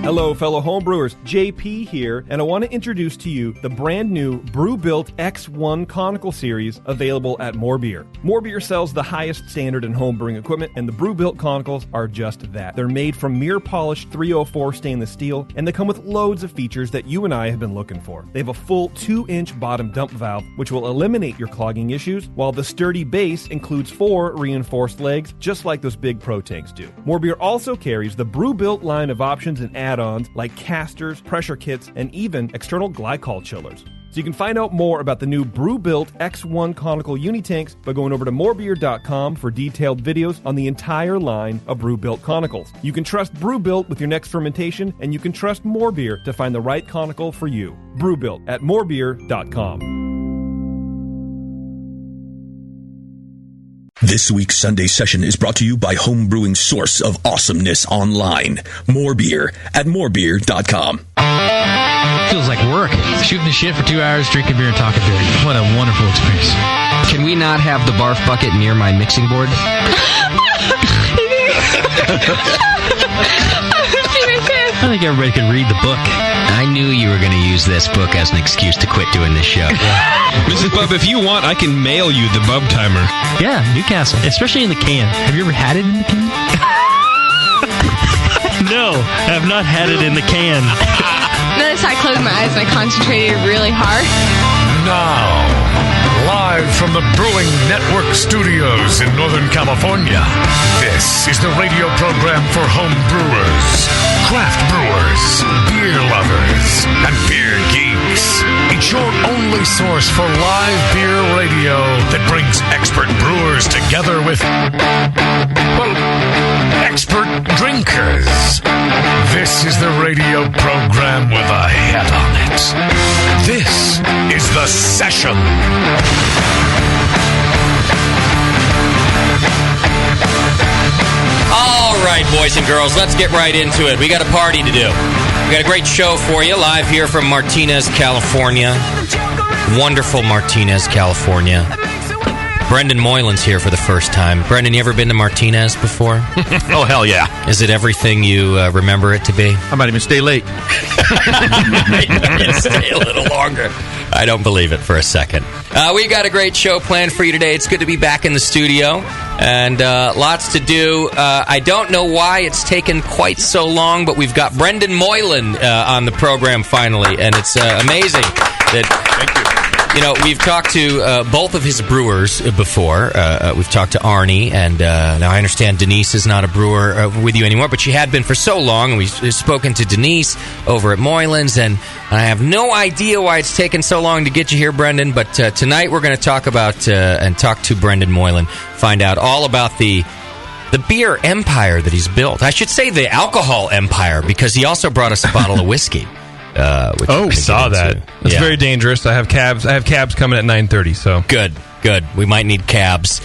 Hello, fellow homebrewers. JP here, and I want to introduce to you the brand new Brew-Built X1 Conical Series available at More Beer. More Beer sells the highest standard in homebrewing equipment, and the Brew-Built Conicals are just that. They're made from mirror-polished 304 stainless steel, and they come with loads of features that you and I have been looking for. They have a full 2-inch bottom dump valve, which will eliminate your clogging issues, while the sturdy base includes 4 reinforced legs, just like those big Pro tanks do. More Beer also carries the Brew-Built line of options and add-ons like casters, pressure kits, and even external glycol chillers. So you can find out more about the new Brew-Built X1 Conical Unitanks by going over to morebeer.com for detailed videos on the entire line of Brew-Built Conicals. You can trust Brew-Built with your next fermentation, and you can trust More Beer to find the right conical for you. Brew-Built at morebeer.com. This week's Sunday session is brought to you by homebrewing source of awesomeness online. More Beer at morebeer.com. Feels like work. Shooting the shit for 2 hours, drinking beer and talking beer. What a wonderful experience. Can we not have the barf bucket near my mixing board? I think everybody could read the book. I knew you were going to use this book as an excuse to quit doing this show. Mrs. Bub, if you want, I can mail you the Bub Timer. Yeah, Newcastle. Especially in the can. Have you ever had it in the can? No, I have not had it in the can. Notice I closed my eyes and I concentrated really hard. Now, live from the Brewing Network studios in Northern California, this is the radio program for home brewers, craft brewers, beer lovers, and beer geeks. It's your only source for live beer radio that brings expert brewers together with, well, expert drinkers. This is the radio program with a head on it. This is The Session. All right, boys and girls, let's get right into it. We got a party to do. We got a great show for you, live here from Martinez, California. Wonderful Martinez, California. Brendan Moylan's here for the first time. Brendan, you ever been to Martinez before? Oh, hell yeah. Is it everything you remember it to be? I might even stay late. Stay a little longer. I don't believe it for a second. We got a great show planned for you today. It's good to be back in the studio, and lots to do. I don't know why it's taken quite so long, but we've got Brendan Moylan on the program finally, and it's amazing that... Thank you. You know, we've talked to both of his brewers before. We've talked to Arnie, and now I understand Denise is not a brewer with you anymore, but she had been for so long, and we've spoken to Denise over at Moylan's, and I have no idea why it's taken so long to get you here, Brendan, but tonight we're going to talk about and talk to Brendan Moylan, find out all about the beer empire that he's built. I should say the alcohol empire, because he also brought us a bottle of whiskey. I saw that. It's very dangerous. I have cabs coming at 9:30. So good. We might need cabs.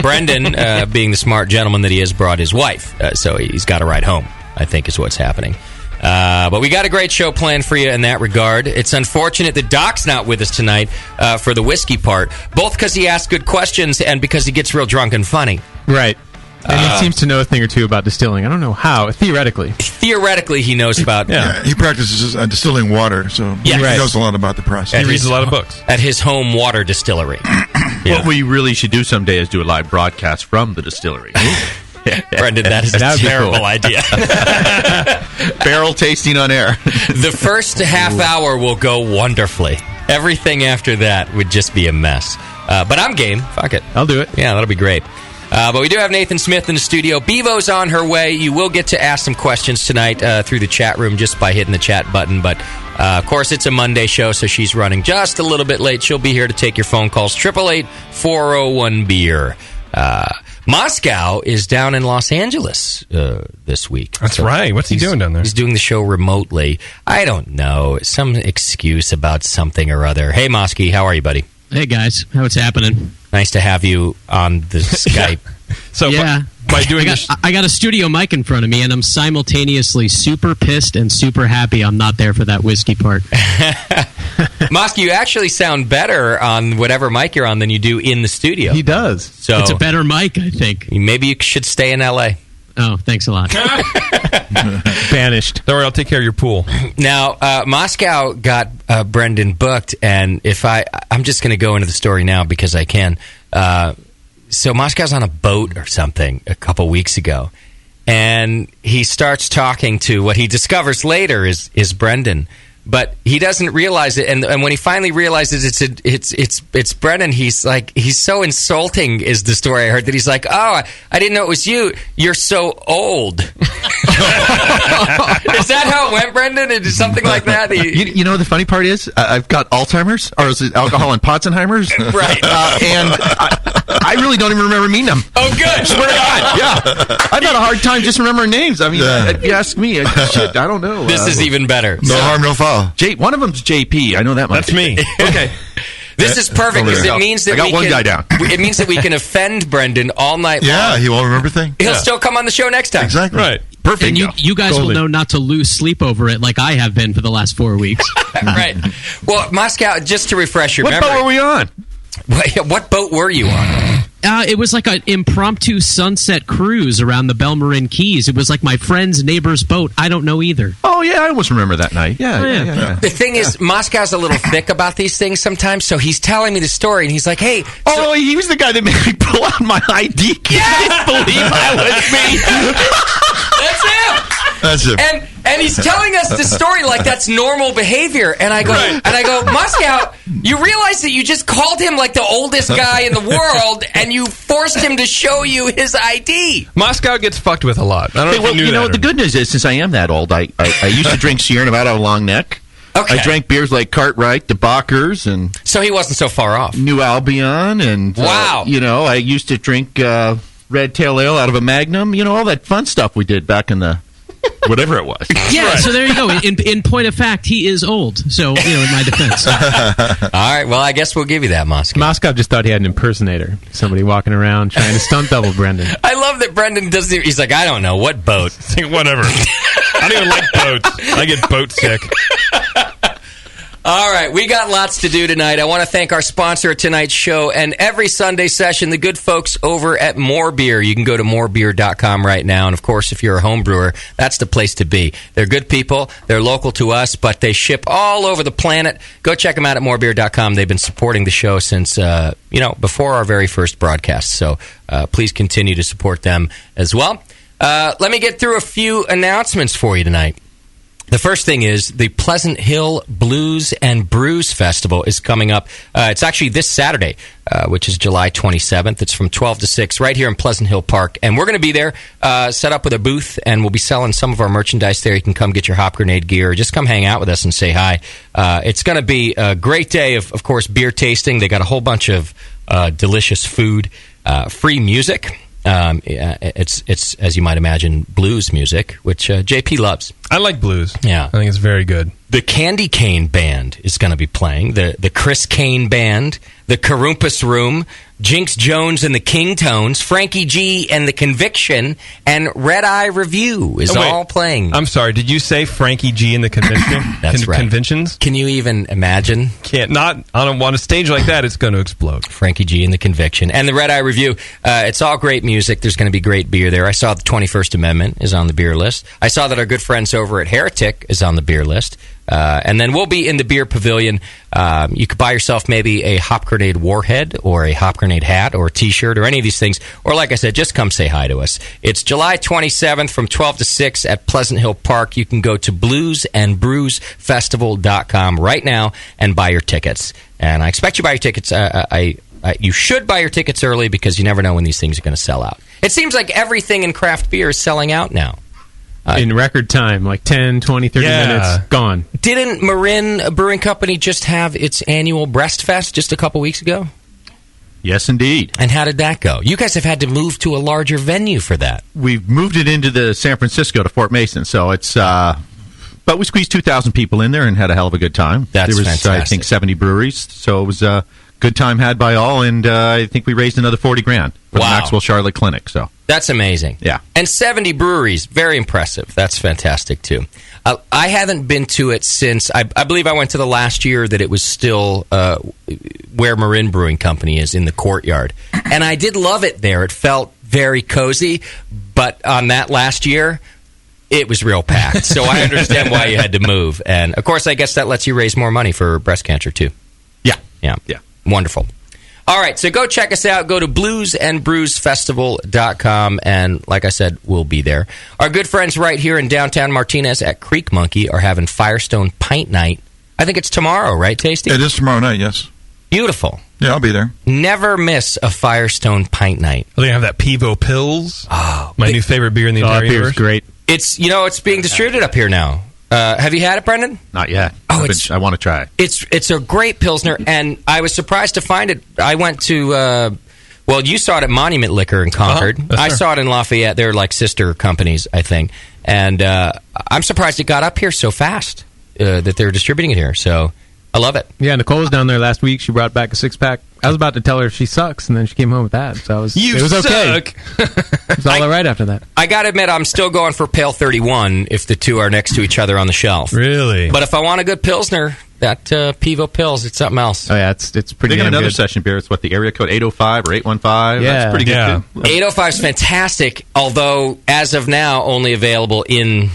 Brendan, being the smart gentleman that he is, brought his wife, so he's got to ride home, I think is what's happening. But we got a great show planned for you in that regard. It's unfortunate that Doc's not with us tonight for the whiskey part, both because he asks good questions and because he gets real drunk and funny. Right. And he seems to know a thing or two about distilling. I don't know how. Theoretically. Theoretically, he knows about... Yeah, he practices distilling water, so he knows a lot about the process. He reads a lot of books. At his home water distillery. What we really should do someday is do a live broadcast from the distillery. Brendan, that is a terrible idea. Barrel tasting on air. The first half hour will go wonderfully. Everything after that would just be a mess. But I'm game. Fuck it. I'll do it. Yeah, that'll be great. But we do have Nathan Smith in the studio. Bevo's on her way. You will get to ask some questions tonight through the chat room just by hitting the chat button. But, of course, it's a Monday show, so she's running just a little bit late. She'll be here to take your phone calls. 888-401-BEER. Moscow is down in Los Angeles this week. That's right. What's he doing down there? He's doing the show remotely. I don't know. Some excuse about something or other. Hey, Mosky, how are you, buddy? Hey, guys. What's happening? Nice to have you on the Skype. So by doing I got a studio mic in front of me, and I'm simultaneously super pissed and super happy I'm not there for that whiskey part. Mosky, you actually sound better on whatever mic you're on than you do in the studio. He does. So it's a better mic, I think. Maybe you should stay in L.A. Oh, thanks a lot. Banished. Don't worry, I'll take care of your pool. Now, Moscow got Brendan booked, and I'm just going to go into the story now because I can. So Moscow's on a boat or something a couple weeks ago, and he starts talking to what he discovers later is Brendan. But he doesn't realize it, and when he finally realizes it's Brendan, he's so insulting. Is the story I heard that he's like, oh, I didn't know it was you. You're so old. Is that how it went, Brendan? Is something like that? You know, the funny part is I've got Alzheimer's, or is it alcohol and Potzenheimer's? Right. And I really don't even remember meeting them. Oh, good. Swear to God. Yeah. I've had a hard time just remembering names. I mean, if you ask me, shit, I don't know. This is even better. No harm, no foul. One of them's JP. I know that much. That's me. Okay. This is perfect because it means that I got one guy down. It means that we can offend Brendan all night long. Yeah, he won't remember things. He'll still come on the show next time. Exactly. Right. Perfect. And you guys will know not to lose sleep over it like I have been for the last 4 weeks. Right. Well, Moscow, just to refresh your memory. What boat were we on? What boat were you on? It was like an impromptu sunset cruise around the Belmarin Keys. It was like my friend's neighbor's boat. I don't know either. Oh, yeah, I almost remember that night. Yeah. The thing is, Moscow's a little thick about these things sometimes, so he's telling me the story, and he's like, hey... Oh, he was the guy that made me pull out my ID. Yeah! Believe that was me. That's him! That's it. And he's telling us the story like that's normal behavior. And I go, Moscow, you realize that you just called him like the oldest guy in the world, and you forced him to show you his ID. Moscow gets fucked with a lot. I don't know if you knew that. The good news is, since I am that old, I used to drink Sierra Nevada Long Neck. Okay. I drank beers like Cartwright, the Bockers, and... So he wasn't so far off. New Albion, and... Wow. I used to drink Red Tail Ale out of a Magnum. All that fun stuff we did back in the... whatever it was. Yeah, right. So there you go. In point of fact, he is old. So, in my defense. All right, well, I guess we'll give you that, Moscow. Moscow just thought he had an impersonator. Somebody walking around trying to stunt double Brendan. I love that Brendan doesn't... He's like, I don't know, what boat? Whatever. I don't even like boats. I get boat sick. All right, we got lots to do tonight. I want to thank our sponsor of tonight's show and every Sunday session, the good folks over at More Beer. You can go to morebeer.com right now. And, of course, if you're a home brewer, that's the place to be. They're good people. They're local to us, but they ship all over the planet. Go check them out at morebeer.com. They've been supporting the show since, before our very first broadcast. So please continue to support them as well. Let me get through a few announcements for you tonight. The first thing is the Pleasant Hill Blues and Brews Festival is coming up. It's actually this Saturday, which is July 27th. It's from 12 to 6 right here in Pleasant Hill Park. And we're going to be there, set up with a booth, and we'll be selling some of our merchandise there. You can come get your Hop Grenade gear or just come hang out with us and say hi. It's going to be a great day of course, beer tasting. They got a whole bunch of delicious food, free music. It's as you might imagine, blues music, which JP loves. I like blues. Yeah. I think it's very good. The Candy Cane Band is going to be playing. The Chris Kane Band, the Carumpus Room, Jinx Jones and the King Tones, Frankie G and the Conviction, and Red Eye Review is all playing. I'm sorry, did you say Frankie G and the Conviction? That's right. Conventions? Can you even imagine? Can't. Not on a stage like that, it's going to explode. Frankie G and the Conviction. And the Red Eye Review. It's all great music. There's going to be great beer there. I saw the 21st Amendment is on the beer list. I saw that our good friends over at Heretic is on the beer list. And then we'll be in the beer pavilion. You could buy yourself maybe a Hop Grenade warhead or a Hop Grenade hat or a t-shirt or any of these things. Or like I said, just come say hi to us. It's July 27th from 12 to 6 at Pleasant Hill Park. You can go to bluesandbrewsfestival.com right now and buy your tickets. And I expect you buy your tickets. You should buy your tickets early because you never know when these things are going to sell out. It seems like everything in craft beer is selling out now. In record time, like 10, 20, 30 minutes, gone. Didn't Marin Brewing Company just have its annual Breast Fest just a couple weeks ago? Yes, indeed. And how did that go? You guys have had to move to a larger venue for that. We've moved it into the San Francisco to Fort Mason, so it's... but we squeezed 2,000 people in there and had a hell of a good time. That's there was, fantastic. I think, 70 breweries, so it was a good time had by all, and I think we raised another $40,000 for the Maxwell Charlotte Clinic, so... That's amazing. Yeah. And 70 breweries, very impressive. That's fantastic, too. I haven't been to it since, I believe I went to the last year that it was still where Marin Brewing Company is, in the courtyard. And I did love it there. It felt very cozy. But on that last year, it was real packed. So I understand why you had to move. And, of course, I guess that lets you raise more money for breast cancer, too. Yeah. Wonderful. All right, so go check us out. Go to bluesandbrewsfestival.com, and like I said, we'll be there. Our good friends right here in downtown Martinez at Creek Monkey are having Firestone Pint Night. I think it's tomorrow, right, Tasty? It is tomorrow night, yes. Beautiful. Yeah, I'll be there. Never miss a Firestone Pint Night. They're going to have that Pivo Pils. Oh, my new favorite beer in the entire universe. Great. It's being distributed up here now. Have you had it, Brendan? Not yet. Oh, I want to try it. It's a great Pilsner, and I was surprised to find it. I went to, you saw it at Monument Liquor in Concord. I saw it in Lafayette. They're like sister companies, I think. And I'm surprised it got up here so fast that they're distributing it here. So I love it. Yeah, Nicole was down there last week. She brought back a 6-pack. I was about to tell her she sucks, and then she came home with that. So it was okay. It was all right after that. I got to admit, I'm still going for Pale 31 if the two are next to each other on the shelf. Really? But if I want a good Pilsner, that Pivo Pils, it's something else. Oh, yeah, it's pretty They got another good. session beer. It's the area code 805 or 815. Yeah. That's pretty good, too. 805 is fantastic, although as of now only available in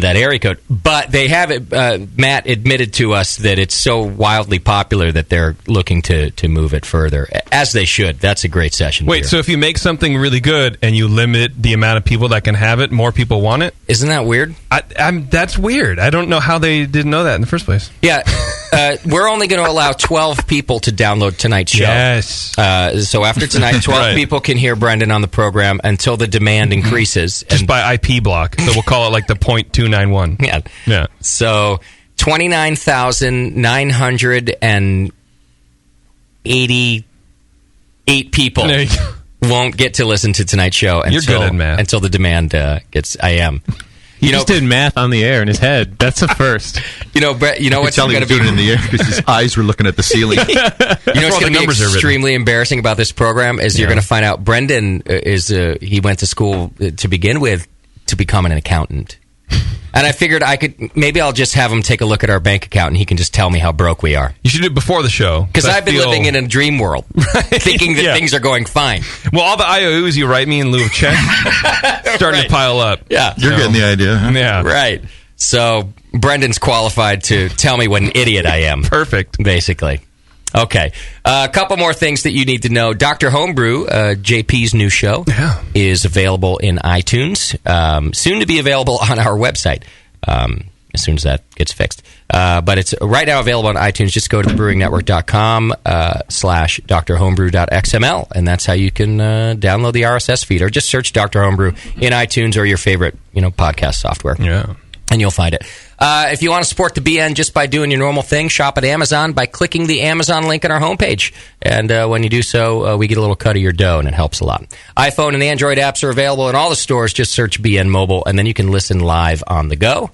that area code. But they have it. Matt admitted to us that it's so wildly popular that they're looking to move it further, as they should. That's a great session. Wait, beer. so if you make something really good and you limit the amount of people that can have it, more people want it? Isn't that weird? That's weird. I don't know how they didn't know that in the first place. Yeah. We're only going to allow 12 people to download tonight's show. Yes. So after tonight, 12 people can hear Brendan on the program until the demand increases. Just by IP block. So we'll call it like the .291. Yeah. So 29,988 people won't get to listen to tonight's show You're good at math. until the demand gets. I am. He just did math on the air in his head. That's a first. Brett, what's going to be doing it in the air because his eyes were looking at the ceiling. What's going to be extremely embarrassing about this program is you're going to find out Brendan he went to school to begin with to become an accountant. And I figured I'll just have him take a look at our bank account and he can just tell me how broke we are. You should do it before the show. Because I've been living in a dream world, thinking that things are going fine. Well, all the IOUs you write me in lieu of checks starting to pile up. Yeah. You're getting the idea, huh? Yeah. Right. So Brendan's qualified to tell me what an idiot I am. Perfect. Basically. Okay. A couple more things that you need to know. Dr. Homebrew, JP's new show, is available in iTunes. Soon to be available on our website as soon as that gets fixed. But it's right now available on iTunes. Just go to thebrewingnetwork.com/drhomebrew.xml, and that's how you can download the RSS feed. Or just search Dr. Homebrew in iTunes or your favorite podcast software. Yeah. And you'll find it. If you want to support the BN just by doing your normal thing, shop at Amazon by clicking the Amazon link on our homepage. And when you do so, we get a little cut of your dough, and it helps a lot. iPhone and Android apps are available in all the stores. Just search BN Mobile, and then you can listen live on the go.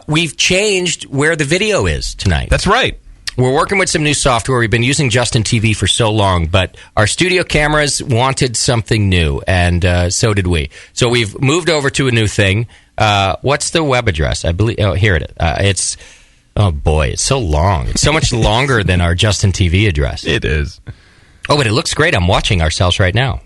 We've changed where the video is tonight. That's right. We're working with some new software. We've been using Justin TV for so long, but our studio cameras wanted something new, and so did we. So we've moved over to a new thing. What's the web address? I believe. Oh, here it is. It's so long. It's so much longer than our Justin TV address. It is. Oh, but it looks great. I'm watching ourselves right now.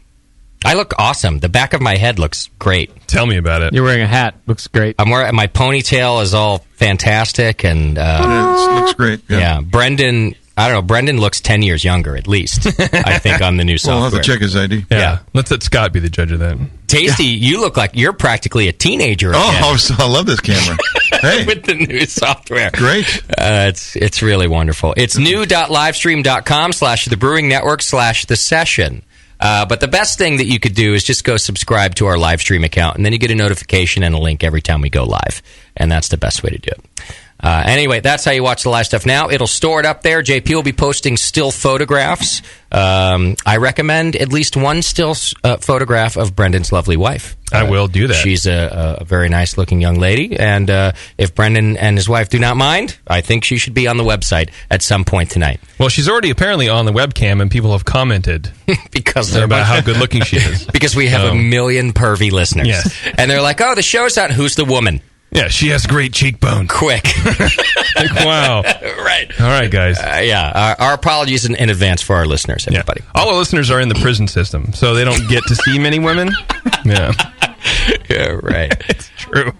I look awesome. The back of my head looks great. Tell me about it. You're wearing a hat. Looks great. I'm wearing my ponytail is all fantastic, and it looks great. Yeah, Brendan. I don't know. Brendan looks 10 years younger, at least, I think, on the new software. Well, I'll have to check his ID. Yeah. Let's let Scott be the judge of that. Tasty, you look like you're practically a teenager again. Oh, I love this camera. Hey. With the new software. Great. It's really wonderful. It's new.livestream.com/thebrewingnetwork/the session. But the best thing that you could do is just go subscribe to our live stream account, and then you get a notification and a link every time we go live. And that's the best way to do it. Anyway, that's how you watch the live stuff now. It'll store it up there. JP will be posting still photographs. I recommend at least one still photograph of Brendan's lovely wife. I will do that. She's a very nice-looking young lady, and if Brendan and his wife do not mind, I think she should be on the website at some point tonight. Well, she's already apparently on the webcam, and people have commented because about how good-looking she is. Because we have a million pervy listeners. Yes. And they're like, oh, the show's out. Who's the woman? Yeah, she has great cheekbones. Quick. Wow. Right. All right, guys. Our apologies in advance for our listeners, everybody. Yeah. All our listeners are in the prison system, so they don't get to see many women. Yeah. Yeah, right. It's true.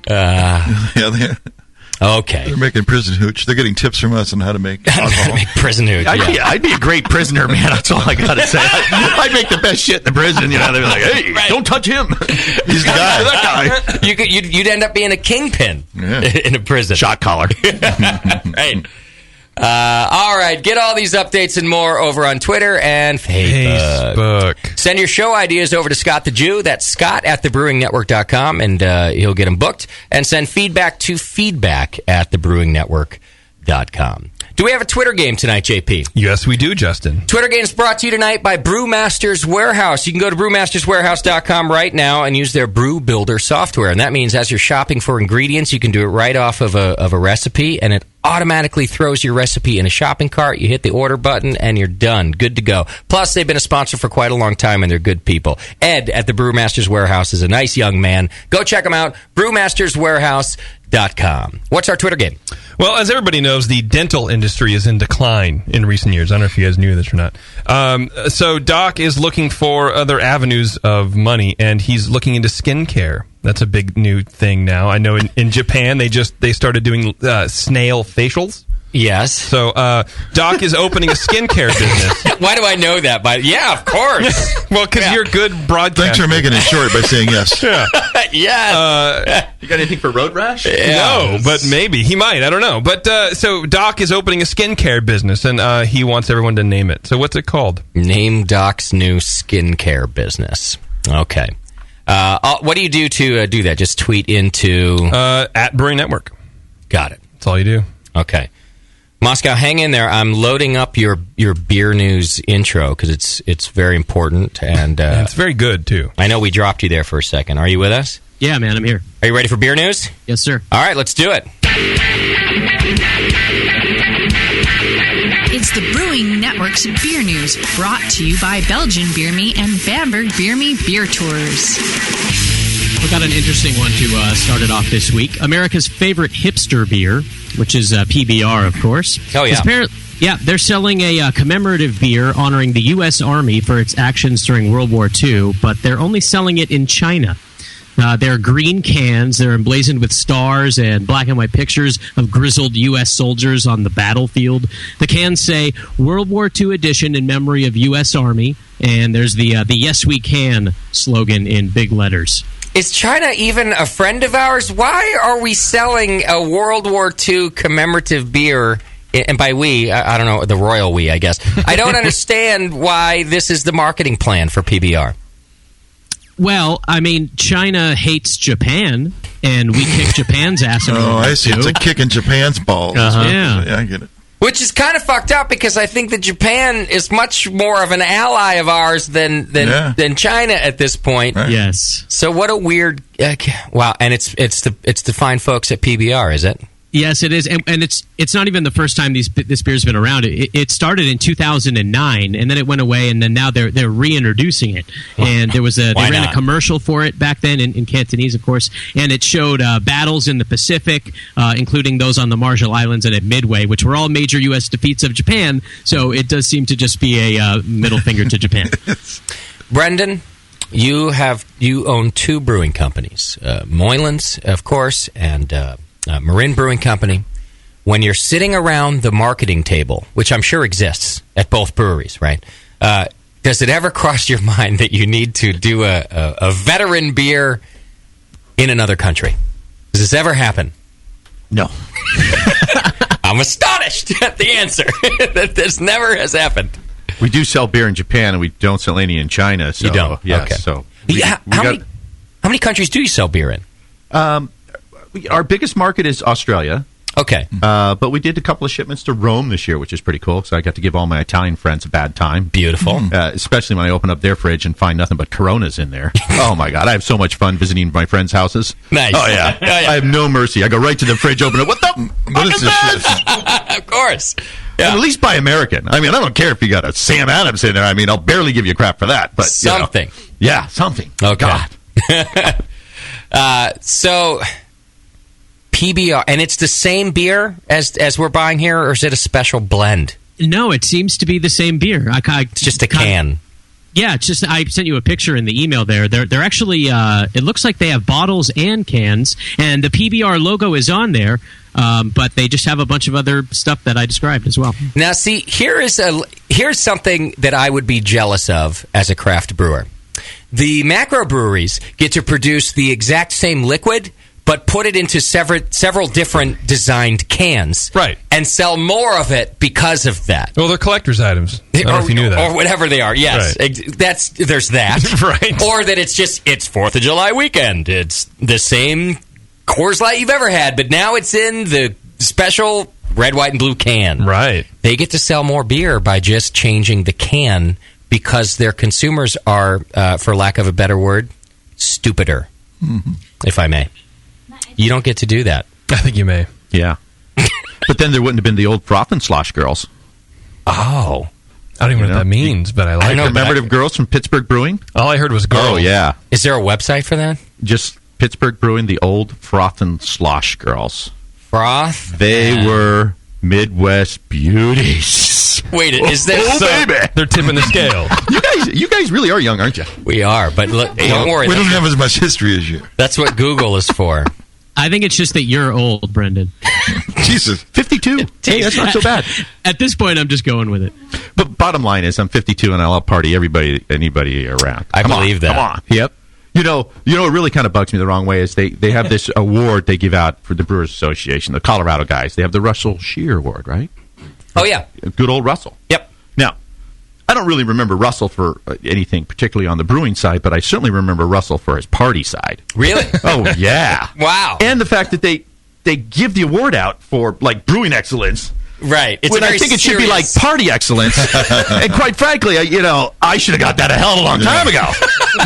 Okay. They're making prison hooch. They're getting tips from us on how to make alcohol. Prison hooch. I'd be a great prisoner, man. That's all I got to say. I'd make the best shit in the prison. They'd be like, hey, don't touch him. He's the guy. That guy. You'd end up being a kingpin in a prison. Shot collar. Right. All right. Get all these updates and more over on Twitter and Facebook. Send your show ideas over to Scott the Jew. That's Scott@thebrewingnetwork.com, and he'll get them booked. And send feedback to feedback@thebrewingnetwork.com. Do we have a Twitter game tonight, JP? Yes, we do, Justin. Twitter game is brought to you tonight by Brewmasters Warehouse. You can go to brewmasterswarehouse.com right now and use their Brew Builder software. And that means as you're shopping for ingredients, you can do it right off of a recipe, and it automatically throws your recipe in a shopping cart. You hit the order button, and you're done. Good to go. Plus, they've been a sponsor for quite a long time, and they're good people. Ed at the Brewmasters Warehouse is a nice young man. Go check him out. Brewmasterswarehouse.com. What's our Twitter game? Well, as everybody knows, the dental industry is in decline in recent years. I don't know if you guys knew this or not. So Doc is looking for other avenues of money, and he's looking into skincare. That's a big new thing now. I know in Japan they started doing snail facials. Yes. So Doc is opening a skincare business. Why do I know that? Yeah, of course. Well, because you're good broadcaster. Thanks for making it short by saying yes. Yeah. Yes. You got anything for road rash? No, but maybe. He might. I don't know. But so Doc is opening a skincare business, and he wants everyone to name it. So what's it called? Name Doc's new skincare business. Okay. What do you do to do that? Just tweet into... at Brewing Network. Got it. That's all you do. Okay. Moscow, hang in there. I'm loading up your beer news intro because it's very important and it's very good too. I know we dropped you there for a second. Are you with us? Yeah, man, I'm here. Are you ready for beer news? Yes, sir. All right, let's do it. It's the Brewing Network's beer news, brought to you by Belgian Beer Me and Bamberg Beer Me Beer Tours. We got an interesting one to start it off this week. America's favorite hipster beer, which is PBR, of course. Oh, yeah. They're selling a commemorative beer honoring the U.S. Army for its actions during World War II, but they're only selling it in China. They're green cans. They're emblazoned with stars and black and white pictures of grizzled U.S. soldiers on the battlefield. The cans say World War II edition in memory of U.S. Army, and there's the Yes We Can slogan in big letters. Is China even a friend of ours? Why are we selling a World War II commemorative beer? And by we, I don't know, the royal we, I guess. I don't understand why this is the marketing plan for PBR. Well, I mean, China hates Japan, and we kick Japan's ass. I see. It's a kick in Japan's balls. Yeah, I get it. Which is kind of fucked up because I think that Japan is much more of an ally of ours than China at this point. Right. Yes. So what a weird wow! And it's the fine folks at PBR, is it? Yes, it is, and it's not even the first time this beer's been around. It started in 2009, and then it went away, and then now they're reintroducing it. And there was they ran a commercial for it back then in Cantonese, of course, and it showed battles in the Pacific, including those on the Marshall Islands and at Midway, which were all major U.S. defeats of Japan. So it does seem to just be a middle finger to Japan. Brendan, you own two brewing companies, Moylan's, of course, and Marin Brewing Company. When you're sitting around the marketing table, which I'm sure exists at both breweries, right? Does it ever cross your mind that you need to do a veteran beer in another country? Does this ever happen? No. I'm astonished at the answer. That this never has happened. We do sell beer in Japan, and we don't sell any in China. So, you don't? Yes, okay. So how many countries do you sell beer in? Our biggest market is Australia. Okay. But we did a couple of shipments to Rome this year, which is pretty cool. So I got to give all my Italian friends a bad time. Beautiful. Especially when I open up their fridge and find nothing but Coronas in there. Oh, my God. I have so much fun visiting my friends' houses. Nice. Oh, yeah. I have no mercy. I go right to the fridge, open it. What the fuck is this? Of course. Yeah. At least buy American. I mean, I don't care if you got a Sam Adams in there. I mean, I'll barely give you crap for that. But something. Yeah, something. Okay. God. So... PBR, and it's the same beer as we're buying here, or is it a special blend? No, it seems to be the same beer. It's just a can. Yeah, it's just I sent you a picture in the email there. They're actually it looks like they have bottles and cans, and the PBR logo is on there, but they just have a bunch of other stuff that I described as well. Now, see, here's something that I would be jealous of as a craft brewer. The macro breweries get to produce the exact same liquid, but put it into several different designed cans, right, and sell more of it because of that. Well, they're collector's items. I don't know if you knew that, or whatever they are. Yes, right. There's that, right? Or that it's 4th of July weekend. It's the same Coors Light you've ever had, but now it's in the special red, white, and blue can. Right. They get to sell more beer by just changing the can because their consumers are, for lack of a better word, stupider, if I may. You don't get to do that. I think you may. Yeah. But then there wouldn't have been the old froth and slosh girls. Oh. I don't even know what that means, but I like it. Commemorative girls from Pittsburgh Brewing? All I heard was girls. Oh, yeah. Is there a website for that? Just Pittsburgh Brewing, the old froth and slosh girls. Froth? They were Midwest beauties. Wait, is this... baby! They're tipping the scale. You guys really are young, aren't you? We are, but look, don't worry. We don't have as much history as you. That's what Google is for. I think it's just that you're old, Brendan. Jesus. 52. Hey, that's not so bad. At this point, I'm just going with it. But bottom line is, I'm 52 and I'll party anybody around. I believe that. Come on. Yep. You know what really kind of bugs me the wrong way is they have this award they give out for the Brewers Association, the Colorado guys. They have the Russell Shear Award, right? Oh, yeah. Good old Russell. Yep. Now, I don't really remember Russell for anything particularly on the brewing side, but I certainly remember Russell for his party side. Really? Oh, yeah. Wow. And the fact that they give the award out for, like, brewing excellence. Right. It's when I think it should be like party excellence. And quite frankly, I should have got that a hell of a long time ago.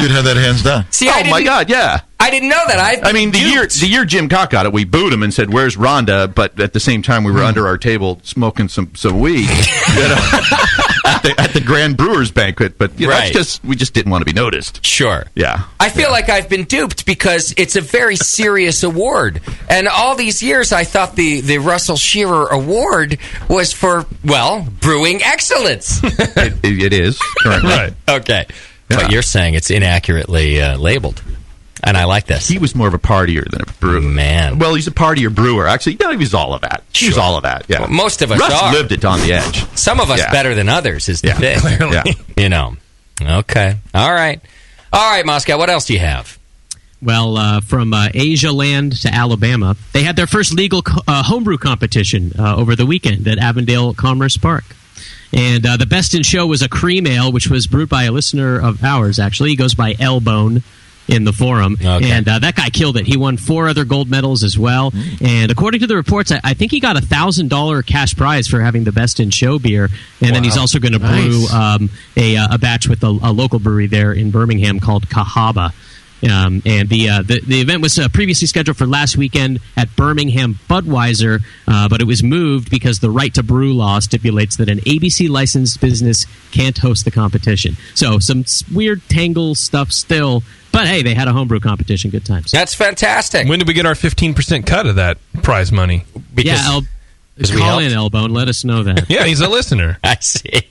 You'd have that hands down. See, oh, my God, yeah. I didn't know that. I mean, the year Jim Cock got it, we booed him and said, "Where's Rhonda?" But at the same time, we were under our table smoking some weed at the Grand Brewers banquet. But right. We just didn't want to be noticed. Sure. Yeah. I feel like I've been duped because it's a very serious award, and all these years I thought the Russell Shearer Award was for brewing excellence. It is currently. Right. Okay. Yeah. But you're saying it's inaccurately labeled. And I like this. He was more of a partier than a brewer. Man. Well, he's a partier brewer. Actually, he was all of that. He was all of that, yeah. Well, most of us Russ are. lived it on the edge. Some of us better than others is the thing. Clearly. Yeah. Okay. All right, Moscow, what else do you have? Well, from Asia land to Alabama, they had their first legal homebrew competition over the weekend at Avondale Commerce Park. And the best in show was a cream ale, which was brewed by a listener of ours, actually. He goes by Elbone in the forum. Okay. And that guy killed it. He won 4 other gold medals as well. And according to the reports, I think he got $1,000 cash prize for having the best in show beer. And then he's also going to brew a batch with a local brewery there in Birmingham called Cahaba. And the event was previously scheduled for last weekend at Birmingham Budweiser, but it was moved because the right to brew law stipulates that an ABC licensed business can't host the competition. So some weird tangle stuff still, but hey, they had a homebrew competition. Good times. That's fantastic. When did we get our 15% cut of that prize money? Call in, Elbone. Let us know that. Yeah, he's a listener. I see.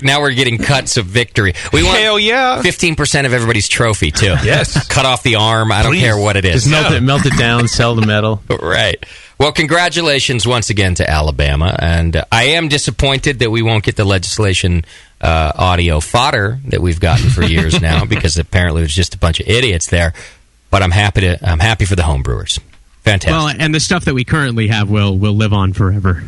Now we're getting cuts of victory. We want Hell yeah. 15% of everybody's trophy, too. Yes. Cut off the arm. I don't care what it is. Just melt it down, sell the medal. Right. Well, congratulations once again to Alabama. And I am disappointed that we won't get the legislation audio fodder that we've gotten for years now, because apparently there's just a bunch of idiots there. But I'm happy for the homebrewers. Fantastic. Well, and the stuff that we currently have will live on forever.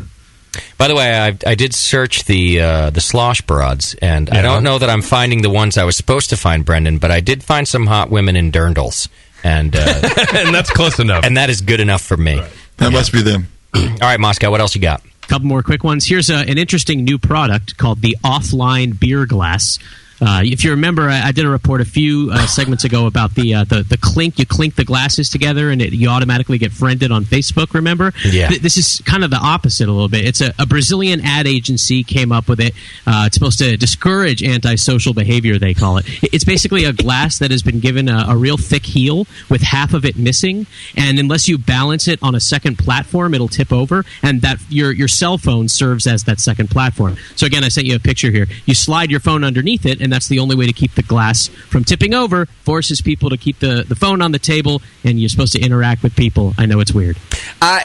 By the way, I did search the slosh broads, and I don't know that I'm finding the ones I was supposed to find, Brendan, but I did find some hot women in dirndls. And and that's close enough. And that is good enough for me. Right. That must be them. All right, Moscow, what else you got? A couple more quick ones. Here's an interesting new product called the Offline Beer Glass. If you remember, I did a report a few segments ago about the clink. You clink the glasses together, and you automatically get friended on Facebook. Remember? Yeah. This is kind of the opposite a little bit. It's a Brazilian ad agency came up with it. It's supposed to discourage antisocial behavior. They call it. It's basically a glass that has been given a real thick heel with half of it missing, and unless you balance it on a second platform, it'll tip over, and that your cell phone serves as that second platform. So again, I sent you a picture here. You slide your phone underneath it, and that's the only way to keep the glass from tipping over. Forces people to keep the phone on the table, and you're supposed to interact with people. I know it's weird.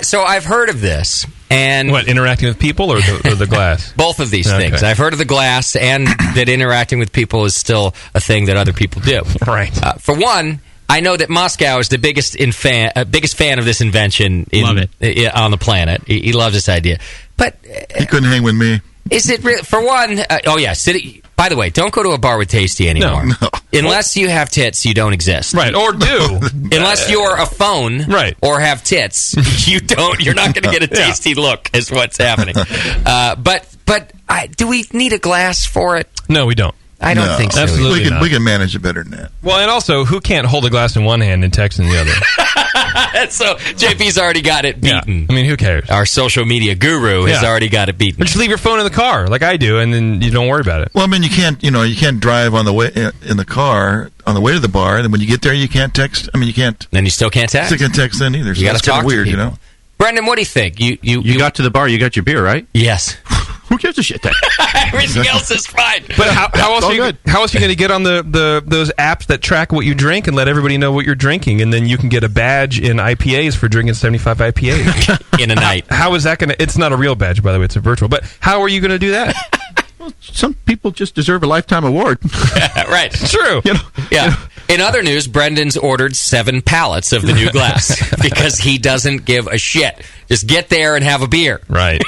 So I've heard of this. And what, interacting with people or the glass? Both of these things. I've heard of the glass, and that interacting with people is still a thing that other people do. Right. For one, I know that Moscow is the biggest fan of this invention on the planet. He loves this idea. But he couldn't hang with me. Is it real? For one, by the way, don't go to a bar with Tasty anymore. No. Unless you have tits, you don't exist. Right, or do. Unless you're a phone, right, or have tits, you're not going to get a tasty look, is what's happening. But do we need a glass for it? No, we don't. I don't think so. Absolutely not. We can manage it better than that. Well, and also, who can't hold a glass in one hand and text in the other? So JP's already got it beaten. Yeah. I mean, who cares? Our social media guru has already got it beaten. Or just leave your phone in the car, like I do, and then you don't worry about it. Well, I mean, you can't drive on the way in the car on the way to the bar, and then when you get there, you can't text. I mean, you can't. Then you still can't text. Still can't text then either. So you got to talk weird, to people. Brendan, what do you think? You got to the bar, you got your beer, right? Yes. Who gives a shit then? Everything else is fine. But how else are you going to get on those apps that track what you drink and let everybody know what you're drinking, and then you can get a badge in IPAs for drinking 75 IPAs in a night? How is that going to? It's not a real badge, by the way. It's a virtual. But how are you going to do that? Well, some people just deserve a lifetime award. Right. It's true. In other news, Brendan's ordered 7 pallets of the new glass because he doesn't give a shit. Just get there and have a beer. Right.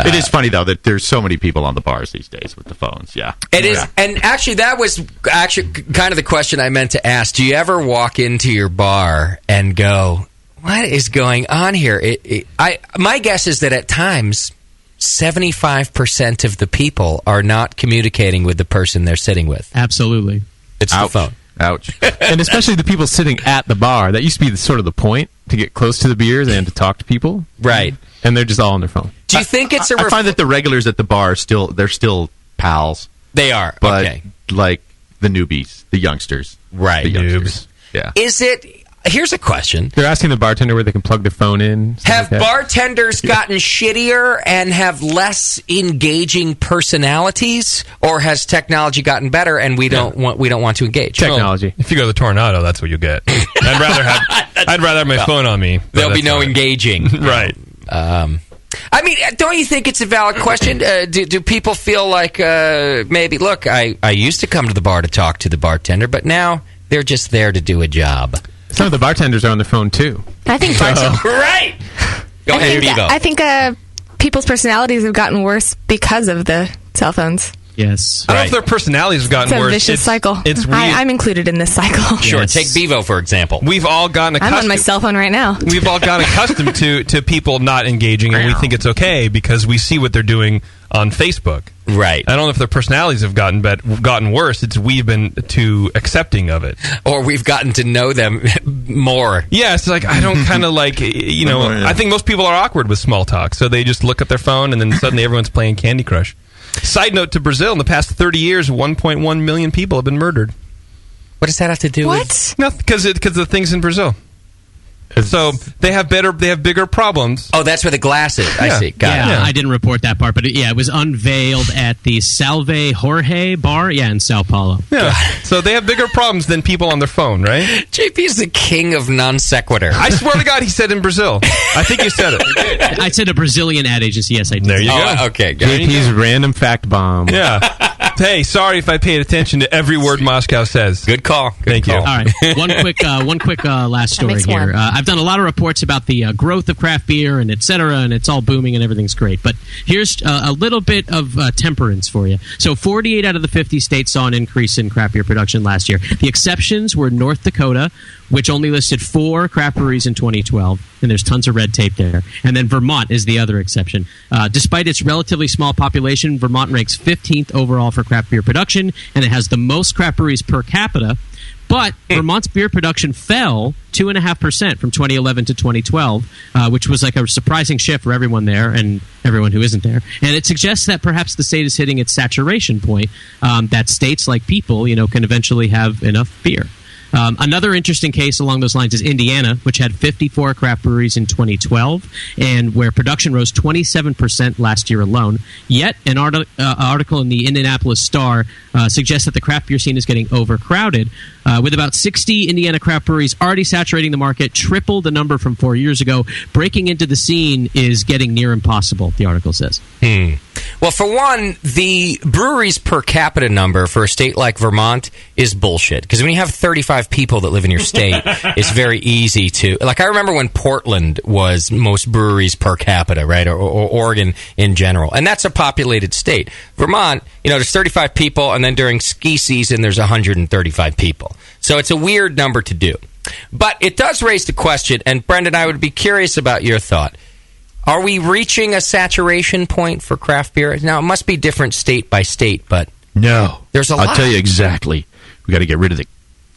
It is funny, though, that there's so many people on the bars these days with the phones. Yeah. It is. And actually, that was kind of the question I meant to ask. Do you ever walk into your bar and go, what is going on here? My guess is that at times, 75% of the people are not communicating with the person they're sitting with. Absolutely. It's the phone. Ouch. And especially the people sitting at the bar. That used to be sort of the point, to get close to the beers and to talk to people. Right. And they're just all on their phone. Do you think it's I find that the regulars at the bar they're still pals. They are. But okay. Like the newbies, the youngsters. Right. The youngsters. Yeah. Is it... Here's a question. They're asking the bartender where they can plug their phone in. Have bartenders gotten shittier and have less engaging personalities, or has technology gotten better and we don't want to engage? Technology. Well, if you go to the Tornado, that's what you get. I'd rather have my phone on me. There'll be no engaging. Right. I mean, don't you think it's a valid question? Do people feel like maybe, look, I used to come to the bar to talk to the bartender, but now they're just there to do a job? Some of the bartenders are on their phone, too. I think Right! Go ahead, Bevo. I think people's personalities have gotten worse because of the cell phones. Yes. I don't know if their personalities have gotten worse. It's a vicious cycle. It's weird. I'm included in this cycle. Sure. Yes. Take Bevo, for example. We've all gotten accustomed... I'm on my cell phone right now. We've all gotten accustomed to people not engaging, and we think it's okay because we see what they're doing on Facebook. Right. I don't know if their personalities have gotten worse. It's we've been too accepting of it. Or we've gotten to know them more. Yeah, it's like, I don't kind of like, I think most people are awkward with small talk, so they just look at their phone, and then suddenly everyone's playing Candy Crush. Side note to Brazil, in the past 30 years, 1.1 million people have been murdered. What does that have to do with... Nothing, because of the things in Brazil. So they have bigger problems. Oh, that's where the glass is. I see. Got it. I didn't report that part, but it was unveiled at the Salve Jorge bar, in Sao Paulo. Yeah. So they have bigger problems than people on their phone, right? JP is the king of non sequitur. I swear to God, he said in Brazil. I think you said it. I said a Brazilian ad agency. Yes, I did. There you go. Okay. JP's random fact bomb. Yeah. Hey, sorry if I paid attention to every word Moscow says. Good call. Thank you. All right. One quick last story here. I've done a lot of reports about the growth of craft beer and et cetera, and it's all booming and everything's great. But here's a little bit of temperance for you. So 48 out of the 50 states saw an increase in craft beer production last year. The exceptions were North Dakota, which only listed 4 craft breweries in 2012, and there's tons of red tape there. And then Vermont is the other exception. Despite its relatively small population, Vermont ranks 15th overall for craft beer production, and it has the most craft breweries per capita. But Vermont's beer production fell 2.5% from 2011 to 2012, which was like a surprising shift for everyone there and everyone who isn't there. And it suggests that perhaps the state is hitting its saturation point, that states like people, can eventually have enough beer. Another interesting case along those lines is Indiana, which had 54 craft breweries in 2012, and where production rose 27% last year alone. Yet, an article in the Indianapolis Star suggests that the craft beer scene is getting overcrowded, with about 60 Indiana craft breweries already saturating the market, triple the number from 4 years ago. Breaking into the scene is getting near impossible, the article says. Well, for one, the breweries per capita number for a state like Vermont is bullshit. Because when you have 35 people that live in your state, it's very easy to... Like, I remember when Portland was most breweries per capita, right? Or Oregon in general. And that's a populated state. Vermont, there's 35 people, and then during ski season, there's 135 people. So it's a weird number to do. But it does raise the question, and Brendan, I would be curious about your thought. Are we reaching a saturation point for craft beer? Now, it must be different state by state, but... No. There's a lot. I'll tell you exactly. We got to get rid of the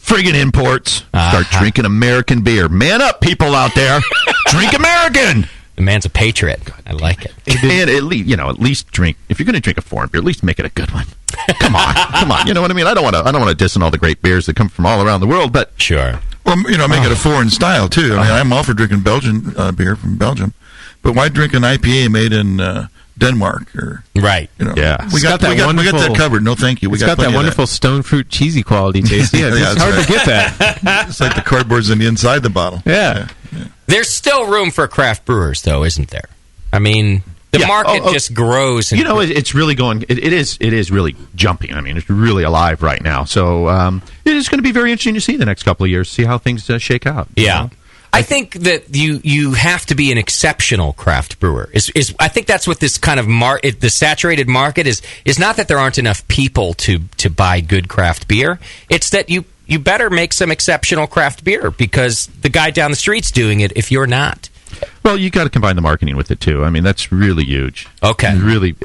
friggin' imports. Start drinking American beer. Man up, people out there. Drink American! The man's a patriot. I like it. And at least drink... If you're going to drink a foreign beer, at least make it a good one. Come on. You know what I mean? I don't want to diss on all the great beers that come from all around the world, but... Sure. Well, make it a foreign style, too. I mean, I'm all for drinking Belgian beer from Belgium. But why drink an IPA made in Denmark? Right. Yeah. We got that covered. No, thank you. It's got that wonderful stone fruit cheesy quality taste. Yeah, it's hard to get that. It's like the cardboard's in the inside the bottle. Yeah. There's still room for craft brewers, though, isn't there? I mean, the market just grows. And it's really going... It is really jumping. I mean, it's really alive right now. So it is going to be very interesting to see the next couple of years, see how things shake out. Yeah. I think that you have to be an exceptional craft brewer. I think that's what this kind of the saturated market is not that there aren't enough people to buy good craft beer. It's that you better make some exceptional craft beer because the guy down the street's doing it if you're not. Well, you got to combine the marketing with it too. I mean, that's really huge. Okay. Really,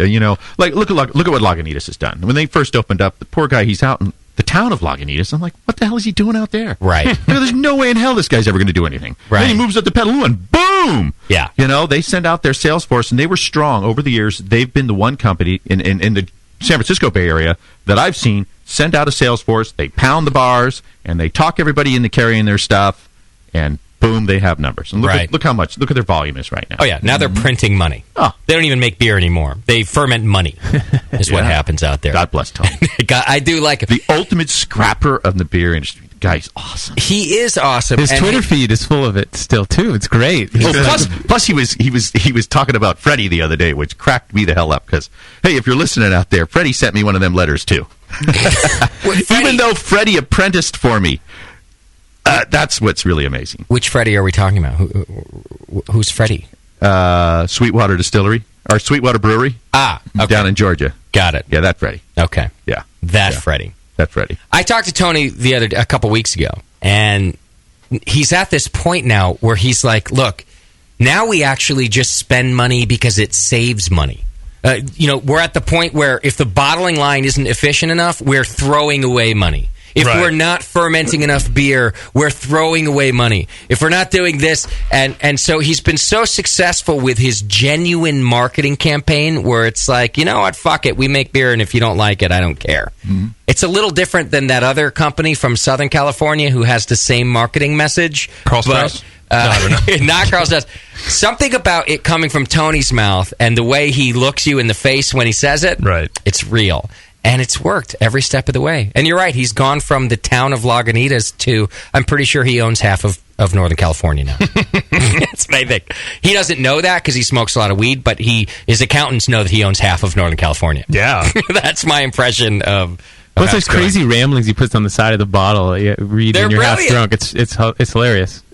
like look at what Lagunitas has done. When they first opened up, the poor guy, he's out in the town of Lagunitas. I'm like, what the hell is he doing out there? Right. There's no way in hell this guy's ever going to do anything. Right. Then he moves up to Petaluma and boom! Yeah. They send out their sales force, and they were strong over the years. They've been the one company in the San Francisco Bay Area that I've seen send out a sales force. They pound the bars, and they talk everybody into carrying their stuff, and boom, they have numbers. And look at their volume is right now. Oh, yeah. Now they're printing money. Oh. They don't even make beer anymore. They ferment money is what happens out there. God bless Tom. I do like it. The ultimate scrapper of the beer industry. The guy's awesome. He is awesome. His Twitter feed is full of it still, too. It's great. Plus, he was talking about Freddie the other day, which cracked me the hell up. Because, hey, if you're listening out there, Freddie sent me one of them letters, too. Even though Freddie apprenticed for me. That's what's really amazing. Which Freddie are we talking about? Who's Freddie? Sweetwater Distillery, or Sweetwater Brewery. Okay. Down in Georgia. Got it. Yeah, that Freddie. Okay. Yeah. Freddie. That Freddie. I talked to Tony a couple weeks ago, and he's at this point now where he's like, look, now we actually just spend money because it saves money. We're at the point where if the bottling line isn't efficient enough, we're throwing away money. If we're not fermenting enough beer, we're throwing away money. If we're not doing this, and so he's been so successful with his genuine marketing campaign where it's like, you know what, fuck it, we make beer, and if you don't like it, I don't care. Mm-hmm. It's a little different than that other company from Southern California who has the same marketing message. Carl Strauss? Not Carl Strauss. Something about it coming from Tony's mouth and the way he looks you in the face when he says it, it's real. And it's worked every step of the way. And you're right, he's gone from the town of Lagunitas to, I'm pretty sure he owns half of Northern California now. That's what I think. He doesn't know that because he smokes a lot of weed, but his accountants know that he owns half of Northern California. Yeah. That's my impression of what's those crazy ramblings he puts on the side of the bottle? You read when you're half drunk. It's hilarious.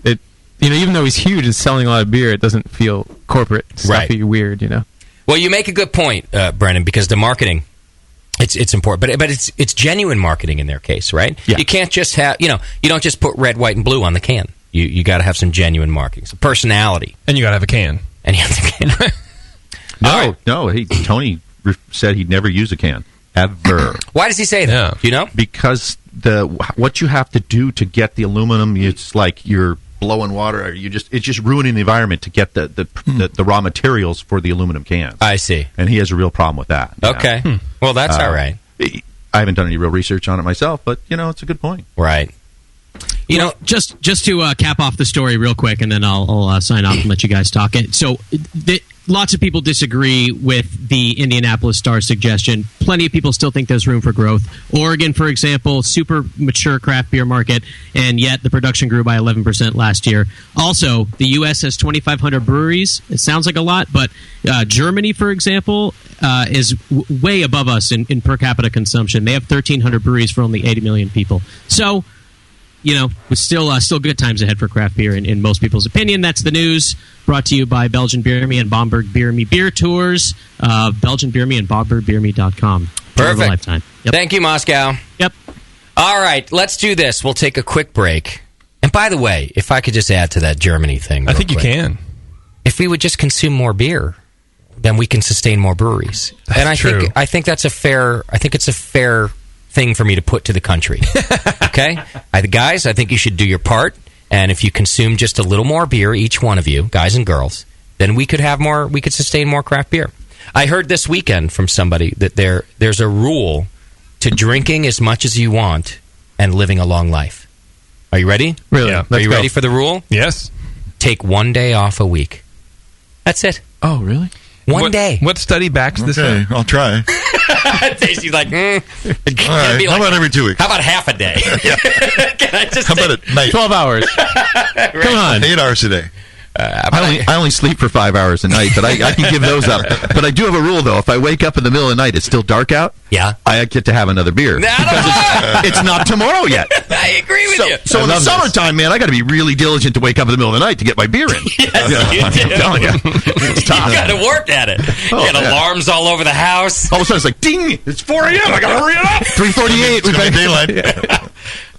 Even though he's huge and selling a lot of beer, it doesn't feel corporate, stuffy, weird, Well, you make a good point, Brennan, because the marketing It's important, but it's genuine marketing in their case, right? Yeah. You can't just have, you don't just put red, white, and blue on the can. You got to have some genuine marketing, some personality, and you got to have a can. And you have the can. No. Tony said he'd never use a can ever. Why does he say that? Yeah. Do you know? Because what you have to do to get the aluminum, it's like you're blowing water. It's just ruining the environment to get the raw materials for the aluminum cans. I see. And he has a real problem with that. Okay. Well, that's all right. I haven't done any real research on it myself, but it's a good point. Right. Just to cap off the story real quick, and then I'll sign off and let you guys talk it. So, lots of people disagree with the Indianapolis Star's suggestion. Plenty of people still think there's room for growth. Oregon, for example, super mature craft beer market, and yet the production grew by 11% last year. Also, the U.S. has 2,500 breweries. It sounds like a lot, but Germany, for example, is way above us in per capita consumption. They have 1,300 breweries for only 80 million people. So, it's still good times ahead for craft beer in most people's opinion. That's the news, brought to you by Belgian Beer Me and Bamberg Beer Me Beer Tours, Belgian Beer Me and BambergBeerMe.com. Perfect. Lifetime. Yep. Thank you, Moscow. Yep. All right, let's do this. We'll take a quick break. And by the way, if I could just add to that Germany thing. I think you can. If we would just consume more beer, then we can sustain more breweries. That's true. I think it's a fair thing for me to put to the country. Okay? Guys, I think you should do your part, and if you consume just a little more beer, each one of you, guys and girls, then we could sustain more craft beer. I heard this weekend from somebody that there's a rule to drinking as much as you want and living a long life. Are you ready? Really? Yeah. Are you ready for the rule? Yes. Take 1 day off a week. That's it. Oh, really? One day. What study backs this up? Okay, I'll try. Stacy's like, All right. How about every 2 weeks? How about half a day? Can I just How about at night? 12 hours. Come on. 8 hours a day. I only sleep for 5 hours a night, but I can give those up. But I do have a rule, though. If I wake up in the middle of the night, it's still dark out. Yeah, I get to have another beer because it's not tomorrow yet. I agree with you. So in the summertime, man, I got to be really diligent to wake up in the middle of the night to get my beer in. Yes, you do. I'm telling you, it's tough. You got to work at it. You got alarms all over the house. All of a sudden, it's like, ding! It's 4 a.m. I got to hurry it up. 3:48. We've got daylight.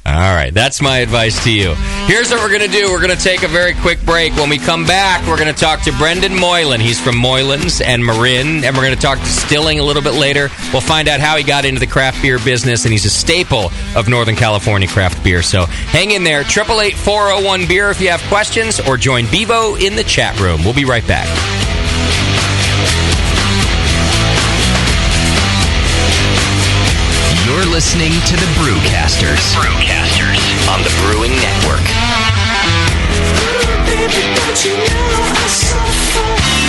All right, that's my advice to you. Here's what we're going to do. We're going to take a very quick break. When we come back, we're going to talk to Brendan Moylan. He's from Moylan's and Marin, and we're going to talk distilling a little bit later. We'll find out how he got into the craft beer business, and he's a staple of Northern California craft beer. So hang in there. 888-401-BEER if you have questions, or join Bevo in the chat room. We'll be right back. You're listening to the Brewcasters. On the Brewing Network.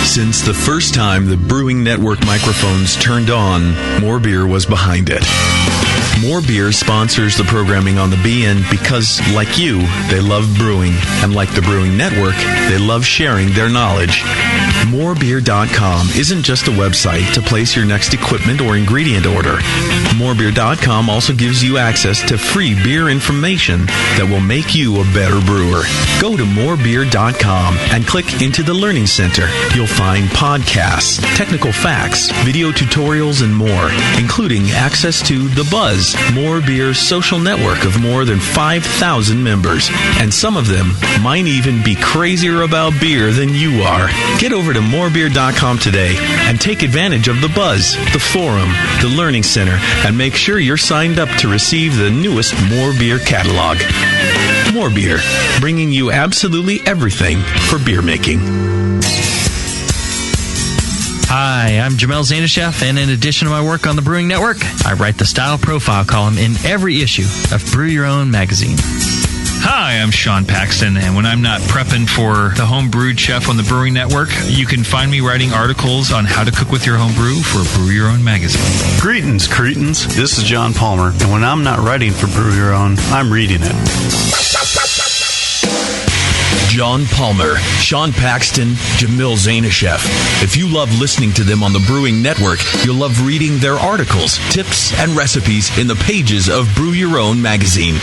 Since the first time the Brewing Network microphones turned on, More Beer was behind it. More Beer sponsors the programming on the BN because, like you, they love brewing. And like the Brewing Network, they love sharing their knowledge. Morebeer.com isn't just a website to place your next equipment or ingredient order. Morebeer.com also gives you access to free beer information that will make you a better brewer. Go to morebeer.com and click into the Learning Center. You'll find podcasts, technical facts, video tutorials, and more, including access to The Buzz, More Beer's social network of more than 5,000 members. And some of them might even be crazier about beer than you are. Get over to morebeer.com today and take advantage of The Buzz, the forum, the Learning Center, and make sure you're signed up to receive the newest More Beer catalog. More Beer, bringing you absolutely everything for beer making. Hi, I'm Jamel Zainasheff, and in addition to my work on the Brewing Network, I write the Style Profile column in every issue of Brew Your Own magazine. Hi, I'm Sean Paxton, and when I'm not prepping for the Home Brewed Chef on the Brewing Network, you can find me writing articles on how to cook with your home brew for Brew Your Own magazine. Greetings, cretins. This is John Palmer, and when I'm not writing for Brew Your Own, I'm reading it. John Palmer, Sean Paxton, Jamil Zainasheff. If you love listening to them on the Brewing Network, you'll love reading their articles, tips, and recipes in the pages of Brew Your Own magazine.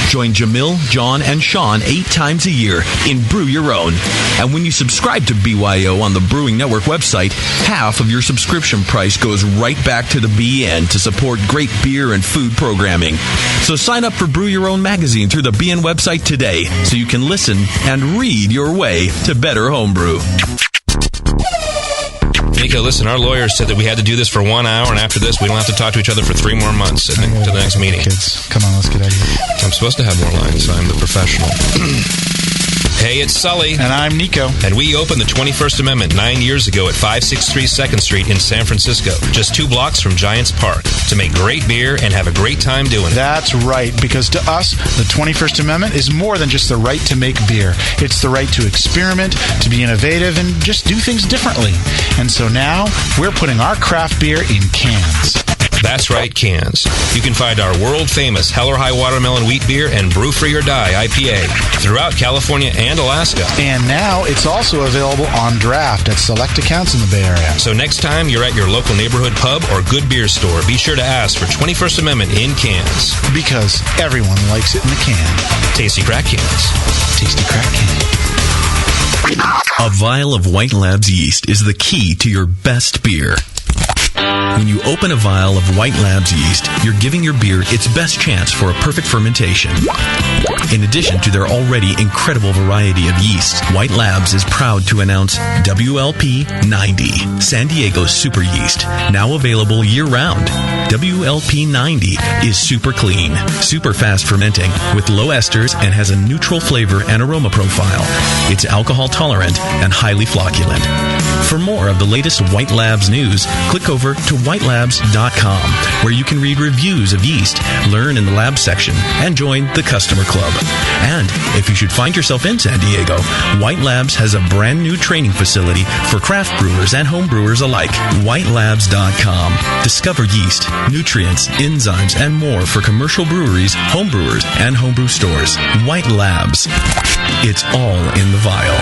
Join Jamil, John, and Sean 8 times a year in Brew Your Own. And when you subscribe to BYO on the Brewing Network website, half of your subscription price goes right back to the BN to support great beer and food programming. So sign up for Brew Your Own magazine through the BN website today so you can listen and read your way to better homebrew. Nico, listen, our lawyers said that we had to do this for 1 hour, and after this, we don't have to talk to each other for 3 more months to the next meeting. Kids, come on, let's get out of here. I'm supposed to have more lines, so I'm the professional. Hey, it's Sully. And I'm Nico. And we opened the 21st Amendment 9 years ago at 563 2nd Street in San Francisco, just 2 blocks from Giants Park, to make great beer and have a great time doing it. That's right, because to us, the 21st Amendment is more than just the right to make beer. It's the right to experiment, to be innovative, and just do things differently. And so now, we're putting our craft beer in cans. That's right, cans. You can find our world-famous Hell or High Watermelon Wheat Beer and Brew Free or Die IPA throughout California and Alaska. And now it's also available on draft at select accounts in the Bay Area. So next time you're at your local neighborhood pub or good beer store, be sure to ask for 21st Amendment in cans. Because everyone likes it in the can. Tasty crack cans. Tasty crack can. A vial of White Labs yeast is the key to your best beer. When you open a vial of White Labs yeast, you're giving your beer its best chance for a perfect fermentation. In addition to their already incredible variety of yeasts, White Labs is proud to announce WLP 90, San Diego's super yeast, now available year-round. WLP 90 is super clean, super fast fermenting, with low esters and has a neutral flavor and aroma profile. It's alcohol tolerant and highly flocculent. For more of the latest White Labs news, click over to whitelabs.com, where you can read reviews of yeast, learn in the lab section, and join the customer club. And if you should find yourself in San Diego, White Labs has a brand new training facility for craft brewers and home brewers alike. whitelabs.com. Discover yeast, nutrients, enzymes, and more for commercial breweries, home brewers, and homebrew stores. White Labs. It's all in the vial.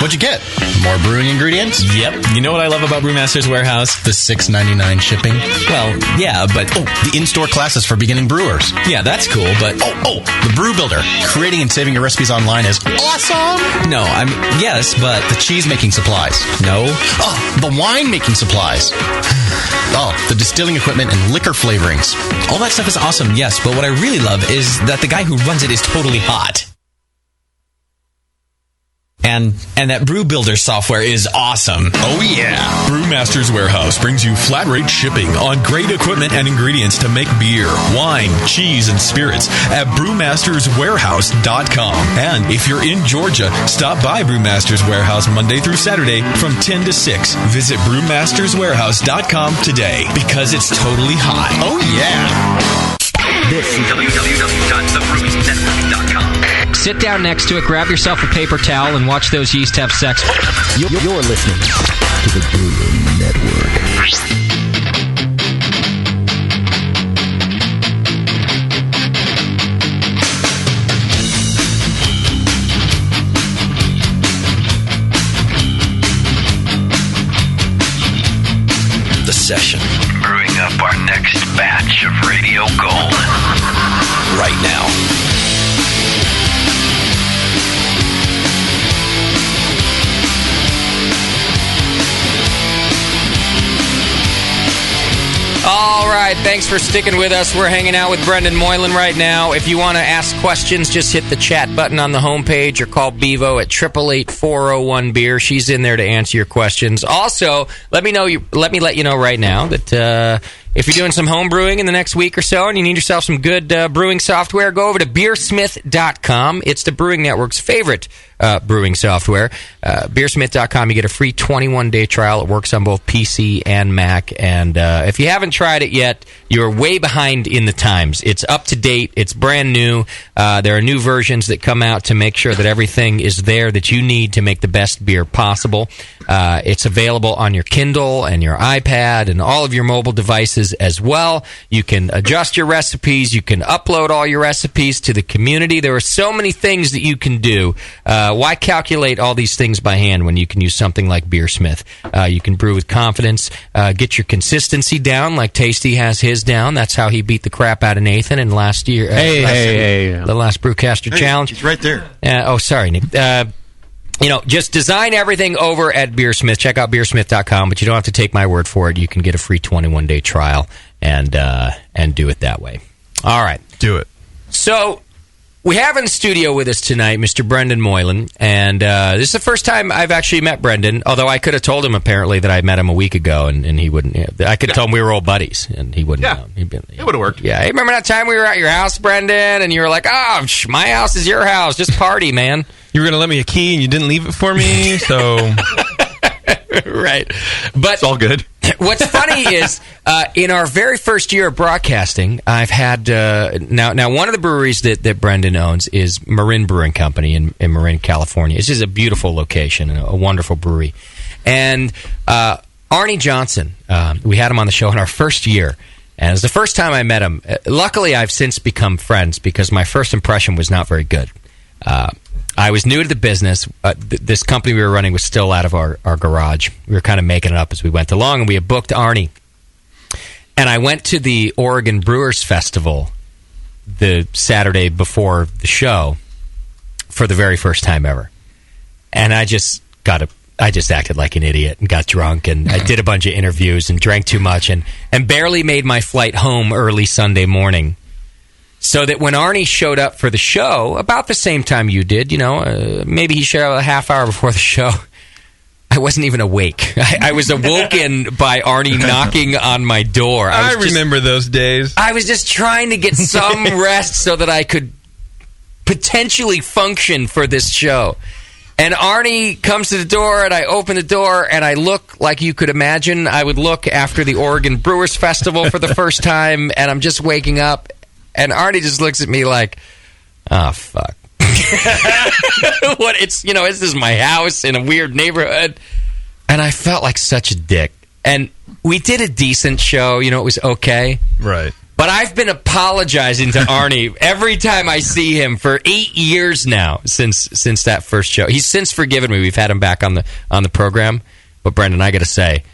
What'd you get? More brewing ingredients? Yep. You know what I love about Brewmaster's Warehouse? The $6.99 shipping? Well, yeah, but... Oh, the in-store classes for beginning brewers. Yeah, that's cool, but... Oh, the Brew Builder. Creating and saving your recipes online is awesome! No, I mean, yes, but... The cheese-making supplies. No. Oh, the wine-making supplies. Oh, the distilling equipment and liquor flavorings. All that stuff is awesome, yes, but what I really love is that the guy who runs it is totally hot. And that Brew Builder software is awesome. Oh, yeah. Brewmaster's Warehouse brings you flat-rate shipping on great equipment and ingredients to make beer, wine, cheese, and spirits at brewmasterswarehouse.com. And if you're in Georgia, stop by Brewmaster's Warehouse Monday through Saturday from 10 to 6. Visit brewmasterswarehouse.com today because it's totally hot. Oh, yeah. This is www.thebrewingnetwork.com. Sit down next to it, grab yourself a paper towel, and watch those yeast have sex. You're listening to the Brewing Network. The session. Brewing up our next batch of Radio Gold. Right now. All right, thanks for sticking with us. We're hanging out with Brendan Moylan right now. If you want to ask questions, just hit the chat button on the homepage or call Bevo at 888-401-BEER. She's in there to answer your questions. Also, let me let you know right now that if you're doing some home brewing in the next week or so and you need yourself some good brewing software, go over to beersmith.com. It's the Brewing Network's favorite brewing software. Beersmith.com, you get a free 21-day trial. It works on both PC and Mac. And if you haven't tried it yet, you're way behind in the times. It's up to date. It's brand new. There are new versions that come out to make sure that everything is there that you need to make the best beer possible. It's available on your Kindle and your iPad and all of your mobile devices. businesses as well. You can adjust your recipes. You can upload all your recipes to the community. There are so many things that you can do. Why calculate all these things by hand when you can use something like Beersmith? You can brew with confidence, get your consistency down like Tasty has his down. That's how he beat the crap out of Nathan in last year. The last Brewcaster Challenge. He's right there. Sorry, Nick. Just design everything over at Beersmith. Check out beersmith.com, but you don't have to take my word for it. You can get a free 21-day trial and do it that way. All right. Do it. So we have in the studio with us tonight Mr. Brendan Moylan, and this is the first time I've actually met Brendan, although I could have told him apparently that I met him a week ago, and he wouldn't. I could have told him we were old buddies, and he wouldn't know. It would have worked. Yeah. Hey, remember that time we were at your house, Brendan, and you were like, my house is your house. Just party, man. You were going to let me a key, and you didn't leave it for me, so... Right. But it's all good. What's funny is, in our very first year of broadcasting, I've had... Now, one of the breweries that Brendan owns is Marin Brewing Company in Marin, California. It's just a beautiful location and a wonderful brewery. And Arnie Johnson, we had him on the show in our first year. And it was the first time I met him. Luckily, I've since become friends because my first impression was not very good. I was new to the business. This company we were running was still out of our garage. We were kind of making it up as we went along, and we had booked Arnie. And I went to the Oregon Brewers Festival the Saturday before the show for the very first time ever. And I just acted like an idiot and got drunk, and I did a bunch of interviews and drank too much and barely made my flight home early Sunday morning. So that when Arnie showed up for the show, about the same time you did, maybe he showed up a half hour before the show, I wasn't even awake. I was awoken by Arnie knocking on my door. I remember those days. I was just trying to get some rest so that I could potentially function for this show. And Arnie comes to the door, and I open the door, and I look like you could imagine I would look after the Oregon Brewers Festival for the first time, and I'm just waking up. And Arnie just looks at me like, oh, fuck. This is my house in a weird neighborhood. And I felt like such a dick. And we did a decent show. It was okay. Right. But I've been apologizing to Arnie every time I see him for 8 years now since that first show. He's since forgiven me. We've had him back on the program. But, Brendan, I got to say,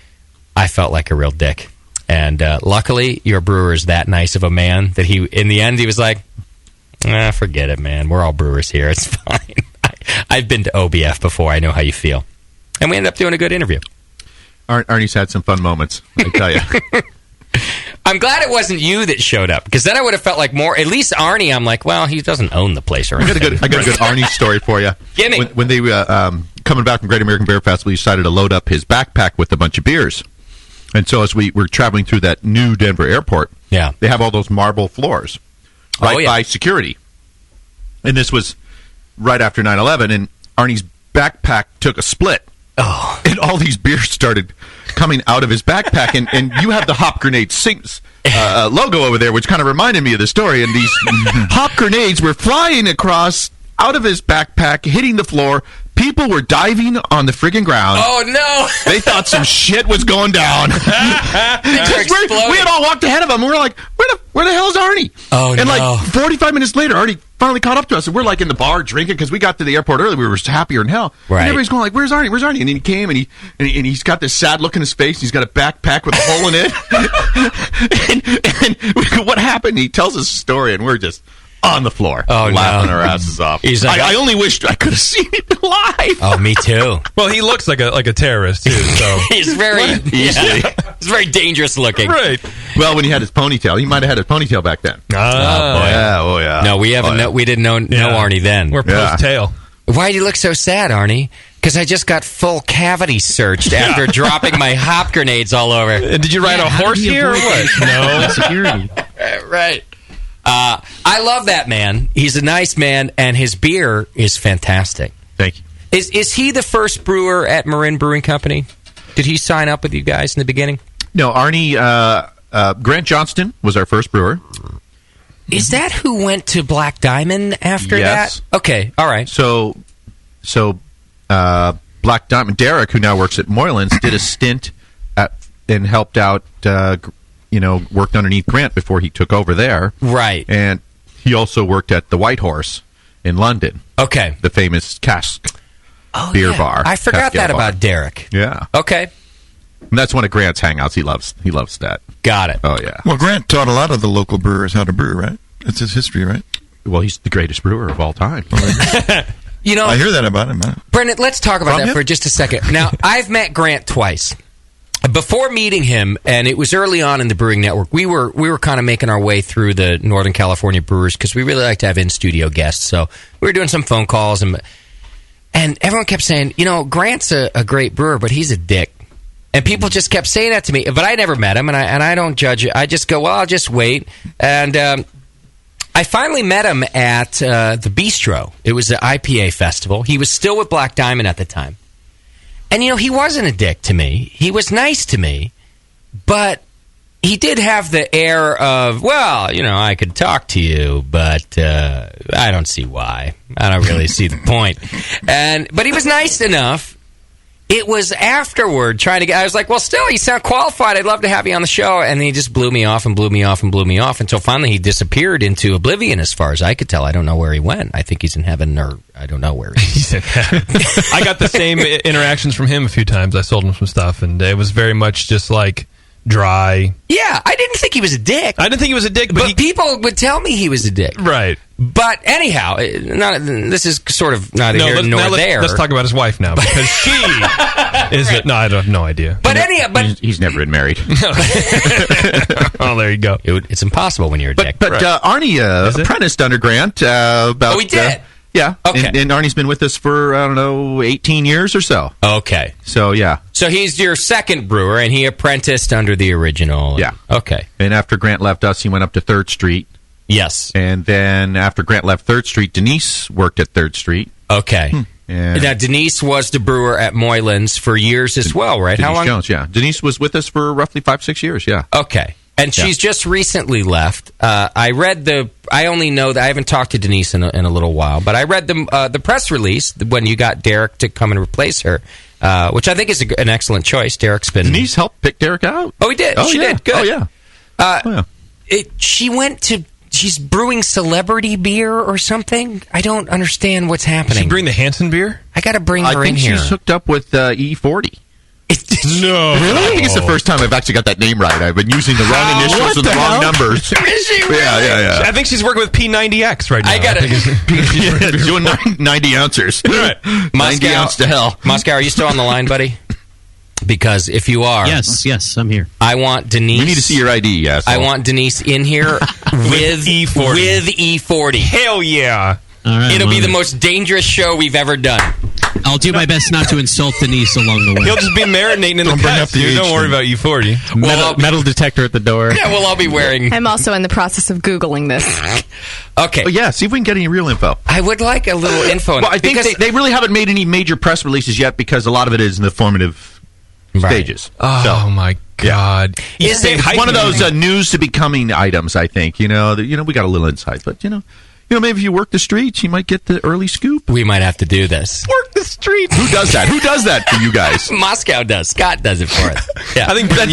I felt like a real dick. And luckily, your brewer is that nice of a man that in the end, he was like, forget it, man. We're all brewers here. It's fine. I've been to OBF before. I know how you feel. And we ended up doing a good interview. Arnie's had some fun moments, I tell you. I'm glad it wasn't you that showed up, because then I would have felt like more. At least Arnie, I'm like, well, he doesn't own the place or anything. I got a good Arnie story for you. Give me. When they coming back from Great American Beer Festival, he decided to load up his backpack with a bunch of beers. And so as we were traveling through that new Denver airport, they have all those marble floors by security. And this was right after 9/11, and Arnie's backpack took a split. Oh. And all these beers started coming out of his backpack, and you have the Hop Grenade Sinks logo over there, which kind of reminded me of the story. And these hop grenades were flying across out of his backpack, hitting the floor. People were diving on the friggin' ground. Oh, no. They thought some shit was going down. Because we had all walked ahead of him. We were like, where the hell is Arnie? Oh, and no. like 45 minutes later, Arnie finally caught up to us. And we're like in the bar drinking because we got to the airport early. We were happier than hell. Right. And everybody's going like, where's Arnie? Where's Arnie? And then he came, and he's got this sad look in his face. And he's got a backpack with a hole in it. and what happened? He tells us a story, and we're just on the floor, laughing our asses off. He's like, I only wished I could have seen it live. Oh, me too. Well, he looks like a terrorist too. So he's he's very dangerous looking. Right. Well, when he had his ponytail, he might have had his ponytail back then. Oh yeah. No, we haven't. We didn't know Arnie then. We're post-tail. Why do you look so sad, Arnie? Because I just got full cavity searched after dropping my hop grenades all over. Did you ride a horse here or what? No security. Right. I love that man. He's a nice man, and his beer is fantastic. Thank you. Is he the first brewer at Marin Brewing Company? Did he sign up with you guys in the beginning? No, Arnie. Grant Johnston was our first brewer. Is that who went to Black Diamond after Yes. that? Okay, all right. So Black Diamond, Derek, who now works at Moylan's, did a stint and helped out worked underneath Grant before he took over there. Right. And he also worked at the White Horse in London. Okay. The famous cask beer bar. I forgot that about Derek. Yeah. Okay. And that's one of Grant's hangouts. He loves that. Got it. Oh, yeah. Well, Grant taught a lot of the local brewers how to brew, right? It's his history, right? Well, he's the greatest brewer of all time. I hear that about him. Brendan, let's talk about that for just a second. Now, I've met Grant twice. Before meeting him, and it was early on in the Brewing Network, we were kind of making our way through the Northern California brewers because we really like to have in-studio guests. So we were doing some phone calls, and everyone kept saying, Grant's a great brewer, but he's a dick. And people just kept saying that to me, but I never met him, and I don't judge it. I just go, well, I'll just wait. And I finally met him at the Bistro. It was the IPA festival. He was still with Black Diamond at the time. And, he wasn't a dick to me. He was nice to me, but he did have the air of, well, I could talk to you, but I don't see why. I don't really see the point. But he was nice enough. It was afterward I was like, well, still, you sound qualified. I'd love to have you on the show. And he just blew me off and blew me off and blew me off until finally he disappeared into oblivion as far as I could tell. I don't know where he went. I think he's in heaven, or I don't know where he's in heaven. I got the same interactions from him a few times. I sold him some stuff, and it was very much just like dry. Yeah, I didn't think he was a dick. I didn't think he was a dick, but people would tell me he was a dick. Right. But anyhow, this is sort of neither here nor there. Let's talk about his wife now, because she is it. No, I have no idea. But he's never been married. Oh, there you go. It's impossible when you're a dick. But Arnie apprenticed under Grant. He did? Yeah. Okay. And Arnie's been with us for, 18 years or so. Okay. So, yeah. So he's your second brewer, and he apprenticed under the original. Yeah. Okay. And after Grant left us, he went up to 3rd Street. Yes. And then after Grant left 3rd Street, Denise worked at 3rd Street. Okay. And now, Denise was the brewer at Moylan's for years as well, right? Denise How long? Jones, yeah. Denise was with us for roughly 5-6 years, yeah. Okay. And she's just recently left. I only know that I haven't talked to Denise in a little while, but I read the press release when you got Derek to come and replace her, which I think is an excellent choice. Derek's been... Denise helped pick Derek out. Oh, he did? Oh, she did? Good. Oh, yeah. She's brewing celebrity beer or something. I don't understand what's happening. She bring the Hanson beer? I got to bring her in here. I think she's hooked up with E40. No. Really? I think it's the first time I've actually got that name right. I've been using the wrong initials and the wrong numbers. Is she really? Yeah. I think she's working with P90X right now. I got it. Doing 90 ounces. Right. 90 ounce to hell. Moscow, are you still on the line, buddy? Because if you are... Yes, I'm here. I want Denise... We need to see your ID, yes. I want Denise in here with E40. With E40. Hell yeah. All right, It'll be the most dangerous show we've ever done. I'll do my best not to insult Denise along the way. He'll just be marinating in the cuts. Don't worry about E40. Metal detector at the door. Yeah, well, I'll be wearing... I'm also in the process of Googling this. Okay. Oh, yeah, see if we can get any real info. I would like a little info. Well, I think they really haven't made any major press releases yet because a lot of it is in the formative stages. Oh, my God. Is it one of those news to be coming items, I think. We got a little insight, but, maybe if you work the streets, you might get the early scoop. We might have to do this. Work the streets. Who does that? Who does that for you guys? Moscow does. Scott does it for us. Yeah. I think that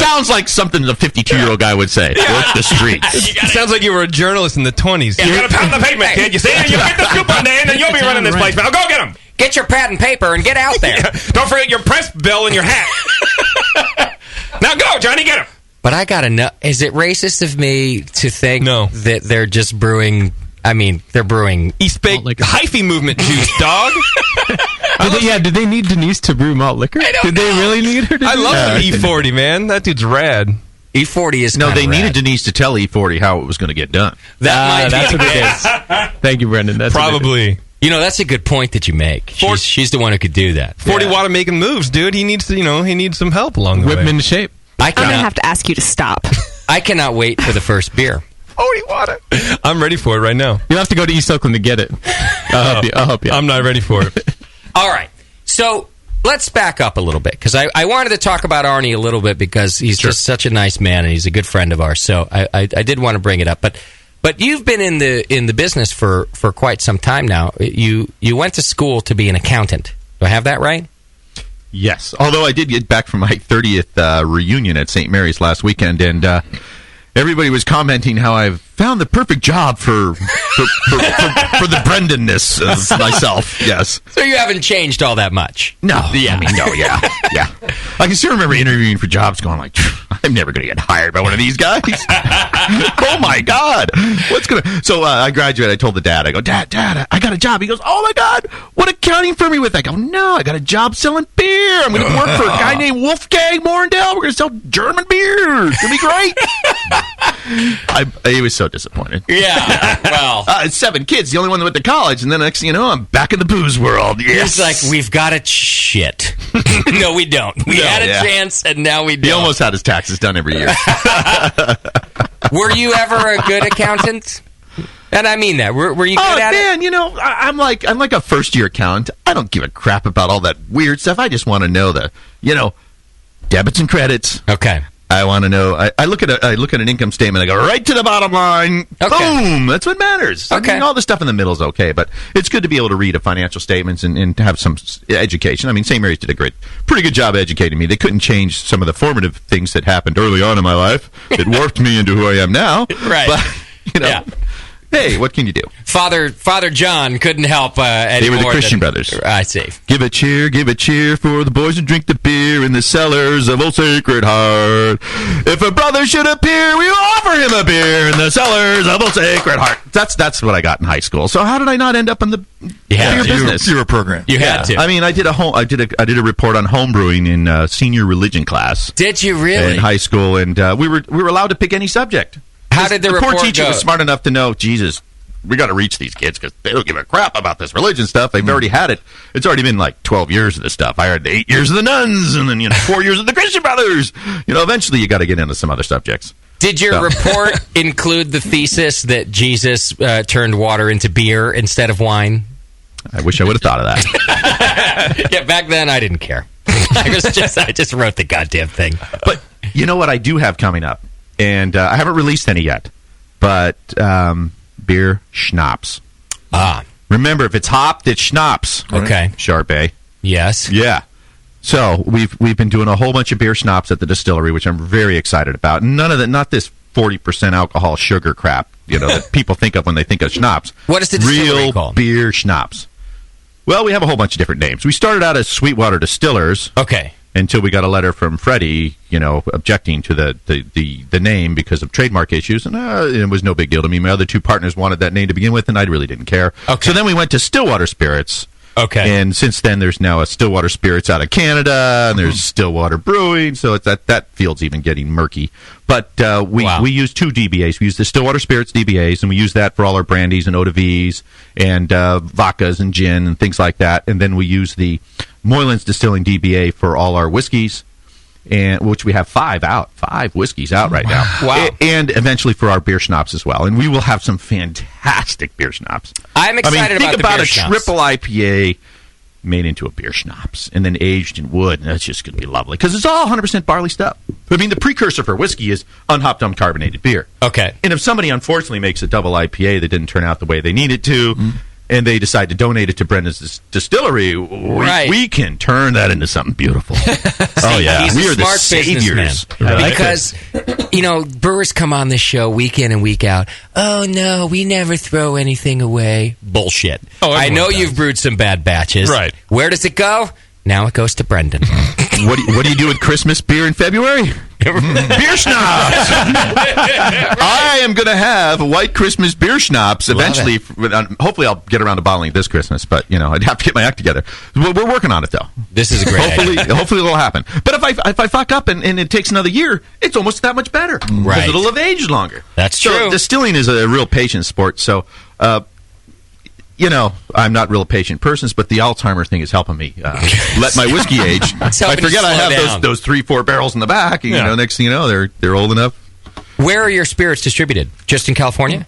sounds like something a 52-year-old guy would say. Yeah. Work the streets. It sounds like you were a journalist in the 20s. Yeah. You got to pound the pavement, kid. You see? You get the scoop one day, and then you'll be running this place. Now go get him. Get your pad and paper and get out there. Yeah. Don't forget your press bill and your hat. Now go, Johnny, get him. But I got to know, is it racist of me to think that they're just brewing... I mean, they're brewing East Bay hyphy movement juice, dog. Did they need Denise to brew malt liquor? Did they really need her to I do love that? E40, man. That dude's rad. E40 is No, they rad. needed Denise to tell E40 how it was going to get done. That's what it is. Thank you, Brendan. That's probably. That's a good point that you make. She's the one who could do that. 40 Watt making moves, dude. He needs to, he needs some help along the way. Whip him into shape. I'm going to have to ask you to stop. I cannot wait for the first beer. 40 Watt. I'm ready for it right now. You'll have to go to East Oakland to get it. I'll help you. I'm not ready for it. All right. So let's back up a little bit because I wanted to talk about Arnie a little bit because he's just such a nice man and he's a good friend of ours. So I did want to bring it up, but you've been in the business for quite some time now. You went to school to be an accountant. Do I have that right? Yes. Although I did get back from my 30th reunion at St. Mary's last weekend, and everybody was commenting how I've found the perfect job for the Brendanness of myself. Yes. So you haven't changed all that much. No. Yeah. I mean, no. Yeah. Yeah. I can still remember interviewing for jobs, going like, I'm never going to get hired by one of these guys. Oh my God. What's gonna? So I graduated. I told the dad. I go, Dad, I got a job. He goes, oh my God, what accounting firm are you with? I go, no, I got a job selling beer. I'm going to work for a guy named Wolfgang Morndell. We're going to sell German beer. It's going to be great. He was so disappointed. Yeah, well. 7 kids, the only one that went to college, and then next thing you know, I'm back in the booze world. Yes. He's like, we've got it. Shit. No, we don't. We had a chance, and now we don't. He almost had his taxes done every year. Were you ever a good accountant? And I mean that. Were you good at it? Man, you know, I'm like a first-year accountant. I don't give a crap about all that weird stuff. I just want to know the, debits and credits. Okay. I want to know. I look at an income statement. I go right to the bottom line. Okay. Boom. That's what matters. Okay. I mean, all the stuff in the middle is okay, but it's good to be able to read a financial statements and have some education. I mean, St. Mary's did a pretty good job educating me. They couldn't change some of the formative things that happened early on in my life. It warped me into who I am now. Right. But yeah. Hey, what can you do? Father John couldn't help anymore. They were the Christian brothers. I see. Give a cheer for the boys who drink the beer in the cellars of Old Sacred Heart. If a brother should appear, we will offer him a beer in the cellars of Old Sacred Heart. That's what I got in high school. So how did I not end up in the beer business? You were a program. You had to. I mean, I did a report on home brewing in senior religion class. Did you really? In high school, and we were allowed to pick any subject. How did the report poor teacher go? Was smart enough to know, Jesus, we got to reach these kids because they don't give a crap about this religion stuff. They've already had it. It's already been like 12 years of this stuff. I heard 8 years of the nuns, and then 4 years of the Christian brothers. Eventually you got to get into some other subjects. Did your report include the thesis that Jesus turned water into beer instead of wine? I wish I would have thought of that. Yeah, back then I didn't care. I just wrote the goddamn thing. But you know what I do have coming up? And I haven't released any yet, but beer schnapps. Remember, if it's hopped, it's schnapps. Okay. Charbet. Yes. Yeah. So we've been doing a whole bunch of beer schnapps at the distillery, which I'm very excited about. None of that, not this 40% alcohol sugar crap, that people think of when they think of schnapps. What is the distillery Real called? Beer schnapps. Well, we have a whole bunch of different names. We started out as Sweetwater Distillers. Okay. Until we got a letter from Freddie, objecting to the name because of trademark issues, and it was no big deal to me. My other 2 partners wanted that name to begin with, and I really didn't care. Okay. So then we went to Stillwater Spirits. Okay. And since then, there's now a Stillwater Spirits out of Canada, and there's Stillwater Brewing, so it's that field's even getting murky. But we use 2 DBAs. We use the Stillwater Spirits DBAs, and we use that for all our brandies and eau-de-vies and vodkas and gin and things like that. And then we use the Moylan's Distilling DBA for all our whiskeys, and which we have 5 whiskeys out right now. Wow. And eventually for our beer schnapps as well. And we will have some fantastic beer schnapps. I'm excited think about the beer a schnapps. triple IPA made into a beer schnapps and then aged in wood. And that's just going to be lovely because it's all 100% barley stuff. I mean, the precursor for whiskey is unhopped, uncarbonated beer. Okay. And if somebody unfortunately makes a double IPA that didn't turn out the way they need it to, and they decide to donate it to Brenda's distillery, we can turn that into something beautiful. Oh, yeah. He's We a are the smart saviors. businessman. Because, brewers come on this show week in and week out. Oh, no, we never throw anything away. Bullshit. I know you've brewed some bad batches. Right. Where does it go? Now it goes to Brendan. What do you do with Christmas beer in February? Beer schnapps! I am going to have white Christmas beer schnapps eventually. Hopefully I'll get around to bottling this Christmas, but I'd have to get my act together. We're working on it, though. This is a great idea. Hopefully it'll happen. But if I fuck up and it takes another year, it's almost that much better. Right. Because it'll have aged longer. That's so true. Distilling is a real patient sport, so... I'm not a real patient person, but the Alzheimer thing is helping me let my whiskey age. I forget I have those 3-4 barrels in the back. And, next thing you know, they're old enough. Where are your spirits distributed? Just in California?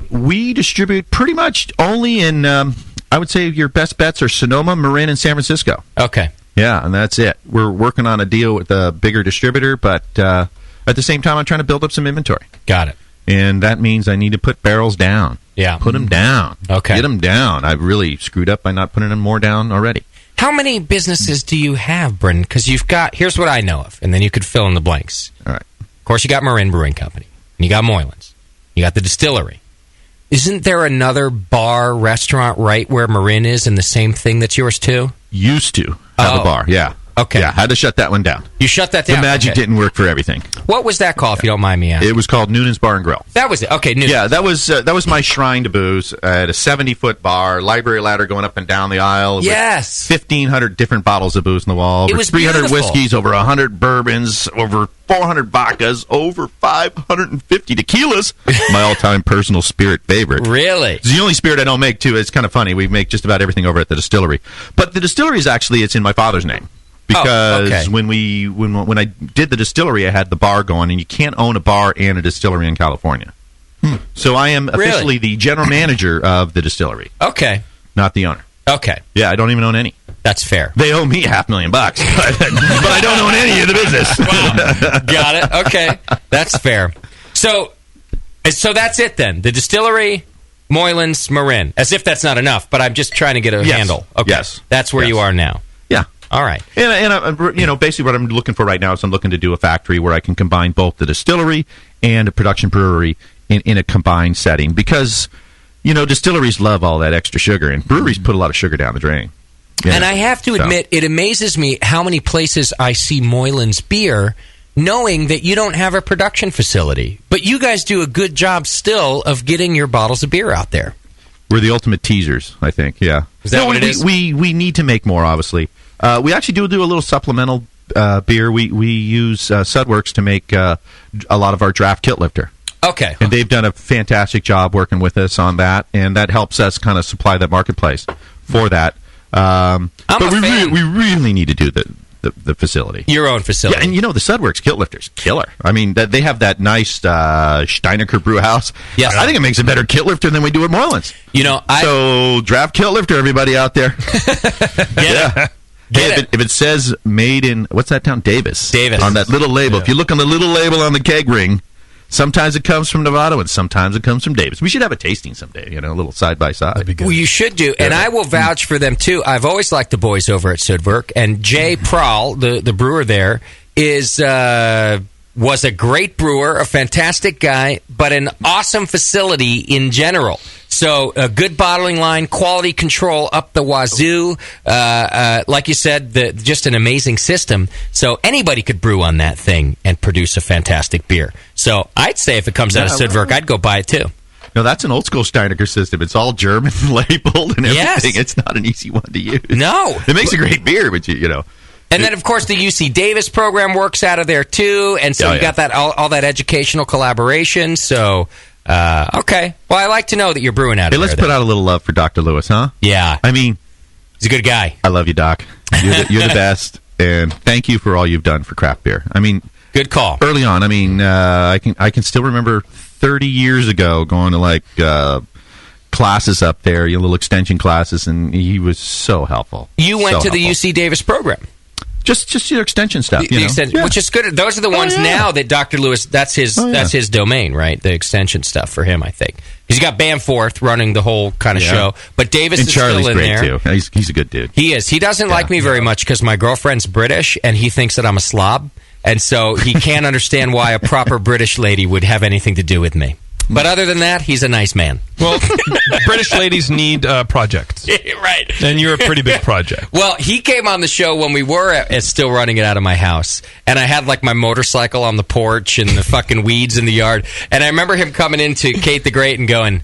We distribute pretty much only in, I would say your best bets are Sonoma, Marin, and San Francisco. Okay. Yeah, and that's it. We're working on a deal with a bigger distributor, but at the same time, I'm trying to build up some inventory. Got it. And that means I need to put barrels down. Yeah. Put them down. Okay. Get them down. I've really screwed up by not putting them more down already. How many businesses do you have, Brendan? Because you've got, here's what I know of, and then you could fill in the blanks. All right. Of course, you got Marin Brewing Company, and you got Moylan's. You got the distillery. Isn't there another bar, restaurant right where Marin is in the same thing that's yours, too? Used to have a bar, yeah. Okay. Yeah, had to shut that one down. You shut that down? The magic didn't work for everything. What was that called, if you don't mind me asking? It was called Noonan's Bar and Grill. That was it. Okay, Noonan's. Yeah, that was my shrine to booze. I had a 70-foot bar, library ladder going up and down the aisle. Yes. With 1,500 different bottles of booze on the wall. It Over was 300 beautiful. whiskeys, over 100 bourbons, over 400 vodkas, over 550 tequilas. My all-time personal spirit favorite. Really? It's the only spirit I don't make, too. It's kind of funny. We make just about everything over at the distillery. But the distillery is actually, it's in my father's name. Because when I did the distillery, I had the bar going, and you can't own a bar and a distillery in California. So I am officially the general manager of the distillery. Okay. Not the owner. Okay. Yeah, I don't even own any. That's fair. They owe me $500,000, but I don't own any of the business. Wow. Got it. Okay. That's fair. So that's it then. The distillery, Moylan's, Marin. As if that's not enough, but I'm just trying to get a handle. Okay. Yes. That's where you are now. Yeah. All right. And basically what I'm looking for right now is I'm looking to do a factory where I can combine both the distillery and a production brewery in a combined setting. Because, distilleries love all that extra sugar, and breweries put a lot of sugar down the drain. And I have to admit, it amazes me how many places I see Moylan's beer, knowing that you don't have a production facility. But you guys do a good job still of getting your bottles of beer out there. We're the ultimate teasers, I think, yeah. Is that what it is? We need to make more, obviously. We actually do a little supplemental beer. We use Sudworks to make a lot of our draft kit lifter. Okay. And they've done a fantastic job working with us on that, and that helps us kind of supply that marketplace for that. But we really need to do the facility. Your own facility. Yeah, and the Sudworks kit lifter's killer. I mean, they have that nice Steinecker brew house. Yes. I think it makes a better kit lifter than we do at Moylan's. So draft kit lifter, everybody out there. If it says made in, what's that town? Davis. On that little label. If you look on the little label on the keg ring, sometimes it comes from Nevada and sometimes it comes from Davis. We should have a tasting someday, a little side by side. Well, you should do, and I will vouch for them too. I've always liked the boys over at Sudwerk, and Jay Prowl, the brewer there, was a great brewer, a fantastic guy, but an awesome facility in general. So a good bottling line, quality control up the wazoo. Like you said, just an amazing system. So anybody could brew on that thing and produce a fantastic beer. So I'd say if it comes out of Sudwerk, I'd go buy it too. No, that's an old school Steinecker system. It's all German labeled and everything. Yes. It's not an easy one to use. No. It makes a great beer, but you know. And then, of course, the UC Davis program works out of there, too. And so you got that all that educational collaboration. So, okay. Well, I like to know that you're brewing out of there. Let's put out a little love for Dr. Lewis, huh? Yeah. I mean, he's a good guy. I love you, Doc. You're the best. And thank you for all you've done for craft beer. I mean, good call. Early on, I mean, I can still remember 30 years ago going to classes up there, little extension classes, and he was so helpful. You went to the UC Davis program. Just your extension stuff, which is good. Those are the ones now that Dr. Lewis. That's his domain, right? The extension stuff for him, I think. He's got Bamforth running the whole kind of show, but Davis is Charlie's still in great there. Too. He's a good dude. He is. He doesn't like me very much because my girlfriend's British, and he thinks that I'm a slob, and so he can't understand why a proper British lady would have anything to do with me. But other than that, he's a nice man. Well, British ladies need projects. Right. And you're a pretty big project. Well, he came on the show when we were still running it out of my house. And I had my motorcycle on the porch and the fucking weeds in the yard. And I remember him coming into Kate the Great and going,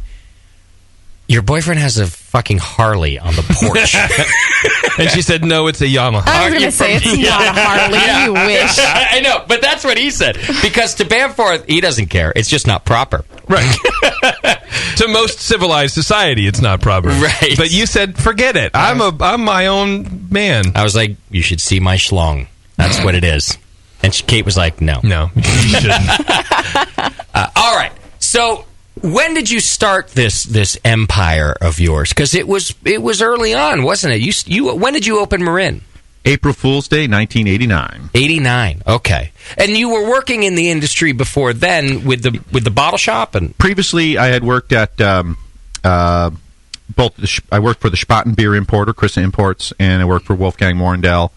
"Your boyfriend has a fucking Harley on the porch." And she said, "No, it's a Yamaha." I was going to say, it's not a Harley. You wish. I know, but that's what he said. Because to Bamforth, he doesn't care. It's just not proper. Right. To most civilized society, it's not proper. Right. But you said, forget it. I'm my own man. I was like, you should see my schlong. That's what it is. And Kate was like, no. No, you shouldn't. All right. So when did you start this empire of yours? Because it was early on, wasn't it? You when did you open Marin? April Fool's Day, 1989. 89. Okay. And you were working in the industry before then with the bottle shop, and previously I had worked at I worked for the Spaten beer importer, Chris Imports, and I worked for Wolfgang Morendell.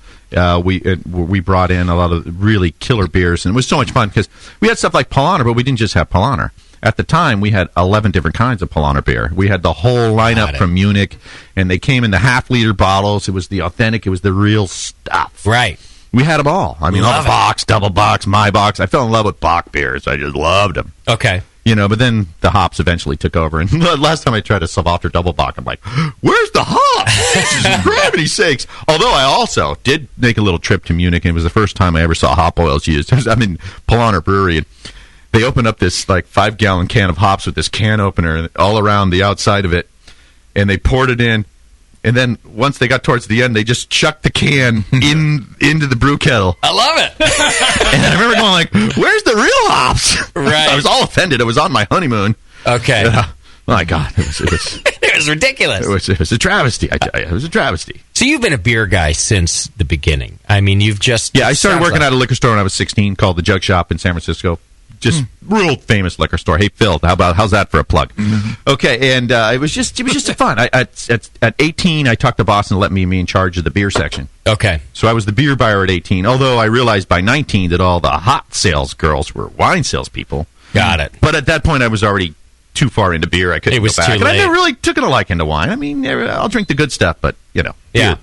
We brought in a lot of really killer beers, and it was so much fun because we had stuff like Paulaner, but we didn't just have Paulaner. At the time, we had 11 different kinds of Paulaner beer. We had the whole lineup from Munich, and they came in the half-liter bottles. It was the authentic. It was the real stuff. Right. We had them all. I mean, all the Box, double Box, my Box. I fell in love with Bock beers. I just loved them. Okay. But then the hops eventually took over. And last time I tried a Savater double Bock, I'm like, where's the hops? Gravity sakes. Although I also did make a little trip to Munich, and it was the first time I ever saw hop oils used. I'm in Paulaner Brewery, and they opened up this 5-gallon can of hops with this can opener all around the outside of it, and they poured it in. And then once they got towards the end, they just chucked the can into the brew kettle. I love it. And I remember going like, where's the real hops? Right. I was all offended. It was on my honeymoon. Okay. My God. It was it was ridiculous. It was a travesty, I tell you. It was a travesty. So you've been a beer guy since the beginning. I mean, you've just... Yeah, I started working at a liquor store when I was 16 called the Jug Shop in San Francisco. Just real famous liquor store. Hey, Phil, how's that for a plug? Okay, and it was just fun. At 18, I talked to boss and let me in charge of the beer section. Okay. So I was the beer buyer at 18, although I realized by 19 that all the hot sales girls were wine salespeople. Got it. But at that point, I was already too far into beer. I couldn't go back. And I never really took a liking to wine. I mean, I'll drink the good stuff, but,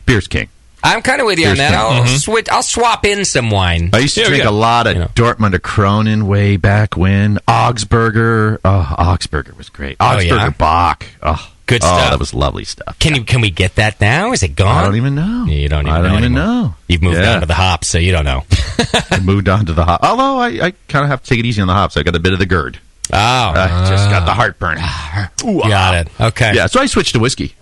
beer's king. I'm kind of with you on that. I'll swap in some wine. I used to drink a lot of Dortmunder Kronen way back when. Augsburger. Oh, Augsburger was great. Augsburger Bock. Oh, good stuff. Oh, that was lovely stuff. Can we get that now? Is it gone? I don't even know. You don't even know. You've moved on to the hops, so you don't know. I moved on to the hops. Although I kind of have to take it easy on the hops. I got a bit of the GERD. Oh. I just got the heartburn. Got it. Okay. Yeah, so I switched to whiskey.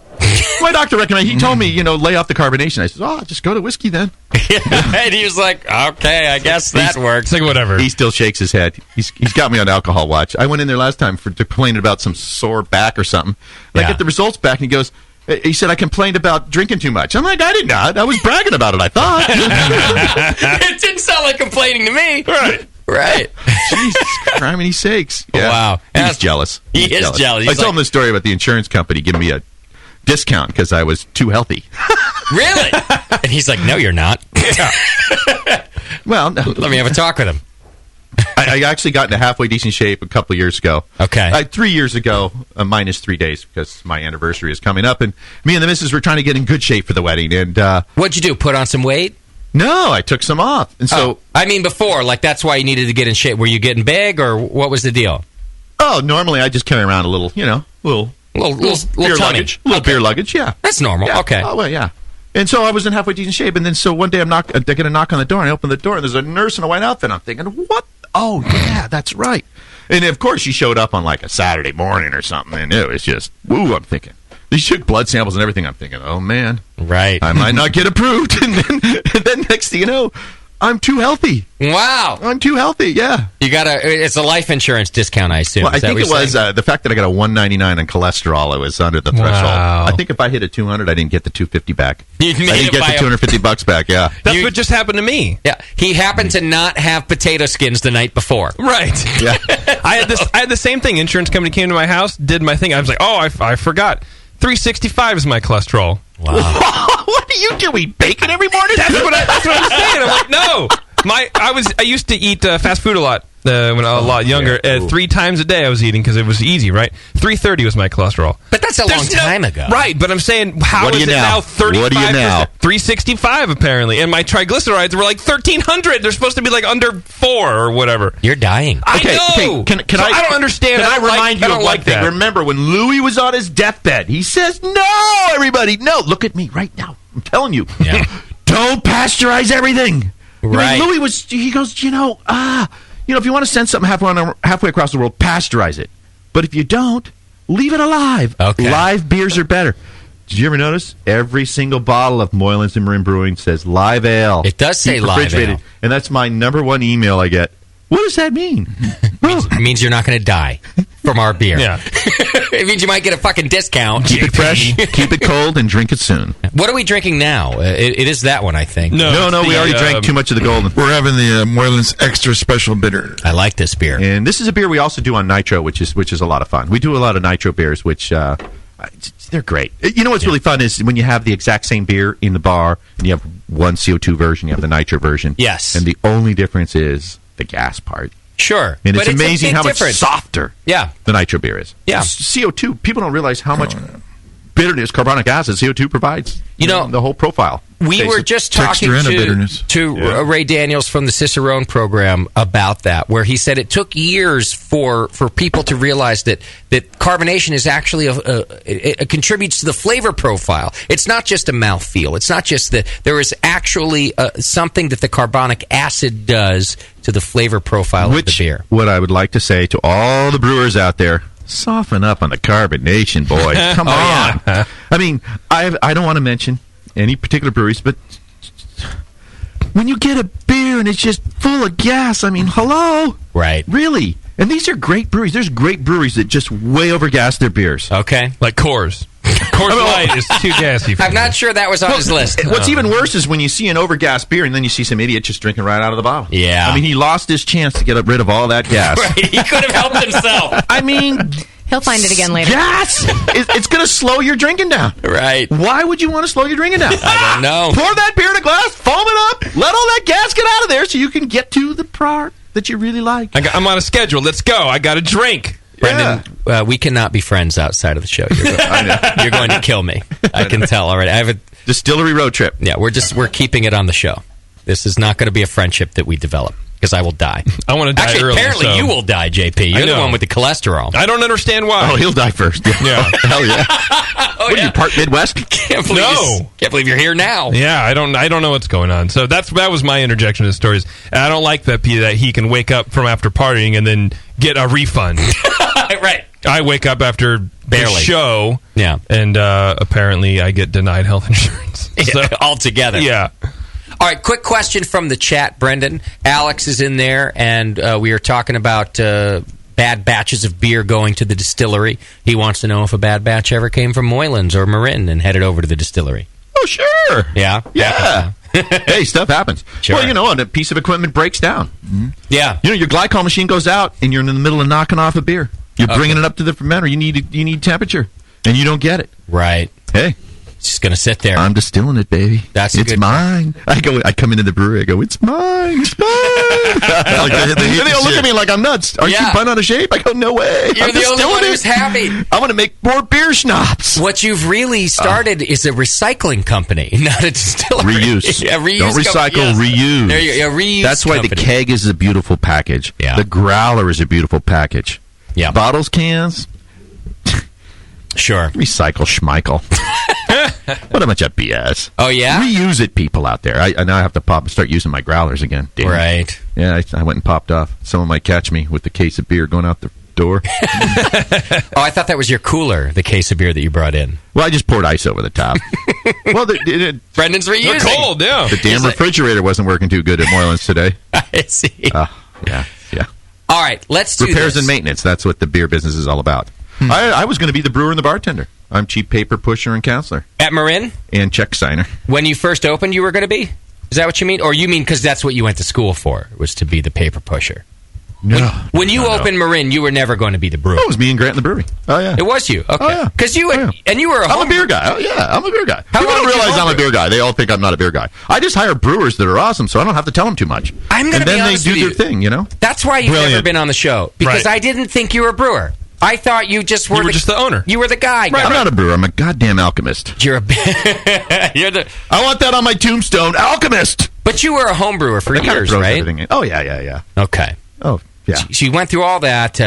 My doctor recommended. He told me, lay off the carbonation. I said, just go to whiskey then. And he was like, okay, I guess that works. Like whatever. He still shakes his head. He's got me on alcohol watch. I went in there last time to complain about some sore back or something. And I get the results back, and he goes, he said I complained about drinking too much. I'm like, I did not. I was bragging about it, I thought. It didn't sound like complaining to me. Right. Jesus criminy sakes. Yeah. Wow. He's jealous. He is jealous. I told him the story about the insurance company giving me a discount because I was too healthy. Really? And he's like, no, you're not. Well, no. Let me have a talk with him. I actually got into halfway decent shape a couple of years ago. Okay. 3 years ago, minus 3 days, because my anniversary is coming up, and me and the missus were trying to get in good shape for the wedding. And what'd you do, put on some weight? No, I took some off. And so I mean before, like that's why you needed to get in shape. Were you getting big, or what was the deal? Oh, normally I just carry around a little, little beer luggage. Beer luggage, yeah. That's normal. Yeah. Okay. Oh, well, yeah. And so I was in halfway decent shape, and then so one day I get a knock on the door, and I open the door, and there's a nurse in a white outfit. I'm thinking, what? Oh, yeah, that's right. And of course, she showed up on like a Saturday morning or something, and it was just, woo, I'm thinking. They took blood samples and everything. I'm thinking, oh, man. Right. I might not get approved. And then next thing you know, I'm too healthy. Wow. I'm too healthy, yeah. It's a life insurance discount, I assume. Well, I think it was the fact that I got a 199 on cholesterol. I was under the threshold. I think if I hit a 200, I didn't get the 250 back. I didn't get the $250 back, yeah. That's what just happened to me. Yeah. He happened to not have potato skins the night before. Right. Yeah. I had the same thing. Insurance company came to my house, did my thing. I was like, I forgot. 365 is my cholesterol. Wow. What do you do? Eat bacon every morning? That's what I'm saying. I'm like, no. I used to eat fast food a lot when I was a lot younger. 3 times a day I was eating because it was easy, right? 330 was my cholesterol. But that's a long time ago. Right, but I'm saying, how is it now 35%? What do you now? 365 apparently. And my triglycerides were like 1,300. They're supposed to be like under 4 or whatever. You're dying. I know. Can I don't understand. Can I remind you of one thing? Remember when Louis was on his deathbed, he says, no, everybody, no. Look at me right now. I'm telling you. Yeah. Don't pasteurize everything. Right. Louis he goes, if you want to send something halfway across the world, pasteurize it. But if you don't, leave it alive. Okay. Live beers are better. Did you ever notice? Every single bottle of Moylan's and Marin Brewing says live ale. It does say live ale. And that's my number one email I get. What does that mean? It means you're not going to die from our beer. Yeah. It means you might get a fucking discount. Keep it fresh, keep it cold, and drink it soon. What are we drinking now? It is that one, I think. No, we already drank too much of the golden. We're having the Moylan's Extra Special Bitter. I like this beer. And this is a beer we also do on nitro, which is a lot of fun. We do a lot of nitro beers, which They're great. You know what's really fun is when you have the exact same beer in the bar, and you have one CO2 version, you have the nitro version. Yes. And the only difference is the gas part. Sure. And but it's amazing how much softer the nitro beer is. Yeah. CO2, people don't realize how much bitterness, carbonic acid, CO2 provides. You know, the whole profile. We were just talking to Ray Daniels from the Cicerone program about that, where he said it took years for people to realize that carbonation is actually it contributes to the flavor profile. It's not just a mouthfeel. It's not just that there is actually something that the carbonic acid does to the flavor profile of the beer. What I would like to say to all the brewers out there, soften up on the carbonation, boys. Come on. Yeah. I mean, I don't want to mention any particular breweries, but when you get a beer and it's just full of gas, I mean, hello? Right. Really? And these are great breweries. There's great breweries that just way overgas their beers. Okay. Like Coors. Coors Light is too gassy for I'm not sure that was on his list. What's even worse is when you see an overgas beer and then you see some idiot just drinking right out of the bottle. Yeah. I mean, he lost his chance to get rid of all that gas. Right. He could have helped himself. I mean... He'll find it again later. Gas! It's going to slow your drinking down. Right. Why would you want to slow your drinking down? I don't know. Pour that beer in a glass, foam it up, let all that gas get out of there so you can get to the part that you really like. I'm on a schedule. Let's go. I got a drink. Brendan, we cannot be friends outside of the show. You're going to kill me. I can tell already. I have a distillery road trip. Yeah, we're keeping it on the show. This is not going to be a friendship that we develop. Because I will die. I want to die Actually, early. apparently you will die, JP. You're the one with the cholesterol. I don't understand why. Oh, he'll die first. Yeah. Hell yeah. What are you, part Midwest? Can't believe you're here now. Yeah, I don't know what's going on. So that was my interjection to the stories. And I don't like that he can wake up from after partying and then get a refund. Right. I wake up after the show. Yeah. And apparently I get denied health insurance. So, altogether. Yeah. All right, quick question from the chat, Brendan. Alex is in there, and we are talking about bad batches of beer going to the distillery. He wants to know if a bad batch ever came from Moylan's or Marin and headed over to the distillery. Oh, sure. Yeah? Yeah. Hey, stuff happens. Sure. Well, you know, and a piece of equipment breaks down. Mm-hmm. Yeah. You know, your glycol machine goes out, and you're in the middle of knocking off a beer. You're bringing it up to the fermenter. You need temperature, and you don't get it. Right. Hey. It's just going to sit there. I'm distilling it, baby. It's mine. I come into the brewery. I go, it's mine. It's mine. They all look at me like I'm nuts. Aren't you bun out of shape? I go, no way. You're the only one who's happy. I want to make more beer schnapps. What you've really started is a recycling company, not a distillery. Reuse. Yeah, reuse. Don't recycle, reuse. There you go. Reuse. That's why the keg is a beautiful package. Yeah. The growler is a beautiful package. Yeah. Bottles, cans. Sure. Recycle schmeichel. What a bunch of BS. Oh, yeah? Reuse it, people out there. I now have to start using my growlers again. Damn. Right. Yeah, I went and popped off. Someone might catch me with the case of beer going out the door. Oh, I thought that was your cooler, the case of beer that you brought in. Well, I just poured ice over the top. Well, Brendan's reusing. They're cold, yeah. The damn refrigerator wasn't working too good at Moylan's today. I see. Yeah. All right, let's do repairs this. and maintenance. That's what the beer business is all about. I was going to be the brewer and the bartender. I'm chief paper pusher and counselor. At Marin? And check signer. When you first opened, you were going to be? Is that what you mean? Or you mean because that's what you went to school for, was to be the paper pusher? No. When you opened Marin, you were never going to be the brewer. It was me and Grant in the brewery. Oh, yeah. It was you? Okay. Oh, yeah. Because you were, and you were I'm a beer guy. Oh, yeah, I'm a beer guy. How People long don't did you realize I'm a homebrew? beer guy. They all think I'm not a beer guy. I just hire brewers that are awesome, so I don't have to tell them too much. I'm going to be honest And then with they you. do their thing, you know? That's why you've never been on the show. Because Right. I didn't think you were a brewer. I thought you just were, just the owner. You were the guy. I'm not a brewer. I'm a goddamn alchemist. You're the. I want that on my tombstone. Alchemist! But you were a home brewer for That kind of years, throws right? everything in. Oh, yeah. Okay. Oh, yeah. So you went through all that.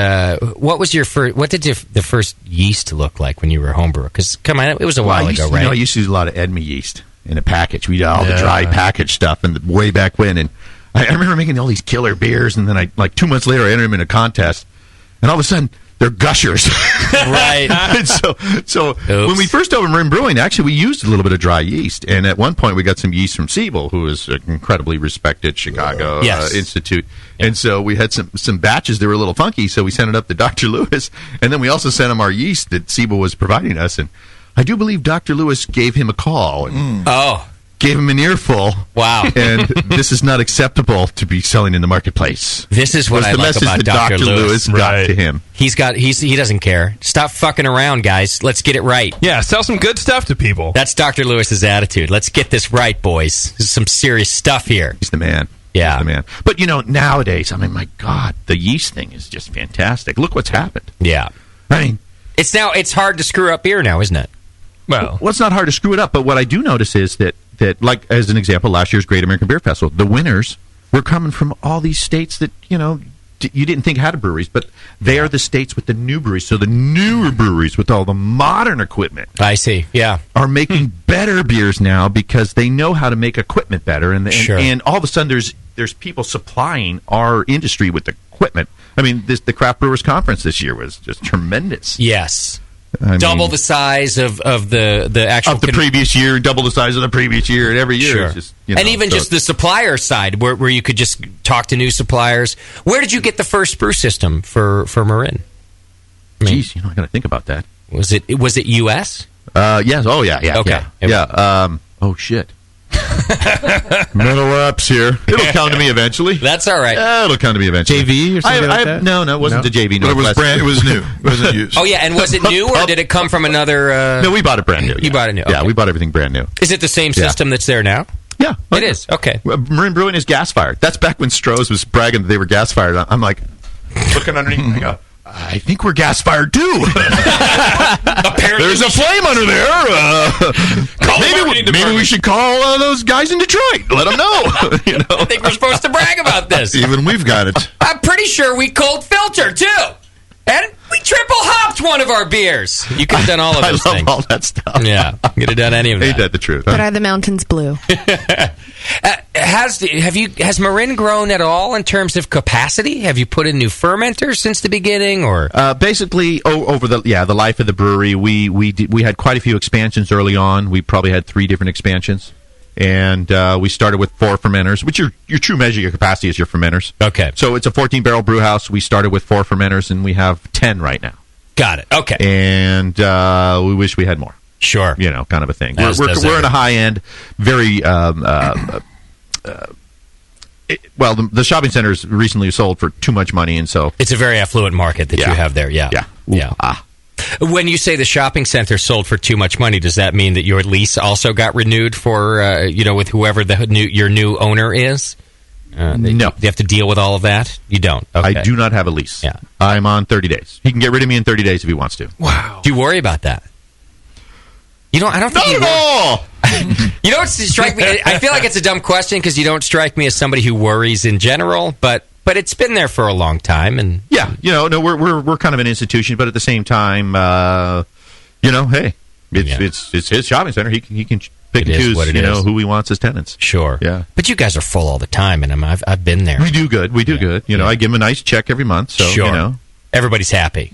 What was your first? What did the first yeast look like when you were a home brewer? Because come on, it was a while ago, right? I used to use a lot of Edma yeast in a package. We did all the dry package stuff and way back when. And I remember making all these killer beers, and then 2 months later, I entered them in a contest, and all of a sudden, they're gushers. Right. And so when we first opened Marin Brewing, actually, we used a little bit of dry yeast. And at one point, we got some yeast from Siebel, who is an incredibly respected Chicago institute. Yeah. And so we had some batches that were a little funky, so we sent it up to Dr. Lewis. And then we also sent him our yeast that Siebel was providing us. And I do believe Dr. Lewis gave him a call. And, gave him an earful. Wow. And this is not acceptable to be selling in the marketplace. This is what I the like message about that Dr. Lewis. got to him. He doesn't care. Stop fucking around, guys. Let's get it right. Yeah, sell some good stuff to people. That's Dr. Lewis's attitude. Let's get this right, boys. This is some serious stuff here. He's the man. Yeah. He's the man. But, nowadays, I mean, my God, the yeast thing is just fantastic. Look what's happened. Yeah. I mean, it's hard to screw up beer now, isn't it? Well, it's not hard to screw it up, but what I do notice is that, like, as an example, last year's Great American Beer Festival, the winners were coming from all these states that, you didn't think had breweries, but they are the states with the new breweries. So the newer breweries with all the modern equipment. I see, yeah. Are making better beers now because they know how to make equipment better. And all of a sudden there's people supplying our industry with equipment. I mean, the Craft Brewers Conference this year was just tremendous. Yes. Double the size of the actual of the previous year, double the size of the previous year, and every year. Sure. It's just, and even just the supplier side, where you could just talk to new suppliers. Where did you get the first brew system for Marin? Jeez, I got to think about that. Was it U.S.? Yes. Oh yeah. Okay. Yeah. Oh shit. Mental lapse here. It'll come to me eventually. That's all right. It'll come to me eventually. JV or something like that? No, it wasn't the JV. But it was brand. It was new. It wasn't used. Oh yeah, and was it new or did it come from another? No, we bought it brand new. You bought it new. Okay. Yeah, we bought everything brand new. Is it the same system that's there now? Yeah, it is. Okay. Marin Brewing is gas fired. That's back when Stroh's was bragging that they were gas fired. I'm like looking underneath. I go, I think we're gas fired too. Apparently, there's a flame under there. Maybe we should call those guys in Detroit. Let them know. I think we're supposed to brag about this. Even we've got it. I'm pretty sure we cold filter too, and we triple hopped one of our beers. You could have done all of those things. I love all that stuff. Yeah, you could have done any of that. Ain't that the truth? But are the mountains blue? Has Marin grown at all in terms of capacity? Have you put in new fermenters since the beginning, or basically over the life of the brewery, we had quite a few expansions early on. We probably had 3 different expansions, and we started with 4 fermenters, which your true measure of your capacity is your fermenters. Okay, so it's a 14-barrel brew house. We started with 4 fermenters, and we have 10 right now. Got it. Okay, and we wish we had more. Sure, kind of a thing. We're in a high end, very. The shopping centers recently sold for too much money, and so it's a very affluent market that you have there. Yeah. When you say the shopping center sold for too much money, does that mean that your lease also got renewed for with whoever your new owner is? No, you have to deal with all of that. You don't. Okay. I do not have a lease. Yeah, I'm on 30 days. He can get rid of me in 30 days if he wants to. Wow. Do you worry about that? I don't think not at all. You don't strike me. I feel like it's a dumb question because you don't strike me as somebody who worries in general, but it's been there for a long time, and we're kind of an institution, but at the same time, hey, it's his shopping center. He can pick and choose, who he wants as tenants. Sure, yeah. But you guys are full all the time, and I've been there. We do good. We do good. I give him a nice check every month, so sure. Everybody's happy,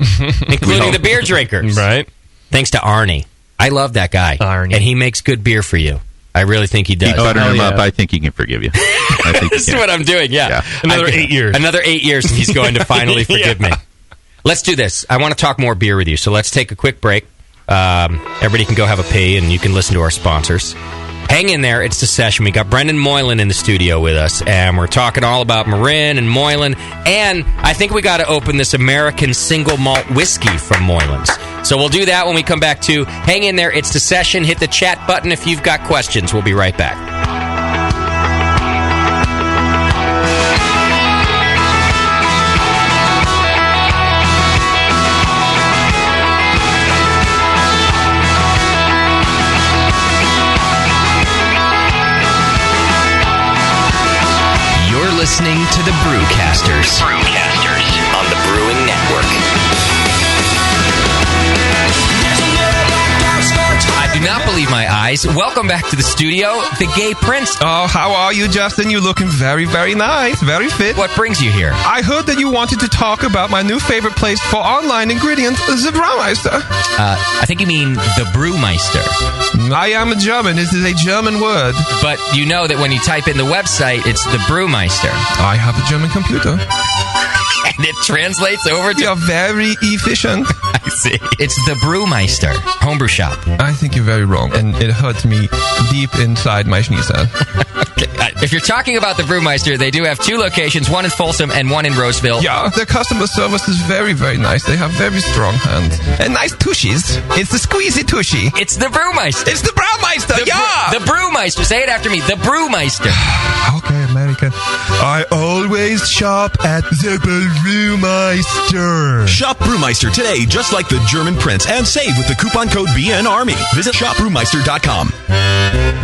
including the beer drinkers. Right. Thanks to Arnie. I love that guy, Arnie, and he makes good beer for you. I really think he does. Keep buttering him up. I think he can forgive you. This is what I'm doing. Yeah. Another 8 years. Another 8 years, and he's going to finally forgive me. Let's do this. I want to talk more beer with you, so let's take a quick break. Everybody can go have a pee, and you can listen to our sponsors. Hang in there. It's the session. We got Brendan Moylan in the studio with us, and we're talking all about Marin and Moylan, and I think we got to open this American single malt whiskey from Moylan's. So we'll do that when we come back to Hang in there. It's the session. Hit the chat button if you've got questions. We'll be right back. You're listening to the Brewcasters. On the Brewing Network. I do not believe my eyes. Welcome back to the studio, the Gay Prince. Oh, how are you, Justin? You're looking very, very nice, very fit. What brings you here? I heard that you wanted to talk about my new favorite place for online ingredients, the Braumeister. I think you mean the Brewmeister. I am a German. This is a German word. But you know that when you type in the website, it's the Brewmeister. I have a German computer. And it translates over to... You're very efficient. I see. It's the Brewmeister Homebrew Shop. I think you're very wrong, and it hurts me deep inside my schnitzel. Okay. If you're talking about the Brewmeister, they do have 2 locations, one in Folsom and one in Roseville. Yeah, their customer service is very, very nice. They have very strong hands. And nice tushies. It's the squeezy tushy. It's the Brewmeister. It's the Brewmeister, The Brewmeister. Say it after me. The Brewmeister. Okay, American. I always shop at the Brewmeister. Shop Brewmeister today, just like the German Prince, and save with the coupon code BNARMY. Visit shopbrewmeister.com.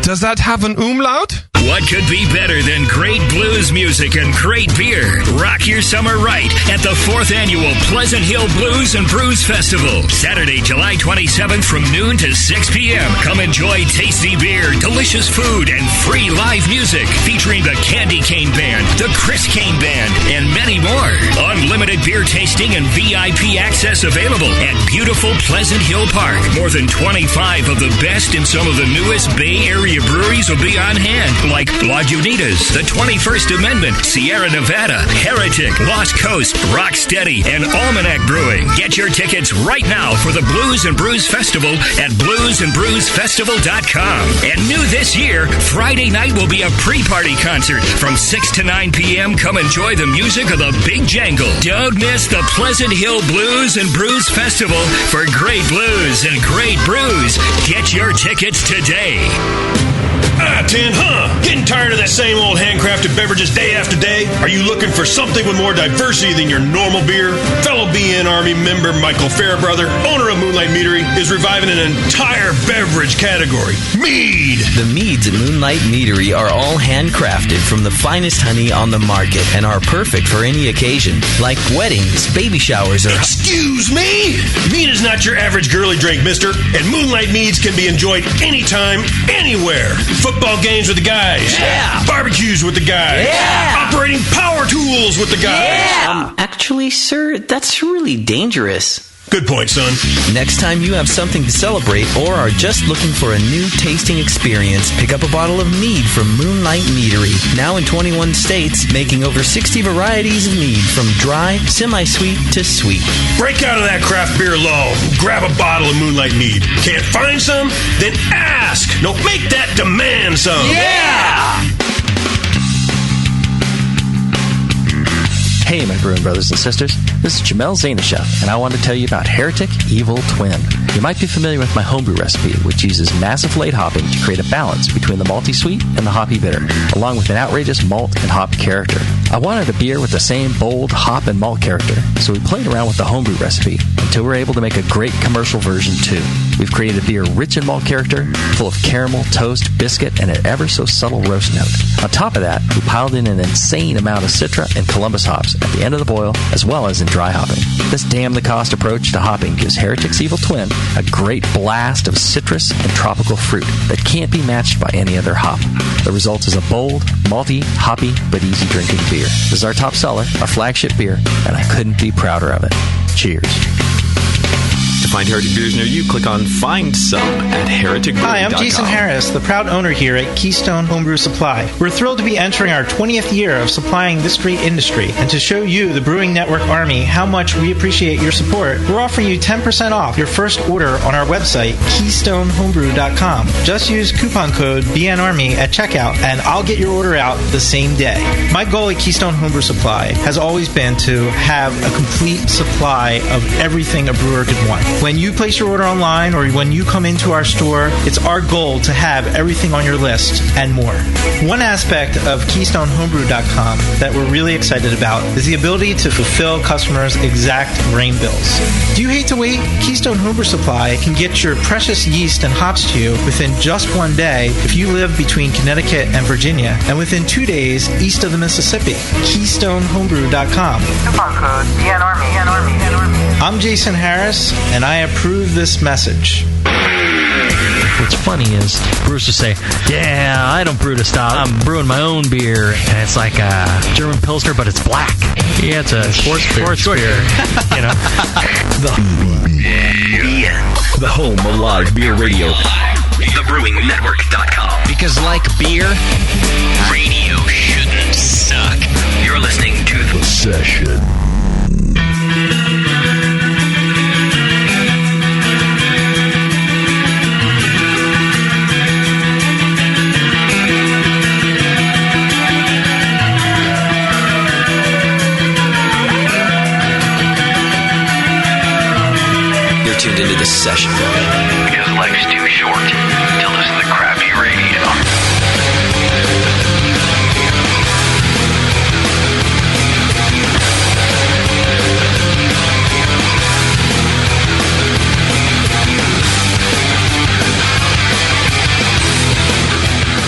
Does that have an umlaut? What could be better than great blues music and great beer? Rock your summer right at the 4th Annual Pleasant Hill Blues and Brews Festival. Saturday, July 27th from noon to 6 p.m. Come enjoy tasty beer, delicious food, and free live music featuring the Candy Cane Band, the Chris Cane Band, and many more. Unlimited beer tasting and VIP access available at beautiful Pleasant Hill Park. More than 25 of the best and some of the newest Bay Area breweries will be on hand, like Lagunitas, the 21st Amendment, Sierra Nevada, Heretic, Lost Coast, Rocksteady, and Almanac Brewing. Get your tickets right now for the Blues and Brews Festival at bluesandbrewsfestival.com. And new this year, Friday night will be a pre-party concert from 6 to 9 p.m. Come enjoy the music of the Big Jangle. Don't miss the Pleasant Hill Blues and Brews Festival for great blues and great brews. Get your tickets today. Tin, Getting tired of that same old handcrafted beverages day after day? Are you looking for something with more diversity than your normal beer? Fellow BN Army member Michael Fairbrother, owner of Moonlight Meadery, is reviving an entire beverage category, mead. The meads at Moonlight Meadery are all handcrafted from the finest honey on the market and are perfect for any occasion, like weddings, baby showers, or... Excuse me? Mead is not your average girly drink, mister, and Moonlight Meads can be enjoyed anytime, anywhere. Football games with the guys. Yeah. Barbecues with the guys. Yeah. Operating power tools with the guys. Yeah. Actually, sir, that's really dangerous. Good point, son. Next time you have something to celebrate or are just looking for a new tasting experience, pick up a bottle of mead from Moonlight Meadery. Now in 21 states, making over 60 varieties of mead from dry, semi-sweet to sweet. Break out of that craft beer lull. Grab a bottle of Moonlight Mead. Can't find some? Then ask. No, make that demand some. Yeah! Hey, my brewing brothers and sisters. This is Jamel Zainasheff, and I want to tell you about Heretic Evil Twin. You might be familiar with my homebrew recipe, which uses massive late hopping to create a balance between the malty sweet and the hoppy bitter, along with an outrageous malt and hop character. I wanted a beer with the same bold hop and malt character, so we played around with the homebrew recipe until we were able to make a great commercial version too. We've created a beer rich in malt character, full of caramel, toast, biscuit, and an ever so subtle roast note. On top of that, we piled in an insane amount of Citra and Columbus hops at the end of the boil, as well as in dry hopping. This damn-the-cost approach to hopping gives Heretic's Evil Twin a great blast of citrus and tropical fruit that can't be matched by any other hop. The result is a bold, malty, hoppy, but easy-drinking beer. This is our top seller, our flagship beer, and I couldn't be prouder of it. Cheers. To find Heretic beers near you, click on Find Some at hereticbrewing.com. Hi, I'm Jason Harris, the proud owner here at Keystone Homebrew Supply. We're thrilled to be entering our 20th year of supplying this great industry, and to show you, the Brewing Network Army, how much we appreciate your support, we're offering you 10% off your first order on our website, keystonehomebrew.com. Just use coupon code BNARMY at checkout, and I'll get your order out the same day. My goal at Keystone Homebrew Supply has always been to have a complete supply of everything a brewer could want. When you place your order online or when you come into our store, it's our goal to have everything on your list and more. One aspect of KeystoneHomebrew.com that we're really excited about is the ability to fulfill customers' exact grain bills. Do you hate to wait? Keystone Homebrew Supply can get your precious yeast and hops to you within just one day if you live between Connecticut and Virginia, and within 2 days east of the Mississippi. KeystoneHomebrew.com. Coupon code BNARMY. I'm Jason Harris, and I approve this message. What's funny is brewers will say, yeah, I don't brew to style. I'm brewing my own beer. And it's like a German Pilsner, but it's black. Yeah, it's a sports beer. You know? The home of live beer radio. TheBrewingNetwork.com. Because like beer, radio shouldn't suck. You're listening to The Session. want to listen to crappy radio.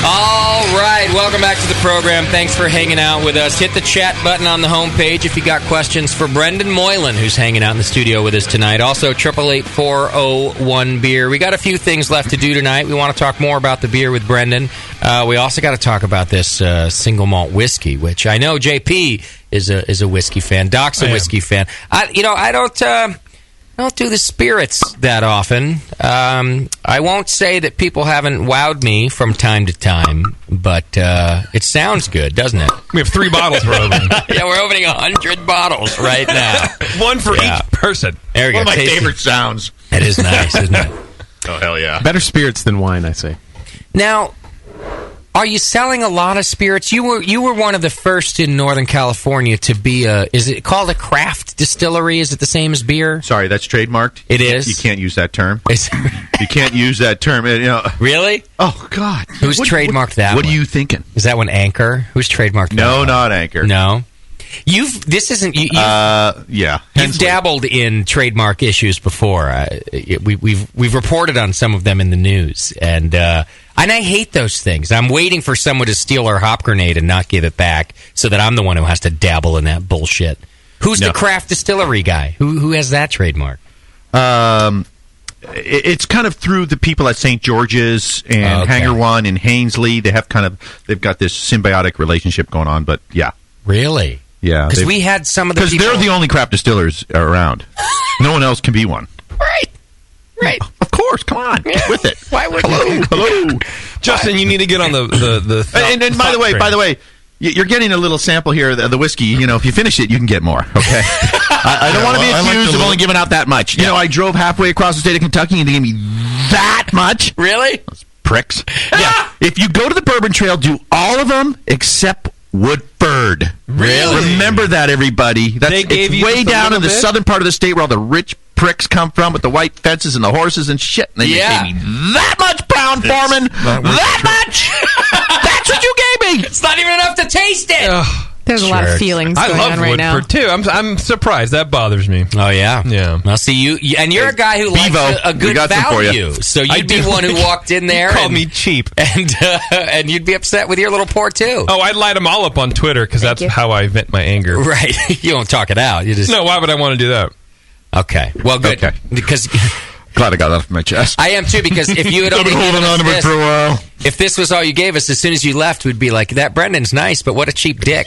All right, welcome back to the program. Thanks for hanging out with us. Hit the chat button on the homepage if you got questions for Brendan Moylan, who's hanging out in the studio with us tonight. Also, 888-401-BEER. We got a few things left to do tonight. We want to talk more about the beer with Brendan. We also got to talk about this single malt whiskey, which I know JP is a whiskey fan. Doc's a whiskey fan. I don't do the spirits that often. I won't say that people haven't wowed me from time to time, but it sounds good, doesn't it? We have 3 bottles we're opening. Yeah, we're opening 100 bottles right now. One for each person. There we go. One of my Tasty. favorite sounds. It is nice, isn't it? Oh, hell yeah. Better spirits than wine, I say. Now, are you selling a lot of spirits? You were one of the first in Northern California to be is it called a craft distillery? Is it the same as beer? Sorry, that's trademarked. It is? You can't use that term. You can't use that term. Really? Oh, God. Who's trademarked that What one? are you thinking? Is that one Anchor? Who's trademarked that No, one? not Anchor. No. Yeah. You've dabbled in trademark issues before. We've reported on some of them in the news, and I hate those things. I'm waiting for someone to steal our hop grenade and not give it back, so that I'm the one who has to dabble in that bullshit. Who's the craft distillery guy? Who has that trademark? It's kind of through the people at St. George's and Hangar One and Hainsley. They've got this symbiotic relationship going on. But yeah, really, yeah, because we had some of the because they're the only craft distillers around. No one else can be one. Right. Of course. Come on. Get with it. Why would Hello. Justin, you need to get on the and by the way, you're getting a little sample here of the whiskey. If you finish it, you can get more. Okay. I don't want to be accused of only giving out that much. I drove halfway across the state of Kentucky and they gave me that much. Really? Those pricks. Yeah. If you go to the Bourbon Trail, do all of them except Woodford. Really? Remember that, everybody. They gave it's you way just a down in little the bit? southern part of the state where all the rich pricks come from with the white fences and the horses and shit. And they just gave me that much, Brown Foreman. That much. That's what you gave me. It's not even enough to taste it. There's a lot of feelings I going love on right now. Woodford too. I'm surprised. That bothers me. Oh yeah, yeah. Now see you, and you're a guy who likes a good value. So you'd be one who walked in there. Called me cheap, and you'd be upset with your little pour too. Oh, I'd light them all up on Twitter because that's how I vent my anger. Right, you don't talk it out. You just Why would I want to do that? Okay, well, good because. Glad I got that off my chest. I am too, because if you had I've been only holding on to it for a while. If this was all you gave us, as soon as you left, we'd be like, "That Brendan's nice, but what a cheap dick."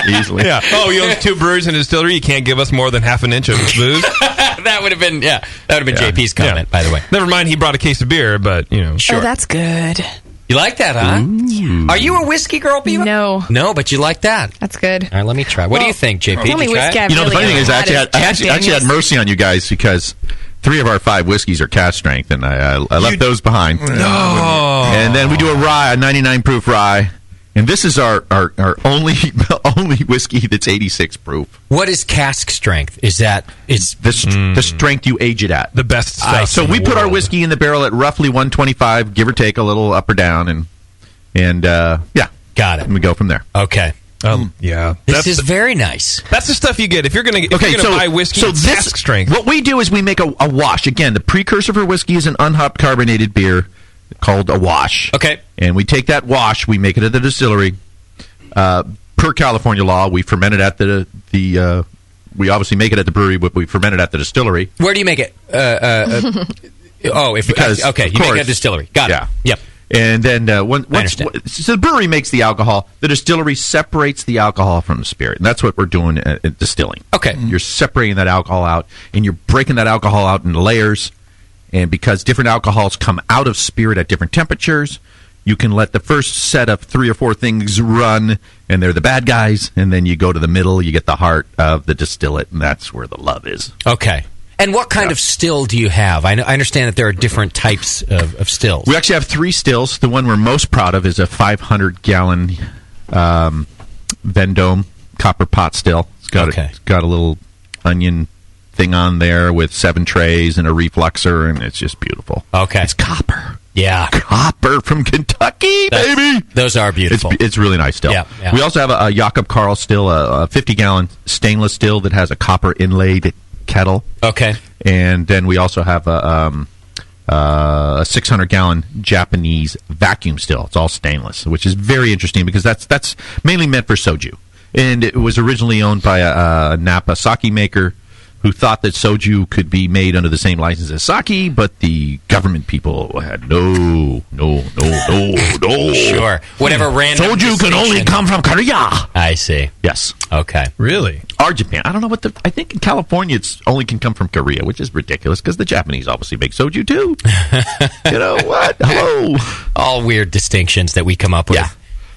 Easily. Yeah. Oh, you own 2 breweries and a distillery. You can't give us more than half an inch of booze. That would have been JP's comment, by the way. Never mind, he brought a case of beer, but Sure. Oh, that's good. You like that, huh? Yeah. Are you a whiskey girl, Beaver? No, but you like that. That's good. All right, let me try. What do you think, JP? The only Did you try whiskey it? I've The really funny thing is, I had actually had mercy on you guys because 3 of our 5 whiskeys are cask strength, and I left those behind. No. And then we do a rye, a 99 proof rye, and this is our only whiskey that's 86 proof. What is cask strength? Is that the strength you age it at? The best stuff. So we put our whiskey in the barrel at roughly 125, give or take a little up or down, and got it. And we go from there. Okay. Yeah. This is very nice. That's the stuff you get if you're going to buy whiskey. So it's cask strength. What we do is we make a wash. Again, the precursor for whiskey is an unhopped carbonated beer called a wash. Okay. And we take that wash, we make it at the distillery. Per California law, we ferment it at we obviously make it at the brewery, but we ferment it at the distillery. Where do you make it? You make it at a distillery. Got it. Yep. And then once so the brewery makes the alcohol, the distillery separates the alcohol from the spirit, and that's what we're doing at distilling. Okay, you're separating that alcohol out, and you're breaking that alcohol out into layers. And because different alcohols come out of spirit at different temperatures, you can let the first set of 3 or 4 things run, and they're the bad guys, and then you go to the middle, you get the heart of the distillate, and that's where the love is. Okay. And what kind of still do you have? I understand that there are different types of stills. We actually have 3 stills. The one we're most proud of is a 500-gallon Vendome copper pot still. It's got a little onion thing on there with 7 trays and a refluxer, and it's just beautiful. Okay. It's copper. Yeah. Copper from Kentucky, baby. Those are beautiful. It's really nice still. Yeah, yeah. We also have a Jakob Karl still, a 50-gallon stainless still that has a copper inlaid kettle. Okay. And then we also have a 600-gallon Japanese vacuum still. It's all stainless, which is very interesting because that's mainly meant for soju. And it was originally owned by a Napa sake maker who thought that soju could be made under the same license as sake, but the government people had no. Sure. Whatever random soju can only come from Korea. I see. Yes. Okay. Really? Or Japan. I don't know I think in California it's only can come from Korea, which is ridiculous because the Japanese obviously make soju too. You know what? Hello. All weird distinctions that we come up with. Yeah.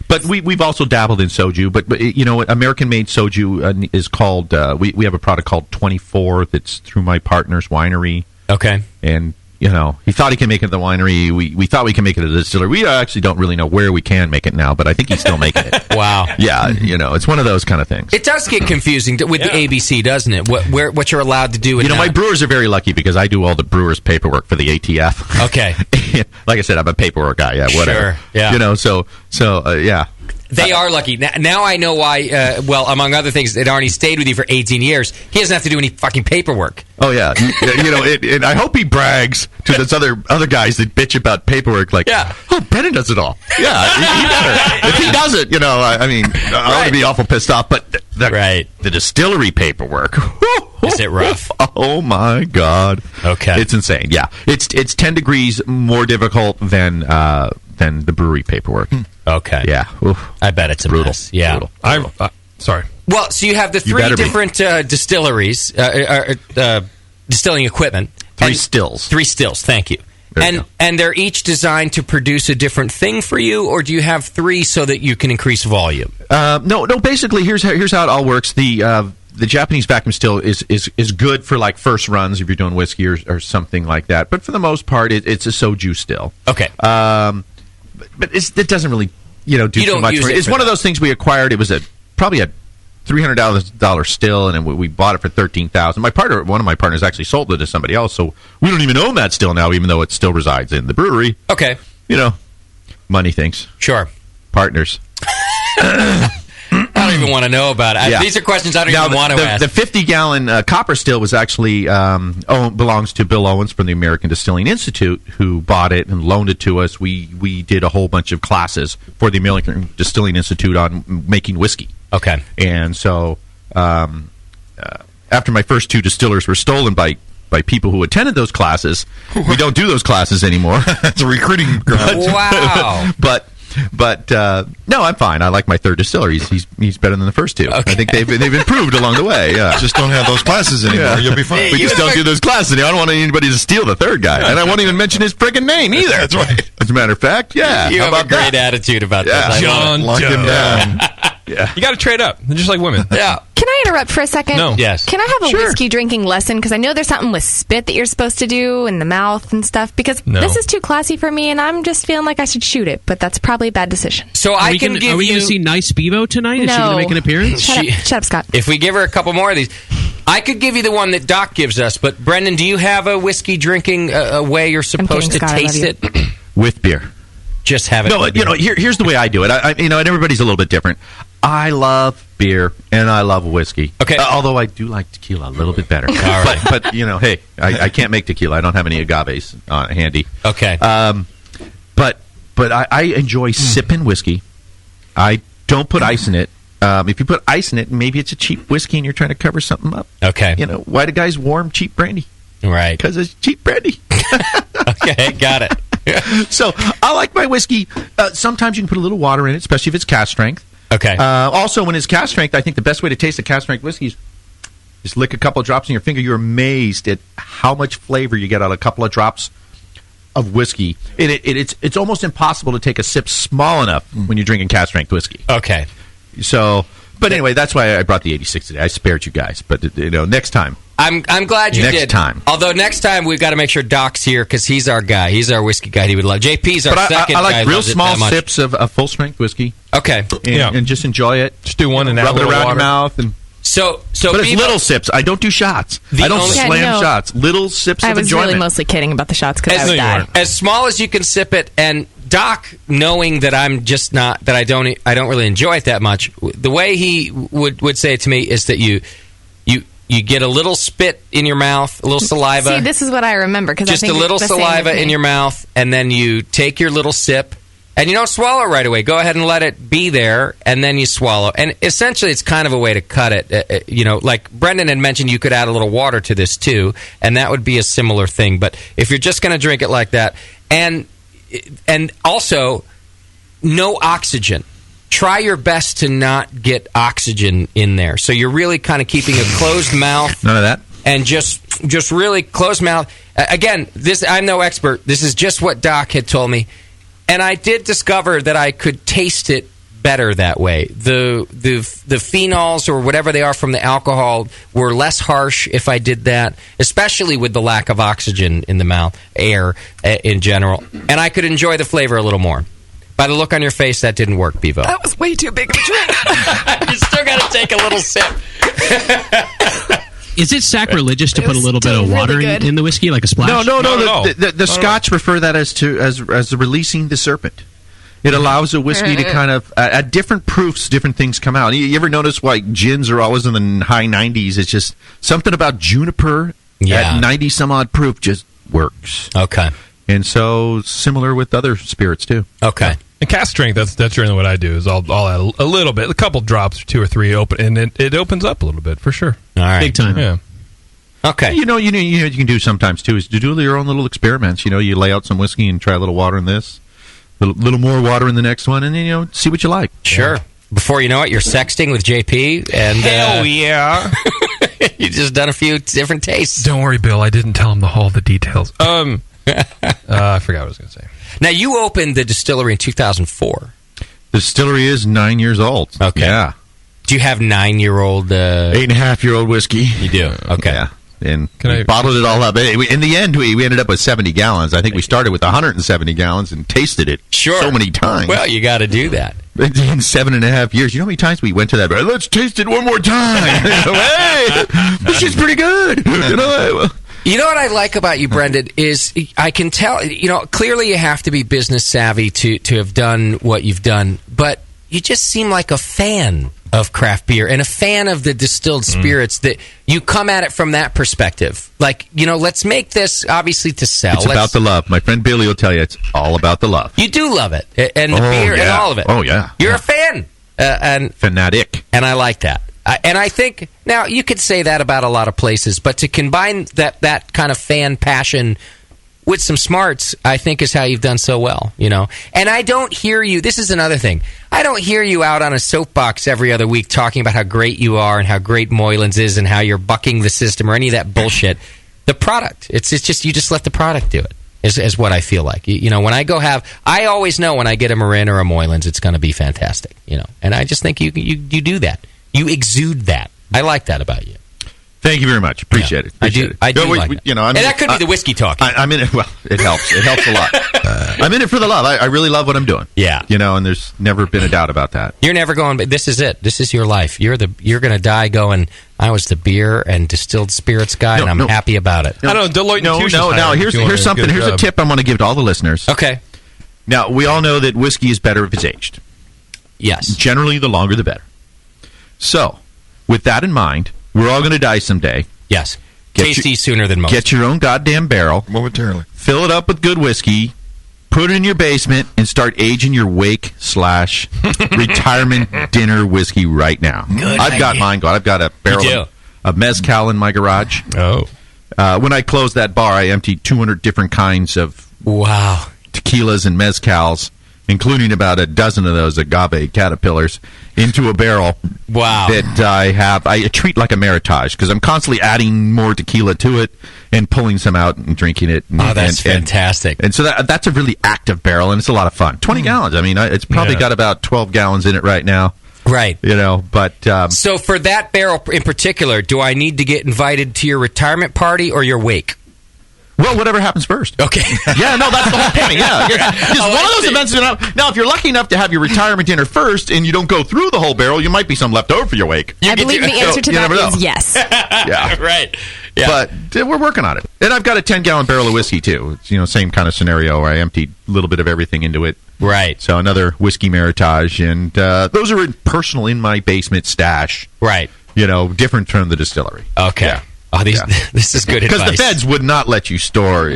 But we've also dabbled in soju. But you know what? American-made soju is called... we have a product called 24 that's through my partner's winery. Okay. And, you know, he thought he can make it at the winery. We thought we can make it at the distillery. We actually don't really know where we can make it now, but I think he's still making it. Wow. Yeah, you know, it's one of those kind of things. It does get confusing with the ABC, doesn't it? What you're allowed to do. You know, my brewers are very lucky because I do all the brewers' paperwork for the ATF. Okay. Like I said, I'm a paperwork guy. Yeah, whatever. Sure. Yeah. You know, so yeah. They are lucky. Now I know why, well, among other things, that Arnie stayed with you for 18 years. He doesn't have to do any fucking paperwork. Oh, yeah. You know, and I hope he brags to those other guys that bitch about paperwork like, oh, Brennan does it all. Yeah, he better. If he does it, you know, I mean, I would be awful pissed off. But the distillery paperwork. Is it rough? Oh, my God. Okay. It's insane. Yeah. It's 10 degrees more difficult than the brewery paperwork. Okay. Yeah. Oof. I bet it's a brutal. mess. Yeah. Brutal. Sorry. Well, so you have the 3 different distilleries, distilling equipment. 3 stills. 3 stills, thank you. And they're each designed to produce a different thing for you, or do you have 3 so that you can increase volume? No. Basically, here's how it all works. The Japanese vacuum still is good for like first runs if you're doing whiskey or something like that. But for the most part, it's a soju still. Okay. But it doesn't really do too much. It's one of those things we acquired. It was probably a $300 still, and we bought it for $13,000. One of my partners actually sold it to somebody else, so we don't even own that still now, even though it still resides in the brewery. Okay. You know, money things. Sure. Partners. I don't even want to know about it. Yeah. These are questions I don't even want to ask. The 50-gallon copper still was actually belongs to Bill Owens from the American Distilling Institute, who bought it and loaned it to us. We did a whole bunch of classes for the American Distilling Institute on making whiskey. Okay. And so after my first 2 distillers were stolen by people who attended those classes, we don't do those classes anymore. It's a recruiting ground. Wow. But no, I'm fine. I like my 3rd distiller. He's better than the first 2. Okay. I think they've improved along the way. Yeah. Just don't have those classes anymore. Yeah. You'll be fine. We just don't do those classes anymore. I don't want anybody to steal the 3rd guy, and I won't even mention his friggin' name either. That's right. As a matter of fact, yeah. You How have a about great that? attitude about Yeah. this. John Lock him down. Yeah. You got to trade up, just like women. Yeah. Can I interrupt for a second? No. Yes. Can I have a Sure. whiskey drinking lesson? Because I know there's something with spit that you're supposed to do in the mouth and stuff. Because No. this is too classy for me, and I'm just feeling like I should shoot it. But that's probably a bad decision. So Are I we can gonna, give are we you... going to see Nice Bevo tonight? Is she going to make an appearance? Shut up, Scott. If we give her a couple more of these, I could give you the one that Doc gives us. But Brendan, do you have a whiskey drinking way you're supposed to Scott, I taste love it? With beer. Just have it. No, here's the way I do it. And everybody's a little bit different. I love beer and I love whiskey. Okay. Although I do like tequila a little bit better. All right. But hey, I can't make tequila. I don't have any agaves handy. Okay. But I enjoy sipping whiskey. I don't put ice in it. If you put ice in it, maybe it's a cheap whiskey and you're trying to cover something up. Okay. Why do guys warm cheap brandy? Right. Because it's cheap brandy. Okay, got it. So I like my whiskey. Sometimes you can put a little water in it, especially if it's cask strength. Okay. Also, when it's cask strength, I think the best way to taste a cask strength whiskey is just lick a couple of drops in your finger. You're amazed at how much flavor you get out of a couple of drops of whiskey. It's almost impossible to take a sip small enough when you're drinking cask strength whiskey. Okay. So, but anyway, that's why I brought the 86 today. I spared you guys, but next time. I'm glad you did. Next time. Although next time we've got to make sure Doc's here because he's our guy. He's our whiskey guy. He would love. JP's our second I like guy. real small sips of full strength whiskey. Okay. And just enjoy it. Just do one and rub it around water. your mouth and. So but it's Bevo, little sips. I don't do shots. I don't slam shots. Little sips I of was enjoyment. really mostly kidding about the shots because I would die. as small as you can sip it, and Doc, knowing that I'm just not that I don't really enjoy it that much, the way he would say it to me is that you get a little spit in your mouth, a little saliva. See, this is what I remember because just a little saliva in your mouth, and then you take your little sip, and you don't swallow it right away. Go ahead and let it be there, and then you swallow. And essentially, it's kind of a way to cut it. Like Brendan had mentioned, you could add a little water to this too, and that would be a similar thing. But if you're just going to drink it like that, and also no oxygen. Try your best to not get oxygen in there. So you're really kind of keeping a closed mouth. None of that. And just really closed mouth. Again, I'm no expert. This is just what Doc had told me. And I did discover that I could taste it better that way. The phenols or whatever they are from the alcohol were less harsh if I did that, especially with the lack of oxygen in the mouth, air in general. And I could enjoy the flavor a little more. By the look on your face, that didn't work, Bevo. That was way too big of a drink. You still got to take a little sip. Is it sacrilegious to put a little bit of water in the whiskey, like a splash? No. The Scotch refer that as releasing the serpent. It allows a whiskey to kind of at different proofs, different things come out. You ever notice why gins are always in the high 90s? It's just something about juniper at 90 some odd proof just works. Okay. And so similar with other spirits too. Okay. And cask strength, that's generally what I do, is I'll add a little bit, a couple drops, 2 or 3, and it opens up a little bit, for sure. All right. Big time. Yeah. Okay. You can do sometimes, too, is to do your own little experiments. You lay out some whiskey and try a little water in this, a little more water in the next one, and then, see what you like. Sure. Yeah. Before you know it, you're sexting with JP, and... Hell yeah! You just done a few different tastes. Don't worry, Bill, I didn't tell him all the details. I forgot what I was going to say. Now, you opened the distillery in 2004. The distillery is 9 years old. Okay. Yeah. Do you have 9-year-old... 8.5-year-old whiskey. You do? Okay. Yeah. And we bottled it all up. In the end, we ended up with 70 gallons. I think we started with 170 gallons and tasted it so many times. Well, you got to do that. In 7.5 years. You know how many times we went to that? Let's taste it one more time. Hey, this is pretty good. You know what I like about you, Brendan, is I can tell, clearly you have to be business savvy to have done what you've done, but you just seem like a fan of craft beer and a fan of the distilled spirits, that you come at it from that perspective. Like, let's make this obviously to sell. It's about the love. My friend Billy will tell you it's all about the love. You do love it, and the beer and all of it. Oh, yeah. You're a fan. And fanatic. And I like that. And I think, now, you could say that about a lot of places, but to combine that kind of fan passion with some smarts, I think is how you've done so well, And I don't hear you, this is another thing, I don't hear you out on a soapbox every other week talking about how great you are and how great Moylan's is and how you're bucking the system or any of that bullshit. The product, it's just, you just let the product do it, is what I feel like. When I go I always know when I get a Marin or a Moylan's, it's going to be fantastic, And I just think you do that. You exude that. I like that about you. Thank you very much. Appreciate it. I do like that. And that could be the whiskey talk. I'm in it. Well, it helps. It helps a lot. I'm in it for the love. I really love what I'm doing. Yeah. And there's never been a doubt about that. You're never going, but this is it. This is your life. You're going to die going, I was the beer and distilled spirits guy, and I'm happy about it. I don't know, Deloitte & Touche. No, here's something. Here's a tip I want to give to all the listeners. Okay. Now, we all know that whiskey is better if it's aged. Yes. Generally, the longer the better. So, with that in mind, we're all going to die someday. Yes. Tasty sooner than most. Get your own goddamn barrel. Momentarily. Fill it up with good whiskey. Put it in your basement and start aging your wake/retirement dinner whiskey right now. I've got mine going. I've got a barrel of mezcal in my garage. Oh. When I closed that bar, I emptied 200 different kinds of tequilas and mezcals, including about a dozen of those agave caterpillars, into a barrel. Wow. That I treat like a meritage, because I'm constantly adding more tequila to it and pulling some out and drinking it. And, that's fantastic. And so that's a really active barrel, and it's a lot of fun. 20 gallons. I mean, it's probably got about 12 gallons in it right now. Right. But... so for that barrel in particular, do I need to get invited to your retirement party or your wake? Well, whatever happens first. Okay. Yeah, no, that's the whole point. Yeah. Because one of those events is going to... Now, if you're lucky enough to have your retirement dinner first and you don't go through the whole barrel, you might be some left over for your wake. I believe the answer to that is yes. Yeah. Right. Yeah. But we're working on it. And I've got a 10-gallon barrel of whiskey, too. It's, same kind of scenario where I emptied a little bit of everything into it. Right. So another whiskey Meritage. And those are personal in my basement stash. Right. Different from the distillery. Okay. Yeah. Oh, this is good advice. Because the feds would not let you store,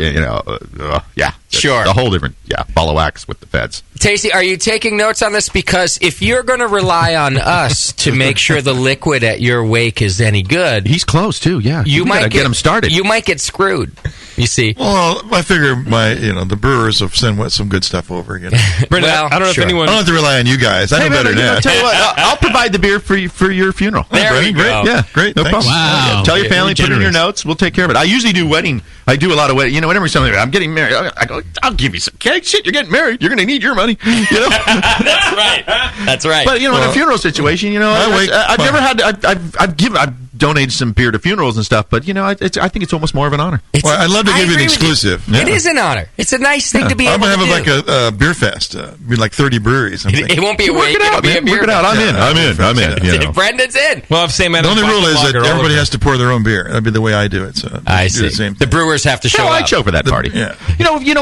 Sure. A whole different, ball of wax with the feds. Tasty, are you taking notes on this? Because if you're going to rely on us to make sure the liquid at your wake is any good... He's close, too, yeah. You might get him started. You might get screwed, you see. Well, I figure the brewers have sent some good stuff over. Brendan, I don't know if anyone... I don't have to rely on you guys. I know better than that. Tell you what, I'll provide the beer for your funeral. There you go. Great. Yeah, great. No problem. Wow. Tell your family, put it in your notes. We'll take care of it. I usually do wedding. I do a lot of wedding. Whenever somebody, I'm getting married, I go, I'll give you some cake. Shit, you're getting married. You're going to need your money. That's right. That's right. But in a funeral situation, I've never had. I've donated some beer to funerals and stuff, but I think it's almost more of an honor. I'd love to give you an exclusive. It is an honor. It's a nice thing to be able to do. I'm going to have like a beer fest. Be like 30 breweries. It won't be a wake. It'll be a beer. Work it out. I'm in. Brendan's in. Well, if Sam the only rule is that everybody has to pour their own beer. That'd be the way I do it. So I see. The brewers have to show up. I'd show for that party. Yeah.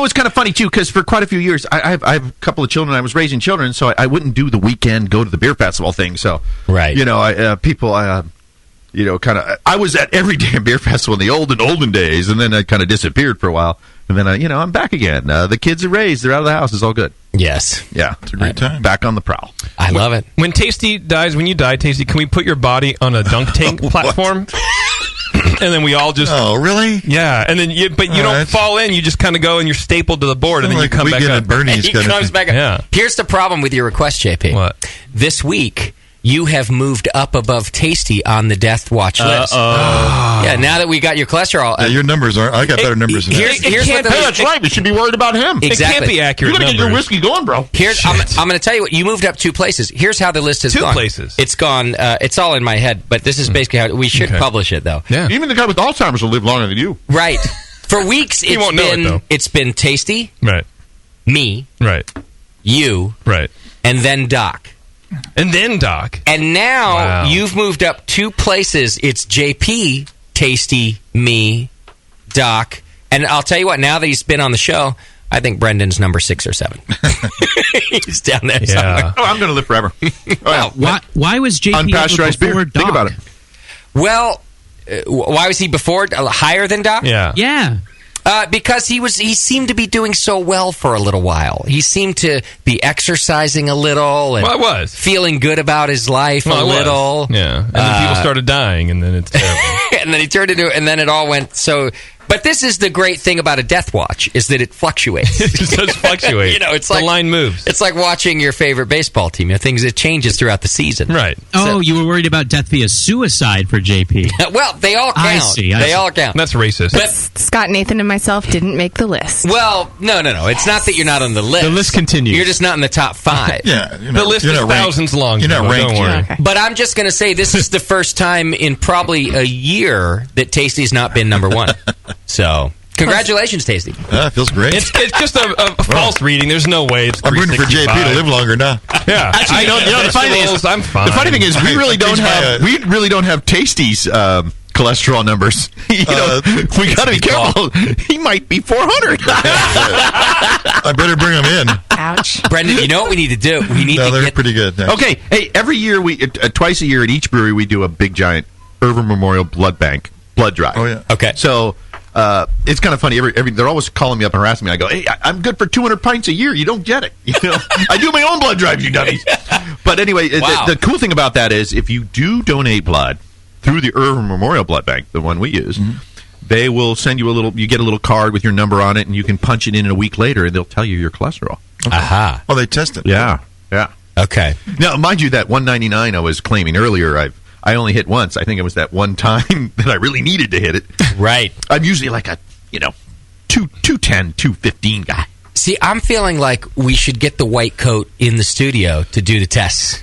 It's kind of funny too because for quite a few years I have a couple of children. I was raising children, so I wouldn't do the weekend go to the beer festival thing. So right. People. I was at every damn beer festival in the olden days, and then I kind of disappeared for a while, and then I'm back again. The kids are raised; they're out of the house. It's all good. Yes, yeah, it's a great time. Back on the prowl. I love it. When you die, Tasty, can we put your body on a dunk tank platform? And then we all just... Oh, really? Yeah. And then you don't fall in. You just kind of go and you're stapled to the board, and then you come back up. He comes back up. Yeah. Here's the problem with your request, JP. What? This week... you have moved up above Tasty on the death watch list. Yeah, now that we got your cholesterol... your numbers are... I got better numbers than that. That's right. We should be worried about him. Exactly. It can't be accurate. You got to get your whiskey going, bro. I'm going to tell you what. You moved up 2 places. Here's how the list has gone. 2 places. It's gone... it's all in my head, but this is basically how... We should publish it, though. Yeah. Even the guy with Alzheimer's will live longer than you. Right. For weeks, it's been Tasty... Right. Me... Right. You... Right. And then Doc. And then Doc. And now you've moved up 2 places. It's JP, Tasty, me, Doc. And I'll tell you what, now that he's been on the show, I think Brendan's number 6 or 7. He's down there somewhere. Oh, I'm going to live forever. Why was JP unpasteurized beer? Doc? Think about it. Well, why was he before higher than Doc? Yeah. Yeah. Because he seemed to be doing so well for a little while. He seemed to be exercising a little and feeling good about his life a little. Yeah. And then people started dying, and then it's terrible. And then he turned into it, and then it all went so... But this is the great thing about a death watch, is that it fluctuates. It does fluctuate. It's the like... line moves. It's like watching your favorite baseball team. It changes throughout the season. Right. Oh, you were worried about death via suicide for JP. Well, they all count. I see. They all count. That's racist. But Scott, Nathan, and myself didn't make the list. Well, no. It's not that you're not on the list. The list continues. You're just not in the top 5. Yeah. The list is thousands long. You're not ranked. Don't worry. Okay. But I'm just going to say this is the first time in probably a year that Tasty's not been number 1. So... Congratulations, Tasty. That feels great. It's just a false reading. There's no way it's I'm rooting for JP to live longer now. Yeah. Actually, the funny thing is, I'm fine. The funny thing is, we really don't have Tasty's cholesterol numbers. We got to be careful. He might be 400. I better bring him in. Ouch. Brendan, you know what we need to do? We need to they're get... pretty good. Thanks. Okay. Hey, every year twice a year at each brewery we do a big giant Irvin Memorial blood drive. Oh yeah. Okay. So. It's kind of funny. They're always calling me up and harassing me. I go, hey, I'm good for 200 pints a year. You don't get it. I do my own blood drives, you dummies. But anyway, the cool thing about that is if you do donate blood through the Irvin Memorial Blood Bank, the one we use, they will send you you get a little card with your number on it, and you can punch it in a week later, and they'll tell you your cholesterol. Okay. Aha. Well, they test it. Yeah. Okay. Now, mind you, that 199 I was claiming earlier, I only hit once. I think it was that one time that I really needed to hit it. Right. I'm usually like a, 210, 215 guy. See, I'm feeling like we should get the white coat in the studio to do the tests.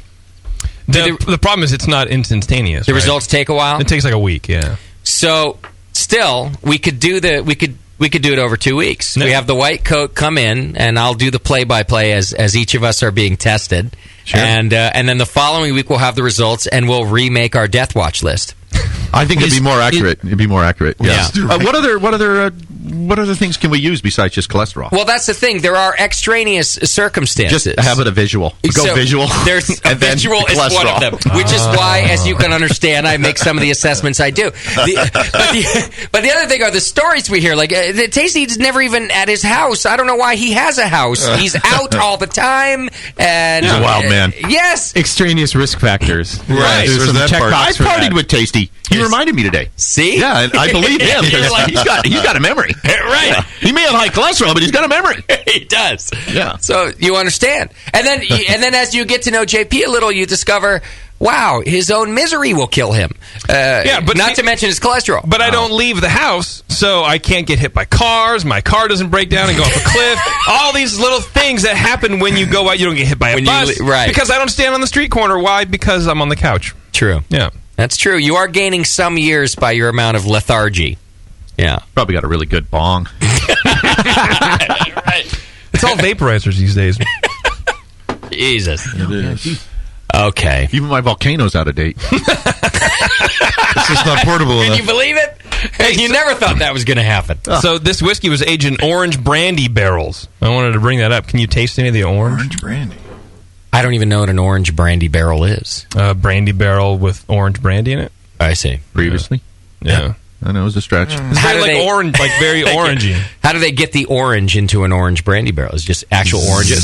The problem is it's not instantaneous. The results take a while? It takes like a week, yeah. So, still, we could We could do it over 2 weeks. We have the white coat come in, and I'll do the play-by-play as each of us are being tested. Sure. And then the following week we'll have the results, and we'll remake our Death Watch list. I think it'd be more accurate. It'd be more accurate. Yeah. What other things can we use besides just cholesterol? Well, that's the thing. There are extraneous circumstances. Just how about a visual? Go visual. There's a visual is one of them, which is why, as you can understand, I make some of the assessments I do. But the other thing are the stories we hear. Like Tasty's never even at his house. I don't know why he has a house. He's out all the time. And he's a wild man. Yes. Extraneous risk factors. Right. There's some check box I partied with Tasty. He reminded me today. See? Yeah, and I believe him. He's got a memory. Right. Yeah. He may have high cholesterol, but he's got a memory. He does. Yeah. So you understand. And then as you get to know JP a little, you discover, wow, his own misery will kill him. But not to mention his cholesterol. But I don't leave the house, so I can't get hit by cars. My car doesn't break down and go off a cliff. All these little things that happen when you go out. You don't get hit by a bus. Right. Because I don't stand on the street corner. Why? Because I'm on the couch. True. Yeah. That's true. You are gaining some years by your amount of lethargy. Yeah. Probably got a really good bong. Right. It's all vaporizers these days. Jesus. It is. Okay. Even my volcano's out of date. It's just not portable Can enough. you believe it? You never thought that was going to happen. So this whiskey was aged in orange brandy barrels. I wanted to bring that up. Can you taste any of the orange? Orange brandy. I don't even know what an orange brandy barrel is. A brandy barrel with orange brandy in it. I see. Previously? Yeah. I know, it was a stretch. It's very orange, like very orangey. How do they get the orange into an orange brandy barrel? It's just actual oranges?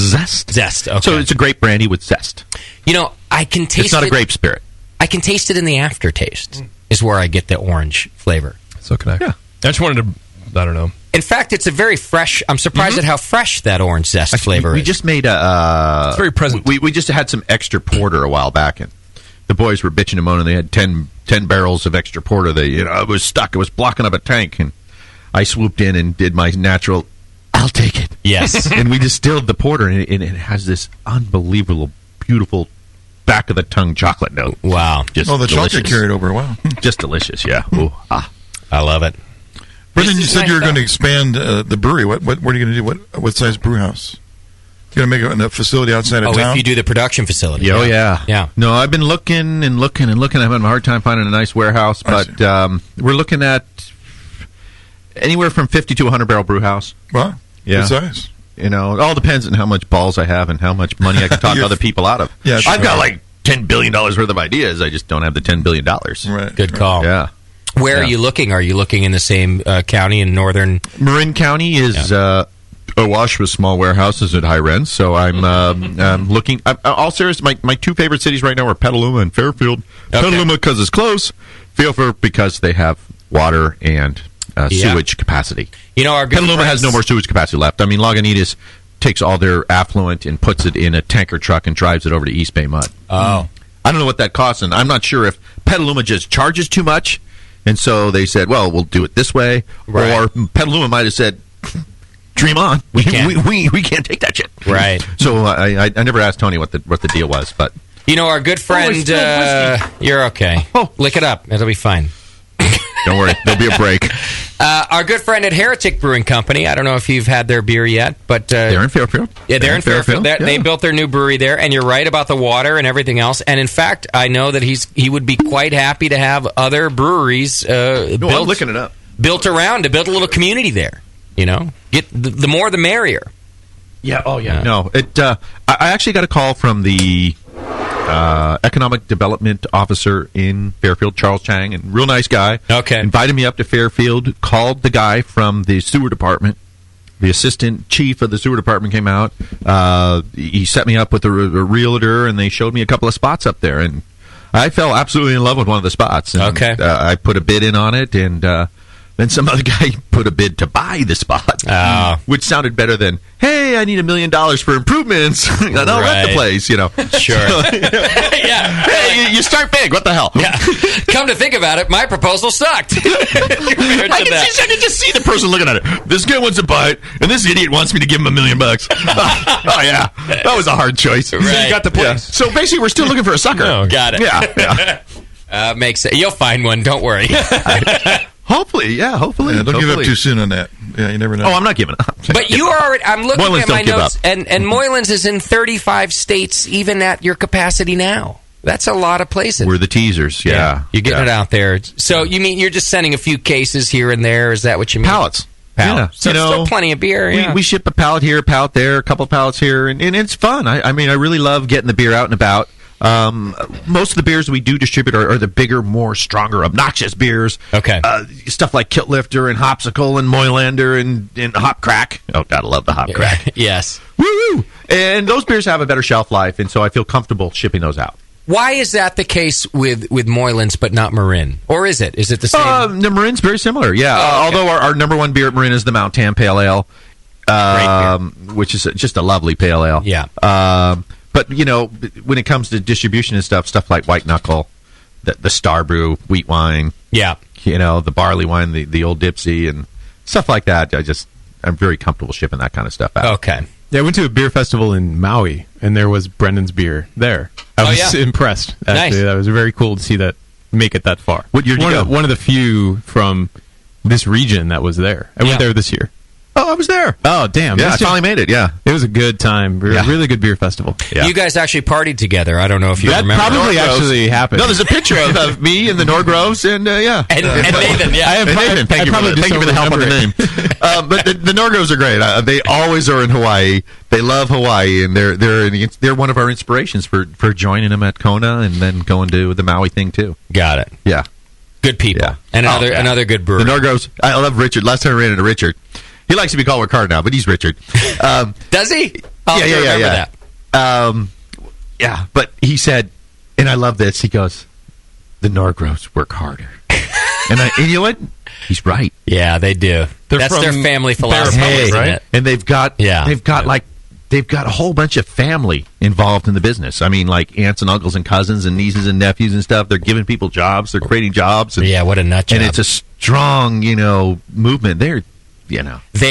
Zest. Okay. So it's a grape brandy with zest. You know, I can taste it. It's not a grape spirit. I can taste it in the aftertaste, is where I get the orange flavor. So can I. Yeah. I just wanted to, I don't know. In fact, it's a very fresh, I'm surprised at how fresh that orange zest flavor We is. just made it's very present. We just had some extra porter a while back, and the boys were bitching and moaning. They had 10 barrels of extra porter. It was stuck. It was blocking up a tank, and I swooped in and did my natural, I'll take it. Yes. And we distilled the porter, and it has this unbelievable, beautiful back-of-the-tongue chocolate note. Wow. Just the delicious. chocolate carried over. Wow. Just delicious, yeah. Ooh, I love it. Brendan, you said you were going to expand the brewery. What are you going to do? What size brew house? You're going to make a facility outside of town? If you do the production facility. Yeah. No, I've been looking and looking and looking. I'm having a hard time finding a nice warehouse, but we're looking at anywhere from 50 to 100 barrel brew house. Wow. Yeah. Good size. It all depends on how much balls I have and how much money I can talk other people out of. Yeah, I've got like $10 billion worth of ideas. I just don't have the $10 billion. Right. Good call. Yeah. Where are you looking? Are you looking in the same county in northern? Marin County is awash with small warehouses at high rents. So I'm looking. All serious, my two favorite cities right now are Petaluma and Fairfield. Okay. Petaluma because it's close. Fairfield because they have water and sewage capacity. You know, our good Petaluma friends has no more sewage capacity left. I mean, Lagunitas takes all their affluent and puts it in a tanker truck and drives it over to East Bay Mud. Oh. I don't know what that costs, and I'm not sure if Petaluma just charges too much, and so they said, well, we'll do it this way. Right. Or Petaluma might have said, dream on. We can't take that shit. Right. So I never asked Tony what the deal was, but... You know, our good friend... you're okay. Lick it up. It'll be fine. Don't worry. There'll be a break. Our good friend at Heretic Brewing Company, I don't know if you've had their beer yet, but... they're in Fairfield. Yeah, they're in Fairfield. Yeah. They built their new brewery there, and you're right about the water and everything else. And in fact, I know that he would be quite happy to have other breweries I'm looking it up. built around to build a little community there. You know? Get the more the merrier. Yeah, No, I actually got a call from the economic development officer in Fairfield, Charles Chang, and real nice guy. Okay. Invited me up to Fairfield, called the guy from the sewer department. The assistant chief of the sewer department came out. He set me up with a realtor, and they showed me a couple of spots up there. And I fell absolutely in love with one of the spots. And, okay. I put a bid in on it, and then some other guy put a bid to buy the spot, which sounded better than, hey, I need $1 million for improvements, and I'll rent the place, you know. Sure. Yeah. Hey, you start big. What the hell? Yeah. Come to think about it, my proposal sucked. I can just see the person looking at it. This guy wants to buy it, and this idiot wants me to give him $1 million. Oh, yeah. That was a hard choice. Right. So you got the place. Yeah. So basically, we're still looking for a sucker. Got it. Yeah. Makes sense. You'll find one. Don't worry. Hopefully. Yeah, don't give up Hopefully. too soon on that. Yeah, you never know. Oh, I'm not giving up. But you are already, I'm looking Moylan's at my don't give notes, up. and Moylan's is in 35 states, even at your capacity now. That's a lot of places. We're the teasers, yeah. You're getting it out there. So you mean you're just sending a few cases here and there? Is that what you mean? Pallets. Pallets. So You know, still plenty of beer. Yeah. We ship a pallet here, a pallet there, a couple of pallets here, and it's fun. I mean, I really love getting the beer out and about. Most of the beers we do distribute are the bigger, more stronger, obnoxious beers. Okay. Stuff like Kilt Lifter and Hopsicle and Moylander and Hop Crack. Oh, God, I love the Hop Crack. Yes. Woo! And those beers have a better shelf life, and so I feel comfortable shipping those out. Why is that the case with Moylan's but not Marin? Or is it? Is it the same? The Marin's very similar, yeah. Oh, okay. Although our number one beer at Marin is the Mount Tam Pale Ale, which is just a lovely pale ale. Yeah. But, you know, when it comes to distribution and stuff like White Knuckle, the Star Brew wheat wine, yeah, you know, the barley wine, the Old Dipsy, and stuff like that, I'm very comfortable shipping that kind of stuff out. Okay. Yeah, I went to a beer festival in Maui, and there was Brendan's beer there. I was impressed, actually. Nice. That was very cool to see that make it that far. What year did you go? One of the few from this region that was there. I went there this year. Oh, I was there. Oh, damn. Yeah, I finally made it, yeah. It was a good time. Really good beer festival. Yeah. You guys actually partied together. I don't know if you That remember. probably actually happened. No, there's a picture of me and the Norgroves, and yeah. And Nathan, yeah. And Nathan, thank you for the help on the name. But the Norgroves are great. They always are in Hawaii. They love Hawaii, and they're one of our inspirations for joining them at Kona and then going to the Maui thing, too. Got it. Yeah. Good people. Yeah. And another good brewer. The Norgroves, I love Richard. Last time I ran into Richard, he likes to be called Ricard now, but he's Richard. Does he? Yeah. Yeah, but he said, and I love this, he goes, the Norgroves work harder. and you know what? He's right. Yeah, they do. That's their family philosophy, isn't it? And they've got a whole bunch of family involved in the business. I mean, like aunts and uncles and cousins and nieces and nephews and stuff. They're giving people jobs. They're creating jobs. And, yeah, what a nut job. And it's a strong, movement. They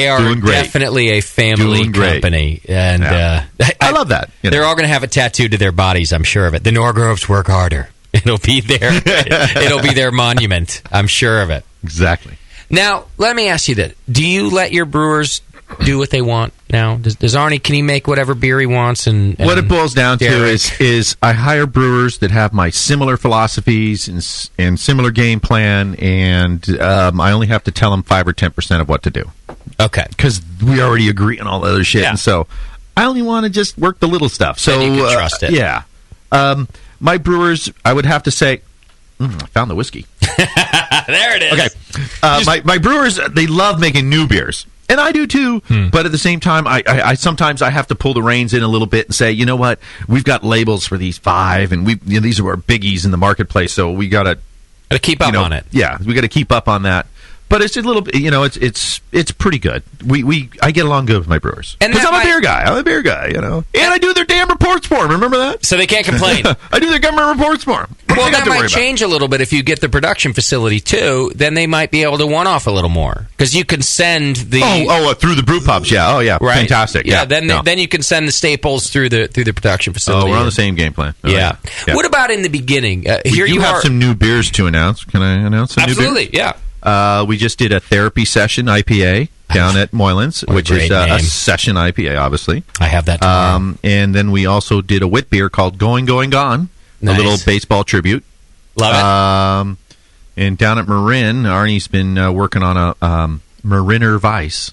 are definitely a family company, and I love that. They're all going to have a tattoo to their bodies. I'm sure of it. The Norgroves work harder. It'll be their monument. I'm sure of it. Exactly. Now, let me ask you this: do you let your brewers do what they want now? Does Arnie, can he make whatever beer he wants? And what it boils down to is I hire brewers that have my similar philosophies and similar game plan, and I only have to tell them 5 or 10% of what to do. Okay. Because we already agree on all the other shit, and so I only want to just work the little stuff. So you can trust it. Yeah. My brewers, I would have to say, I found the whiskey. There it is. Okay. My brewers, they love making new beers. And I do too, but at the same time, I sometimes I have to pull the reins in a little bit and say, you know what, we've got labels for these 5, and these are our biggies in the marketplace, so we gotta keep up on it. Yeah, we got to keep up on that. But it's a little, it's pretty good. I get along good with my brewers because I'm a beer guy. I'm a beer guy, and I do their damn reports for them. Remember that? So they can't complain. I do their government reports for them. Well, that might change a little bit if you get the production facility too. Then they might be able to one-off a little more because you can send the through the brew pubs. Yeah, right. Fantastic. Yeah, then you can send the staples through the production facility. Oh, we're on the same game plan. Yeah. What about in the beginning? Here you have some new beers to announce. Can I announce some new beers? Absolutely. Yeah. We just did a therapy session IPA down at Moylan's, which is a session IPA, obviously. I have that tomorrow. And then we also did a wit beer called Going, Going, Gone, a little baseball tribute. Love it. And down at Marin, Arnie's been working on a Mariner Weiss.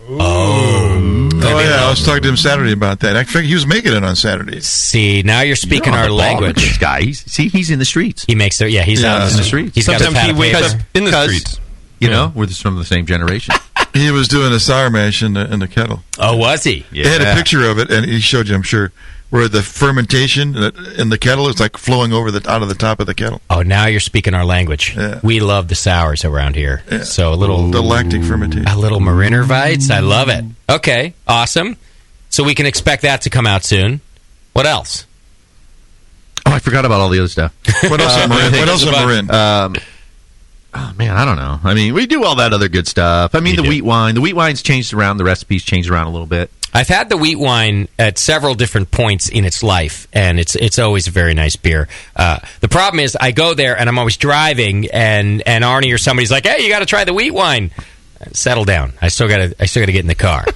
Oh, yeah, I was talking to him Saturday about that. I think he was making it on Saturdays. See, now you're speaking our language. This guy, he's in the streets. He makes he's out in the streets. He's Sometimes he wakes up in the streets. We're from the same generation. He was doing a sour mash in the kettle. Oh, was he? Yeah. They had a picture of it, and he showed you, I'm sure, where the fermentation in the kettle is like flowing over out of the top of the kettle. Oh, now you're speaking our language. Yeah. We love the sours around here. Yeah. So the lactic fermentation. A little Mariner Weiss. I love it. Okay, awesome. So we can expect that to come out soon. What else? Oh, I forgot about all the other stuff. What else is Marin? Oh, man, I don't know. I mean, we do all that other good stuff. I mean, the wheat wine. The wheat wine's changed around. The recipe's changed around a little bit. I've had the wheat wine at several different points in its life, and it's always a very nice beer. The problem is I go there and I'm always driving, and Arnie or somebody's like, "Hey, you got to try the wheat wine." Settle down. I still got to get in the car.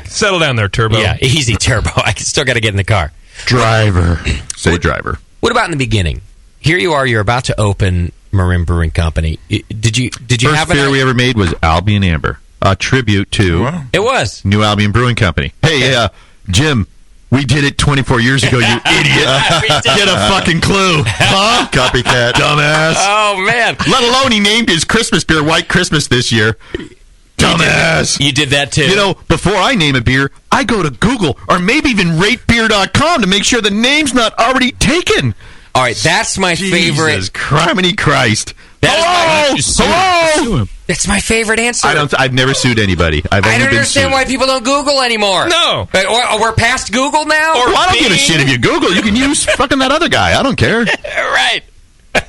Settle down there, Turbo. Yeah, easy, Turbo. I still got to get in the car. Driver. Say driver. What about in the beginning? Here you are. You're about to open Marin Brewing Company. Did you First have beer we ever made was Albion Amber, a tribute to It was New Albion Brewing Company. Hey, Jim, we did it 24 years ago. You idiot! Get a fucking clue, huh? Copycat, dumbass. Oh man! Let alone he named his Christmas beer White Christmas this year. Dumbass. You did that too. You know, before I name a beer, I go to Google or maybe even ratebeer.com to make sure the name's not already taken. All right, that's my favorite. Jesus criminy Christ. Hello? That's my favorite answer. I've never sued anybody. I don't understand why people don't Google anymore. No. Or we're past Google now? Well, I don't give a shit if you Google. You can use fucking that other guy. I don't care. Right. I've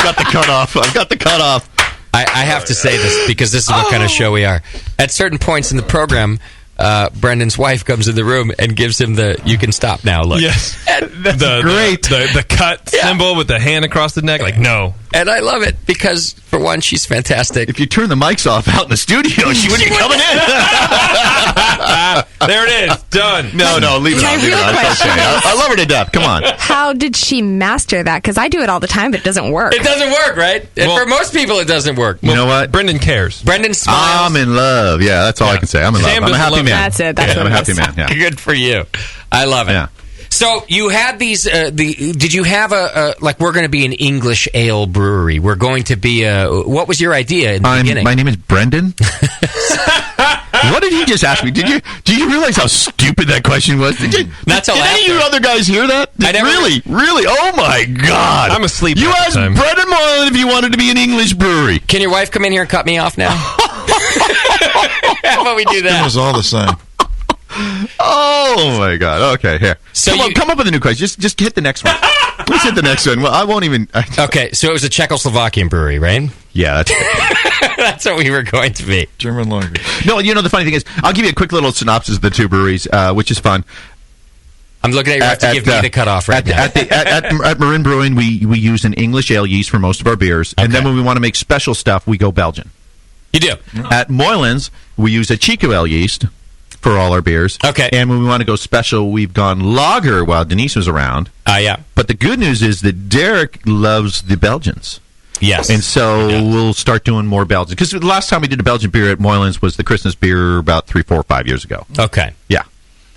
got the cutoff. I have to say this because this is what kind of show we are. At certain points in the program, Brendan's wife comes in the room and gives him the "you can stop now" look. Yes. That's great. The cut symbol with the hand across the neck. Like, no. And I love it because, for one, she's fantastic. If you turn the mics off out in the studio, she wouldn't be coming in. There it is. Done. No, leave it on. Leave it on. It's okay. I love her to death. Come on. How did she master that? Because I do it all the time, but it doesn't work. It doesn't work, right? For most people, it doesn't work. You know what? Brendan cares. Brendan smiles. I'm in love. Yeah, that's all I can say. I'm in love. I'm a happy man. That's it. That's what I'm a it happy is. man. Yeah. Good for you. I love it. Yeah. So you had these. Did you have like we're going to be an English ale brewery? We're going to be what was your idea in the beginning? My name is Brendan. What did he just ask me? Did you realize how stupid that question was? Did any of you other guys hear that? Really? Oh my God! I'm asleep. You asked Brendan Moylan if he wanted to be an English brewery. Can your wife come in here and cut me off now? How about we do that? It was all the same. Oh my God! Okay, here. So come up with a new question. Just hit the next one. Let's hit the next one. Well, I won't even. Okay, so it was a Czechoslovakian brewery, right? Yeah, that's what we were going to be. German lager. No, you know the funny thing is, I'll give you a quick little synopsis of the two breweries, which is fun. I'm looking at you. Have to give me the cutoff right now. At Marin Brewing, we use an English ale yeast for most of our beers, and then when we want to make special stuff, we go Belgian. You do. At Moylan's, we use a Chico ale yeast for all our beers. Okay. And when we want to go special, we've gone lager while Denise was around. Yeah. But the good news is that Derek loves the Belgians. Yes. And so we'll start doing more Belgian. Because the last time we did a Belgian beer at Moylan's was the Christmas beer about 3, 4, 5 years ago. Okay. Yeah.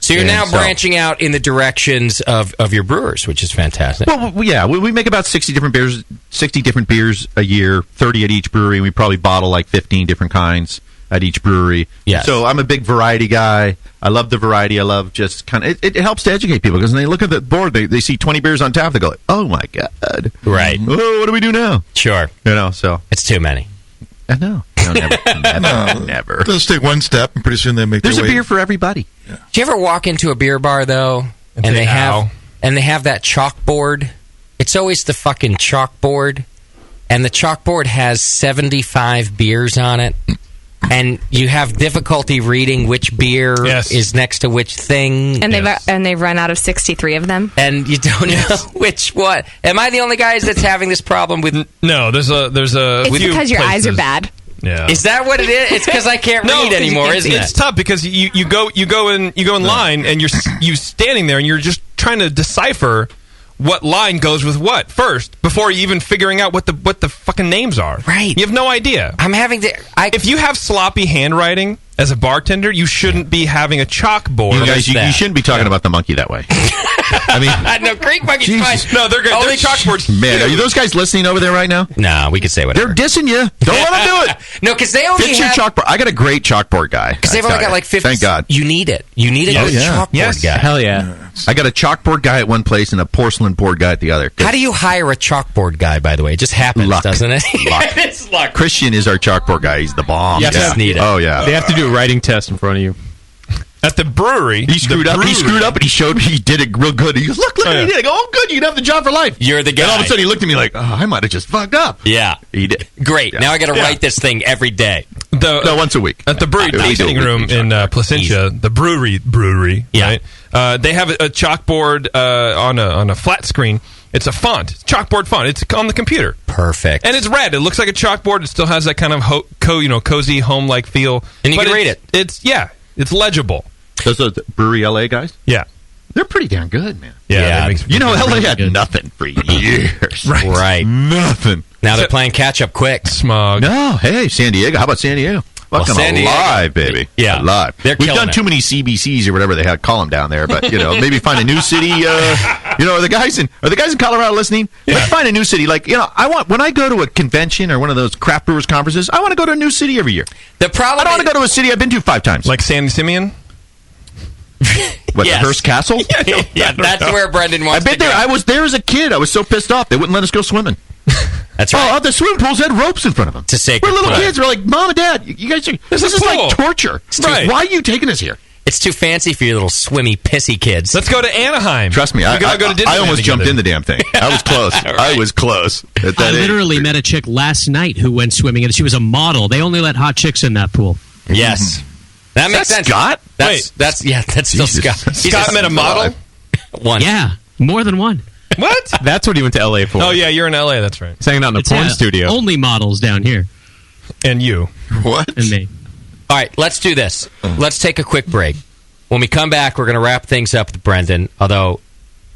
So you're now branching out in the directions of your brewers, which is fantastic. Well, yeah. We make about 60 different beers a year, 30 at each brewery. And we probably bottle like 15 different kinds at each brewery. Yes. So I'm a big variety guy. I love the variety. I love just kind of... It helps to educate people because when they look at the board, they see 20 beers on tap, they go, oh my God. Right. Oh, what do we do now? Sure. You know, so... It's too many. No, never. Let's take one step, and pretty soon they make There's their a way. beer for everybody. Yeah. Do you ever walk into a beer bar, though, and they have that chalkboard? It's always the fucking chalkboard, and the chalkboard has 75 beers on it. And you have difficulty reading which beer is next to which thing. And they've run out of 63 of them. And you don't know which what. Am I the only guy that's having this problem with? No, there's a. It's few because your eyes places. are bad. Yeah. Is that what it is? It's because I can't read anymore, isn't it? It's tough because you go in line and you're standing there and you're just trying to decipher what line goes with what first before you even figuring out what the fucking names are. Right. You have no idea. I'm having to... If you have sloppy handwriting as a bartender, you shouldn't be having a chalkboard. You guys, you shouldn't be talking about the monkey that way. I mean... no, Greek monkey's fine. No, they're good. They're chalkboards. Man, are you those guys listening over there right now? No, we could say whatever. They're dissing you. Don't let them do it. No, because they only Fix your chalkboard. I got a great chalkboard guy. Because they've only got like 50. Thank God. You need it. You need a good chalkboard guy. Hell yeah. I got a chalkboard guy at one place and a porcelain board guy at the other. How do you hire a chalkboard guy, by the way? It just happens, doesn't it? Luck. It's luck. Christian is our chalkboard guy. He's the bomb. You just need it. Oh, yeah. They have to do a writing test in front of you. At the brewery, he screwed up. He screwed up, and he showed me he did it real good. He goes, "Look, he did it." I go, "Oh, good, you can have the job for life." You're the guy. And all of a sudden, he looked at me like, "Oh, I might have just fucked up." Yeah, he did. Great. Now I got to write this thing every day. once a week. At the brewery tasting room in Placentia, the brewery, right? They have a chalkboard on a flat screen. It's a font. It's chalkboard font. It's on the computer. Perfect. And it's red. It looks like a chalkboard. It still has that kind of cozy home-like feel. And you can read it. It's legible. Those are the Brewery LA guys? Yeah. They're pretty damn good, man. Yeah. LA had nothing for years. Right. Nothing. Now they're playing catch-up quick. Smog. No, hey, San Diego. How about San Diego? Fucking San Diego. alive, baby. Yeah. Alive. They're We've killing done it. too many CBCs or whatever they had call them down there, but maybe find a new city. Are the guys in Colorado listening? Yeah. Let's find a new city. When I go to a convention or one of those craft brewers conferences, I want to go to a new city every year. The problem I don't want to go to a city I've been to 5 times. Like San Simeon? What, the Hearst Castle? Yeah, that's where Brendan wants I've been there. I was there as a kid. I was so pissed off. They wouldn't let us go swimming. That's right. Oh, the swimming pools had ropes in front of them. It's a sacred We're little pool. kids. We're like, Mom and Dad, you guys are... This is like torture. Right. Why are you taking us here? It's too fancy for you little swimmy, pissy kids. Let's go to Anaheim. Trust me, I almost jumped in the damn thing. I was close. I was close. At that I age. literally met a chick last night who went swimming, and she was a model. They only let hot chicks in that pool. Yes. That makes sense. Scott? That's still Jesus. Scott. Scott met a model? One. Yeah, more than one. What? That's what he went to L.A. for. Oh, yeah, you're in L.A., that's right. He's hanging out in a porn studio. Only models down here. And you. What? And me. All right, let's do this. Let's take a quick break. When we come back, we're going to wrap things up with Brendan, although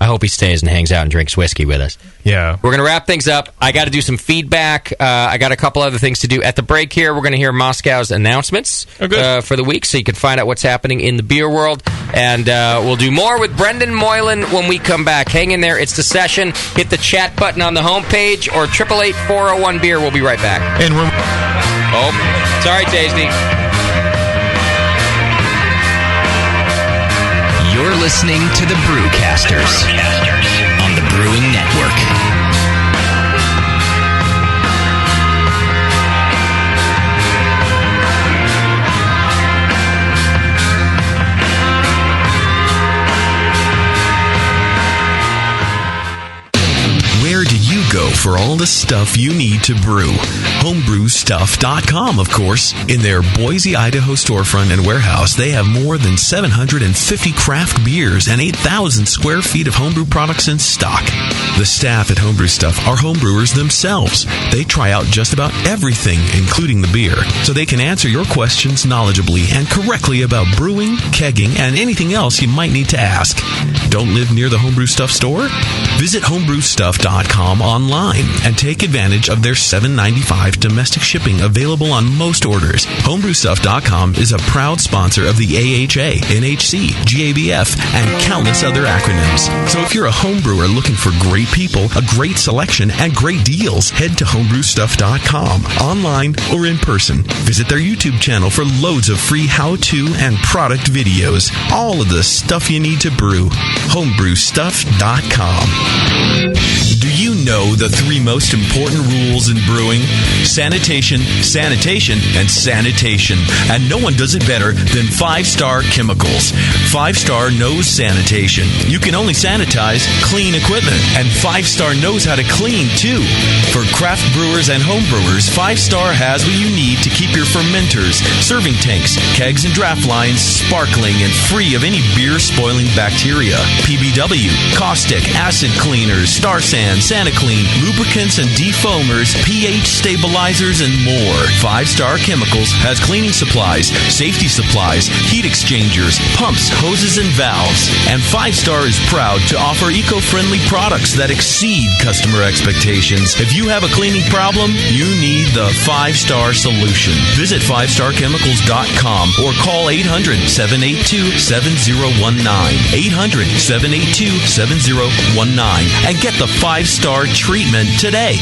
I hope he stays and hangs out and drinks whiskey with us. Yeah. We're going to wrap things up. I got to do some feedback. I got a couple other things to do. At the break here, we're going to hear Moscow's announcements for the week, so you can find out what's happening in the beer world. And we'll do more with Brendan Moylan when we come back. Hang in there. It's The Session. Hit the chat button on the homepage or 888-401-BEER. We'll be right back. And sorry, Tasty. You're listening to the Brewcasters on the Brewing Network. Where do you go for all the stuff you need to brew? Homebrewstuff.com, of course. In their Boise, Idaho storefront and warehouse, they have more than 750 craft beers and 8,000 square feet of homebrew products in stock. The staff at Homebrew Stuff are homebrewers themselves. They try out just about everything, including the beer, so they can answer your questions knowledgeably and correctly about brewing, kegging, and anything else you might need to ask. Don't live near the Homebrew Stuff store? Visit homebrewstuff.com online and take advantage of their $7.95 domestic shipping available on most orders. Homebrewstuff.com is a proud sponsor of the AHA, NHC, GABF, and countless other acronyms. So if you're a homebrewer looking for great people, a great selection, and great deals, head to homebrewstuff.com, online or in person. Visit their YouTube channel for loads of free how-to and product videos. All of the stuff you need to brew. Homebrewstuff.com. Do you know the 3 most important rules in brewing? Sanitation, sanitation, and sanitation. And no one does it better than 5-Star Chemicals. 5-Star knows sanitation. You can only sanitize clean equipment. And 5-Star knows how to clean, too. For craft brewers and home brewers, 5-Star has what you need to keep your fermenters, serving tanks, kegs, and draft lines sparkling and free of any beer-spoiling bacteria. PBW, caustic, acid cleaners, Star San, SaniClean, lubricants and defoamers, pH stabilizers, and more. 5-Star Chemicals has cleaning supplies, safety supplies, heat exchangers, pumps, hoses, and valves. And 5-Star is proud to offer eco-friendly products that exceed customer expectations. If you have a cleaning problem, you need the 5-Star solution. Visit 5starchemicals.com or call 800-782-7019. 800-782-7019 and get the 5-Star treatment today.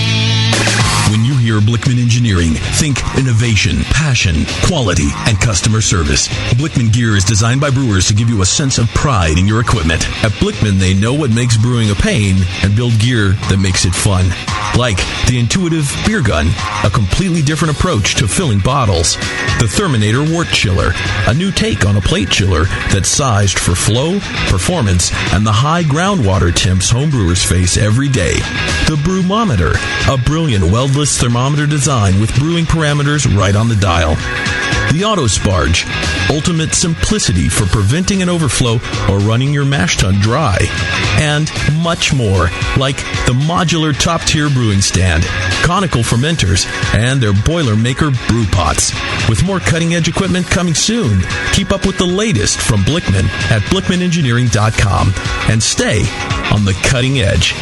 When you hear Blickman Engineering, think innovation, passion, quality, and customer service. Blickman gear is designed by brewers to give you a sense of pride in your equipment. At Blickman, they know what makes brewing a pain and build gear that makes it fun. Like the intuitive beer gun, a completely different approach to filling bottles. The Therminator Wort Chiller, a new take on a plate chiller that's sized for flow, performance, and the high groundwater temps homebrewers face every day. The Brewmometer, a brilliant weldless thermometer thermometer design with brewing parameters right on the dial. The Auto Sparge, ultimate simplicity for preventing an overflow or running your mash tun dry. And much more, like the modular top-tier brewing stand, conical fermenters, and their Boilermaker brew pots. With more cutting-edge equipment coming soon, keep up with the latest from Blickman at BlickmanEngineering.com and stay on the cutting edge.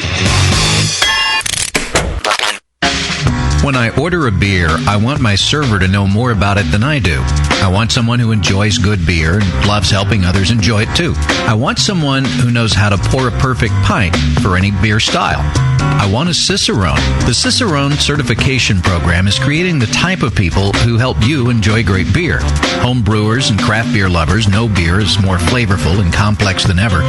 When I order a beer, I want my server to know more about it than I do. I want someone who enjoys good beer and loves helping others enjoy it too. I want someone who knows how to pour a perfect pint for any beer style. I want a Cicerone. The Cicerone certification program is creating the type of people who help you enjoy great beer. Home brewers and craft beer lovers know beer is more flavorful and complex than ever,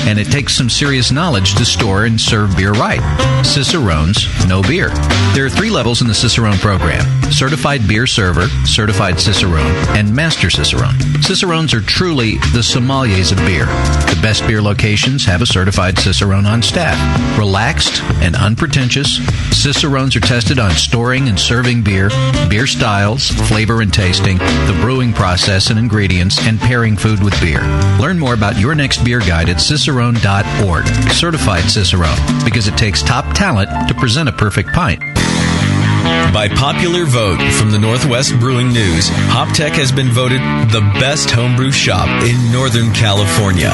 and it takes some serious knowledge to store and serve beer right. Cicerones know beer. There are 3 levels in the Cicerone program: Certified Beer Server, Certified Cicerone, and Master Cicerone. Cicerones are truly the sommeliers of beer. The best beer locations have a certified Cicerone on staff. Relaxed and unpretentious, Cicerones are tested on storing and serving beer, beer styles, flavor and tasting, the brewing process and ingredients, and pairing food with beer. Learn more about your next beer guide at cicerone.org. Certified Cicerone, because it takes top talent to present a perfect pint. By popular vote from the Northwest Brewing News, HopTech has been voted the best homebrew shop in Northern California.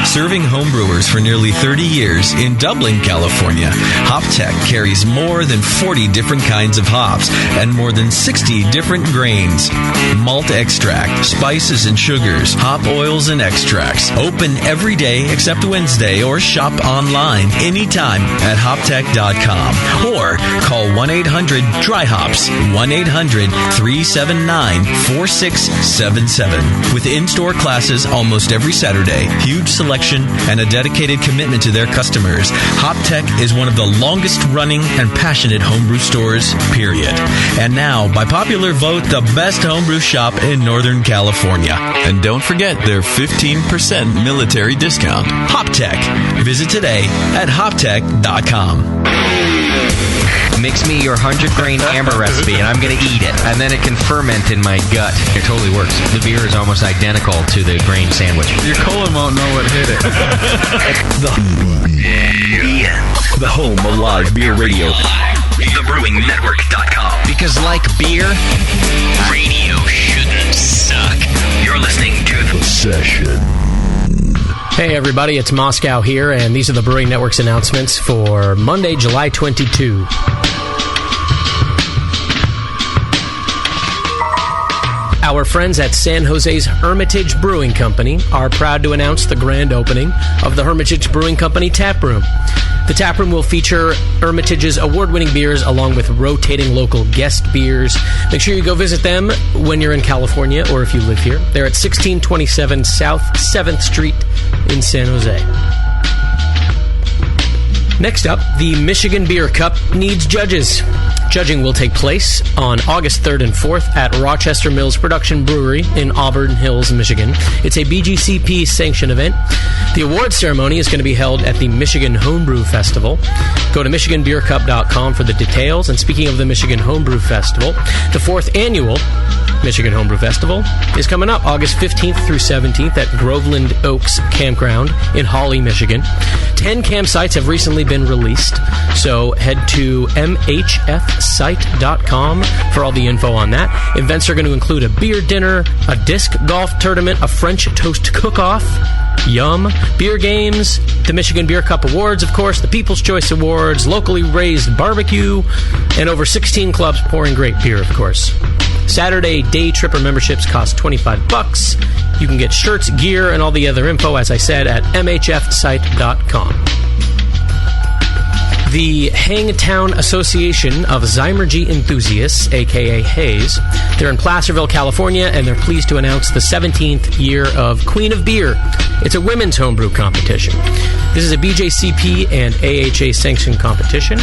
Serving homebrewers for nearly 30 years in Dublin, California, HopTech carries more than 40 different kinds of hops and more than 60 different grains. Malt extract, spices and sugars, hop oils and extracts. Open every day except Wednesday, or shop online anytime at hoptech.com or call 1-800-DRY-HOPS, 1-800-379-4677. With in-store classes almost every Saturday, huge selection and a dedicated commitment to their customers, HopTech is one of the longest-running and passionate homebrew stores, period. And now, by popular vote, the best homebrew shop in Northern California. And don't forget their 15% military discount. HopTech. Visit today at hoptech.com. Mix me your 100-grain amber recipe, and I'm going to eat it. And then it can ferment in my gut. It totally works. The beer is almost identical to the grain sandwich. Your colon won't know what hit it. The home of live beer radio. TheBrewingNetwork.com. Because like beer, radio shouldn't suck. You're listening to The Session. Hey everybody, it's Moscow here, and these are the Brewing Network's announcements for Monday, July 22. Our friends at San Jose's Hermitage Brewing Company are proud to announce the grand opening of the Hermitage Brewing Company Tap Room. The tap room will feature Hermitage's award-winning beers along with rotating local guest beers. Make sure you go visit them when you're in California or if you live here. They're at 1627 South 7th Street in San Jose. Next up, the Michigan Beer Cup needs judges. Judging will take place on August 3rd and 4th at Rochester Mills Production Brewery in Auburn Hills, Michigan. It's a BGCP sanctioned event. The awards ceremony is going to be held at the Michigan Homebrew Festival. Go to MichiganBeerCup.com for the details. And speaking of the Michigan Homebrew Festival, the 4th annual Michigan Homebrew Festival is coming up August 15th through 17th at Groveland Oaks Campground in Hawley, Michigan. 10 campsites have recently been released, so head to mhfsite.com for all the info on that. Events are going to include a beer dinner, a disc golf tournament, a French toast cook-off, yum, beer games, the Michigan Beer Cup Awards, of course, the People's Choice Awards, locally raised barbecue, and over 16 clubs pouring great beer, of course. Saturday day tripper memberships cost $25. You can get shirts, gear, and all the other info, as I said, at mhfsite.com. The Hangtown Association of Zymergy Enthusiasts, a.k.a. Hayes, they're in Placerville, California, and they're pleased to announce the 17th year of Queen of Beer. It's a women's homebrew competition. This is a BJCP and AHA sanctioned competition.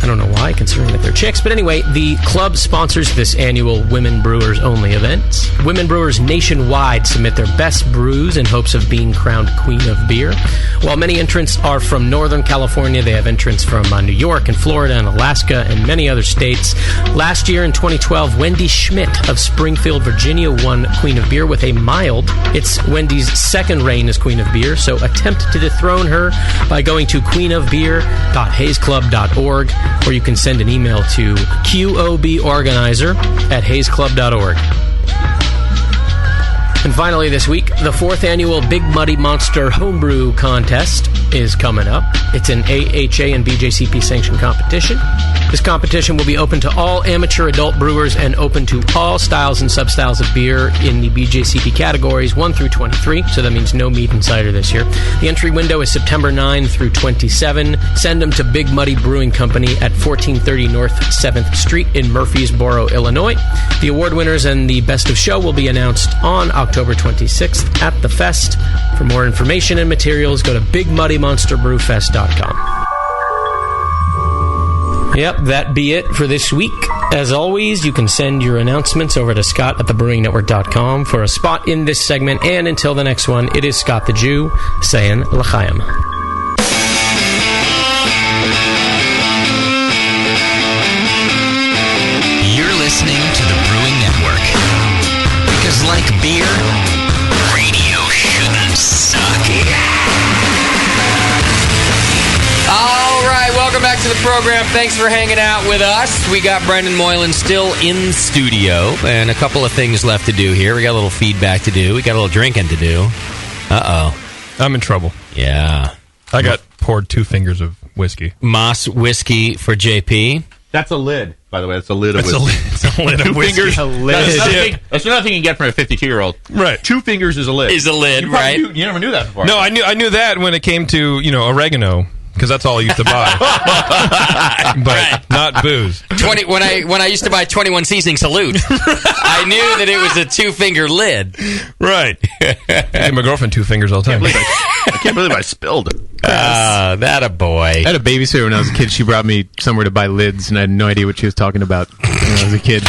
I don't know why, considering that they're chicks. But anyway, the club sponsors this annual Women Brewers Only event. Women brewers nationwide submit their best brews in hopes of being crowned Queen of Beer. While many entrants are from Northern California, they have entrants from New York and Florida and Alaska and many other states. Last year in 2012, Wendy Schmidt of Springfield, Virginia won Queen of Beer with a mild. It's Wendy's second reign as Queen of Beer, so attempt to dethrone her by going to queenofbeer.hazeclub.org, or you can send an email to qoborganizer@hazeclub.org. And finally this week, the 4th annual Big Muddy Monster Homebrew Contest is coming up. It's an AHA and BJCP sanctioned competition. This competition will be open to all amateur adult brewers and open to all styles and substyles of beer in the BJCP categories 1 through 23, so that means no meat and cider this year. The entry window is September 9 through 27. Send them to Big Muddy Brewing Company at 1430 North 7th Street in Murfreesboro, Illinois. The award winners and the best of show will be announced on October 26th at the Fest. For more information and materials, go to BigMuddyMonsterBrewFest.com. Yep, that be it for this week. As always, you can send your announcements over to Scott@thebrewingnetwork.com for a spot in this segment. And until the next one, it is Scott the Jew saying L'chaim. You're listening to the Brewing Network. Because like beer, radio shouldn't suck. All right, welcome back to the program. Thanks for hanging out with us. We got Brendan Moylan still in studio, and a couple of things left to do here. We got a little feedback to do. We got a little drinking to do. Uh-oh. I'm in trouble. Yeah. I got poured 2 fingers of whiskey. Moss whiskey for JP. That's a lid, by the way. That's a lid of It's a whiskey. lid, it's a lid of whiskey. Fingers, A lid. That's another thing you get from a 52-year-old. Right. 2 fingers is a lid. Is a lid, you probably right? You never knew that before. No, I knew that when it came to, oregano, because that's all I used to buy. But not booze. When I used to buy 21 Seasoning Salute, I knew that it was a 2-finger lid. Right. I give my girlfriend 2 fingers all the time. I can't believe I spilled it. That a boy. I had a babysitter when I was a kid. She brought me somewhere to buy lids, and I had no idea what she was talking about when I was a kid.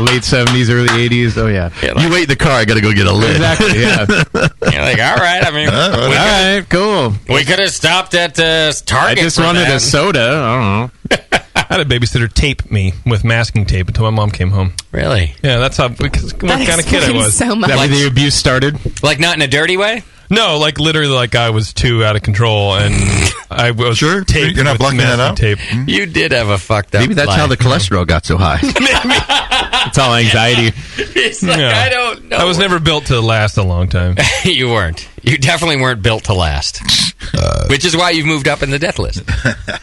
Late 70s, early 80s. Oh, yeah. You wait in the car, I got to go get a lid. Exactly, yeah. You're like, all right. I mean, all right, cool. We could have stopped at Target. I just wanted a soda. I don't know. I had a babysitter tape me with masking tape until my mom came home. Really? Yeah, that's what kind of kid I was. So much. That where the abuse started? Like, not in a dirty way? No, like literally, like I was too out of control, and I was Sure? taped You're not with blocking that masking out? tape. You did have a fucked up Maybe that's life. how the cholesterol got so high. It's all anxiety. It's like, Yeah. I don't know. I was never built to last a long time. You weren't. You definitely weren't built to last. Which is why you've moved up in the death list.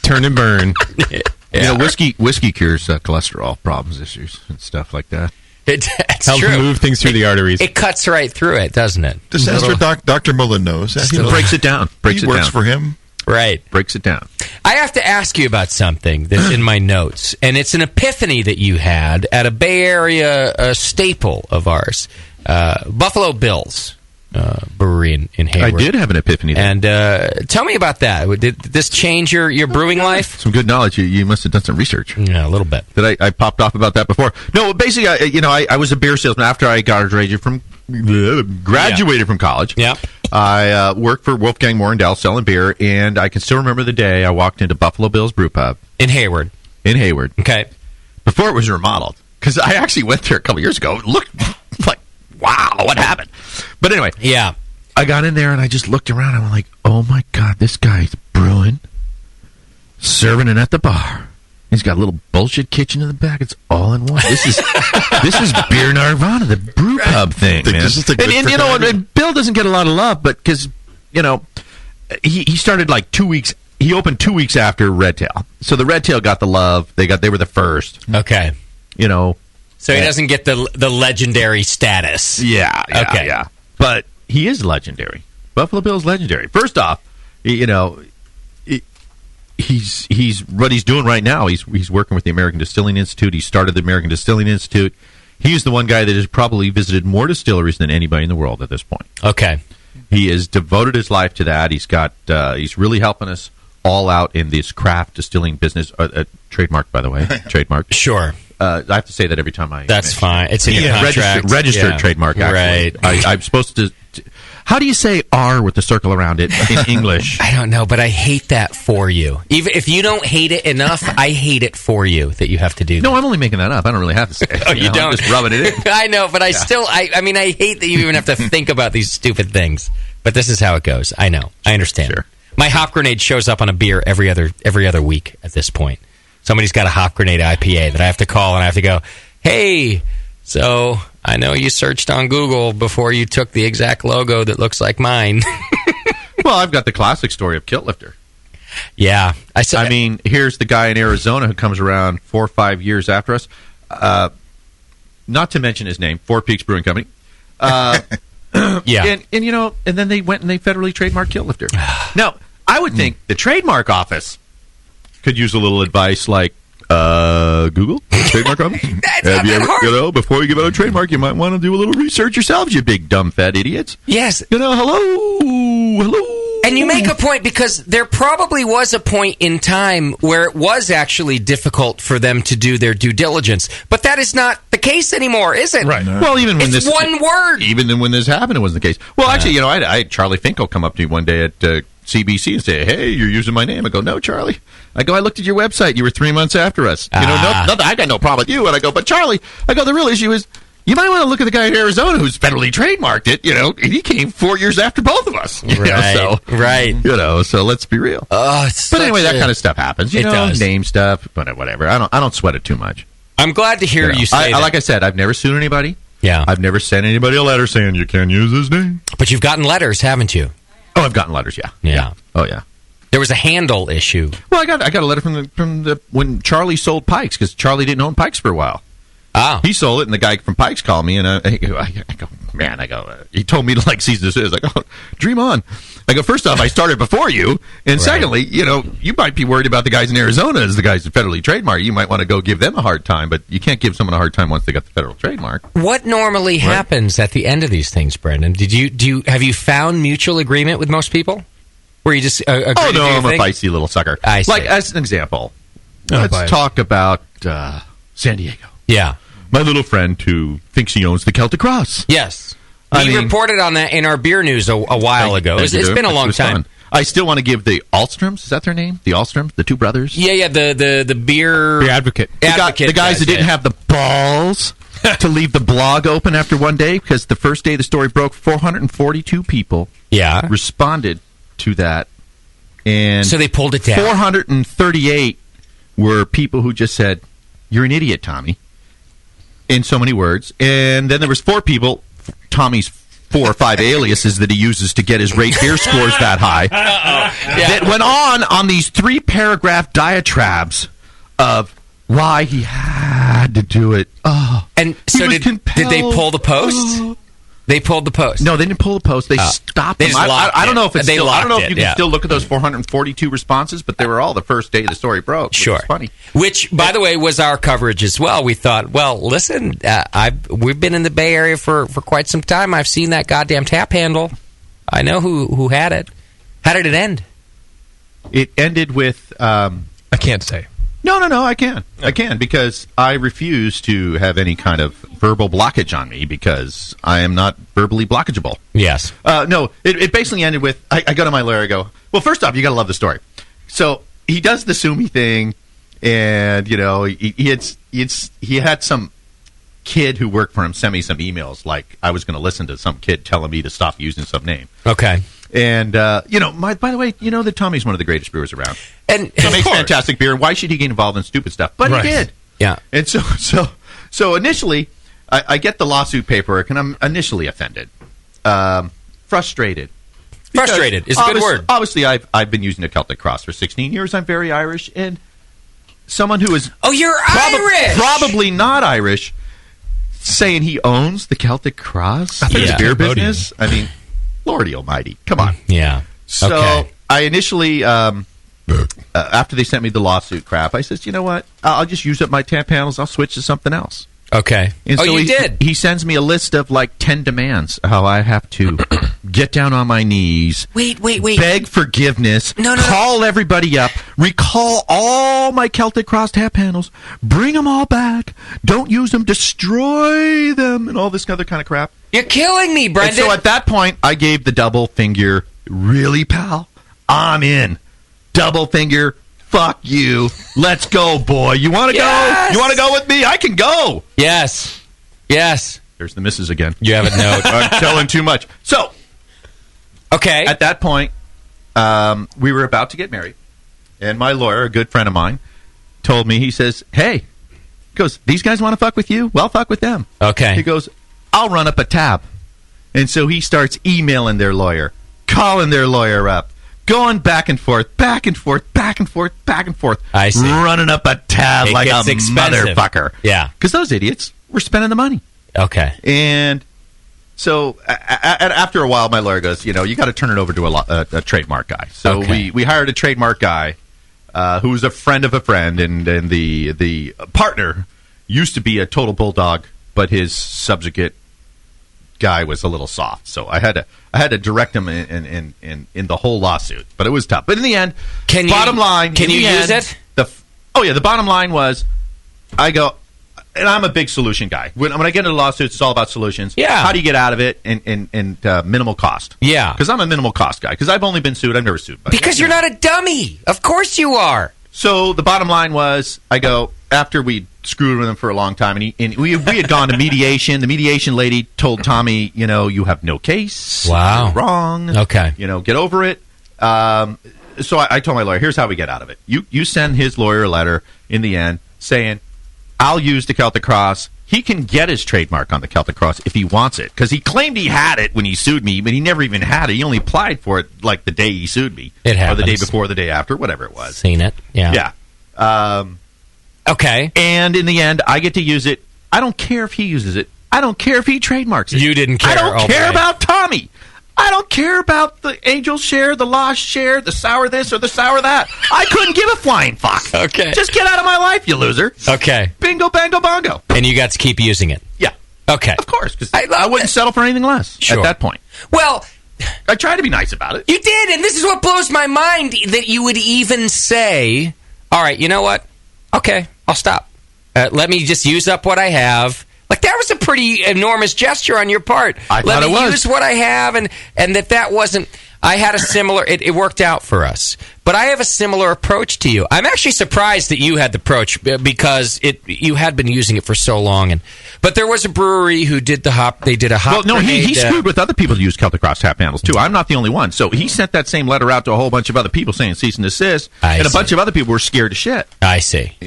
Turn and burn. Yeah. You know, whiskey cures cholesterol problems, issues, and stuff like that. It's Helps true. move things through the arteries. It cuts right through it, doesn't it? Just ask for Dr. Mullen knows. He breaks it down. He works for him. Right. Breaks it down. I have to ask you about something that's in my notes, and it's an epiphany that you had at a Bay Area staple of ours, Buffalo Bills Brewery in Hayward. I did have an epiphany there. And tell me about that. Did this change your brewing life? Some good knowledge. You must have done some research. Yeah, a little bit. That I popped off about that before. No, basically, I was a beer salesman after I graduated from college. Yeah. I worked for Wolfgang Morendell selling beer, and I can still remember the day I walked into Buffalo Bill's Brew Pub. In Hayward. Okay. Before it was remodeled. Because I actually went there a couple years ago. It looked like, wow, what happened? But anyway. Yeah. I got in there, and I just looked around, and I'm like, oh, my God, this guy's brewing, serving it at the bar. He's got a little bullshit kitchen in the back. It's all in one. This is Beer Nirvana, the brew pub thing, man. And you know, and Bill doesn't get a lot of love, but because he started like 2 weeks. He opened 2 weeks after Red Tail, so the Red Tail got the love. They were the first. Okay. So he doesn't get the legendary status. Yeah. Okay. Yeah. But he is legendary. Buffalo Bill's legendary. First off, he's what he's doing right now. He's working with the American Distilling Institute. He started the American Distilling Institute. He's the one guy that has probably visited more distilleries than anybody in the world at this point. Okay. He has devoted his life to that. He's really helping us all out in this craft distilling business. Trademark, by the way. Trademark. Sure. I have to say that every time I... That's fine. It's in your contract. Registered trademark, actually. Right. I'm supposed to... How do you say R with the circle around it in English? I don't know, but I hate that for you. Even if you don't hate it enough, I hate it for you that you have to do that. No, I'm only making that up. I don't really have to say it. Oh, you don't? I'm just rubbing it in. I know, but I mean, I hate that you even have to think about these stupid things. But this is how it goes. I know. I understand. Sure. My hop grenade shows up on a beer every other week at this point. Somebody's got a hop grenade IPA that I have to call, and I have to go, hey, so I know you searched on Google before you took the exact logo that looks like mine. Well, I've got the classic story of Kilt Lifter. Yeah. I mean, here's the guy in Arizona who comes around 4 or 5 years after us. Not to mention his name, Four Peaks Brewing Company. Yeah. And, you know, and then they went and they federally trademarked Kilt Lifter. Now, I would think the trademark office could use a little advice like, Google, trademark office? Have you ever, you know, before you give out a trademark, you might want to do a little research yourselves, you big dumb fat idiots. Yes. You know, hello. And you make a point because there probably was a point in time where it was actually difficult for them to do their due diligence. But that is not the case anymore, is it? Right. Well, even when it's one word. Even when this happened, it wasn't the case. Well, actually, you know, I had Charlie Finkel come up to me one day at CBC and say, hey, you're using my name. I go, no, Charlie. I go, I looked at your website. You were 3 months after us. You know, I got no problem with you. And I go, but Charlie, I go, the real issue is you might want to look at the guy in Arizona who's federally trademarked it, you know, and he came 4 years after both of us. Right. You know, so let's be real. But anyway, that kind of stuff happens. You know, does. Name stuff, but whatever. I don't sweat it too much. I'm glad to hear you say that. Like I said, I've never sued anybody. Yeah. I've never sent anybody a letter saying you can't use his name. But you've gotten letters, haven't you? Oh, I've gotten letters, yeah. Oh, yeah. There was a handle issue. Well, I got a letter from the when Charlie sold Pikes, because Charlie didn't own Pikes for a while. Oh. He sold it, and the guy from Pikes called me, and I go, man, he told me to like cease and desist. I go, dream on. I go, first off, I started before you, and secondly, you know, you might be worried about the guys in Arizona as the guys that federally trademark. You might want to go give them a hard time, but you can't give someone a hard time once they got the federal trademark. What normally happens at the end of these things, Brendan? Have you found mutual agreement with most people? Where you just agree oh, to no, do your I'm thing? a feisty little sucker. I see. Like, as an example, let's talk about San Diego. Yeah. My little friend who thinks he owns the Celtic Cross. Yes. We reported on that in our beer news a while ago. It's been a long time. Fun. I still want to give the Alstroms, is that their name? The Alstroms, the two brothers? Yeah, the beer advocate. The guys that didn't have the balls to leave the blog open after one day, because the first day the story broke, 442 people responded to that. And so they pulled it down. 438 were people who just said, you're an idiot, Tommy, in so many words. And then there was 4 people, Tommy's 4 or 5 aliases that he uses to get his rate beer scores that high, that went on these 3-paragraph diatribes of why he had to do it. Oh, and so did they pull the post? They pulled the post. No, they didn't pull the post. They stopped them. I don't know if it's still, I don't know if you can still look at those 442 responses, but they were all the first day the story broke. Which is funny. Which, by the way, was our coverage as well. We thought, well, listen, we've been in the Bay Area for quite some time. I've seen that goddamn tap handle. I know who had it. How did it end? It ended with I can't say. No, I can. I can, because I refuse to have any kind of verbal blockage on me, because I am not verbally blockageable. Yes. No, it basically ended with, I go to my lawyer, I go, well, first off, you got to love the story. So he does the sue me thing, and, you know, he had some kid who worked for him send me some emails, like I was going to listen to some kid telling me to stop using some name. Okay. And, you know, by the way, you know that Tommy's one of the greatest brewers around. And he makes fantastic beer. Why should he get involved in stupid stuff? But he did. Yeah. And so initially, I get the lawsuit paperwork, and I'm initially offended. Frustrated. Frustrated is a good word. Obviously, I've been using the Celtic Cross for 16 years. I'm very Irish. And someone who is... Oh, you're Irish! Probably not Irish, saying he owns the Celtic Cross in the beer business. I mean... Lordy almighty. Come on. Yeah. So I initially, after they sent me the lawsuit crap, I said, you know what? I'll just use up my tap panels. I'll switch to something else. Okay. And so you did? He sends me a list of like 10 demands, how I have to get down on my knees. Wait. Beg forgiveness. No. Call everybody up. Recall all my Celtic Cross tap handles. Bring them all back. Don't use them. Destroy them. And all this other kind of crap. You're killing me, Brendan. And so at that point, I gave the double finger. Really, pal? I'm in. Double finger. Fuck you. Let's go, boy. You want to go? You want to go with me? I can go. Yes. There's the missus again. You have a note. I'm telling too much. So, okay. At that point, we were about to get married, and my lawyer, a good friend of mine, told me, he says, hey, he goes, these guys want to fuck with you? Well, fuck with them. Okay. He goes, I'll run up a tab. And so he starts emailing their lawyer, calling their lawyer up, going back and forth. I see. Running up a tab like a expensive. motherfucker. Yeah. Because those idiots were spending the money. Okay. And so after a while, my lawyer goes, you got to turn it over to a trademark guy. So we hired a trademark guy who was a friend of a friend, and the partner used to be a total bulldog, but his subjugate guy was a little soft. So I had to direct him in the whole lawsuit, but it was tough. But in the end, bottom line, can you use it? The bottom line was, I go, and I'm a big solution guy. When I get into lawsuits, it's all about solutions. Yeah. How do you get out of it and minimal cost? Yeah. Because I'm a minimal cost guy. Because I've only been sued. I've never sued. Because you're not a dummy. Of course you are. So the bottom line was, I go, after we screwed with him for a long time, and we had gone to mediation. The mediation lady told Tommy, you have no case. Wow. You're wrong. Okay. Get over it. So I told my lawyer, here's how we get out of it. You send his lawyer a letter in the end saying, I'll use the Celtic Cross. He can get his trademark on the Celtic Cross if he wants it, because he claimed he had it when he sued me, but he never even had it. He only applied for it like the day he sued me. It happens. Or the day before, the day after, whatever it was. Seen it. Yeah. Yeah. Okay. And in the end, I get to use it. I don't care if he uses it. I don't care if he trademarks it. You didn't care. I don't care about Tommy. I don't care about the angel share, the lost share, the sour this or the sour that. I couldn't give a flying fuck. Okay. Just get out of my life, you loser. Okay. Bingo, bango, bongo. And you got to keep using it. Yeah. Okay. Of course, because I wouldn't settle for anything less at that point. Well, I tried to be nice about it. You did, and this is what blows my mind, that you would even say, all right, you know what? Okay, I'll stop. Let me just use up what I have. Like, that was a pretty enormous gesture on your part. I thought it was. Let me use what I have, and that wasn't... I had a similar... It worked out for us. But I have a similar approach to you. I'm actually surprised that you had the approach, because you had been using it for so long. But there was a brewery who did the hop... They did a hop... Well, no, he grenade, screwed with other people to use Celtic Cross tap handles, too. I'm not the only one. So he sent that same letter out to a whole bunch of other people saying cease and desist, and a bunch of other people were scared to shit. I see.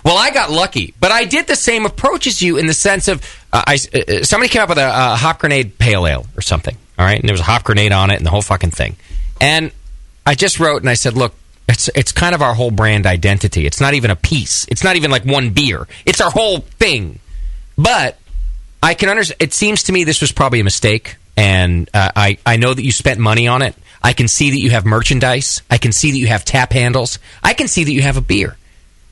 Well, I got lucky, but I did the same approach as you in the sense of somebody came up with a hop grenade pale ale or something, all right? And there was a hop grenade on it and the whole fucking thing. And I just wrote and I said, look, it's kind of our whole brand identity. It's not even a piece. It's not even like one beer. It's our whole thing. But I can understand. It seems to me this was probably a mistake, and I know that you spent money on it. I can see that you have merchandise. I can see that you have tap handles. I can see that you have a beer.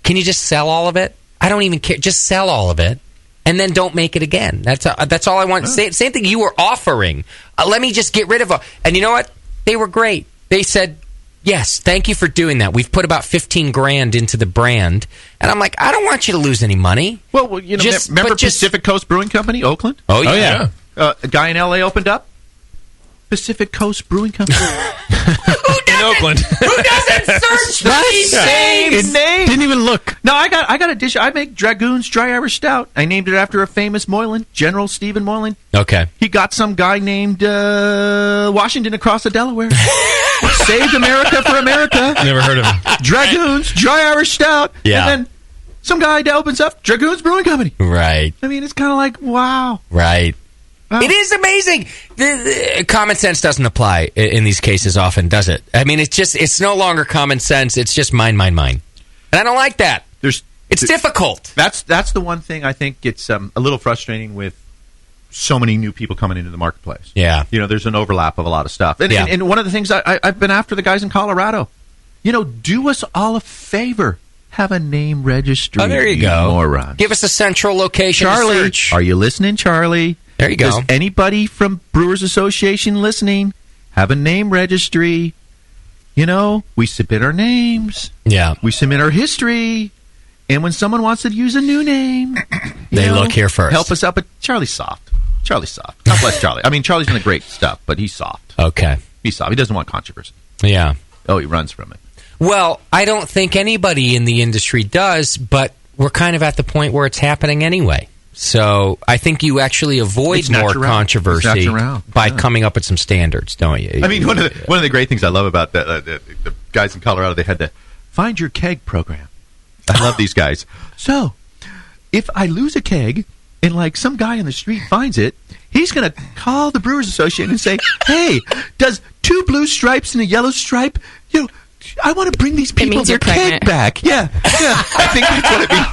Can you just sell all of it? I don't even care. Just sell all of it, and then don't make it again. That's all I want. Oh. Same thing you were offering. Let me just get rid of it. And you know what? They were great. They said, yes, thank you for doing that. We've put about $15,000 into the brand. And I'm like, I don't want you to lose any money. Well, remember Pacific Coast Brewing Company, Oakland? Oh, yeah. A guy in L.A. opened up. Pacific Coast Brewing Company. In Oakland. Who doesn't search these names? Didn't even look. No, I got a dish. I make Dragoon's Dry Irish Stout. I named it after a famous Moylan, General Stephen Moylan. Okay. He got some guy named Washington across the Delaware. Saved America for America. Never heard of him. Dragoon's Dry Irish Stout. Yeah. And then some guy that opens up Dragoon's Brewing Company. Right. I mean, it's kind of like, wow. Right. It is amazing. The common sense doesn't apply in these cases often, does it? I mean, it's no longer common sense. It's just mine. And I don't like that. It's difficult. That's the one thing I think it's a little frustrating with so many new people coming into the marketplace. Yeah. There's an overlap of a lot of stuff. And one of the things I've been after the guys in Colorado, do us all a favor. have a name registry. Oh, there you go. Moron. Give us a central location Charlie, to search. are you listening, Charlie? There you go. Does anybody from Brewers Association listening have a name registry? We submit our names. Yeah. We submit our history. And when someone wants to use a new name, they look here first. Help us out. But Charlie's soft. God bless Charlie. I mean, Charlie's done great stuff, but he's soft. Okay. He's soft. He doesn't want controversy. Yeah. Oh, he runs from it. Well, I don't think anybody in the industry does, but we're kind of at the point where it's happening anyway. So I think you actually avoid more controversy by coming up with some standards, don't you? I mean, one of the great things I love about the guys in Colorado, they had the Find Your Keg program. I love these guys. So, if I lose a keg and some guy in the street finds it, he's going to call the Brewers Association and say, "Hey, does 2 blue stripes and a yellow stripe? I want to bring these people their keg back." Yeah, I think that's what it means.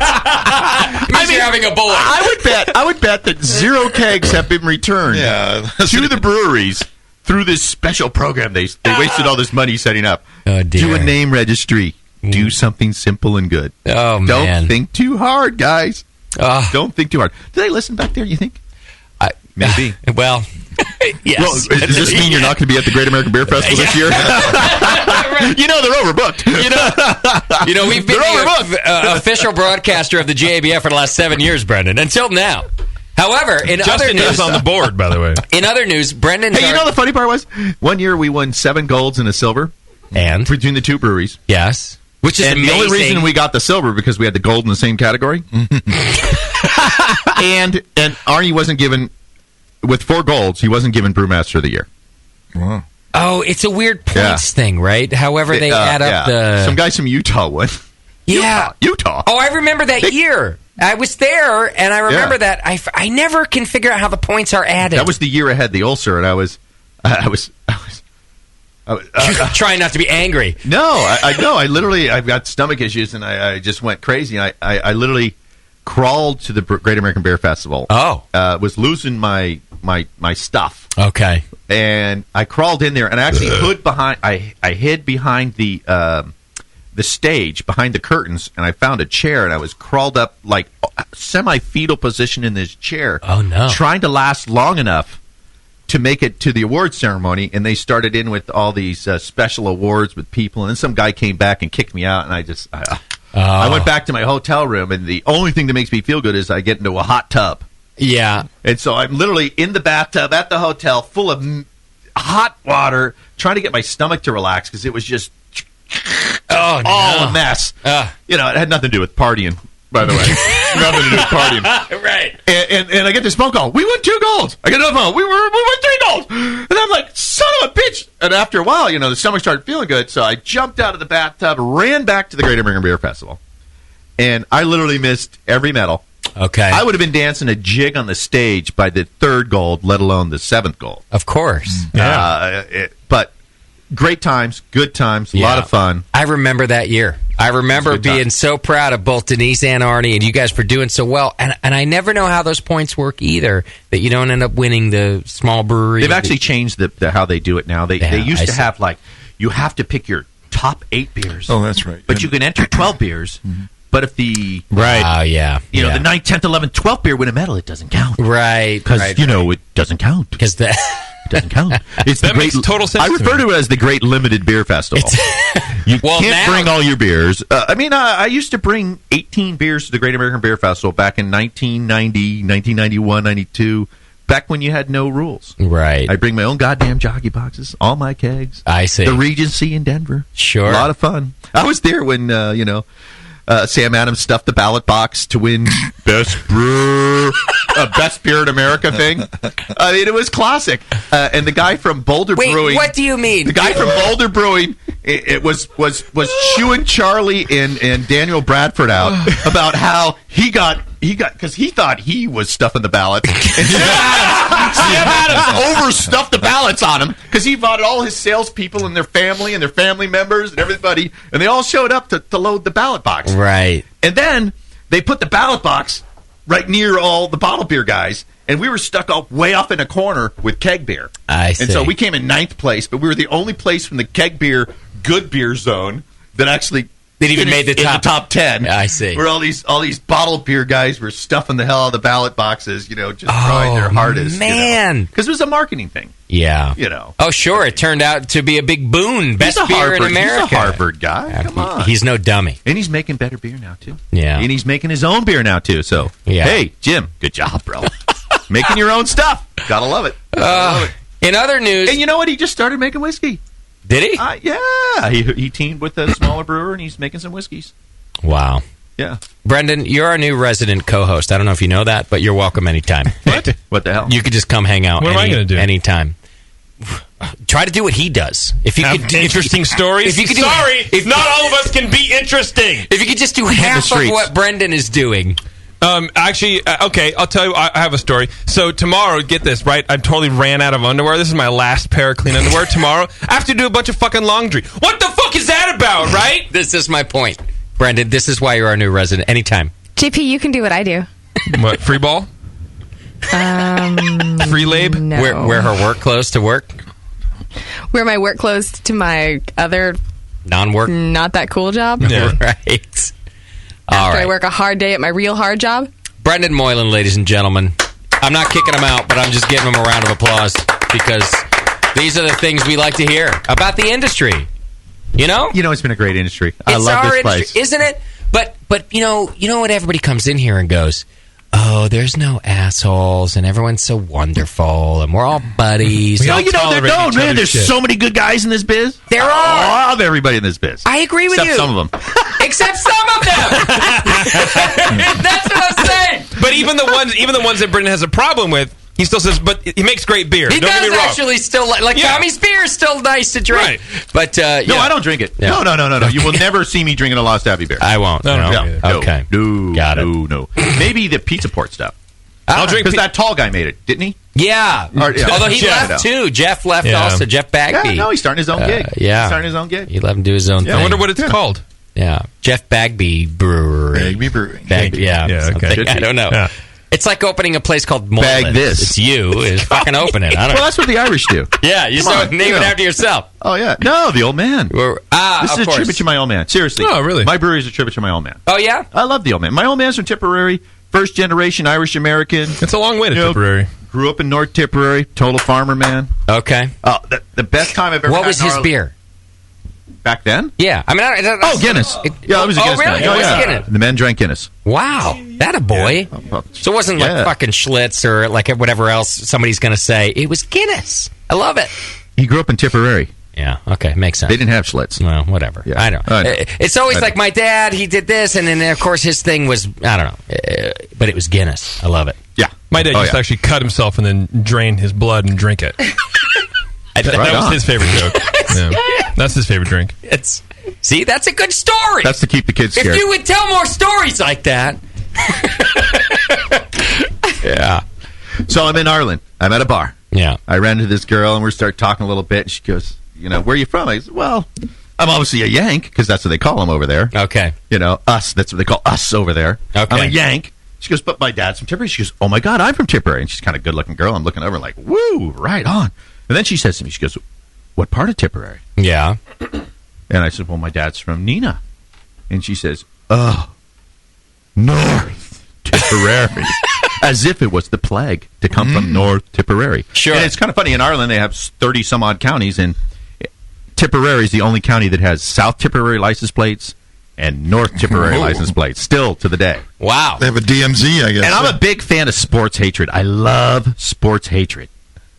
It means you're having a boy. I would bet that 0 kegs have been returned to the breweries through this special program they wasted all this money setting up. Oh, dear. Do a name registry. Do something simple and good. Oh, man. Don't think too hard, guys. Don't think too hard. Do they listen back there, you think? Maybe. Well, yes. Well, does this mean you're not going to be at the Great American Beer Festival this year? They're overbooked. We've been the official broadcaster of the JABF for the last 7 years, Brendan, until now. However, in other news, is on the board, by the way. In other news, Brendan. Hey, the funny part was, one year we won 7 golds and a silver, and between the 2 breweries. Yes, which is amazing. The only reason we got the silver because we had the gold in the same category, and Arnie wasn't given. With 4 golds, he wasn't given Brewmaster of the Year. Wow. Oh, it's a weird points thing, right? However, they add up the... Some guys from Utah won. Utah. Oh, I remember that year. I was there, and I remember that. I never can figure out how the points are added. That was the year I had the ulcer, and I was trying not to be angry. No, I literally, I've got stomach issues, and I just went crazy. I literally crawled to the Great American Beer Festival. Oh. Was losing my stuff. Okay. And I crawled in there, and I actually hid behind the stage, behind the curtains, and I found a chair, and I was crawled up semi-fetal position in this chair. Oh, no. Trying to last long enough to make it to the award ceremony, and they started in with all these special awards with people, and then some guy came back and kicked me out, and I went back to my hotel room, and the only thing that makes me feel good is I get into a hot tub. Yeah. And so I'm literally in the bathtub at the hotel full of hot water, trying to get my stomach to relax because it was just all a mess. It had nothing to do with partying, by the way. Nothing to do with partying. Right. And I get this phone call. We won 2 golds. I get another phone. We won 3 golds. And I'm like, son of a bitch. And after a while, the stomach started feeling good. So I jumped out of the bathtub, ran back to the Great American Beer Festival. And I literally missed every medal. Okay. I would have been dancing a jig on the stage by the 3rd gold, let alone the 7th gold. Of course. But great times, good times, a lot of fun. I remember that year. I remember being so proud of both Denise and Arnie, and you guys for doing so well. And I never know how those points work either, that you don't end up winning the small brewery. They've actually changed how they do it now. They used to have, you have to pick your top 8 beers. Oh, that's right. But you can enter 12 beers. But if the the 9th, 10th, 11th, 12th beer win a medal, it doesn't count. Right. Because, it doesn't count. Because it doesn't count. It's that makes total sense. I refer to it as the Great Limited Beer Festival. You can't bring all your beers. I used to bring 18 beers to the Great American Beer Festival back in 1990, 1991, 92, back when you had no rules. Right. I bring my own goddamn jockey boxes, all my kegs. I see. The Regency in Denver. Sure. A lot of fun. I was there when, Sam Adams stuffed the ballot box to win best beer in America thing. I mean, it was classic. And the guy from Boulder Brewing. What do you mean? The guy from Boulder Brewing, it was chewing Charlie and Daniel Bradford out about how he got because he thought he was stuffing the ballots. And Sam Adams overstuffed the ballots on him because he invited all his salespeople and their family members and everybody, and they all showed up to load the ballot box. Right. And then they put the ballot box right near all the bottle beer guys, and we were stuck way off in a corner with keg beer. I see. And so we came in 9th place, but we were the only place from the keg beer, good beer zone that actually That even made the in the top 10. I see. Where all these bottled beer guys were stuffing the hell out of the ballot boxes, just trying their hardest. Man. Because it was a marketing thing. Yeah. Oh, sure. It turned out to be a big boon. Best beer in America. He's a Harvard guy. Come on. He's no dummy. And he's making better beer now, too. Yeah. And he's making his own beer now, too. So, yeah. Hey, Jim, good job, bro. Making your own stuff. Gotta love it. In other news... And you know what? He just started making whiskey. Did he? Yeah. He teamed with a smaller brewer, and he's making some whiskeys. Wow. Yeah. Brendan, you're our new resident co-host. I don't know if you know that, but you're welcome anytime. What the hell? You could just come hang out. What am I going to do? Anytime. Try to do what he does. If you could interesting stories. If you could not all of us can be interesting. If you could just do half of what Brendan is doing. Actually, okay, I'll tell you, I have a story. So tomorrow, get this, right? I totally ran out of underwear. This is my last pair of clean underwear. Tomorrow, I have to do a bunch of fucking laundry. What the fuck is that about, right? This is my point. Brendan, this is why you're our new resident. Anytime. JP, you can do what I do. What, free ball? Free lab? No. Wear her work clothes to work? Wear my work clothes to my other... Non-work? Not that cool job. Yeah. Right. After I work a hard day at my real hard job. Brendan Moylan, ladies and gentlemen. I'm not kicking him out, but I'm just giving him a round of applause because these are the things we like to hear about the industry. You know? It's been a great industry. I love this place. Isn't it? But you know what? Everybody comes in here and goes, oh, there's no assholes, and everyone's so wonderful, and we're all buddies. Man, there's so many good guys in this biz. There are. I love everybody in this biz. I agree with you. Except some of them. Except some of them. That's what I'm saying. But even the ones that Brendan has a problem with, he still says, but he makes great beer. He Don't get me does wrong. actually still like Tommy's beer is still nice to drink. Right. But No, I don't drink it. Yeah. No. You will never see me drinking a Lost Abbey beer. I won't. No. Okay. No. Got it. No. Maybe the pizza port stuff. I'll drink because that tall guy made it, didn't he? Yeah. Although he left too. Jeff left also. Jeff Bagby. Yeah, no, he's starting his own gig. Yeah. He's starting his own gig. He let him do his own thing. I wonder what it's called. Yeah. Jeff Bagby Brewery. Bagby Brewing. Yeah, okay. I don't know. Yeah. It's like opening a place called Moylan. Bag this. It's you. It's fucking open it. I don't Well, that's what the Irish do. Yeah, you name it after yourself. Oh, yeah. No, the old man. This is a course. tribute to my old man. Seriously. Oh, really? My brewery is a tribute to my old man. Oh, yeah? I love the old man. My old man's from Tipperary, first generation Irish American. It's a long way to Tipperary. Grew up in North Tipperary, total farmer man. Okay. Oh, the best time I've ever had. What was his beer? Back then? Yeah. I mean, Guinness. It was a Guinness. Really? Man. It was Guinness. The men drank Guinness. Wow. That a boy. Yeah. So it wasn't like fucking Schlitz or like whatever else somebody's going to say. It was Guinness. I love it. He grew up in Tipperary. Yeah, okay, makes sense. They didn't have Schlitz. Well, whatever. Yeah. I know. It's always like my dad, he did this, and then, of course, his thing was, I don't know, but it was Guinness. I love it. Yeah. My dad used to actually cut himself and then drain his blood and drink it. That was his favorite joke. Yeah. That's his favorite drink. See, that's a good story. That's to keep the kids scared. If you would tell more stories like that. Yeah. So I'm in Ireland. I'm at a bar. Yeah. I ran into this girl, and we start talking a little bit. And she goes, where are you from? I said, well, I'm obviously a Yank, because that's what they call them over there. Okay. Us. That's what they call us over there. Okay. I'm a Yank. She goes, but my dad's from Tipperary. She goes, oh, my God, I'm from Tipperary. And she's kind of good-looking girl. I'm looking over like, woo, right on. And then she says to me, she goes, what part of Tipperary? Yeah. And I said, well, my dad's from Nina. And she says, oh, North Tipperary. As if it was the plague to come from North Tipperary. Sure. And it's kind of funny. In Ireland, they have 30-some-odd counties, and Tipperary is the only county that has South Tipperary license plates and North Tipperary license plates, still to the day. Wow. They have a DMZ, I guess. And I'm a big fan of sports hatred. I love sports hatred.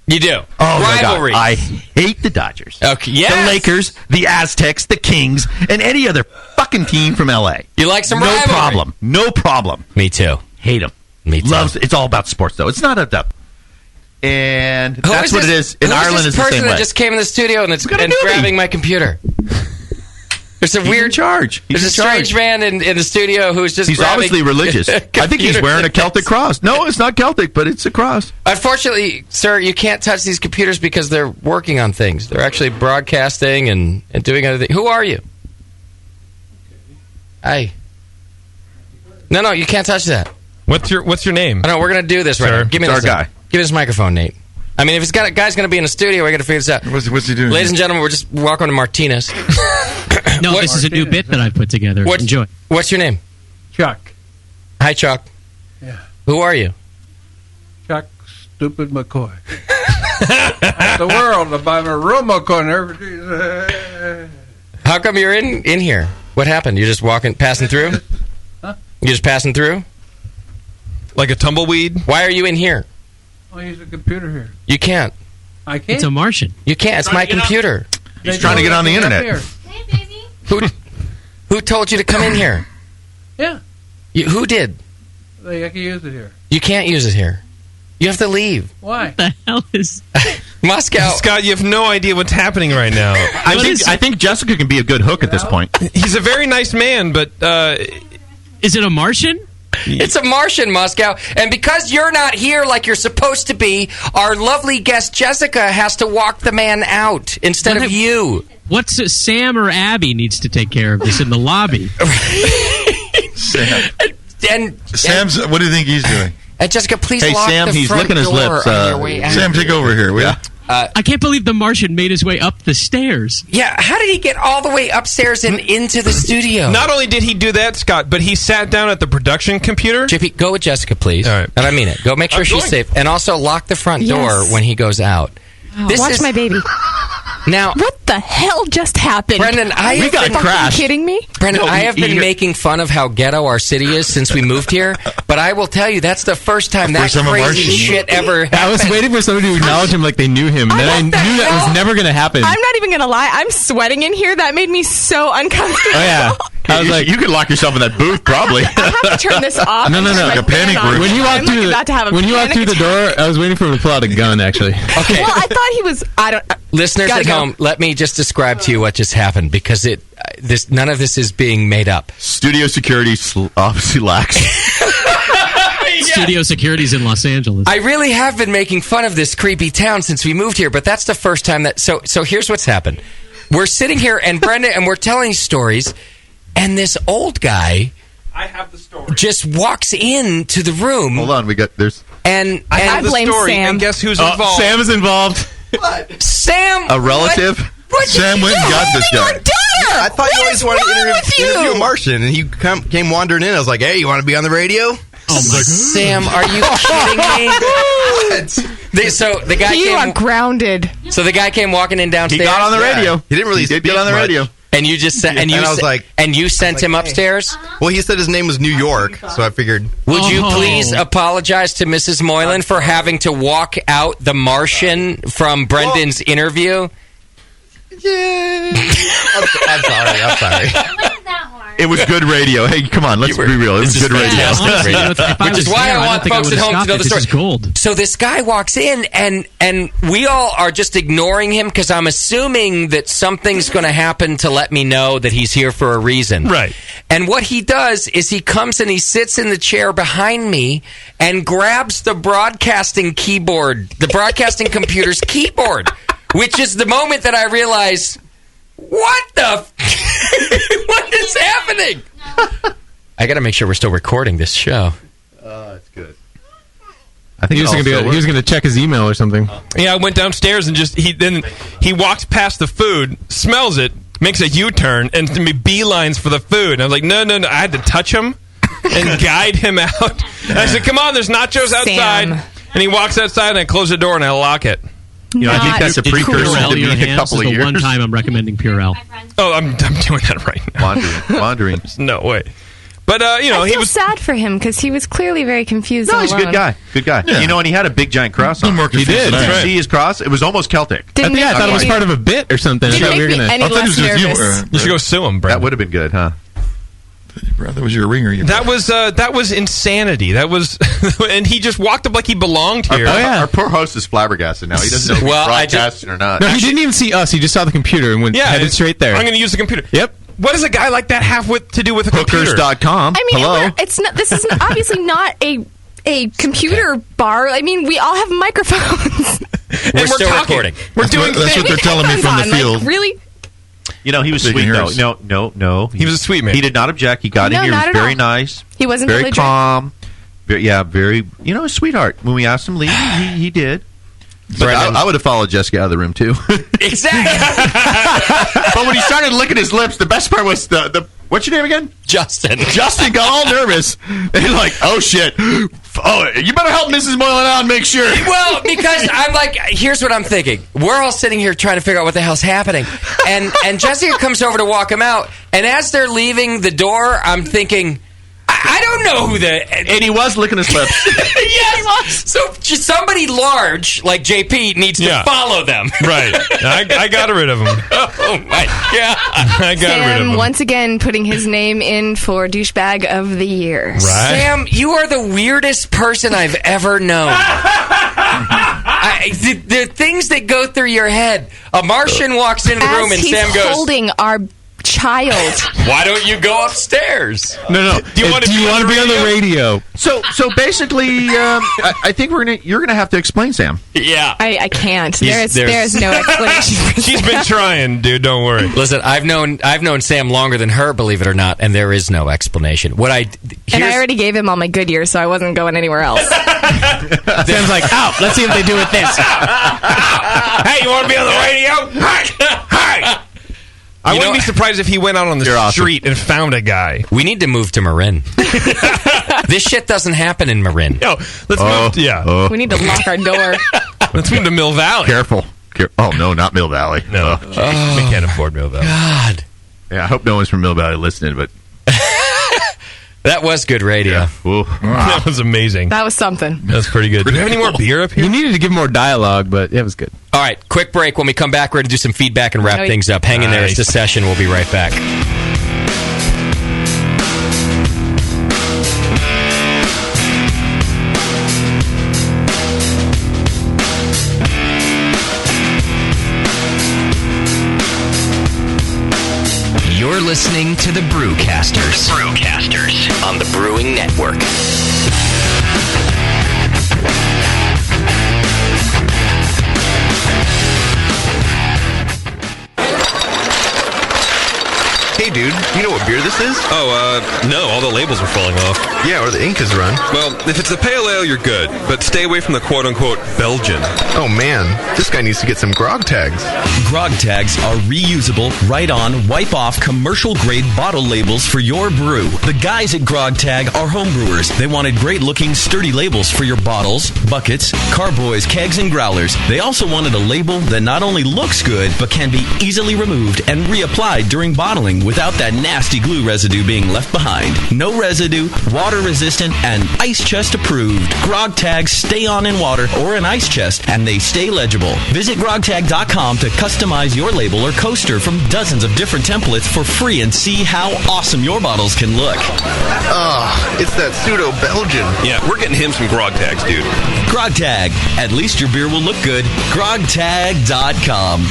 You do? Oh, rivalry. My God. I hate the Dodgers. Okay. Yes. The Lakers, the Aztecs, the Kings, and any other fucking team from L.A. You like some rivalry? No problem. Me too. Hate them. Me too. It's all about sports, though. It's not a... And that's what it is. In Ireland, it's the same way. Who is this person that just came in the studio and grabbing my computer? There's a weird charge. There's a strange man in the studio who's just. He's obviously religious. I think he's wearing a Celtic cross. No, it's not Celtic, but it's a cross. Unfortunately, sir, you can't touch these computers because they're working on things. They're actually broadcasting and doing other things. Who are you? No, you can't touch that. What's your name? I know we're gonna do this right now. Give me our this guy. Give me this microphone, Nate. I mean, if a guy's going to be in the studio, we got to figure this out. What's he doing? Ladies and gentlemen, we're just welcome to Martinez. No, this is a new bit that I've put together. Enjoy. What's your name? Chuck. Hi, Chuck. Yeah. Who are you? Chuck Stupid McCoy. The world about a real McCoy. How come you're in here? What happened? You're just passing through? Huh? You're just passing through? Like a tumbleweed? Why are you in here? I'll use a computer here. You can't. I can't? It's a Martian. You can't. It's my computer. He's trying to get on the internet. Who told you to come in here? Yeah. Who did? I can use it here. You can't use it here. You have to leave. Why? What the hell is... Moscow. Scott, you have no idea what's happening right now. I think Jessica can be a good hook at this point. He's a very nice man, but... Is it a Martian? It's a Martian, Moscow. And because you're not here like you're supposed to be, our lovely guest Jessica has to walk the man out instead of you. What's Sam or Abby needs to take care of this in the lobby? Sam. And Sam's. What do you think he's doing? Jessica, please Hey, lock Sam, the he's front licking his door lips. on your way out. Sam, take over here, will you? I can't believe the Martian made his way up the stairs. Yeah, how did he get all the way upstairs and into the studio? Not only did he do that, Scott, but he sat down at the production computer. Jiffy, go with Jessica, please. All right. And I mean it. Go make sure she's safe. And also lock the front door when he goes out. Watch my baby. Now, what the hell just happened? Brendan, Are you fucking kidding me? Brendan, I have been making fun of how ghetto our city is since we moved here, but I will tell you that's the first time that crazy shit ever happened. I was waiting for somebody to acknowledge him like they knew him, and then I knew that was never going to happen. I'm not even going to lie. I'm sweating in here. That made me so uncomfortable. Oh, yeah. I was like, you could lock yourself in that booth, probably. I have to turn this off. No. Like a panic room. When you walked through the door, I was waiting for him to pull out a gun, actually. Okay. Well, I thought he was... Listeners at home, let me just describe to you what just happened, because none of this is being made up. Studio security obviously lacks. Studio security's in Los Angeles. I really have been making fun of this creepy town since we moved here, but that's the first time that... So here's what's happened. We're sitting here, and Brenda, and we're telling stories, and this old guy... I have the story. Just walks into the room. Hold on, And I have the story, Sam. and guess who's involved? Sam is involved. What? Sam? A relative? What Sam went and got this guy. I thought you always wanted to interview a Martian, and he came wandering in. I was like, hey, you want to be on the radio? Sam, are you kidding me? So the guy You are grounded. So the guy came walking in downstairs. He got on the radio. He didn't really He did get on the radio. And you just said, I was like, and you sent him upstairs? Well, he said his name was New York, so I figured. Would you please apologize to Mrs. Moylan for having to walk out the Martian from Brendan's interview? Yeah. I'm sorry. It was good radio. Hey, come on, let's be real. It was good radio. Which is why I want folks at home to know the story. This is gold. So this guy walks in, and we all are just ignoring him because I'm assuming that something's going to happen to let me know that he's here for a reason. Right. And what he does is he comes and he sits in the chair behind me and grabs the broadcasting keyboard, the broadcasting computer's keyboard, which is the moment that I realize, what the... what is happening? I got to make sure we're still recording this show. It's good. I think he was going to check his email or something. Yeah, I went downstairs and he walks past the food, smells it, makes a U-turn, and beelines for the food. And I was like, no. I had to touch him and guide him out. And I said, come on, there's nachos outside. And he walks outside, and I close the door, and I lock it. You know, I think that's a precursor to being a couple of years. The one time I'm recommending Purell. Oh, I'm doing that right now. Wandering. There's no way. But, I feel sad for him because he was clearly very confused. No, and he's a alone. good guy. Good guy. Yeah. You know, and he had a big giant cross on. He Did did. you Right. see his cross? It was almost Celtic. I thought it was part of a bit or something. Didn't make me any less nervous. You should go sue him, Brad. That would have been good, huh? That was your ringer. That was insanity. That was, and he just walked up like he belonged here. Our poor host is flabbergasted now. He doesn't know if he's broadcasting or not. No, he didn't even see us. He just saw the computer and went headed straight there. I'm going to use the computer. Yep. What does a guy like that have to do with a computer? Hookers.com. I mean, it's not. This is obviously not a computer bar. I mean, we all have microphones. We're still recording. We're doing. That's what they're telling me from the field. Like, really? You know, he was sweet, though. No. He was a sweet man. He did not object. He got in here. He was very nice. He wasn't very calm. Very, very, a sweetheart. When we asked him to leave, he did. But I would have followed Jessica out of the room, too. Exactly. But when he started licking his lips, the best part was the what's your name again? Justin. Justin got all nervous. And like, oh, shit. Oh, you better help Mrs. Moylan out and make sure. Well, because I'm like, here's what I'm thinking. We're all sitting here trying to figure out what the hell's happening. And Jessica comes over to walk him out. And as they're leaving the door, I'm thinking, I don't know who And he was licking his lips. Yes. So somebody large, like JP, needs to follow them. Right. I got rid of him. Oh, my God. I got rid of him. Sam once again putting his name in for douchebag of the year. Right. Sam, you are the weirdest person I've ever known. The things that go through your head. A Martian walks into the room and Sam goes, holding our child. Why don't you go upstairs? No. Do you want to be on the radio? So basically, I think you're gonna have to explain, Sam. Yeah, I can't. There's no explanation. She's been trying, dude. Don't worry. Listen, I've known Sam longer than her, believe it or not, and there is no explanation. And I already gave him all my good years, so I wasn't going anywhere else. Sam's like, out. Let's see if they do with this. Hey, you want to be on the radio? Hi. I wouldn't be surprised if he went out on the street and found a guy. We need to move to Marin. This shit doesn't happen in Marin. No, let's move. Yeah. We need to lock our door. Let's move to Mill Valley. Careful. Oh, no, not Mill Valley. No. We can't afford Mill Valley. God. Yeah, I hope no one's from Mill Valley listening, but... That was good radio. Yeah. That was amazing. That was something. That's pretty good. Do we have any more beer up here? You needed to give more dialogue, but it was good. All right, quick break. When we come back, we're going to do some feedback and wrap things up. Hang in there. It's the session. We'll be right back. You're listening to the Brewcasters. On the Brewing Network. Hey, dude, you know what beer this is? No, all the labels are falling off. Yeah, or the ink is run. Well, if it's a pale ale, you're good, but stay away from the quote-unquote Belgian. Oh, man, this guy needs to get some grog tags. Grog tags are reusable, write-on, wipe-off, commercial-grade bottle labels for your brew. The guys at Grog Tag are homebrewers. They wanted great-looking, sturdy labels for your bottles, buckets, carboys, kegs, and growlers. They also wanted a label that not only looks good, but can be easily removed and reapplied during bottling without that nasty glue residue being left behind. No residue, water-resistant, and ice chest approved. Grog tags stay on in water or an ice chest, and they stay legible. Visit grogtag.com to customize your label or coaster from dozens of different templates for free and see how awesome your bottles can look. It's that pseudo-Belgian. Yeah, we're getting him some grog tags, dude. Grog Tag. At least your beer will look good. grogtag.com.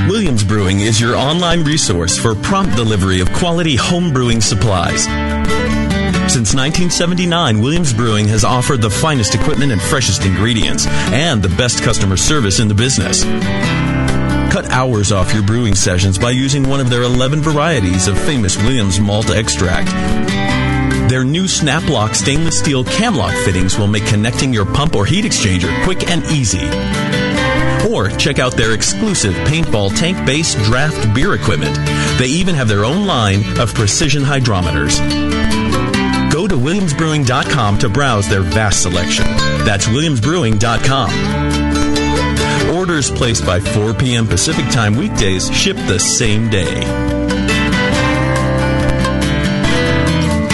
Williams Brewing is your online resource for prompt delivery of quality home brewing supplies. Since 1979, Williams Brewing has offered the finest equipment and freshest ingredients, and the best customer service in the business. Cut hours off your brewing sessions by using one of their 11 varieties of famous Williams malt extract. Their new Snap-Lock stainless steel cam-lock fittings will make connecting your pump or heat exchanger quick and easy. Or check out their exclusive paintball tank-based draft beer equipment. They even have their own line of precision hydrometers. Go to williamsbrewing.com to browse their vast selection. That's williamsbrewing.com. Orders placed by 4 p.m. Pacific Time weekdays ship the same day.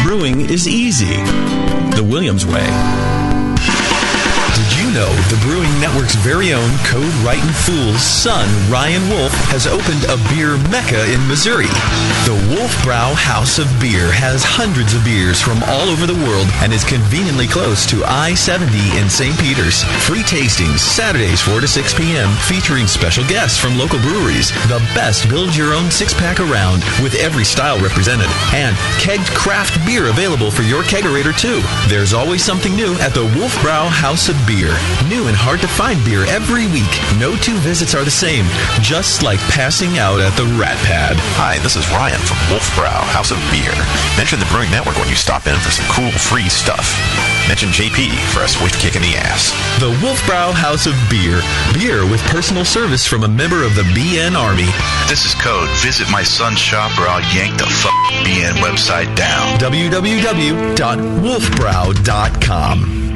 Brewing is easy. The Williams way. Did you know the Brewing Network's very own Code Writin' Fool's son, Ryan Wolf, has opened a beer mecca in Missouri? The Wolf Brow House of Beer has hundreds of beers from all over the world and is conveniently close to I-70 in St. Peters. Free tastings Saturdays 4 to 6 p.m. featuring special guests from local breweries. The best build-your-own six-pack around with every style represented. And kegged craft beer available for your kegerator too. There's always something new at the Wolf Brow House of Beer. New new and hard-to-find beer every week. No two visits are the same, just like passing out at the Rat Pad. Hi, this is Ryan from Wolfbrow House of Beer. Mention the Brewing Network when you stop in for some cool free stuff. Mention JP for a swift kick in the ass. The Wolfbrow House of Beer. Beer with personal service from a member of the BN Army. This is Code. Visit my son's shop or I'll yank the BN website down. www.wolfbrow.com.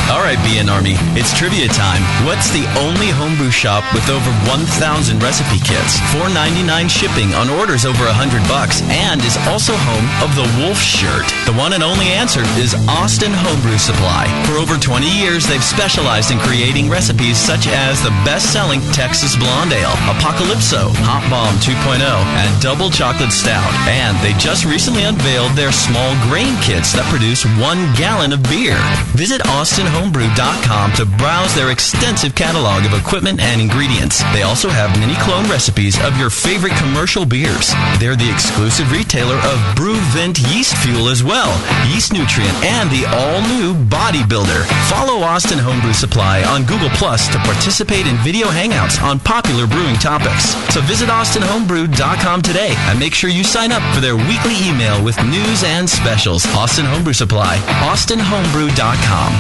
All right, BN Army, it's trivia time. What's the only homebrew shop with over 1,000 recipe kits, $4.99 shipping on orders over $100, and is also home of the Wolf Shirt? The one and only answer is Austin Homebrew Supply. For over 20 years, they've specialized in creating recipes such as the best-selling Texas Blonde Ale, Apocalypso, Hot Bomb 2.0, and Double Chocolate Stout. And they just recently unveiled their small grain kits that produce 1 gallon of beer. Visit austinhomebrew.com to browse their extensive catalog of equipment and ingredients. They also have mini clone recipes of your favorite commercial beers. They're the exclusive retailer of BrewVent yeast fuel as well, Yeast Nutrient, and the all-new Bodybuilder. Follow Austin Homebrew Supply on Google Plus to participate in video hangouts on popular brewing topics. So visit austinhomebrew.com today and make sure you sign up for their weekly email with news and specials. Austin Homebrew Supply, austinhomebrew.com.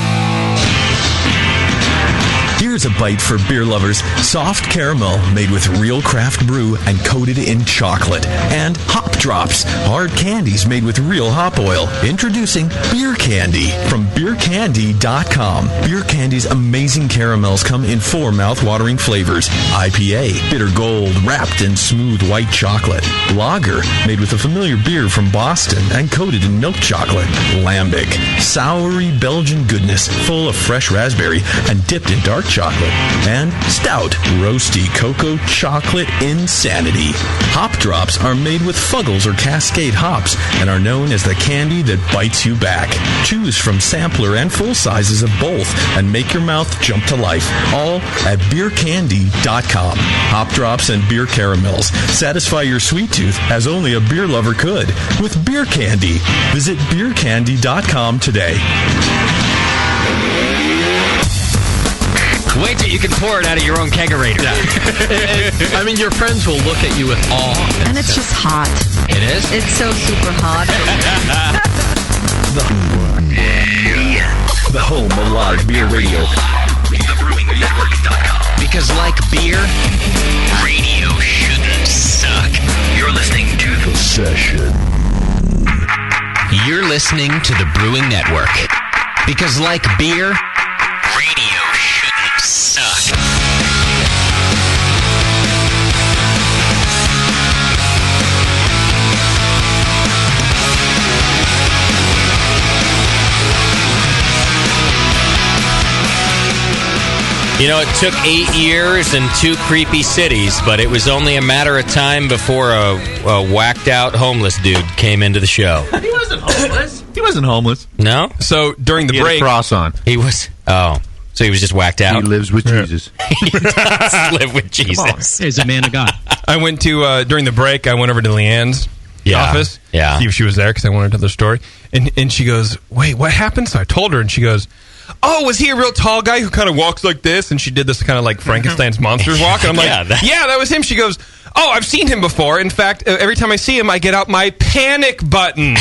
Here's a bite for beer lovers. Soft caramel made with real craft brew and coated in chocolate. And Hop Drops, hard candies made with real hop oil. Introducing Beer Candy from beercandy.com. Beer Candy's amazing caramels come in 4 mouth-watering flavors. IPA, bitter gold, wrapped in smooth white chocolate. Lager, made with a familiar beer from Boston and coated in milk chocolate. Lambic, soury Belgian goodness full of fresh raspberry and dipped in dark chocolate. And Stout, roasty cocoa chocolate insanity. Hop Drops are made with Fuggles or Cascade hops and are known as the candy that bites you back. Choose from sampler and full sizes of both and make your mouth jump to life. All at beercandy.com. Hop Drops and beer caramels satisfy your sweet tooth as only a beer lover could with Beer Candy. Visit beercandy.com today. Wait till you can pour it out of your own kegerator. I mean, your friends will look at you with awe. And it's just hot. It is? It's so super hot. The home of live beer radio. TheBrewingNetwork.com. Because like beer, radio shouldn't suck. You're listening to The Session. You're listening to The Brewing Network. Because like beer, radio shouldn't suck. You know, it took 8 years and 2 creepy cities, but it was only a matter of time before a whacked-out homeless dude came into the show. He wasn't homeless. He wasn't homeless. No? So during the He break, had a cross on. He was. Oh, so he was just whacked out. He lives with Jesus. He does live with Jesus. He's a man of God. I went to during the break. I went over to Leanne's office. Yeah. See if she was there because I wanted to tell the story. And she goes, "Wait, what happened?" So I told her, and she goes, "Oh, was he a real tall guy who kind of walks like this?" And she did this kind of like Frankenstein's monsters walk. And I'm like, yeah, that was him. She goes, "Oh, I've seen him before. In fact, every time I see him, I get out my panic button."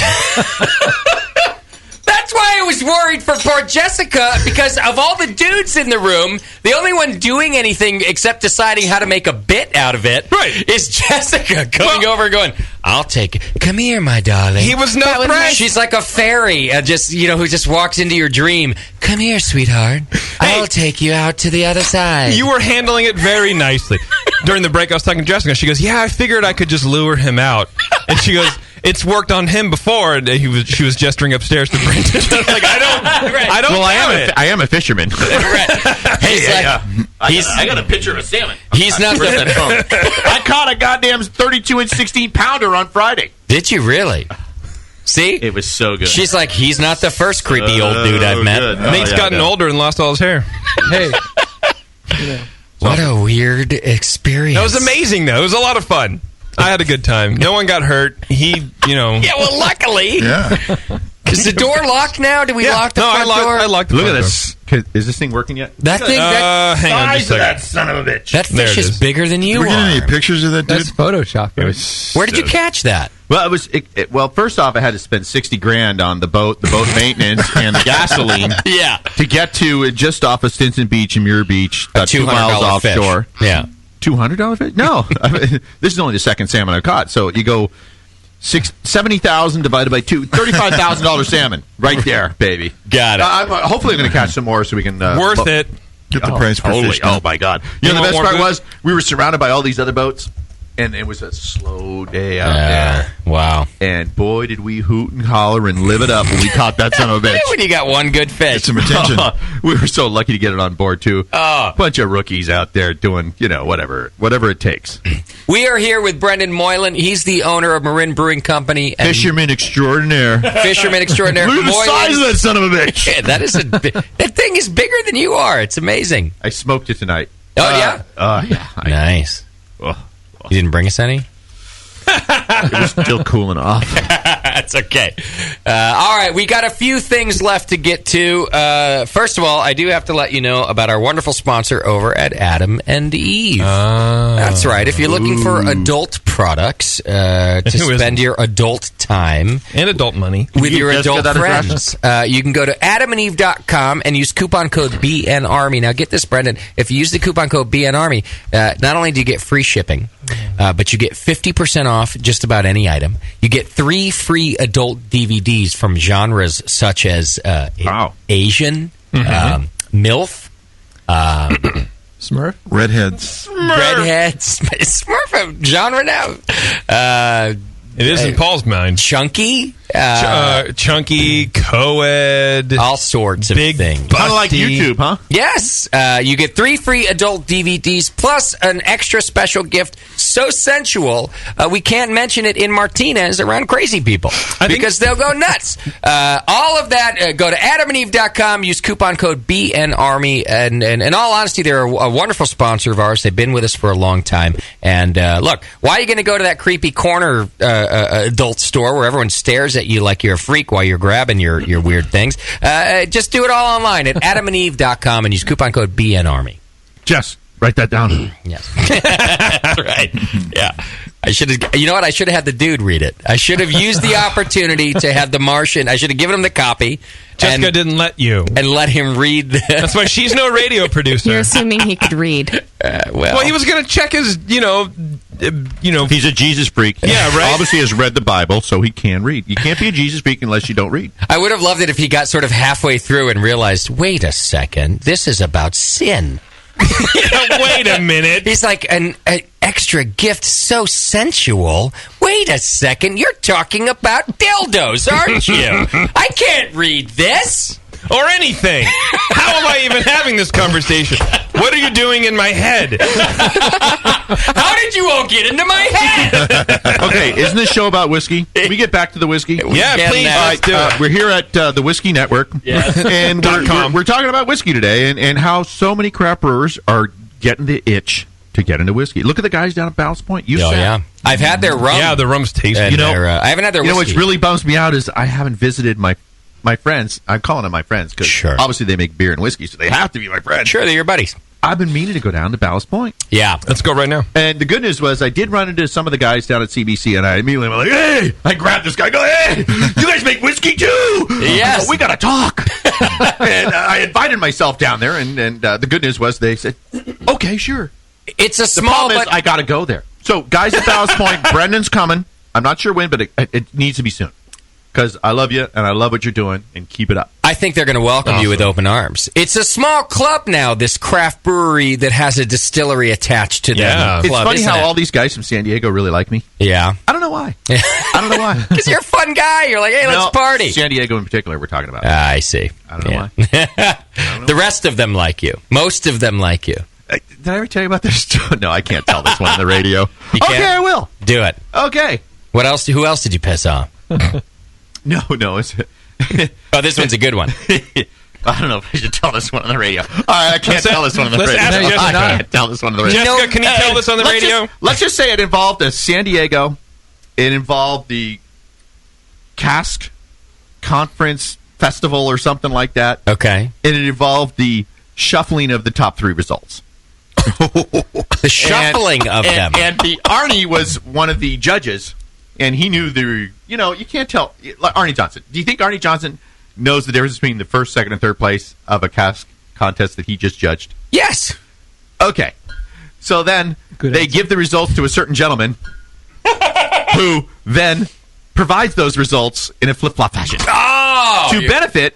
That's why I was worried for poor Jessica, because of all the dudes in the room, the only one doing anything except deciding how to make a bit out of it is Jessica coming over and going, "I'll take it. Come here, my darling." He was no threat. She's like a fairy, who just walks into your dream. "Come here, sweetheart. I'll take you out to the other side." You were handling it very nicely. During the break, I was talking to Jessica. She goes, "Yeah, I figured I could just lure him out." And she goes, "It's worked on him before." And she was gesturing upstairs to Brendan. I was like, I don't. Well, I I am a fisherman. I got a picture of a salmon. He's not I caught a goddamn 32-inch 16-pounder on Friday. Did you really? See? It was so good. She's like, he's not the first creepy old dude I've met. Nate's gotten older and lost all his hair. Hey. What a weird experience. That was amazing, though. It was a lot of fun. I had a good time. No one got hurt. Yeah, well, luckily. Yeah. Is the door locked now? Did we lock the front door? I locked the Look front at door. this. Is this thing working yet? That thing, that hang on just a second. That son of a bitch. that fish is bigger than you Did we get are. any pictures of that dude? That's Photoshop. Where did you catch that? Well, well, first off, I had to spend $60,000 on the boat maintenance, and the gasoline. Yeah. To get to just off of Stinson Beach and Muir Beach, A 2 miles $200 fish. offshore. Yeah. $200 fish? No, I mean, this is only the second salmon I've caught. So you go 70,000 divided by 2, $35,000 salmon right there, baby. Got it. Hopefully, I'm going to catch some more so we can Worth it. Get the price per Totally. fish. now. Oh my God! You The want best more part food? was we were surrounded by all these other boats, and it was a slow day out there. Wow. And boy, did we hoot and holler and live it up when we caught that son of a bitch. When you got one good fish. Get some attention. We were so lucky to get it on board too. Bunch of rookies out there doing, whatever it takes. We are here with Brendan Moylan. He's the owner of Marin Brewing Company. And Fisherman extraordinaire. Fisherman extraordinaire. Look at the Moylan. size of that son of a bitch. Yeah, that thing is bigger than you are. It's amazing. I smoked it tonight. Oh, yeah? Yeah. Nice. Oh, You didn't bring us any? it was still cooling off. That's okay. All right, we got a few things left to get to. First of all, I do have to let you know about our wonderful sponsor over at Adam and Eve. That's right. If you're looking for adult products to spend your adult time and adult money with your adult friends, you can go to adamandeve.com and use coupon code BNARMY. Now, get this, Brendan. If you use the coupon code BNARMY, not only do you get free shipping, but you get 50% off just about any item. You get 3 free adult DVDs from genres such as Asian, MILF, Smurf, Redheads, Smurf a genre now. It is in Paul's mind. Chunky, chunky, co-ed, all sorts of big things. Kind of like YouTube, huh? Yes. You get 3 free adult DVDs plus an extra special gift so sensual we can't mention it in Martinez around crazy people because they'll go nuts. All of that, go to adamandeve.com, use coupon code BNARMY, and in all honesty, they're a wonderful sponsor of ours. They've been with us for a long time. And look, why are you going to go to that creepy corner adult store where everyone stares at you like you're a freak while you're grabbing your weird things? Just do it all online at adamandeve.com and use coupon code BNARMY. Jess, write that down. Yes. That's right. Yeah. I should have, you know what? I should have had the dude read it. I should have used the opportunity to have the Martian. I should have given him the copy. Jessica didn't let you. And let him read the... That's why she's no radio producer. You're assuming he could read. Well, he was going to check his, He's a Jesus freak. Yeah, right. Obviously has read the Bible, so he can read. You can't be a Jesus freak unless you don't read. I would have loved it if he got sort of halfway through and realized, wait a second, this is about sin. Wait a minute. He's like, an extra gift so sensual. Wait a second, you're talking about dildos, aren't you? I can't read this. Or anything. How am I even having this conversation? What are you doing in my head? How did you all get into my head? Okay, isn't this show about whiskey? Can we get back to the whiskey? Yeah, please. Let's do it. We're here at the Whiskey Network. Yes. And we're talking about whiskey today and how so many craft brewers are getting the itch to get into whiskey. Look at the guys down at Ballast Point. Yeah. I've had their rum. Yeah, the rum's tasty. And I haven't had their whiskey. What really bums me out is I haven't visited my friends. I'm calling them my friends because obviously they make beer and whiskey, so they have to be my friends. Sure, they're your buddies. I've been meaning to go down to Ballast Point. Yeah. Let's go right now. And the good news was I did run into some of the guys down at CBC, and I immediately went like, hey! I grabbed this guy, go, hey! You guys make whiskey too! Yes. We got to talk! And I invited myself down there, and the good news was they said, okay, sure. It's a The small, problem is but I got to go there. So, guys at Ballast Point, Brendan's coming. I'm not sure when, but it needs to be soon. Because I love you, and I love what you're doing, and keep it up. I think they're going to welcome you with open arms. It's a small club now, this craft brewery that has a distillery attached to them. Yeah. It's Club, funny isn't how it? all these guys from San Diego really like me. Yeah. I don't know why. I don't know why. Because you're a fun guy. You're like, hey, let's party. San Diego in particular we're talking about. I see. I don't know why. The rest of them like you. Most of them like you. Did I ever tell you about this? No, I can't tell this one on the radio. You can't? Okay, I will. Do it. Okay. What else? Who else did you piss off? No, it's... Oh, this one's a good one. I don't know if I should tell this one on the radio. All right, I can't tell this one on the let's radio. ask Jessica. I can't tell this one on the radio. Jessica, can you tell this on the radio? Let's just say it involved a San Diego. It involved the cask conference festival or something like that. Okay. And it involved the shuffling of the top 3 results. The shuffling of them. And Arnie was one of the judges, and he knew you can't tell. Arnie Johnson. Do you think Arnie Johnson knows the difference between the first, second, and third place of a cask contest that he just judged? Yes. Okay. So then they give the results to a certain gentleman who then provides those results in a flip-flop fashion to benefit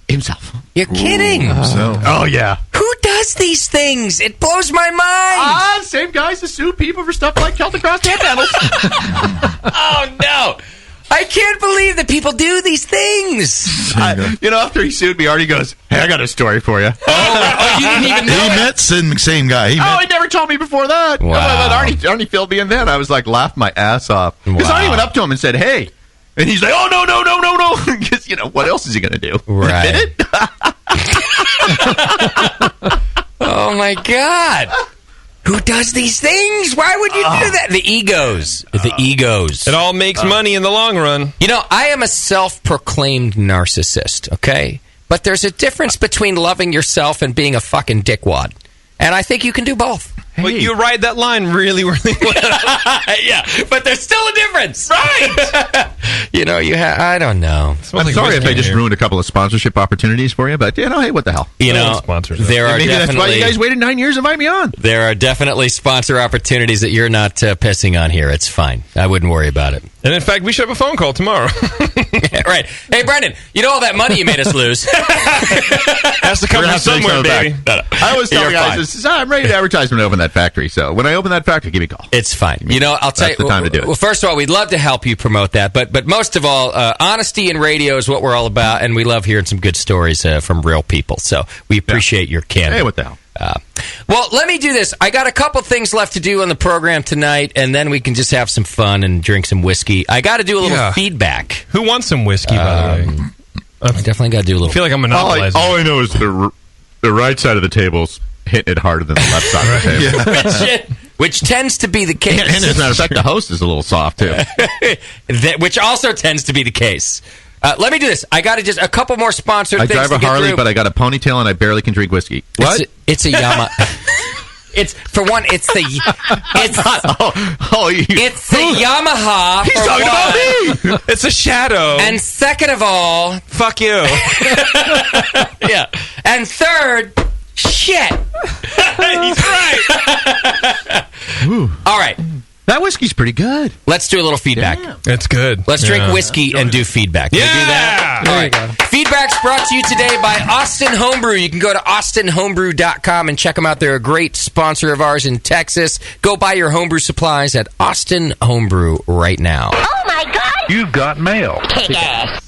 himself. You're kidding. Oh, yeah. Who does these things? It blows my mind. Same guys that sue people for stuff like Celtic Cross hand handles. Oh, no. I can't believe that people do these things. After he sued me, Arnie goes, "Hey, I got a story for you." Oh, you didn't even know He met same guy. He never told me before that. Wow. Arnie filled me in then. I was like, laughed my ass off. Because Arnie went up to him and said, "Hey." And he's like, "Oh, no." Because, what else is he going to do? Right. Admit it? Oh, my God. Who does these things? Why would you do that? The egos. The egos. It all makes money in the long run. I am a self-proclaimed narcissist, okay? But there's a difference between loving yourself and being a fucking dickwad. And I think you can do both. Well, you ride that line really, really well. Yeah, but there's still a difference. Right. I don't know. I'm sorry if I just ruined a couple of sponsorship opportunities for you, but, hey, what the hell? There are maybe that's why you guys waited 9 years to invite me on. There are definitely sponsor opportunities that you're not pissing on here. It's fine. I wouldn't worry about it. And in fact, we should have a phone call tomorrow. Right. Hey, Brendan, all that money you made us lose has to come from somewhere, baby. I always tell guys, I'm ready to advertise when I open that factory. So when I open that factory, give me a call. It's fine. I'll tell you. That's the time to do it. Well, first of all, we'd love to help you promote that. But most of all, honesty in radio is what we're all about. And we love hearing some good stories from real people. So we appreciate your candor. Hey, what the hell? Well, let me do this. I got a couple things left to do on the program tonight, and then we can just have some fun and drink some whiskey. I got to do a little feedback. Who wants some whiskey, by the way? I definitely got to do a little. I feel like I'm monopolizing. All I know is the right side of the table's hitting it harder than the left side of the table. Which tends to be the case. And as a matter of fact, the host is a little soft, too. Which also tends to be the case. Let me do this. I got just a couple more sponsored things. I drive a Harley, but I got a ponytail and I barely can drink whiskey. What? It's a Yamaha. It's the it's the Yamaha. He's talking about me. It's a Shadow. And second of all, fuck you. Yeah. And third, shit. He's right. All right. That whiskey's pretty good. Let's do a little feedback. Yeah. It's good. Let's drink whiskey and do feedback. Can we do that? All right. Feedback's brought to you today by Austin Homebrew. You can go to austinhomebrew.com and check them out. They're a great sponsor of ours in Texas. Go buy your homebrew supplies at Austin Homebrew right now. Oh my God! You've got mail. Kick ass.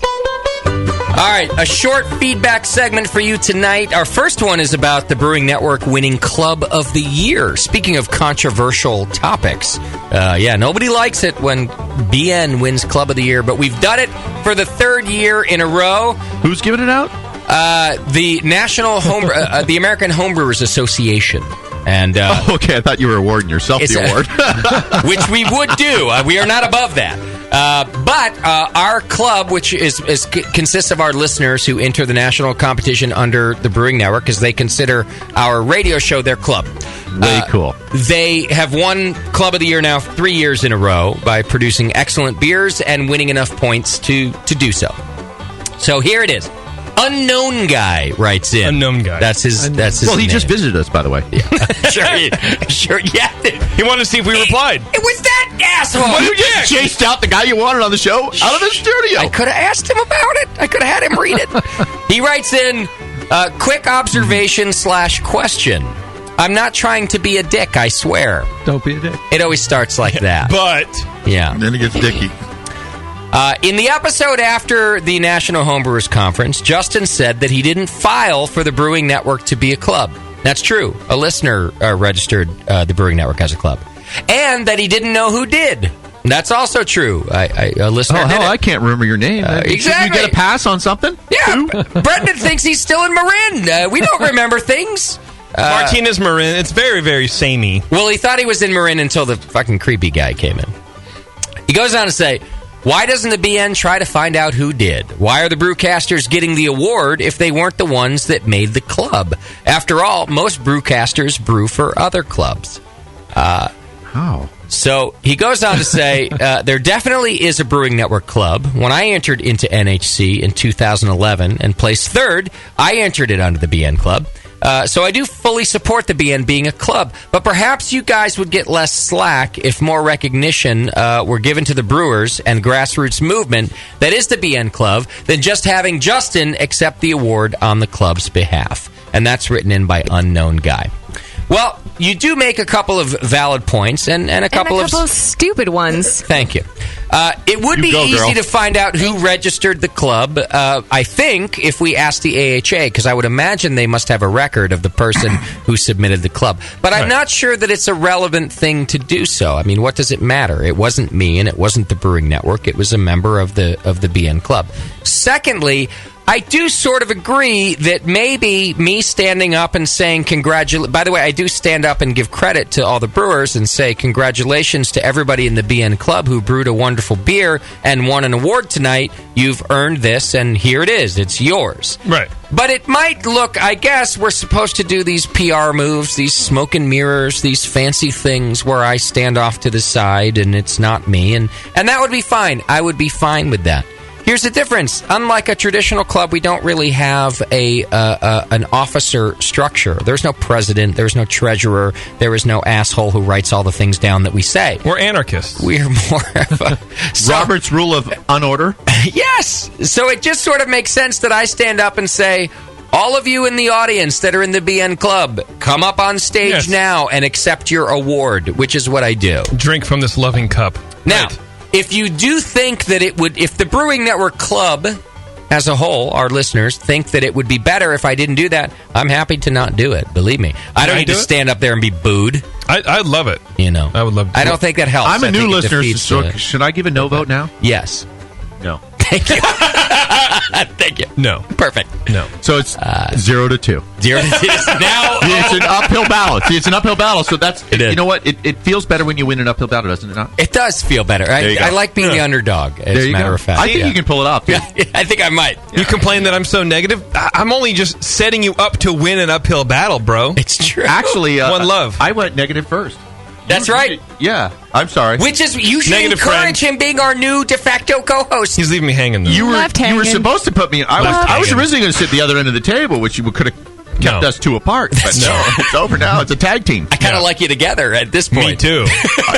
All right, a short feedback segment for you tonight. Our first one is about the Brewing Network winning Club of the Year. Speaking of controversial topics, nobody likes it when BN wins Club of the Year, but we've done it for the third year in a row. Who's giving it out? The National the American Homebrewers Association. And okay, I thought you were awarding yourself the award, which we would do. We are not above that. But our club, which consists of our listeners who enter the national competition under the Brewing Network, because they consider our radio show their club. Way cool. They have won Club of the Year now 3 years in a row by producing excellent beers and winning enough points to do so. So here it is. Unknown Guy writes in. Unknown Guy. That's his. Well, he just visited us, by the way. Yeah. Sure. Yeah. He wanted to see if we replied. It was that asshole. Well, you just chased out the guy you wanted on the show out of the studio. I could have asked him about it. I could have had him read it. He writes in, quick observation / question. I'm not trying to be a dick, I swear. Don't be a dick. It always starts like that. But. Yeah. And then it gets dicky. In the episode after the National Homebrewers Conference, Justin said that he didn't file for the Brewing Network to be a club. That's true. A listener registered the Brewing Network as a club. And that he didn't know who did. That's also true. A listener did it. I can't remember your name. Exactly. You get a pass on something? Yeah. Brendan thinks he's still in Marin. We don't remember things. Martinez Marin. It's very, very samey. Well, he thought he was in Marin until the fucking creepy guy came in. He goes on to say, Why doesn't the BN try to find out who did? Why are the brewcasters getting the award if they weren't the ones that made the club? After all, most brewcasters brew for other clubs. How? So he goes on to say, there definitely is a Brewing Network club. When I entered into NHC in 2011 and placed third, I entered it under the BN club. So I do fully support the BN being a club, but perhaps you guys would get less slack if more recognition were given to the brewers and grassroots movement that is the BN club than just having Justin accept the award on the club's behalf. And that's written in by Unknown Guy. Well, you do make a couple of valid points and a couple of stupid ones. Thank you. It would be easy to find out who registered the club, I think, if we asked the AHA, because I would imagine they must have a record of the person who submitted the club. But I'm not sure that it's a relevant thing to do so. I mean, what does it matter? It wasn't me, and it wasn't the Brewing Network. It was a member of the BN club. Secondly, I do sort of agree that maybe me standing up and saying by the way, I do stand up and give credit to all the brewers and say congratulations to everybody in the BN club who brewed a wonderful beer and won an award tonight. You've earned this, and here it is. It's yours. Right. But it might look, I guess, we're supposed to do these PR moves, these smoke and mirrors, these fancy things where I stand off to the side and it's not me. And that would be fine. I would be fine with that. Here's the difference. Unlike a traditional club, we don't really have an officer structure. There's no president. There's no treasurer. There is no asshole who writes all the things down that we say. We're anarchists. We're more of a... Robert's rule of unorder? Yes. So it just sort of makes sense that I stand up and say, all of you in the audience that are in the BN club, come up on stage now and accept your award, which is what I do. Drink from this loving cup. Now... Right. If you do think that it would, if the Brewing Network club as a whole, our listeners, think that it would be better if I didn't do that, I'm happy to not do it. Believe me. I don't need to stand up there and be booed. I'd love it. You know. I would love to. I don't think that helps. I'm a new listener, so defeats, should I give a no vote now? Yes. No. Thank you. Thank you. No. Perfect. No. So it's 0 to 2. 0 to 2. Now it's an uphill battle. See, it's an uphill battle. So that's is. You know what? It feels better when you win an uphill battle, doesn't it not? It does feel better. I like being the underdog, as a matter of fact. I think you can pull it off. Yeah, I think I might. You complain that I'm so negative? I'm only just setting you up to win an uphill battle, bro. It's true. Actually, one love. I went negative first. That's right. Yeah, I'm sorry. Which is, you should Negative encourage him being our new de facto co-host. He's leaving me hanging, though. You were supposed to put me. I was originally going to sit the other end of the table, which could have kept us two apart. But no, it's over now. It's a tag team. I kind of like you together at this point. Me too.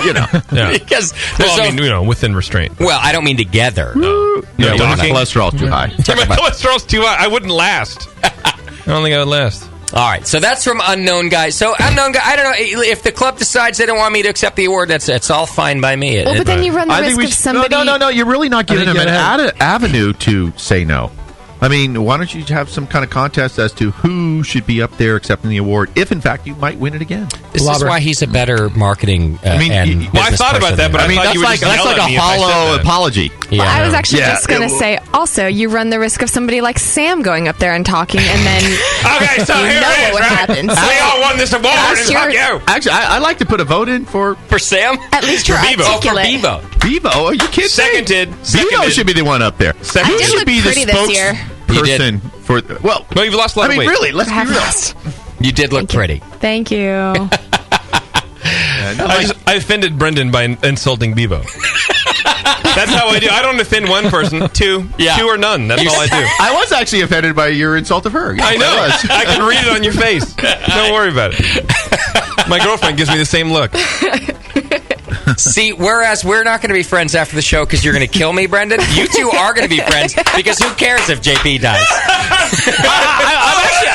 You know, because I mean, within restraint. Well, I don't mean together. Yeah, my cholesterol's too high. My cholesterol's too high. I wouldn't last. I don't think I would last. All right, so that's from Unknown Guy. So Unknown Guy, I don't know if the club decides they don't want me to accept the award. That's all fine by me. Well, but then you run the risk of somebody. No. You're really not giving them an avenue to say no. I mean, why don't you have some kind of contest as to who should be up there accepting the award, if in fact you might win it again? This is why he's a better marketing and I thought about that, but I thought you were just that's like a hollow apology. Well, I was actually just going to say, also, you run the risk of somebody like Sam going up there and talking, and then okay, so you know what happens. We all won this award, and fuck you. Actually, I'd like to put a vote in for Sam. At least you're articulate. Bevo. Bevo, are you kidding? Seconded. Bevo should be the one up there. I did look pretty this year. Person for no, you've lost a lot of weight. Really, let's be real. You did look pretty. Thank you. I offended Brendan by insulting Bevo. That's how I do. I don't offend one person. Two or none. That's all I do. I was actually offended by your insult of her. I know. I can read it on your face. Don't worry about it. My girlfriend gives me the same look. See, whereas we're not going to be friends after the show because you're going to kill me, Brendan, you two are going to be friends because who cares if JP dies?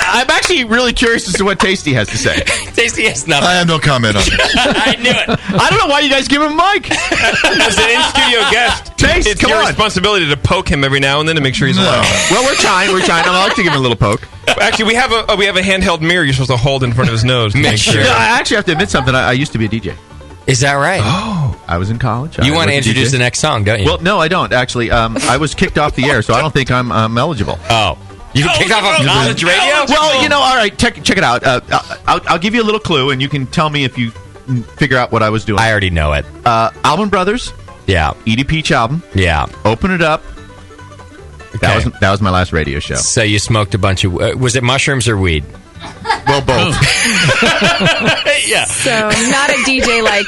I'm actually really curious as to what Tasty has to say. Tasty has nothing. I have no comment on it. I knew it. I don't know why you guys give him a mic. As an in-studio guest, it's your responsibility to poke him every now and then to make sure he's alive. Well, we're trying. I like to give him a little poke. Actually, we have a handheld mirror you're supposed to hold in front of his nose to make sure. Yeah, I actually have to admit something. I used to be a DJ. Is that right? Oh, I was in college. You want to introduce the next song, don't you? Well, no, I don't actually. I was kicked off the air, so I don't think I'm eligible. Oh, you were kicked off of college radio? Well, you know, all right, check it out. I'll give you a little clue, and you can tell me if you figure out what I was doing. I already know it. Alvin Brothers, Yeah. Edie Peach album. Yeah. Open it up. Okay. That was my last radio show. So you smoked a bunch of... was it mushrooms or weed? Well, both. Yeah. So not a DJ like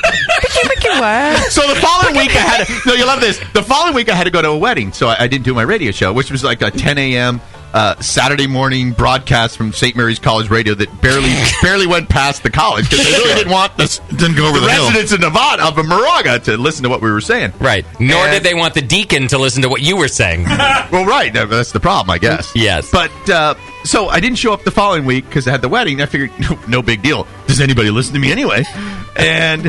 what? So the following week I had to, no, you love this. The following week I had to go to a wedding, so I didn't do my radio show, which was like a 10 a.m. Saturday morning broadcast from St. Mary's College Radio that barely went past the college because they really didn't want didn't go over the hill. residents of Nevada of Moraga to listen to what we were saying. Right. Nor did they want the deacon to listen to what you were saying. Well, right. That's the problem, I guess. Yes. But so I didn't show up the following week because I had the wedding. I figured, no big deal. Does anybody listen to me anyway? And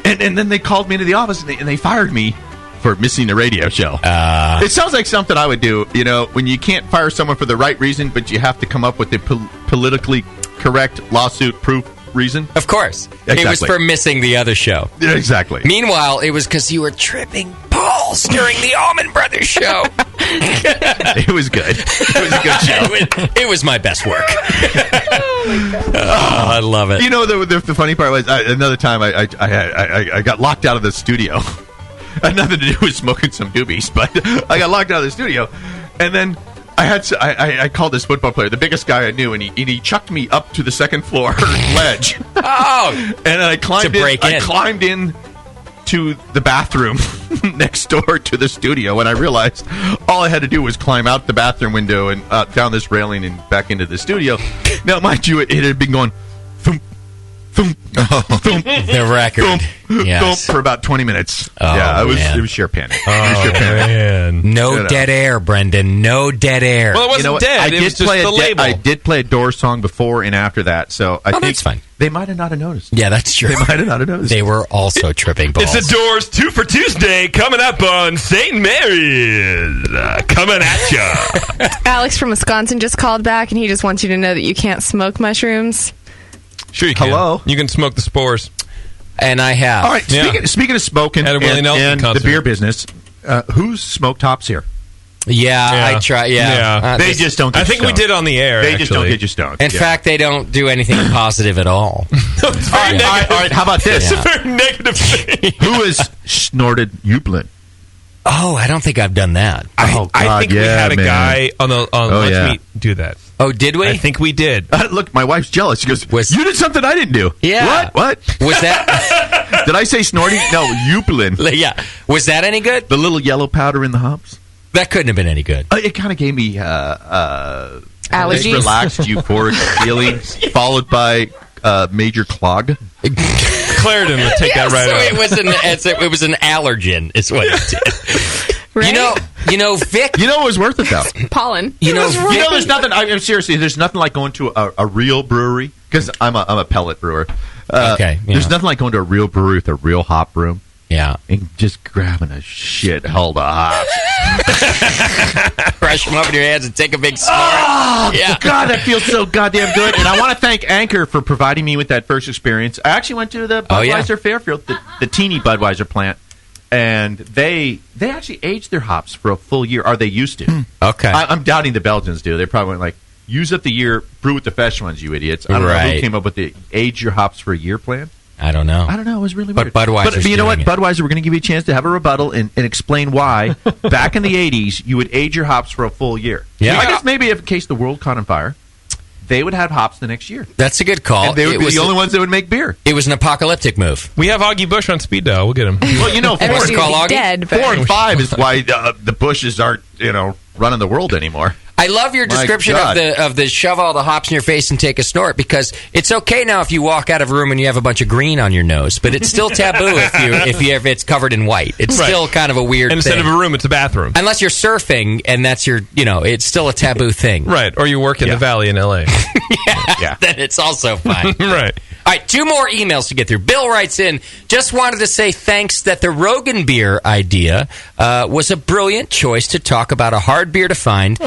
then they called me into the office and they fired me for missing a radio show. It sounds like something I would do, when you can't fire someone for the right reason, but you have to come up with a politically correct lawsuit-proof reason. Of course. Exactly. It was for missing the other show. Yeah, exactly. Meanwhile, it was because you were tripping balls during the Allman Brothers show. It was good. It was a good show. It was my best work. Oh, I love it. The funny part was, another time I got locked out of the studio. Had nothing to do with smoking some doobies, but I got locked out of the studio, and then I called this football player, the biggest guy I knew, and he chucked me up to the second floor ledge. Oh, and then I climbed in. I climbed in to the bathroom next door to the studio, and I realized all I had to do was climb out the bathroom window and down this railing and back into the studio. Now, mind you, it had been going. Thump, thump, the record. Thump, yes. thump for about 20 minutes. Oh, yeah, man. it was sheer panic. Man. No dead air, Brendan. No dead air. Well, it wasn't dead. It was just the label. I did play a Doors song before and after that, so I think that's fine. They might have not have noticed. Yeah, that's true. They might have not have noticed. They were also tripping balls. It's the Doors 2 for Tuesday coming up on St. Mary's. Coming at ya. Alex from Wisconsin just called back, and he just wants you to know that you can't smoke mushrooms. Sure you can. Hello? You can smoke the spores. And I have. All right, speaking of smoking At a Willie Nelson and the concert. beer business, who's smoked hops here? Yeah, I try. Yeah. They just don't get I think stoned. we did on the air, They just don't actually. get you stoned. In fact, they don't do anything positive at all. All right, how about this? It's a very negative thing. Who has snorted Euplin? Oh, I don't think I've done that. I think we had a guy on Lunch yeah. Meet do that. Oh, did we? I think we did. Look, my wife's jealous. She goes, you did something I didn't do. Yeah. What? Was that... Did I say snorting? No, Euplin. Yeah. Was that any good? The little yellow powder in the hops? That couldn't have been any good. It kind of gave me Allergies? relaxed, euphoric feelings, followed by major clog. Claritin would take that right so out. it was an allergen, is what it did. Right? You know, Vic. You know, it was worth it though. Pollen. There's nothing. I'm seriously. There's nothing like going to a real brewery because I'm a pellet brewer. Okay. Yeah. There's nothing like going to a real brewery with a real hop room. Yeah. And just grabbing a shit hell of hops. Brush them up in your hands and take a big snort. Oh, yeah. God, that feels so goddamn good. And I want to thank Anchor for providing me with that first experience. I actually went to the Budweiser Fairfield, the teeny Budweiser plant, and they actually aged their hops for a full year. Or they used to. Okay. I'm doubting the Belgians do. They probably went like, use up the year, brew with the fresh ones, you idiots. I don't know who came up with the age your hops for a year plan. I don't know. It was really weird. But you know what? It. Budweiser, we're going to give you a chance to have a rebuttal and explain why back in the 80s you would age your hops for a full year. Yeah. I guess maybe if in case the world caught on fire, they would have hops the next year. That's a good call. And they would be the only ones that would make beer. It was an apocalyptic move. We have Augie Bush on speed dial. We'll get him. Well, you know, 4 dead, 4 and 5 is why the Bushes aren't, running the world anymore. I love your description of the shove all the hops in your face and take a snort, because it's okay now if you walk out of a room and you have a bunch of green on your nose, but it's still taboo if it's covered in white. It's still kind of a weird and thing. Instead of a room, it's a bathroom. Unless you're surfing and that's your, it's still a taboo thing. Right, or you work in the valley in L.A. Then it's also fine. Right. All right, 2 more emails to get through. Bill writes in, just wanted to say thanks that the Rogan beer idea was a brilliant choice to talk about a hard beer to find,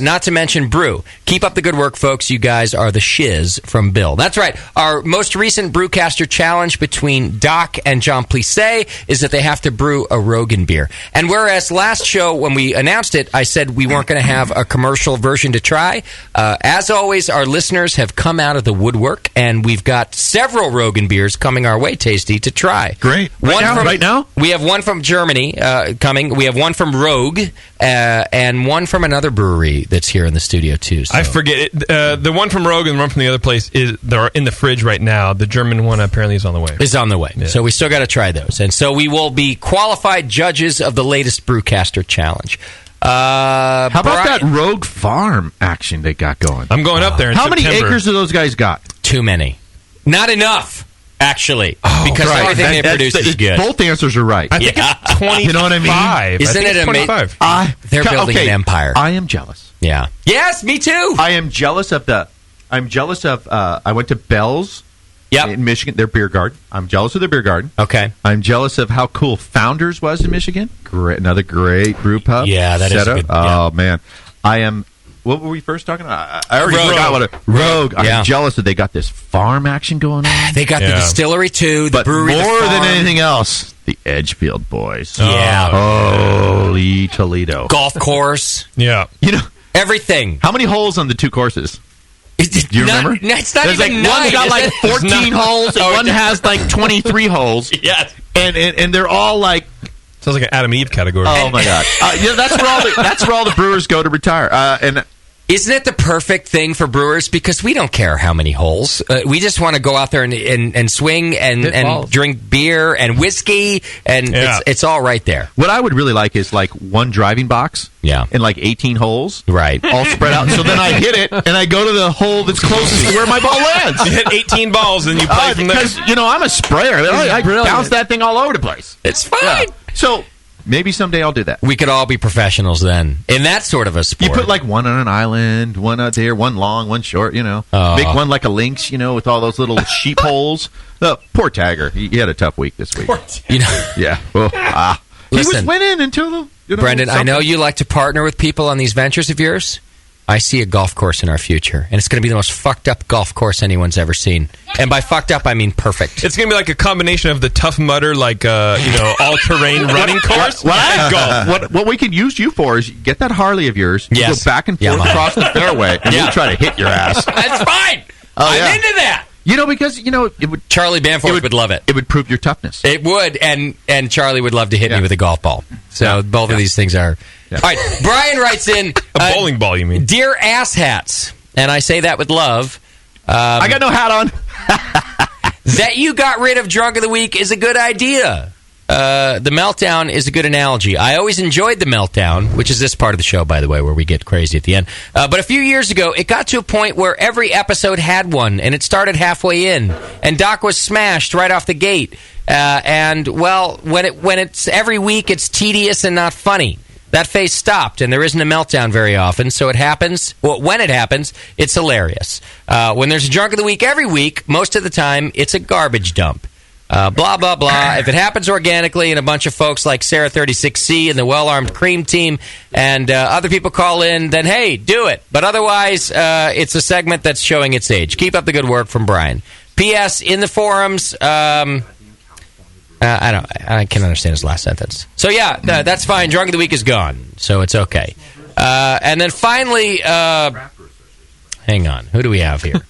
not to mention brew. Keep up the good work, folks. You guys are the shiz, from Bill. That's right. Our most recent Brewcaster challenge between Doc and John Plissé is that they have to brew a Rogan beer. And whereas last show, when we announced it, I said we weren't going to have a commercial version to try, as always, our listeners have come out of the woodwork, and we've got several several Rogan beers coming our way, Tasty, to try. Great. Right now? We have one from Germany coming. We have one from Rogue and one from another brewery that's here in the studio, too. So. I forget it. The one from Rogue and the one from the other place they're in the fridge right now. The German one apparently is on the way. Is on the way. Yeah. So we still got to try those. And so we will be qualified judges of the latest Brewcaster Challenge. How about that Rogue Farm action they got going? I'm going up there in How September. many acres do those guys got? Too many. Not enough, actually. Because right. everything they produce is good. Both answers are right. I think it's 25. You know what I mean? Isn't it amazing? They're building an empire. I am jealous. Yeah. Yes, me too. I am jealous of I went to Bell's in Michigan, their beer garden. I'm jealous of their beer garden. Okay. I'm jealous of how cool Founders was in Michigan. Another great brew pub. Yeah, that is setup. good. Yeah. Oh, man. I am... What were we first talking about? I already Rogue. forgot what it... Rogue. Yeah. I'm jealous that they got this farm action going on. They got the distillery, too. The brewery, more the than farm. anything else, the Edgefield boys. Yeah. Holy Toledo. Golf course. Yeah. You know... Everything. How many holes on the two courses? Do you remember? It's not There's even like one's got like 14 holes, and one has like 23 holes. Yes. And they're all like... Sounds like an Adam Eve category. Oh, my God. Yeah, that's where all the brewers go to retire. And isn't it the perfect thing for brewers? Because we don't care how many holes. We just want to go out there and swing and drink beer and whiskey, and it's all right there. What I would really like is like one driving box. Yeah. And like 18 holes. Right. All spread out. So then I hit it, and I go to the hole that's closest to where my ball lands. You hit 18 balls, and you play from there. Because, I'm a sprayer. I bounce that thing all over the place. It's fine. Yeah. So... maybe someday I'll do that. We could all be professionals then in that sort of a sport. You put like one on an island, one out there, one long, one short, Make one like a lynx, with all those little sheep holes. Poor Tagger. He had a tough week this week. Yeah. Well, he was Listen, winning until the... Brendan, I know you like to partner with people on these ventures of yours. I see a golf course in our future, and it's going to be the most fucked up golf course anyone's ever seen. And by fucked up, I mean perfect. It's going to be like a combination of the Tough Mudder, all-terrain running course and golf. What we can use you for is get that Harley of yours, you go back and forth across the fairway, and we'll try to hit your ass. That's fine. I'm into that. Because it would. Charlie Bamforth would love it. It would prove your toughness. It would, and Charlie would love to hit me with a golf ball. So both of these things are. Yeah. All right, Brian writes in a bowling ball. You mean? Dear ass hats, and I say that with love. I got no hat on. That you got rid of Drunk of the Week is a good idea. The meltdown is a good analogy. I always enjoyed the meltdown, which is this part of the show, by the way, where we get crazy at the end. But a few years ago, it got to a point where every episode had one, and it started halfway in, and Doc was smashed right off the gate. And when it's every week, it's tedious and not funny. That phase stopped, and there isn't a meltdown very often, so it happens. Well, when it happens, it's hilarious. When there's a Drunk of the Week every week, most of the time, it's a garbage dump. Blah, blah, blah. If it happens organically and a bunch of folks like Sarah 36C and the Well-Armed Cream Team and other people call in, then hey, do it. But otherwise, it's a segment that's showing its age. Keep up the good work from Brian. P.S. In the forums... I can't understand his last sentence. So yeah, that's fine. Drunk of the Week is gone, so it's okay. And then finally, hang on. Who do we have here?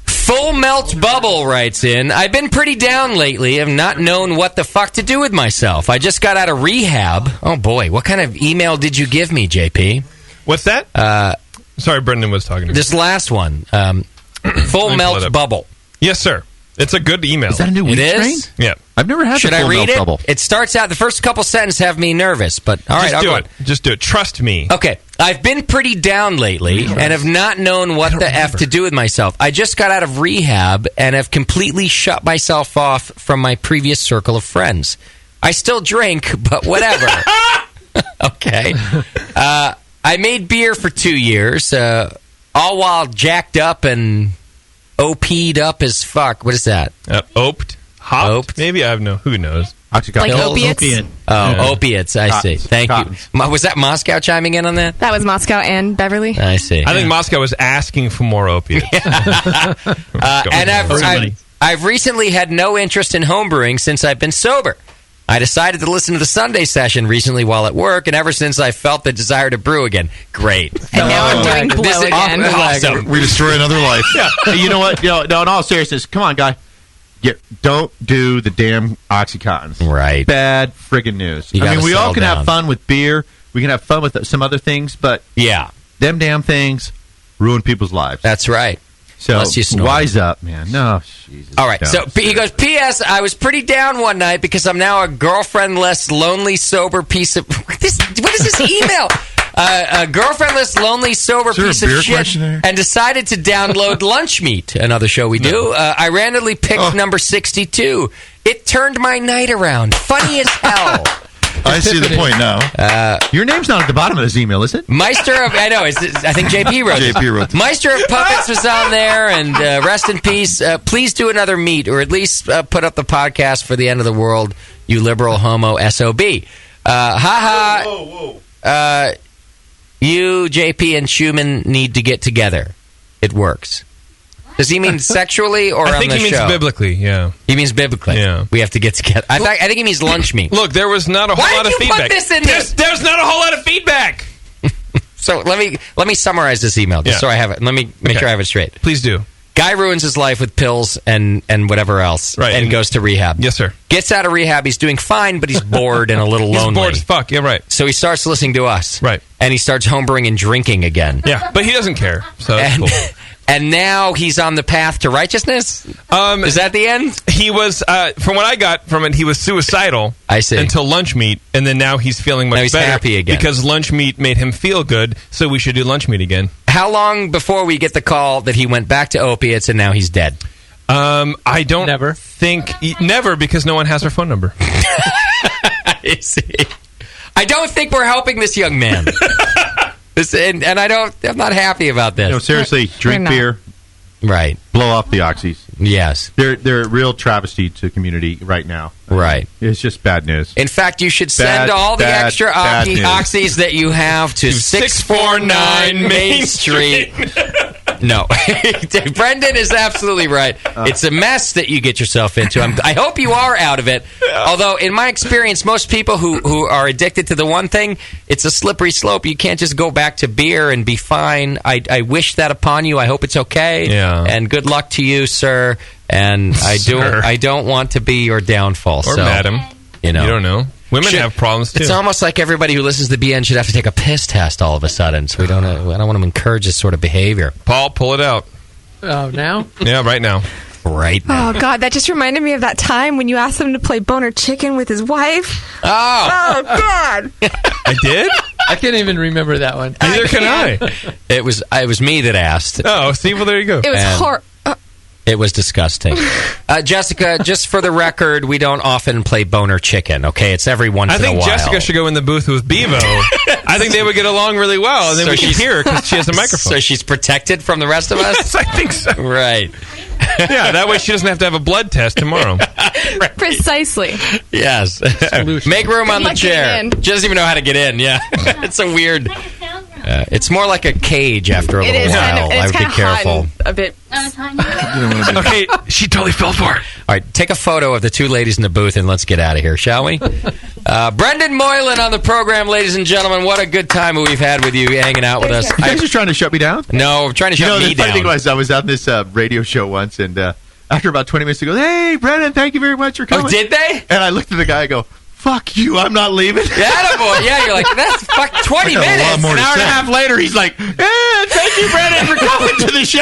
Full Melt Bubble writes in, I've been pretty down lately. I've not known what the fuck to do with myself. I just got out of rehab. Oh boy, what kind of email did you give me, JP? What's that? Sorry, Brendan was talking to me. This last one. Full Melt Bubble. Yes, sir. It's a good email. Is that a new wheat strain? Yeah. I've never had Should the I Full read Melt it? Bubble. It starts out, the first couple sentences have me nervous, but all right, I'll go on. Just do it. Trust me. Okay. I've been pretty down lately and have not known what the F to do with myself. I just got out of rehab and have completely shut myself off from my previous circle of friends. I still drink, but whatever. Okay. I made beer for 2 years, all while jacked up and OP'd up as fuck. What is that? Oped? Hopped? Maybe? I have who knows? Like opiates? Opiates. I see. Thank you. Was that Moscow chiming in on that? That was Moscow and Beverly. I see. I think Moscow was asking for more opiates. And I've recently had no interest in homebrewing since I've been sober. I decided to listen to the Sunday session recently while at work, and ever since I felt the desire to brew again. Great. And now I'm doing blow This is again. awesome. We destroy another life. Yeah. Hey, you know what? No, in all seriousness, come on, guy. Don't do the damn Oxycontins. Right. Bad friggin' news. You I mean, gotta we all settle can down. have fun with beer. We can have fun with some other things, but them damn things ruin people's lives. That's right. So Unless you snort. wise up, man. No, Jesus. All right. don't. So he goes, P.S. I was pretty down one night because I'm now a girlfriend-less, lonely, sober piece of... What is this email? A girlfriendless, lonely, sober Is there a piece of beer shit, question there? and decided to download Lunch Meat, another show we do. I randomly picked number 62. It turned my night around. Funny as hell. I see the point now. Your name's not at the bottom of this email, is it? Meister of... I know. I think JP wrote it. JP wrote it. Meister of Puppets was on there, and rest in peace. Please do another meet, or at least put up the podcast for the end of the world, you liberal homo SOB. Whoa. You, JP, and Schumann need to get together. It works. Does he mean sexually or I on think the he means show? biblically, yeah. He means biblically. Yeah. We have to get together. I think he means lunch meat. Look, there was not a whole Why lot did of you feedback. put this in there? There's not a whole lot of feedback. So let me summarize this email just so I have it. Let me make sure I have it straight. Please do. Guy ruins his life with pills and whatever else, Right. and goes to rehab. Yes, sir. Gets out of rehab. He's doing fine, but he's bored and a little He's lonely. bored as fuck. Yeah, right. So he starts listening to us. Right. And he starts homebrewing and drinking again. Yeah, but he doesn't care. So that's And, cool. and now he's on the path to righteousness? Is that the end? He was, from what I got from it, he was suicidal. I see. Until Lunch Meat, and then now he's feeling much Now he's better. happy again. Because Lunch Meat made him feel good, so we should do Lunch Meat again. How long before we get the call that he went back to opiates and now he's dead? I don't think... Never, because no one has her phone number. I see. I don't think we're helping this young man. And I'm not happy about this. No, seriously, drink beer. Right. Blow off the oxys. Yes. They're a real travesty to community right now. Right. It's just bad news. In fact, you should send all the extra bad news. oxys that you have to 649 Main Street. No. Brendan is absolutely right. It's a mess that you get yourself into. I hope you are out of it. Although, in my experience, most people who are addicted to the one thing, it's a slippery slope. You can't just go back to beer and be fine. I wish that upon you. I hope it's okay. Yeah. And good luck to you, sir. And I don't want to be your downfall. Or so, madam. You know. You don't know. Women have problems, too. It's almost like everybody who listens to the BN should have to take a piss test all of a sudden. So I don't want to encourage this sort of behavior. Paul, pull it out. Oh, now? Yeah, right now. Right now. Oh, God, that just reminded me of that time when you asked him to play Boner Chicken with his wife. Oh, God. I did? I can't even remember that one. Neither can I. It was me that asked. Oh, see, well, there you go. It was horrible. It was disgusting. Jessica, just for the record, we don't often play Boner Chicken, okay? It's every once in a while. I think Jessica should go in the booth with Bevo. I think they would get along really well, and then we can hear her because she has a microphone. So she's protected from the rest of us? Yes, I think so. Right. Yeah, that way she doesn't have to have a blood test tomorrow. Precisely. Yes. Make room on the Like chair. getting in. She doesn't even know how to get in, yeah. It's a weird... it's more like a cage after a It little is while. kind of, I it's would be kind of hot careful. and a bit. Okay, she totally fell for it. All right, take a photo of the two ladies in the booth and let's get out of here, shall we? Brendan Moylan on the program, ladies and gentlemen. What a good time we've had with you hanging out with us. You guys are trying to shut me down? No, I'm trying to shut me the funny down. thing was, I was on this radio show once, and after about 20 minutes, they go, "Hey, Brendan, thank you very much for coming." Oh, did they? And I looked at the guy, I go, "Fuck you, I'm not leaving." Yeah, boy. Yeah, you're like, that's 20 minutes. An hour and a half later, he's like, "Thank you, Brendan, for coming to the show."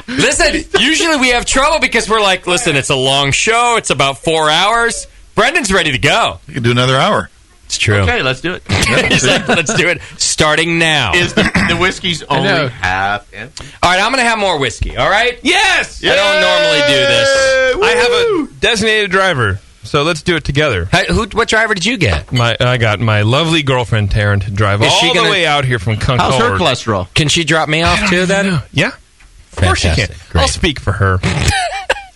Listen, usually we have trouble because we're like, listen, it's a long show. It's about 4 hours. Brendan's ready to go. You can do another hour. It's true. Okay, let's do it. He's like, let's do it. Starting now. Is the whiskey's only half empty? All right, I'm going to have more whiskey, all right? Yes! I don't normally do this. I have a designated driver, so let's do it together. What driver did you get? I got my lovely girlfriend, Taryn, to drive Is she all gonna- the way out here from Concord. How's her cholesterol? Can she drop me off too then? Yeah. Of course she can. Fantastic. Great. I'll speak for her.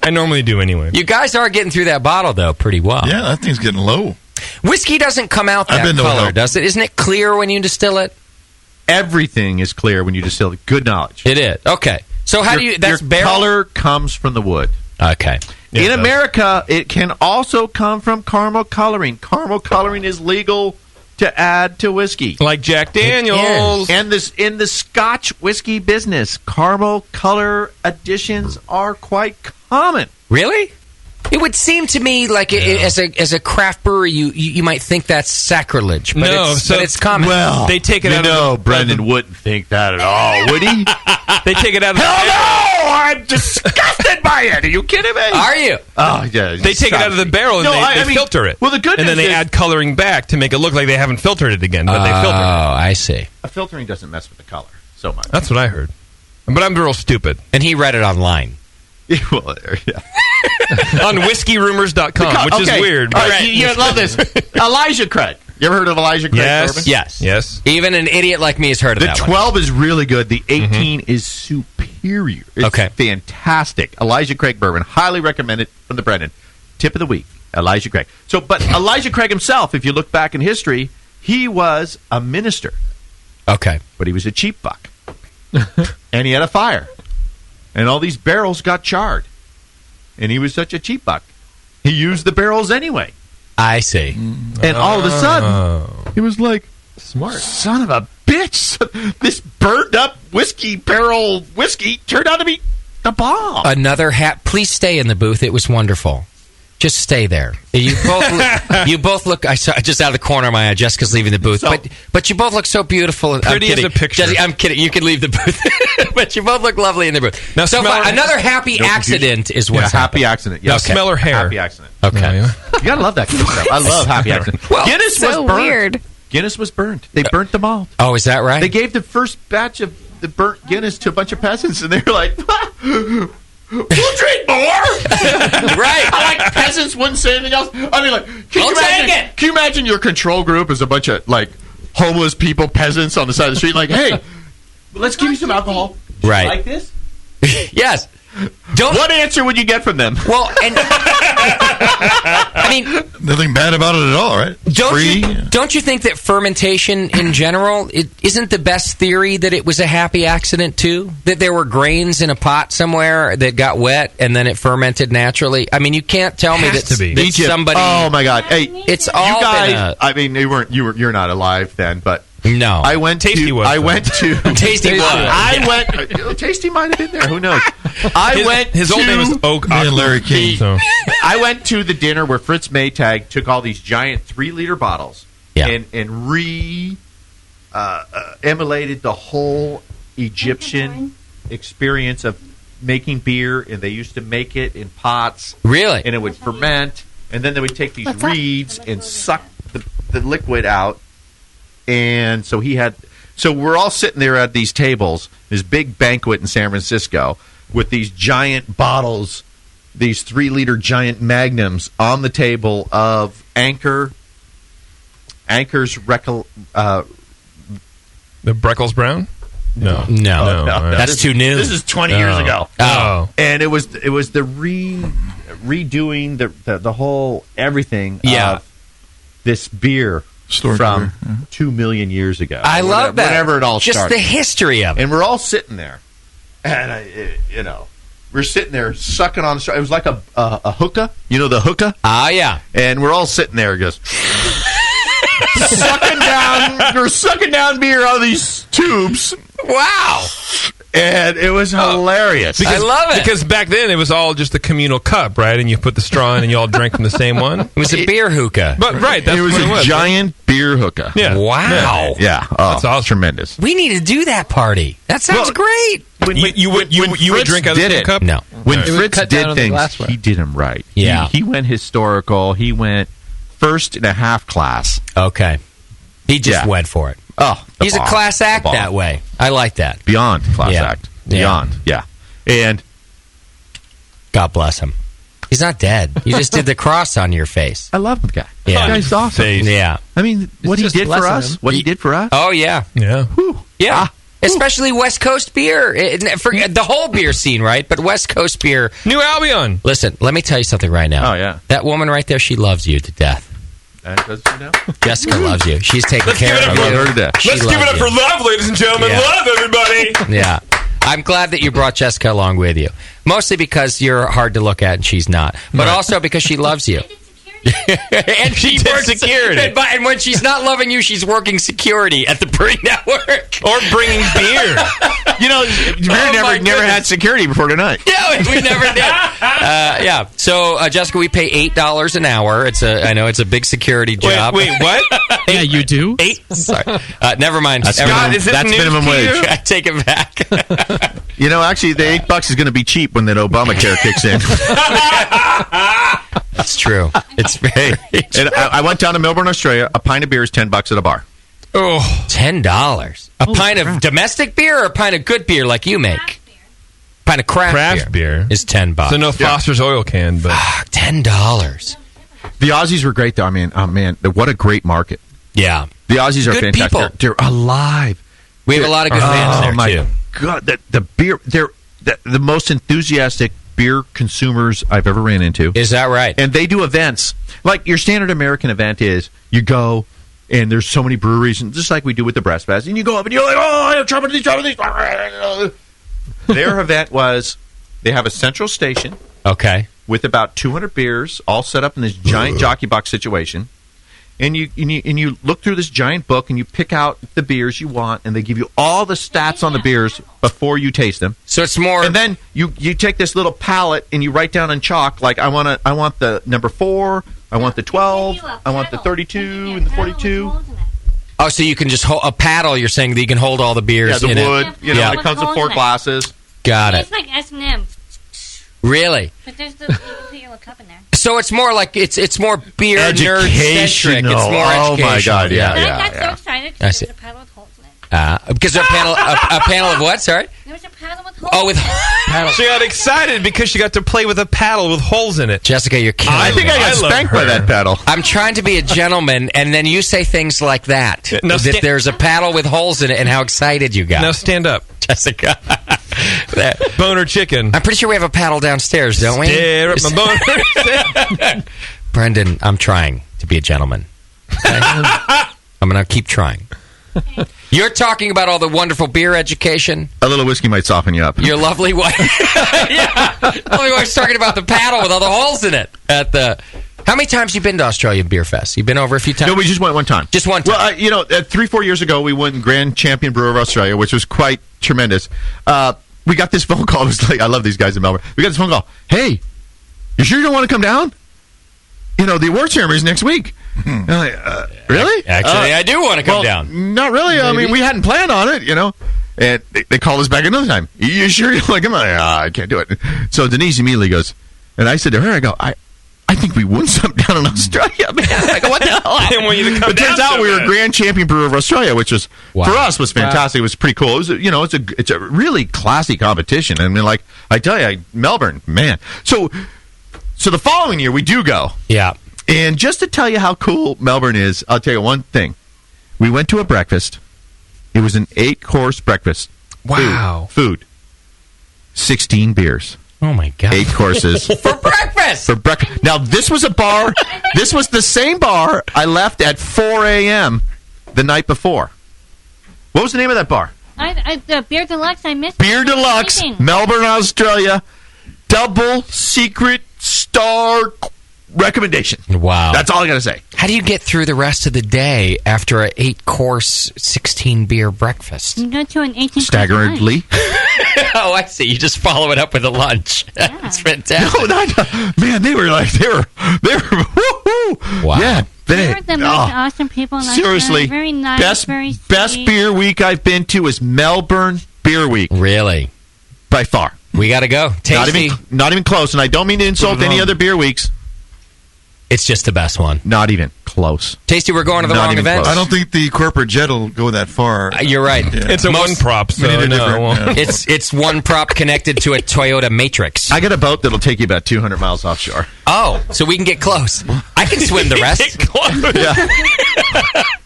I normally do anyway. You guys are getting through that bottle, though, pretty well. Yeah, that thing's getting low. Whiskey doesn't come out I've that been to color, a- does it? Isn't it clear when you distill it? Everything is clear when you distill it. Good knowledge. It is. Okay. So how do you... That's your barrel? color comes from the wood. Okay. Yeah, In it does. America, it can also come from caramel coloring. Caramel coloring is legal to add to whiskey. Like Jack Daniels. And this in the Scotch whiskey business, caramel color additions are quite common. Really? It would seem to me like as a craft brewery, you might think that's sacrilege, but it's common. Well, they take it out of the, Brendan wouldn't think that at all, would he? They take it out of the Hell no! I'm disgusted by it. Are you kidding me? Are you? Oh, yeah. They take it out of the barrel and they filter it. Well, the good and then news they is add coloring back to make it look like they haven't filtered it again, but they filtered it. Oh, I see. a filtering doesn't mess with the color so much. That's what I heard. But I'm real stupid. And he read it online. Well, yeah. On whiskey.rumors.com, which is weird. All right, you love this. Elijah Craig. You ever heard of Elijah Craig bourbon? Yes. Even an idiot like me has heard of The that 12 is really good. The 18 is superior. It's fantastic. Elijah Craig bourbon. Highly recommended from the Brendan. Tip of the week, Elijah Craig. But Elijah Craig himself, if you look back in history, he was a minister. Okay. But he was a cheap fuck. And he had a fire. And all these barrels got charred. And he was such a cheap buck. He used the barrels anyway. I see. And all of a sudden, he was like, smart. Son of a bitch. This burned up barrel whiskey turned out to be the bomb. Another hat. Please stay in the booth. It was wonderful. Just stay there. You both look. I saw just out of the corner of my eye. Jessica's leaving the booth, but you both look so beautiful. Pretty as a picture. Jessica, I'm kidding. You can leave the booth, but you both look lovely in the booth. Now, so another happy accident is what's happy happened. accident. Now smell her hair. Happy accident. Okay, You gotta love that kind of stuff. I love happy accident. Well, Guinness so was burnt. weird. Guinness was burnt. They burnt them all. Oh, is that right? They gave the first batch of the burnt Guinness to a bunch of peasants, and they were like, we'll drink more. Right. Like peasants wouldn't say anything else. I mean, like, can you imagine your control group is a bunch of like homeless people, peasants on the side of the street, like, hey, let's give you some alcohol. Right. You like this? Yes. What answer would you get from them? Well, and I mean, nothing bad about it at all, right? Don't you think that fermentation in general isn't the best theory that it was a happy accident too? That there were grains in a pot somewhere that got wet and then it fermented naturally. I mean, you can't tell me that somebody. Oh my God! Hey, it's all you guys. been I mean, you're not alive then, but. No, I went to. Tasty was. Tasty was. I went. Tasty might have been there. Who knows? His old name was Oak. Me and Larry King. I went to the dinner where Fritz Maytag took all these giant 3-liter bottles and emulated the whole Egyptian experience of making beer, and they used to make it in pots. Really? And it would ferment, and then they would take these reeds and suck the liquid out. And so we're all sitting there at these tables, this big banquet in San Francisco, with these giant bottles, these 3-liter giant magnums on the table of Anchor's The Breckles Brown? No. That's too new. This is 20 years ago. Oh. And it was the redoing the whole everything of this beer. From 2 million years ago. I love that. Whenever it all started. Just the history of it. And we're all sitting there. And, we're sitting there sucking on the straw. It was like a hookah. You know the hookah? Ah, yeah. And we're all sitting there just we're sucking down beer out of these tubes. Wow. And it was hilarious. I love it. Because back then it was all just a communal cup, right? And you put the straw in and you all drank from the same one. It was a beer hookah. But that's it was what it was. A giant beer hookah. Yeah. Wow. Yeah. Oh, that's awesome. Tremendous. We need to do that party. That sounds great. When you would drink out of the cup? No. When Fritz did things, he did them right. Yeah. He went historical. He went first and a half class. Okay. He just went for it. Oh, he's a class act that way. I like that. Beyond class act. Beyond. Yeah. And God bless him. He's not dead. You just did the cross on your face. I love the guy. Yeah. The guy's awesome. Yeah. I mean, what he did for us. What he did for us. Oh, yeah. Yeah. Whew. Yeah. Especially West Coast beer. Forget the whole beer scene, right? But West Coast beer. New Albion. Listen, let me tell you something right now. Oh, yeah. That woman right there, she loves you to death. Does she know? Jessica loves you. She's taking care of you. Let's She give it up loves for you. love, ladies and gentlemen. Yeah. Love, everybody. Yeah. I'm glad that you brought Jessica along with you. Mostly because you're hard to look at and she's not. But also because she loves you. And she works security. And when she's not loving you, she's working security at the Brewing Network. Or bringing beer. You know, beer never had security before tonight. Yeah, we never did. Yeah. So, Jessica, we pay $8 an hour. I know it's a big security job. Wait, what? Yeah, you do? 8? Sorry. Never mind. That's minimum wage. I take it back. You know, actually, the $8 is going to be cheap when that Obamacare kicks in. That's true. It's very true. And I went down to Melbourne, Australia. A pint of beer is $10 at a bar. Oh, $10. A pint of domestic beer or a pint of good beer like you make? Pint of craft beer is $10. So no Foster's oil can, but $10. The Aussies were great, though. I mean, oh man, what a great market. Yeah, the Aussies are good fantastic. People. They're alive. We have a lot of good fans there my too. God, the beer. They're the most enthusiastic beer consumers I've ever ran into. Is that right? And they do events like your standard American event is you go. And there's so many breweries, and just like we do with the Breast Fest, and you go up and you're like, oh, I have trouble with these. Their event was they have a central station, okay, with about 200 beers, all set up in this giant jockey box situation, and you look through this giant book and you pick out the beers you want, and they give you all the stats on the beers before you taste them. So it's more, and then you take this little palette and you write down in chalk like I want the number 4. I want the 12, I want the 32, and the 42. Oh, so you can just hold a paddle, you're saying that you can hold all the beers in the wood. It. You know, it comes with 4 glasses. Got it. It's like S&M. Really? But there's you can put your little cup in there. So it's more like, it's more beer nerd-centric. It's more educational. Oh, my God, yeah. I got so excited because there's a paddle with holes in it. Because there's a panel of what, sorry? There was a paddle with holes. Oh, with paddle. She got excited because she got to play with a paddle with holes in it. Jessica, you're killing I think me. I got spanked by that paddle. I'm trying to be a gentleman, and then you say things like that. Now that there's a paddle with holes in it, and how excited you got. Now stand up. Jessica. Boner chicken. I'm pretty sure we have a paddle downstairs, don't we? Stare at my boner. Brendan, I'm trying to be a gentleman. Okay? I'm going to keep trying. You're talking about all the wonderful beer education. A little whiskey might soften you up. Your lovely wife. Yeah. Lovely wife's talking about the paddle with all the holes in it. How many times have you been to Australian Beer Fest? You've been over a few times? No, we just went one time. Just one time? Well, 3-4 years ago, we won Grand Champion Brewer of Australia, which was quite tremendous. We got this phone call. It was like, I love these guys in Melbourne. We got this phone call. Hey, you sure you don't want to come down? The award ceremony is next week. I'm like, really? Actually, I do want to come down. Not really. Maybe. I mean, we hadn't planned on it, And they called us back another time. You sure you don't want to come? I'm like, I can't do it. So Denise immediately goes, and I said to her, I think we won something down in Australia, man. I go, what the hell? I didn't want you to come It turns out we were Grand Champion Brewer of Australia, which was for us was fantastic. It was pretty cool. It was it's a really classy competition. I mean, like I tell you, Melbourne, man. So the following year we do go. Yeah. And just to tell you how cool Melbourne is, I'll tell you one thing. We went to a breakfast. It was an 8-course breakfast. Wow. Food. 16 beers. Oh, my God. 8 courses. For breakfast! For breakfast. Now, this was a bar. This was the same bar I left at 4 a.m. the night before. What was the name of that bar? The Beer Deluxe, I missed Beer Deluxe, Melbourne, Australia. Double secret star recommendation. Wow. That's all I got to say. How do you get through the rest of the day after an 8-course, 16-beer breakfast? You go to an 18-course Staggeringly. Oh, I see. You just follow it up with a lunch. Yeah. That's fantastic. No, man, they were woo-hoo. Wow. Yeah. They're the most awesome people in seriously, Australia. Very nice, very sweet. Best beer week I've been to is Melbourne Beer Week. Really? By far. We got to go. Tasty. Not even close, and I don't mean to insult any other beer weeks. It's just the best one. Not even close. Tasty, we're going to the wrong event. I don't think the corporate jet will go that far. You're right. Yeah. It's a one prop, so no, it won't. It's one prop connected to a Toyota Matrix. I got a boat that'll take you about 200 miles offshore. Oh, so we can get close. I can swim the rest. Get close. Yeah.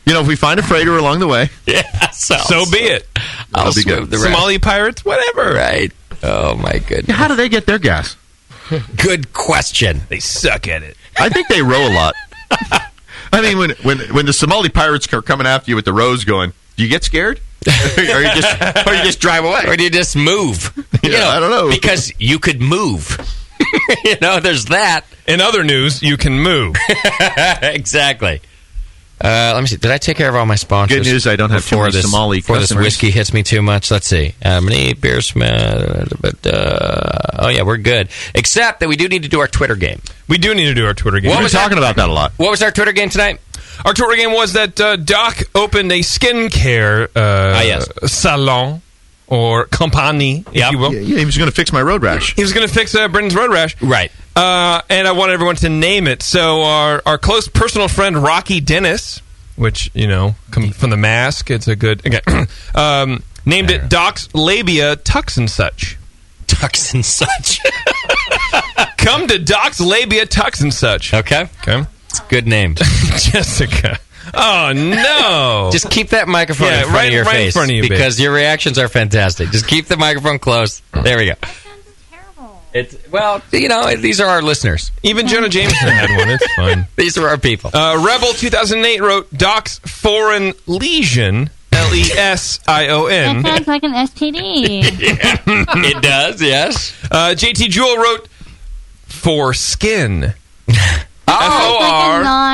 If we find a freighter along the way. Yeah, so be it. I'll be swim good. the rest. Somali pirates, whatever. Right. Oh, my goodness. How do they get their gas? Good question. They suck at it. I think they row a lot. I mean, when the Somali pirates are coming after you with the rows going, do you get scared? or you just drive away. Or do you just move? I don't know. Because you could move. There's that. In other news, you can move. Exactly. Let me see. Did I take care of all my sponsors? Good news, I don't have too many Somali before this customers. whiskey hits me too much. Let's see. Many beer smell, but oh yeah, we're good. Except that we do need to do our Twitter game. We do need to do our Twitter game. We've been talking about that a lot. What was our Twitter game tonight? Our Twitter game was that Doc opened a skincare salon or company, if you will. Yeah, he was going to fix my road rash. He was going to fix Brendan's road rash. Right. And I wanted everyone to name it. So our close personal friend Rocky Dennis, which, comes from The Mask, it's a good... Okay. Named it Doc's Labia Tux and Such. Tux and Such. Come to Doc's Labia Tux and Such. Okay. It's a good name. Jessica. Oh, no. Just keep that microphone in front of your face. In front of you, because your reactions are fantastic. Just keep the microphone close. There we go. These are our listeners. Even Jonah Jameson had one. It's fine. These are our people. Rebel 2008 wrote Doc's Foreign Lesion, Lesion. That sounds like an STD. It does, yes. JT Jewell wrote Foreskin. Oh, come on.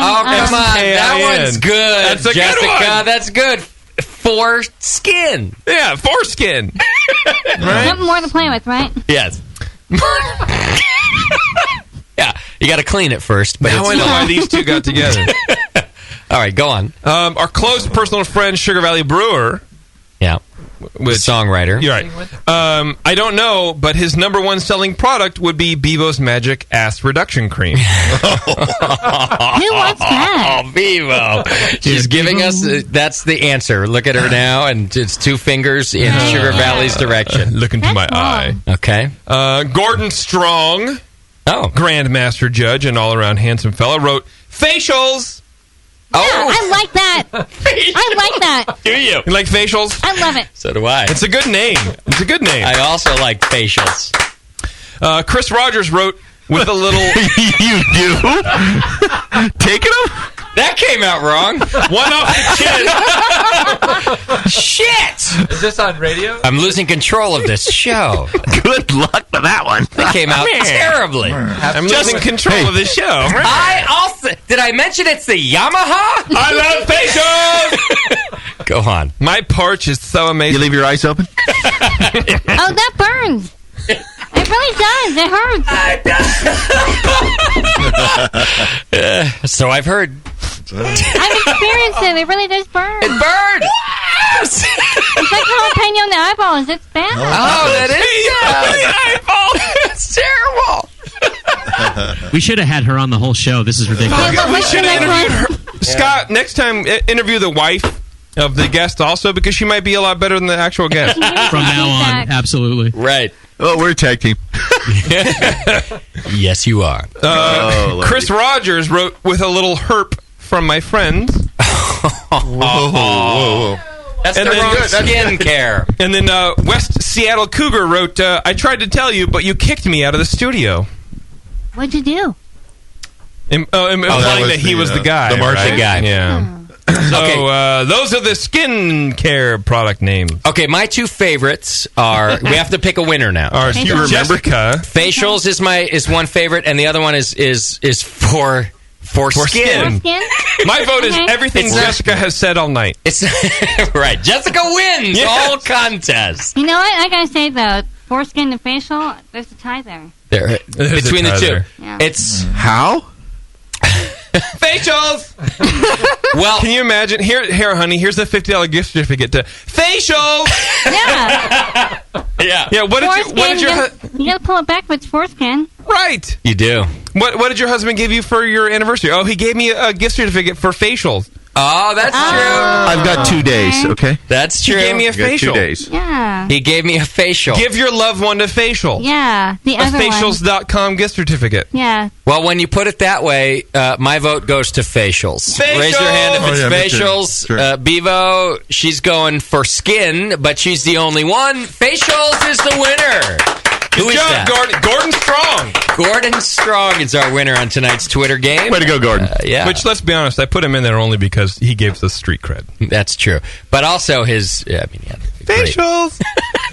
That one's good. That's a Jessica, good one. That's good. Foreskin. Yeah, foreskin. Right? Something more to play with, right? Yes. Yeah, you got to clean it first. But now I know why these two got together. All right, go on. Our close personal friend, Sugar Valley Brewer. Yeah. With songwriter. You're right. I don't know, but his number one selling product would be Bevo's Magic Ass Reduction Cream. Who wants that? Oh, Bevo. She's giving us, that's the answer. Look at her now, and it's two fingers in Sugar Valley's direction. Look into my eye. Okay. Gordon Strong, Grandmaster Judge and all-around handsome fella, wrote facials. Yeah, I like that. I like that. Do you? You like facials? I love it. So do I. It's a good name. It's a good name. I also like facials. Chris Rogers wrote with a little... You do? Taking them? That came out wrong. One off the chin. Shit! Is this on radio? I'm losing control of this show. Good luck to that one. That came out terribly. I'm losing control of this show. I also... Did I mention it's the Yamaha? I love facials! Go on. My porch is so amazing. You leave your eyes open? Oh, that burns. It really does. It hurts. So I've heard. I've experienced it. It really does burn. It burned! It's like jalapeno on the eyeballs. It's bad. Oh, that is the eyeball. It's terrible. We should have had her on the whole show. This is ridiculous. We should interview her. Scott, next time, interview the wife of the guest also, because she might be a lot better than the actual guest. From now on, absolutely. Right. Oh, we're a tag team. Yes, you are. Chris Rogers wrote with a little herp from my friends. Whoa. That's the wrong skin care. And then West Seattle Cougar wrote, I tried to tell you, but you kicked me out of the studio. What'd you do? Implying that he was the guy. The Martian guy. Yeah. So those are the skincare product names. Okay, my two favorites are. We have to pick a winner now. Do you remember? Jessica. Facials is one favorite, and the other one is for skin. My vote is everything Jessica has said all night. It's right. Jessica wins all contests. You know what? I gotta say though, foreskin and facial, there's a tie there. There's between the two. Yeah. It's how. Facials. Well, can you imagine? Here, honey. Here's a $50 gift certificate to facials. Yeah. Yeah. What did your you gotta pull it back with foreskin. Right. You do. What did your husband give you for your anniversary? Oh, he gave me a gift certificate for facials. Oh, that's true. I've got 2 days, okay? That's true. He gave me a facial. 2 days. Yeah. He gave me a facial. Give your loved one a facial. Yeah. The other one. Facials.com gift certificate. Yeah. Well, when you put it that way, my vote goes to facials. Raise your hand if it's facials. Sure. Bevo, she's going for skin, but she's the only one. Facials is the winner. Who is job, that? Gordon Strong. Gordon Strong is our winner on tonight's Twitter game. Way to go, Gordon. Yeah. Which, let's be honest, I put him in there only because he gave us street cred. That's true. But also his... Facials.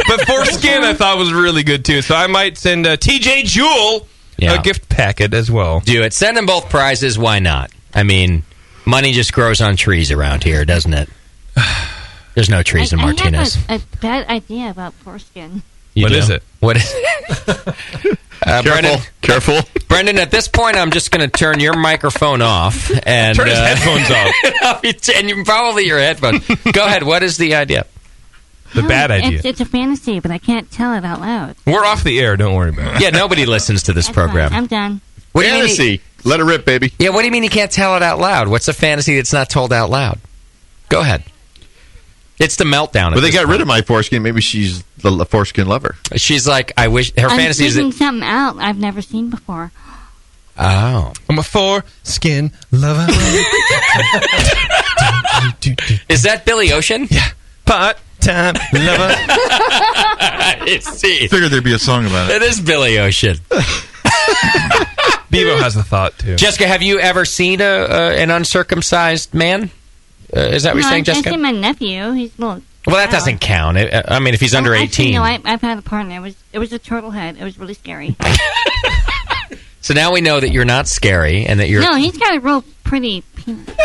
But Foreskin I thought was really good, too. So I might send TJ Jewel a gift packet as well. Do it. Send them both prizes. Why not? I mean, money just grows on trees around here, doesn't it? There's no trees in Martinez. I have a bad idea about foreskin. What is it? What is it? Careful. Brendan, at this point, I'm just going to turn your microphone off. And, turn his headphones off. And probably your headphones. Go ahead. What is the idea? The bad idea. It's a fantasy, but I can't tell it out loud. We're off the air. Don't worry about it. Yeah, nobody listens to this program. I'm done. What do you mean Fantasy. Let it rip, baby. Yeah, what do you mean you can't tell it out loud? What's a fantasy that's not told out loud? Go ahead. It's the meltdown. Well, they got rid of my foreskin. Maybe she's the foreskin lover. She's like, I wish her fantasy is I'm something out I've never seen before. Oh. I'm a foreskin lover. Is that Billy Ocean? Yeah. Part-time lover. Figured there'd be a song about it. It is Billy Ocean. Bevo has a thought, too. Jessica, have you ever seen an uncircumcised man? Is that what you're saying, Jessica? I've seen my nephew. He's a little... Well, that doesn't count. I mean, if he's under 18. Actually, no, I've had a partner. It was a turtle head. It was really scary. So now we know that you're not scary and that you're... No, he's got a real pretty penis. We've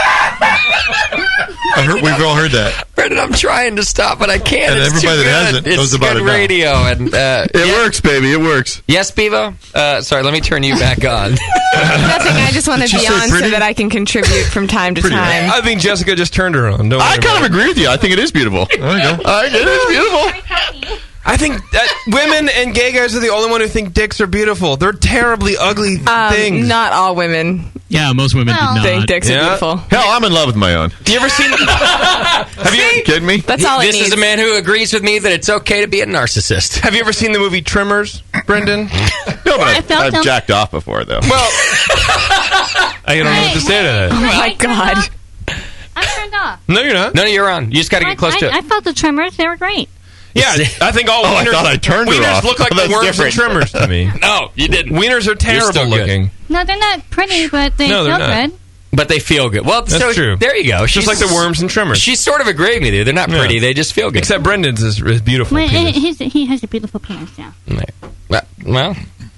all heard that. Brendan, I'm trying to stop, but I can't. And it's everybody too that good. hasn't It's knows about good it now. radio. And, It works, baby. It works. Yes, Bevo? Sorry, let me turn you back on. Nothing. I just want to be on so that I can contribute from time to time. I think Jessica just turned her on. Don't I worry kind about of agree with you. I think it is beautiful. There you go. It is beautiful. I think that women and gay guys are the only one who think dicks are beautiful. They're terribly ugly things. Not all women. Yeah, most women do not. Think dicks are beautiful. Hell, I'm in love with my own. You ever seen... Have you kidding me? That's all it This needs. is a man who agrees with me that it's okay to be a narcissist. Have you ever seen the movie Tremors, Brendan? No, but I've jacked off before, though. Well, I don't know what to say to that. Oh my God. I'm turned off. No, you're not. No, you're on. You just got to get close to it. I felt the Tremors. They were great. Yeah, I think all I wieners, thought I turned her wieners off. look like That's the worms different. and Tremors to me. No, you didn't. Wieners are terrible still good. looking. No, they're not pretty, but they No, they're feel not. good. But they feel good. Well, That's so true. There you go. Just like the worms and Tremors. She's sort of agreeing with you. They're not pretty. Yeah. They just feel good. Except Brendan's is beautiful Well, penis. he has a beautiful penis now. Well,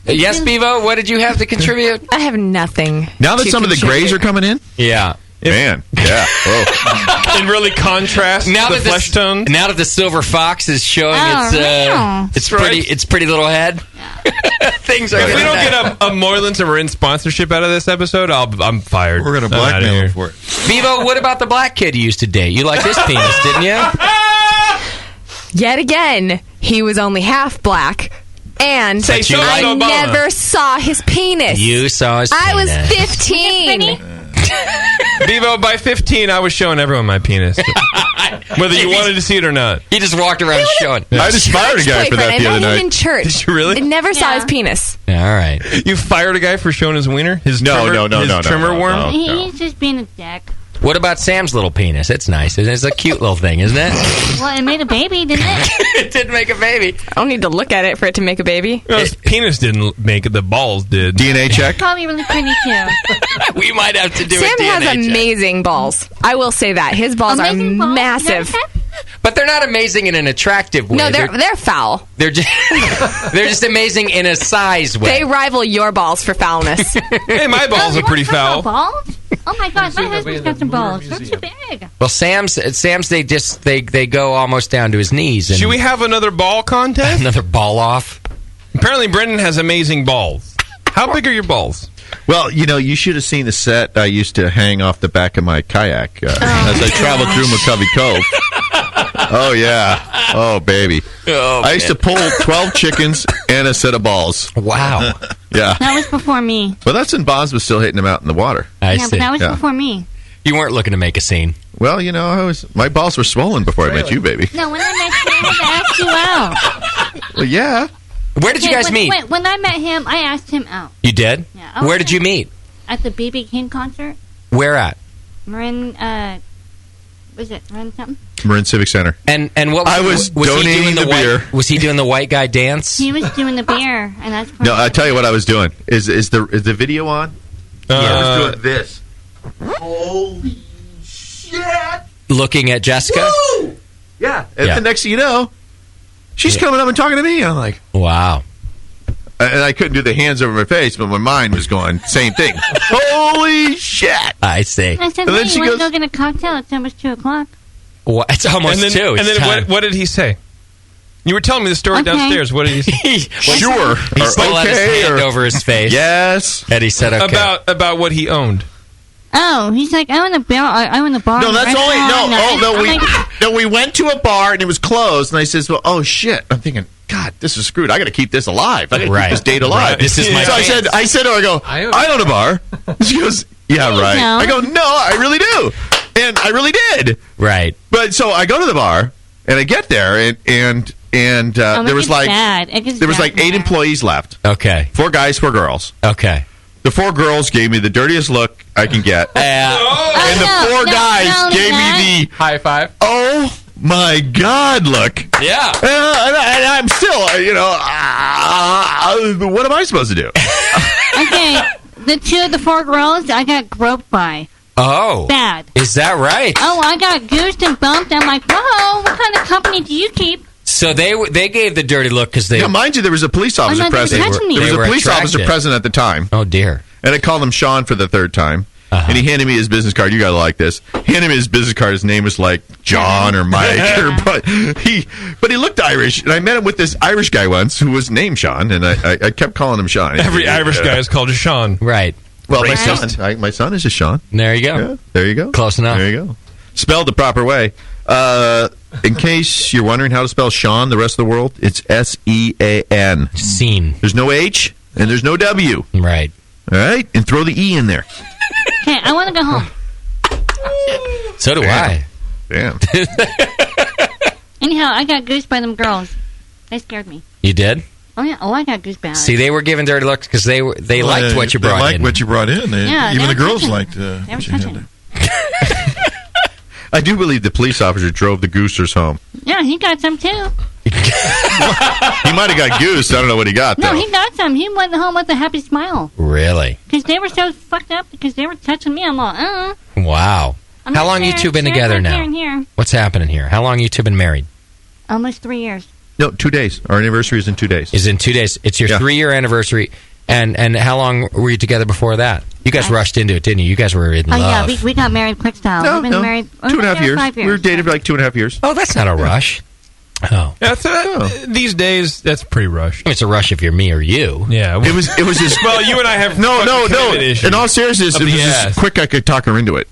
yes, Bevo, what did you have to contribute? I have nothing. Now that to some of the contribute. grays are coming in? Yeah. Man, yeah. Oh. In really contrast Now the that flesh tone. Now that the silver fox is showing Oh, its right. pretty little head, things are. If we getting don't better. get a Moylan's and Marin sponsorship out of this episode, I'm fired. We're going to I'm outta blackmail here. him for it. Bevo, what about the black kid you used to date? You liked his penis, didn't you? Yet again, he was only half black. And Say so, I Obama. never saw his penis. You saw his I was penis. 15. Bevo, by 15, I was showing everyone my penis. Whether you wanted to see it or not. He just walked around showing. I just fired a guy for that I the met other him night. in church. Did you really? I never saw his penis. All right. You fired a guy for showing his wiener? His No, trimmer, no, his trimmer worm? no. He's just being a dick. What about Sam's little penis? It's nice. It's a cute little thing, isn't it? Well, it made a baby, didn't it? It did make a baby. I don't need to look at it for it to make a baby. No, his penis didn't make it. The balls did. DNA check? Probably really pretty, too. We might have to do Sam a DNA has check. amazing balls. I will say that. His balls Amazing are balls? massive. But they're not amazing in an attractive way. No, they're foul. They're just they're just amazing in a size way. They rival your balls for foulness. Hey, my balls are pretty foul. Balls? Oh my God, my husband's got some balls. They're too big. Well, Sam's they go almost down to his knees. And Should we have another ball contest? another ball off? Apparently, Brendan has amazing balls. How big are your balls? Well, you should have seen the set I used to hang off the back of my kayak as I traveled through McCovey Cove. Oh, yeah. Oh, baby. Oh, I used to pull 12 chickens and a set of balls. Wow. Yeah. That was before me. Well, that's when Bonds was still hitting them out in the water. I Yeah, see. but that was Yeah. before me. You weren't looking to make a scene. Well, my balls were swollen before I met you, baby. No, when I met him, I asked you out. Well, yeah. Where did you guys meet? When I met him, I asked him out. You did? Yeah. Where did you meet? At the BB King concert. Where at? Marin, was it Marin something? Marin Civic Center. And what I was he donating doing the white, beer. Was he doing the white guy dance? He was doing the beer, and that's No, I tell you what I was doing. Is the video on? I was doing this. Holy shit! Looking at Jessica. Woo! Yeah. And Yeah. the next thing you know, she's coming up and talking to me. I'm like, wow. And I couldn't do the hands over my face, but my mind was going, same thing. Holy shit! I see. I said, And then hey, she you want to goes- go get a cocktail? It's almost 2 o'clock. What? It's almost and then, 2. And It's then time. what did he say? You were telling me the story Okay. downstairs. What did he say? Sure. He Or still had his okay, hand or- over his face. Yes. And he said, okay. About what he owned. Oh, he's like, I own a bar. I own a bar. No, that's only restaurant. no. We went to a bar and it was closed, and I says, "Well, oh shit!" I'm thinking, God, this is screwed. I got to keep this alive. I got to Right. keep this date alive. Right. This is my So chance. I said, to her, I go, I own a bar. She goes, Yeah, right. don't. I go, No, I really do, and I really did. Right. But so I go to the bar and I get there, and Oh, there it was gets like bad. It gets there was bad like from 8 there. employees left. Okay. 4 guys, 4 girls. Okay. The 4 girls gave me the dirtiest look I can get. And the no, 4 no, guys no, gave that- me the High five. oh my God look. Yeah. And I'm still, what am I supposed to do? Okay, the 2 of the 4 girls I got groped by. Oh. Bad. Is that right? Oh, I got goosed and bumped. I'm like, whoa, what kind of company do you keep? So they gave the dirty look because they. Now, mind you, there was a police officer no, they were present. touching me. There was They a were police officer attracted. present at the time. Oh dear. And I called him Sean for the 3rd time. And he handed me his business card. You gotta like this. Handed me his business card. His name was like John or Mike, but he looked Irish. And I met him with this Irish guy once who was named Sean, and I kept calling him Sean. Every Irish guy is called a Sean. Right. Well, Racist. my son is a Sean. There you go. Yeah, there you go. Close enough. There you go. Spelled the proper way. In case you're wondering how to spell Sean, the rest of the world, it's Sean. Scene. There's no H and there's no W. Right. All right, and throw the E in there. Okay, I want to go home. So do I. Damn. Anyhow, I got goosed by them girls. They scared me. You did? Oh yeah. Oh, I got goosed bad. See, they were giving dirty looks because they liked what you brought They liked in. what you brought in. Yeah, Even they the were girls touching. liked They were what you had touching. there. I do believe the police officer drove the goosers home. Yeah, he got some too. He might have got goosed. I don't know what he got, No, though. he got some. He went home with a happy smile Really? because they were so fucked up because they were touching me. I'm like, Wow. I'm How not long you sharing- two been sharing together right now? Here and here. What's happening here? How long you two been married? Almost 3 years. No, 2 days. Our anniversary is in 2 days. Is in 2 days. It's your 3-year anniversary. And how long were you together before that? You guys rushed into it, didn't you? You guys were in Oh love. yeah, we got married quick style. No, We've been no. married 2.5 years. 5 years. We were dated for like 2.5 years. Oh, that's not a rush. Oh. Yeah, these days, that's pretty rushed. It's a rush if you're me or you. Yeah. It was just. Well, you and I have No. commitment issues In all seriousness, up it was the just ass. quick I could talk her into it.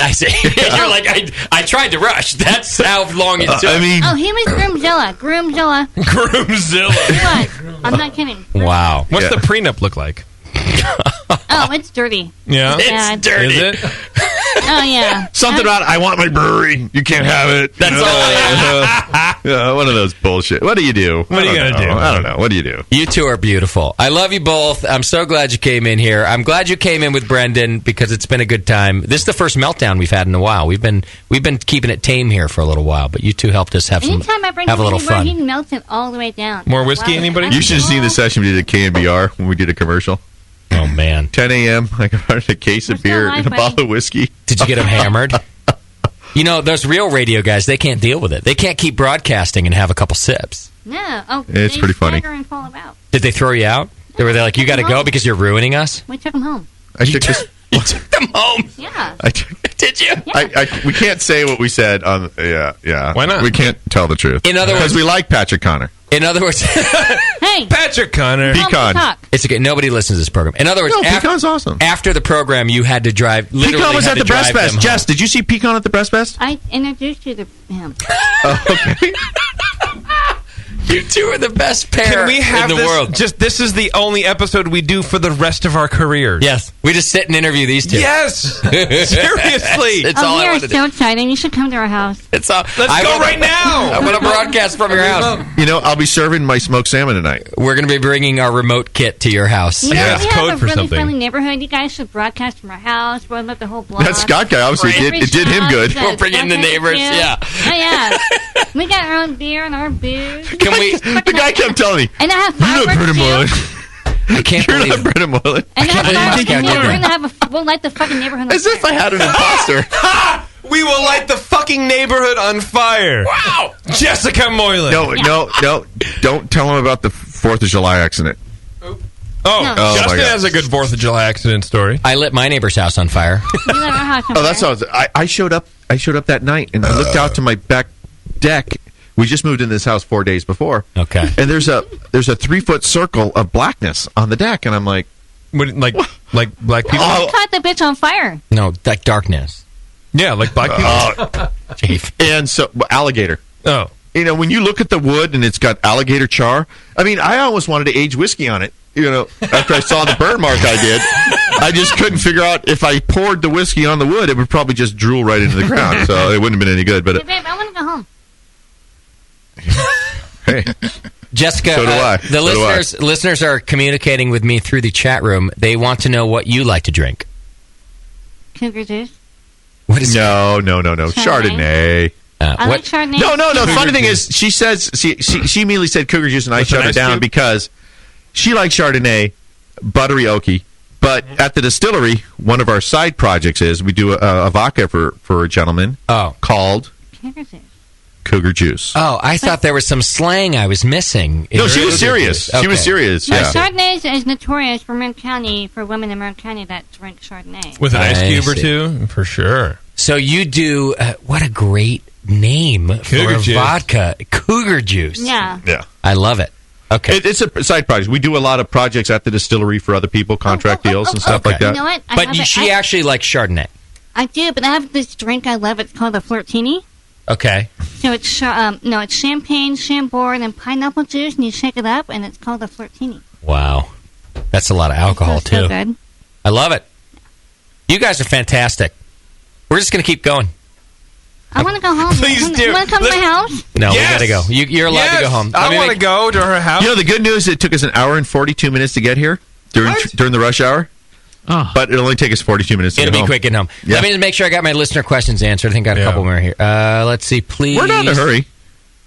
I see. You're like, I tried to rush. That's how long it took. I mean, Oh, he was Groomzilla. Groomzilla. Groomzilla. He was. I'm not kidding. Wow. What's the prenup look like? Oh, it's dirty. Yeah? Yeah, It's dirty. Is it? Oh yeah. something about I want my brewery. You can't have it. That's all. Yeah, one of those bullshit. What do you do? What are you I don't gonna know. do? I don't know. What do you do? You two are beautiful. I love you both. I'm so glad you came in here. I'm glad you came in with Brendan because it's been a good time. This is the first meltdown we've had in a while. We've been keeping it tame here for a little while, but you two helped us have Anytime I bring have a him little anywhere, fun. he melts it all the way down. More whiskey, anybody? You should have seen the session we did at KNBR when we did a commercial. Oh man, 10 a.m. I got a case of beer alive, and a buddy. bottle of whiskey. Did you get them hammered? You know, those real radio guys, they can't deal with it. They can't keep broadcasting and have a couple sips. No. Oh, It's they pretty funny. stagger and fall about. Did they throw you out? Were they like, you got to go because you're ruining us? We took him home. I took this. You took them home. Yeah. Did you? We can't say what we said on. Yeah. Why not? We can't tell the truth. In other because words- we like Patrick Connor. In other words, Hey. Patrick Connor. Pecan. Talk. it's okay. Nobody listens to this program. In other words, No, Pecan's awesome. after the program, you had to drive. Literally Pecan was had at to the Breast drive Fest. them Jess, did you see Pecan at the Breast Fest? I introduced you to him. Okay. You two are the best pair Can we have in the this, world. This is the only episode we do for the rest of our careers. Yes. We just sit and interview these two. Yes. Seriously. It's all we I are want to so do. excited. You should come to our house. It's all. Let's go right now. I'm going to broadcast from your house. You know, I'll be serving my smoked salmon tonight. We're going to be bringing our remote kit to your house. You know, Yeah, it's we code have for a really something. friendly neighborhood. You guys should broadcast from our house. We'll let the whole block. That Scott guy obviously it did him good. We'll bring in the neighbors. Yeah. Oh, yeah. We got our own beer and our booze. Can we? The guy kept telling me, And I have "You're not fireworks, Brendan Moylan. too. I can't You're believe not it. Brendan Moylan." And I have believe fireworks, this guy too. did We're that. gonna have we'll light the fucking neighborhood on As if I fire. had an imposter. We will light the fucking neighborhood on fire. Wow. Jessica Moylan. No. Don't tell him about the 4th of July accident. Oh, No. Oh, my Justin God. has a good 4th of July accident story. I lit my neighbor's house on fire. We let our house on Oh, that's fire. how I showed up. I showed up that night and I looked out to my back deck. We just moved in this house 4 days before. Okay. And there's a 3-foot circle of blackness on the deck, and I'm like, Like black people? Caught the bitch on fire. No, like darkness. Yeah, like black people. Chief. And so alligator. Oh. You know, when you look at the wood and it's got alligator char, I mean, I almost wanted to age whiskey on it. You know, after I saw the burn mark I did, I just couldn't figure out if I poured the whiskey on the wood, it would probably just drool right into the ground. So it wouldn't have been any good. Hey, But babe, I want to go home. hey, Jessica, So do I. the So do I. listeners are communicating with me through the chat room. They want to know what you like to drink. Cougar juice. What is no. Chardonnay. I like Chardonnay. No. The funny thing is, she says she immediately said cougar juice, and I With an shut her ice down cube? because she likes Chardonnay, buttery oaky. But at the distillery, one of our side projects is we do a vodka for a gentleman called Cougar juice. Cougar Juice. Oh, I thought there was some slang I was missing. No, she was serious. She was serious. No, Yeah. Chardonnay is notorious for Marin County, for women in Marin County that drink Chardonnay. With an ice I cube or see. two? For sure. So you do, what a great name Cougar for a juice. vodka. Cougar Juice. Yeah. Yeah. I love it. Okay. It's a side project. We do a lot of projects at the distillery for other people, contract deals and stuff like that. You know what? I But have it- she actually likes Chardonnay. I do, but I have this drink I love. It's called a Flirtini. Okay. So it's it's champagne, Chambord, and pineapple juice, and you shake it up, and it's called a Flirtini. Wow. That's a lot of alcohol, It's so too. good. I love it. You guys are fantastic. We're just going to keep going. I want to go home. Please do. You want to come to my house? No, Yes! we got to go. You're allowed to Yes! go home. I Let me want to make- go to her house. You know, the good news, it took us an hour and 42 minutes to get here during the rush hour. Oh. But it'll only take us 42 minutes to It'll get be home. quick getting home. Yeah. Let me just make sure I got my listener questions answered. I think I got a couple more here. Let's see, please. We're not in a hurry.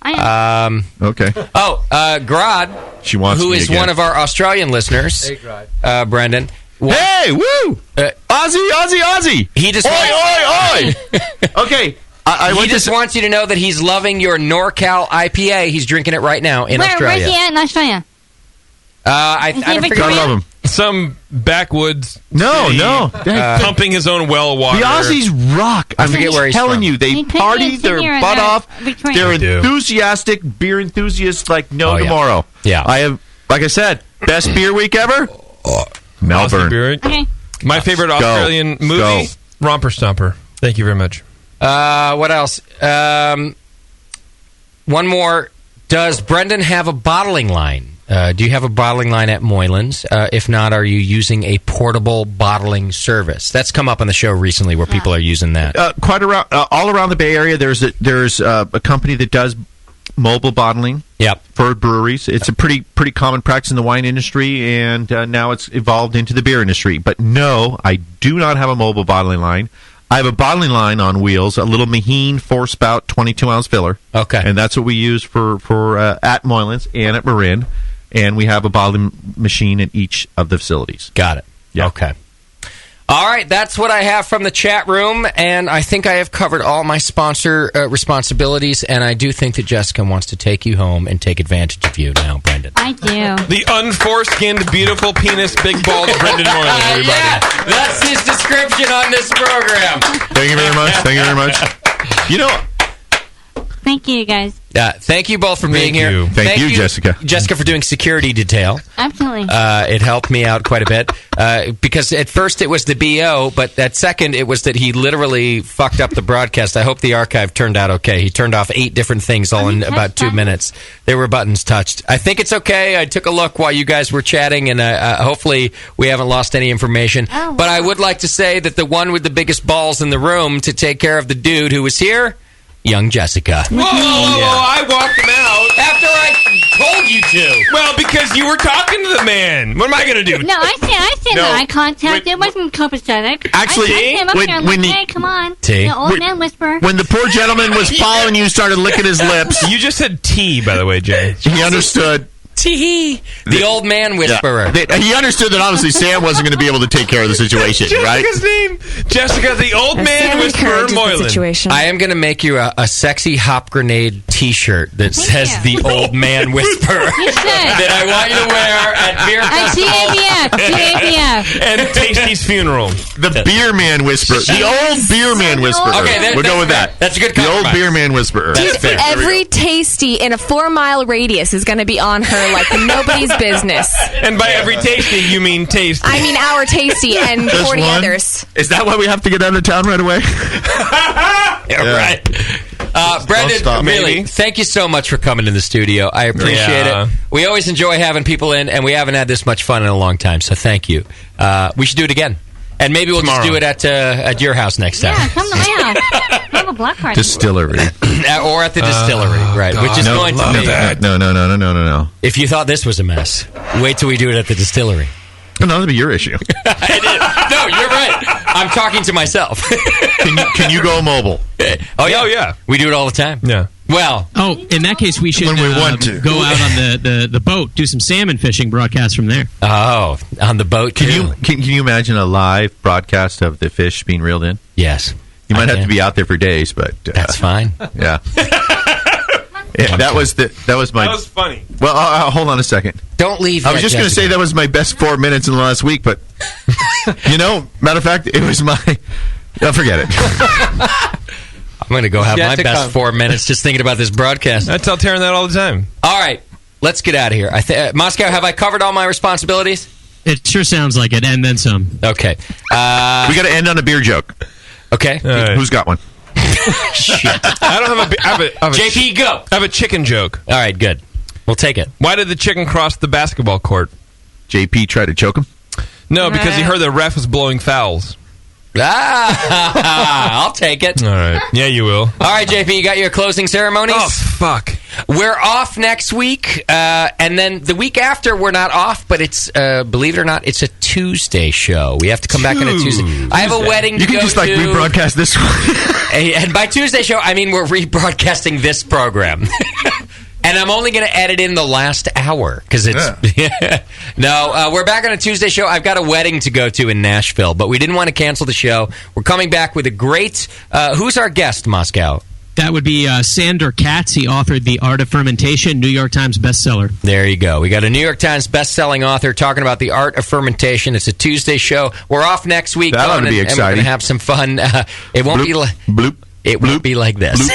I am. Okay. Grod, She wants who me is again. one of our Australian listeners, Hey, Grod. Brendan. Hey, woo! Aussie! He just Oi! Okay. I he went just wants you to know that he's loving your NorCal IPA. He's drinking it right now in Australia. Where's he at in Australia? I Is he don't in forget. Victoria? I love him. Some backwoods. No, city, no. pumping his own well water. The Aussies rock. I forget where he's telling from. you, they He could be party in their Sydney or butt off. Victoria. They're They do. enthusiastic beer enthusiasts like no Oh, yeah. tomorrow. Yeah. I have, like I said, best beer week ever. Aussie Melbourne. beer. Okay. My favorite Australian movie, Romper Stomper. Thank you very much. What else? One more. Does Brendan have a bottling line? Do you have a bottling line at Moylan's? If not, are you using a portable bottling service? That's come up on the show recently where people are using that. Quite around, all around the Bay Area. There's a company that does mobile bottling. Yep. For breweries, it's a pretty common practice in the wine industry, and now it's evolved into the beer industry. But no, I do not have a mobile bottling line. I have a bottling line on wheels, a little Maheen 4-spout 22-ounce filler. Okay. And that's what we use for at Moylan's and at Marin. And we have a bottling machine in each of the facilities. Got it. Yeah. Okay. All right, that's what I have from the chat room, and I think I have covered all my sponsor responsibilities, and I do think that Jessica wants to take you home and take advantage of you now, Brendan. I do. The unforeskinned, beautiful penis, big bald Brendan Moylan, everybody. Yeah, that's his description on this program. Thank you very much. Thank you very much. You know, Thank you, guys. Thank you both for being here. Thank you, Jessica. Jessica, for doing security detail. Absolutely. It helped me out quite a bit because at first it was the BO, but at second it was that he literally fucked up the broadcast. I hope the archive turned out okay. He turned off 8 different things all in about 2 minutes. There were buttons touched. I think it's okay. I took a look while you guys were chatting, and hopefully we haven't lost any information. Oh, but I would like to say that the one with the biggest balls in the room to take care of the dude who was here, young Jessica. Whoa, I walked him out. After I told you to. Well, because you were talking to the man. What am I going to do? No, I said eye contact. It wasn't copacetic. Actually, I came up when- there and when like, he- hey, come on. T. The old man whisperer. When the poor gentleman was following you, started licking his lips. You just said T, by the way, Jay. He understood. Tee. The old man whisperer. Yeah. He understood that obviously Sam wasn't going to be able to take care of the situation, right? Jessica's name. Jessica, the old man whisperer, Moylan. I am going to make you a sexy hop grenade T-shirt that says the old man whisperer. You should. That I want you to wear at beer GABF. And Tasty's funeral. The beer man whisperer. The old beer man whisperer. Okay, we'll go with that. That's a good The old compromise. beer man whisperer. Dude, every tasty in a 4-mile radius is going to be on her like nobody's business. And by every tasty, you mean tasty. I mean, our tasty and Just 40 one? others. Is that why we have to get out of town right away? Right. Brendan, stop. really, Maybe. thank you so much for coming to the studio. I appreciate Yeah. it. We always enjoy having people in, and we haven't had this much fun in a long time, so thank you. We should do it again. And maybe we'll Tomorrow. just do it at your house next time. Yeah, come to my house. I have a block party. Distillery. Or at the distillery, right? Which is going to be... No. If you thought this was a mess, wait till we do it at the distillery. No, that'll be your issue. No, you're right. I'm talking to myself. Can you go mobile? Oh, yeah. We do it all the time. Yeah. Well... Oh, in that case, we should When we want to. go out on the boat, do some salmon fishing broadcast from there. Oh, on the boat, too. Can you imagine a live broadcast of the fish being reeled in? Yes. You might I have can. to be out there for days, but That's fine. Yeah. Yeah, that was my. That was funny. Well, hold on a second. Don't leave. I was just going to say that was my best 4 minutes in the last week, but matter of fact, it was my. Forget it. I'm going to go have my best 4 minutes just thinking about this broadcast. I tell Taryn that all the time. All right, let's get out of here. Moscow, have I covered all my responsibilities? It sure sounds like it, and then some. Okay. We got to end on a beer joke. Okay. Right. Who's got one? Shit. I don't have a JP, go. I have a chicken joke. All right, good. We'll take it. Why did the chicken cross the basketball court? JP tried to choke him? No, because he heard the ref was blowing fouls. I'll take it. All right. Yeah, you will. All right, JP, you got your closing ceremonies? Oh, fuck. We're off next week, and then the week after we're not off, but it's, believe it or not, it's a Tuesday show. We have to come back on a Tuesday. I have a wedding to You can go just to. rebroadcast this one. And by Tuesday show, I mean we're rebroadcasting this program. And I'm only going to edit in the last hour because it's no. We're back on a Tuesday show. I've got a wedding to go to in Nashville, but we didn't want to cancel the show. We're coming back with a great. Who's our guest, Moscow? That would be Sander Katz. He authored The Art of Fermentation, New York Times bestseller. There you go. We got a New York Times best-selling author talking about the art of fermentation. It's a Tuesday show. We're off next week. That ought to be and we're exciting. going to have some fun. It won't be like bloop. It won't be like this. No,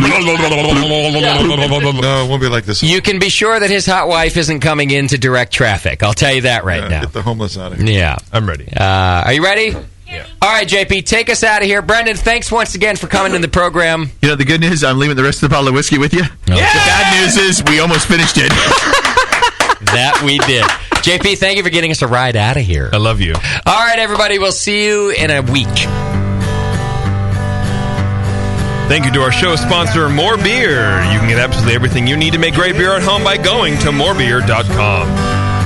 it won't be like this. You can be sure that his hot wife isn't coming in to direct traffic. I'll tell you that right now. Get the homeless out of here. Yeah. I'm ready. Are you ready? Yeah. All right, JP, take us out of here. Brendan, thanks once again for coming in the program. The good news, I'm leaving the rest of the bottle of whiskey with you. Yeah! The bad news is we almost finished it. That we did. JP, thank you for getting us a ride out of here. I love you. All right, everybody, we'll see you in a week. Thank you to our show sponsor, More Beer. You can get absolutely everything you need to make great beer at home by going to morebeer.com.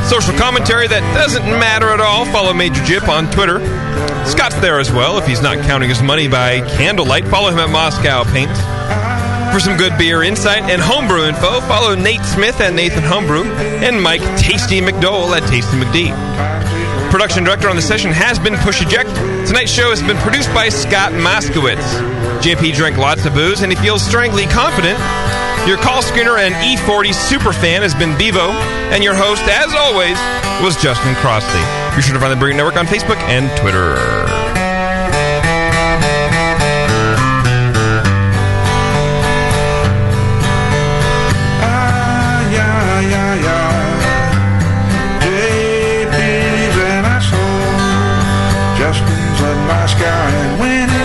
Social commentary that doesn't matter at all. Follow Major Jip on Twitter. Scott's there as well. If he's not counting his money by candlelight, follow him at Moscow Paint. For some good beer insight and homebrew info, follow Nate Smith at Nathan Homebrew and Mike Tasty McDowell at Tasty McD. Production director on the session has been Push Eject. Tonight's show has been produced by Scott Moskowitz. JP drank lots of booze and he feels strangely confident. Your call screener and E40 superfan has been Bevo, and your host, as always, was Justin Crossley. Be sure to find the Brewing Network on Facebook and Twitter. Justin's a nice guy, and when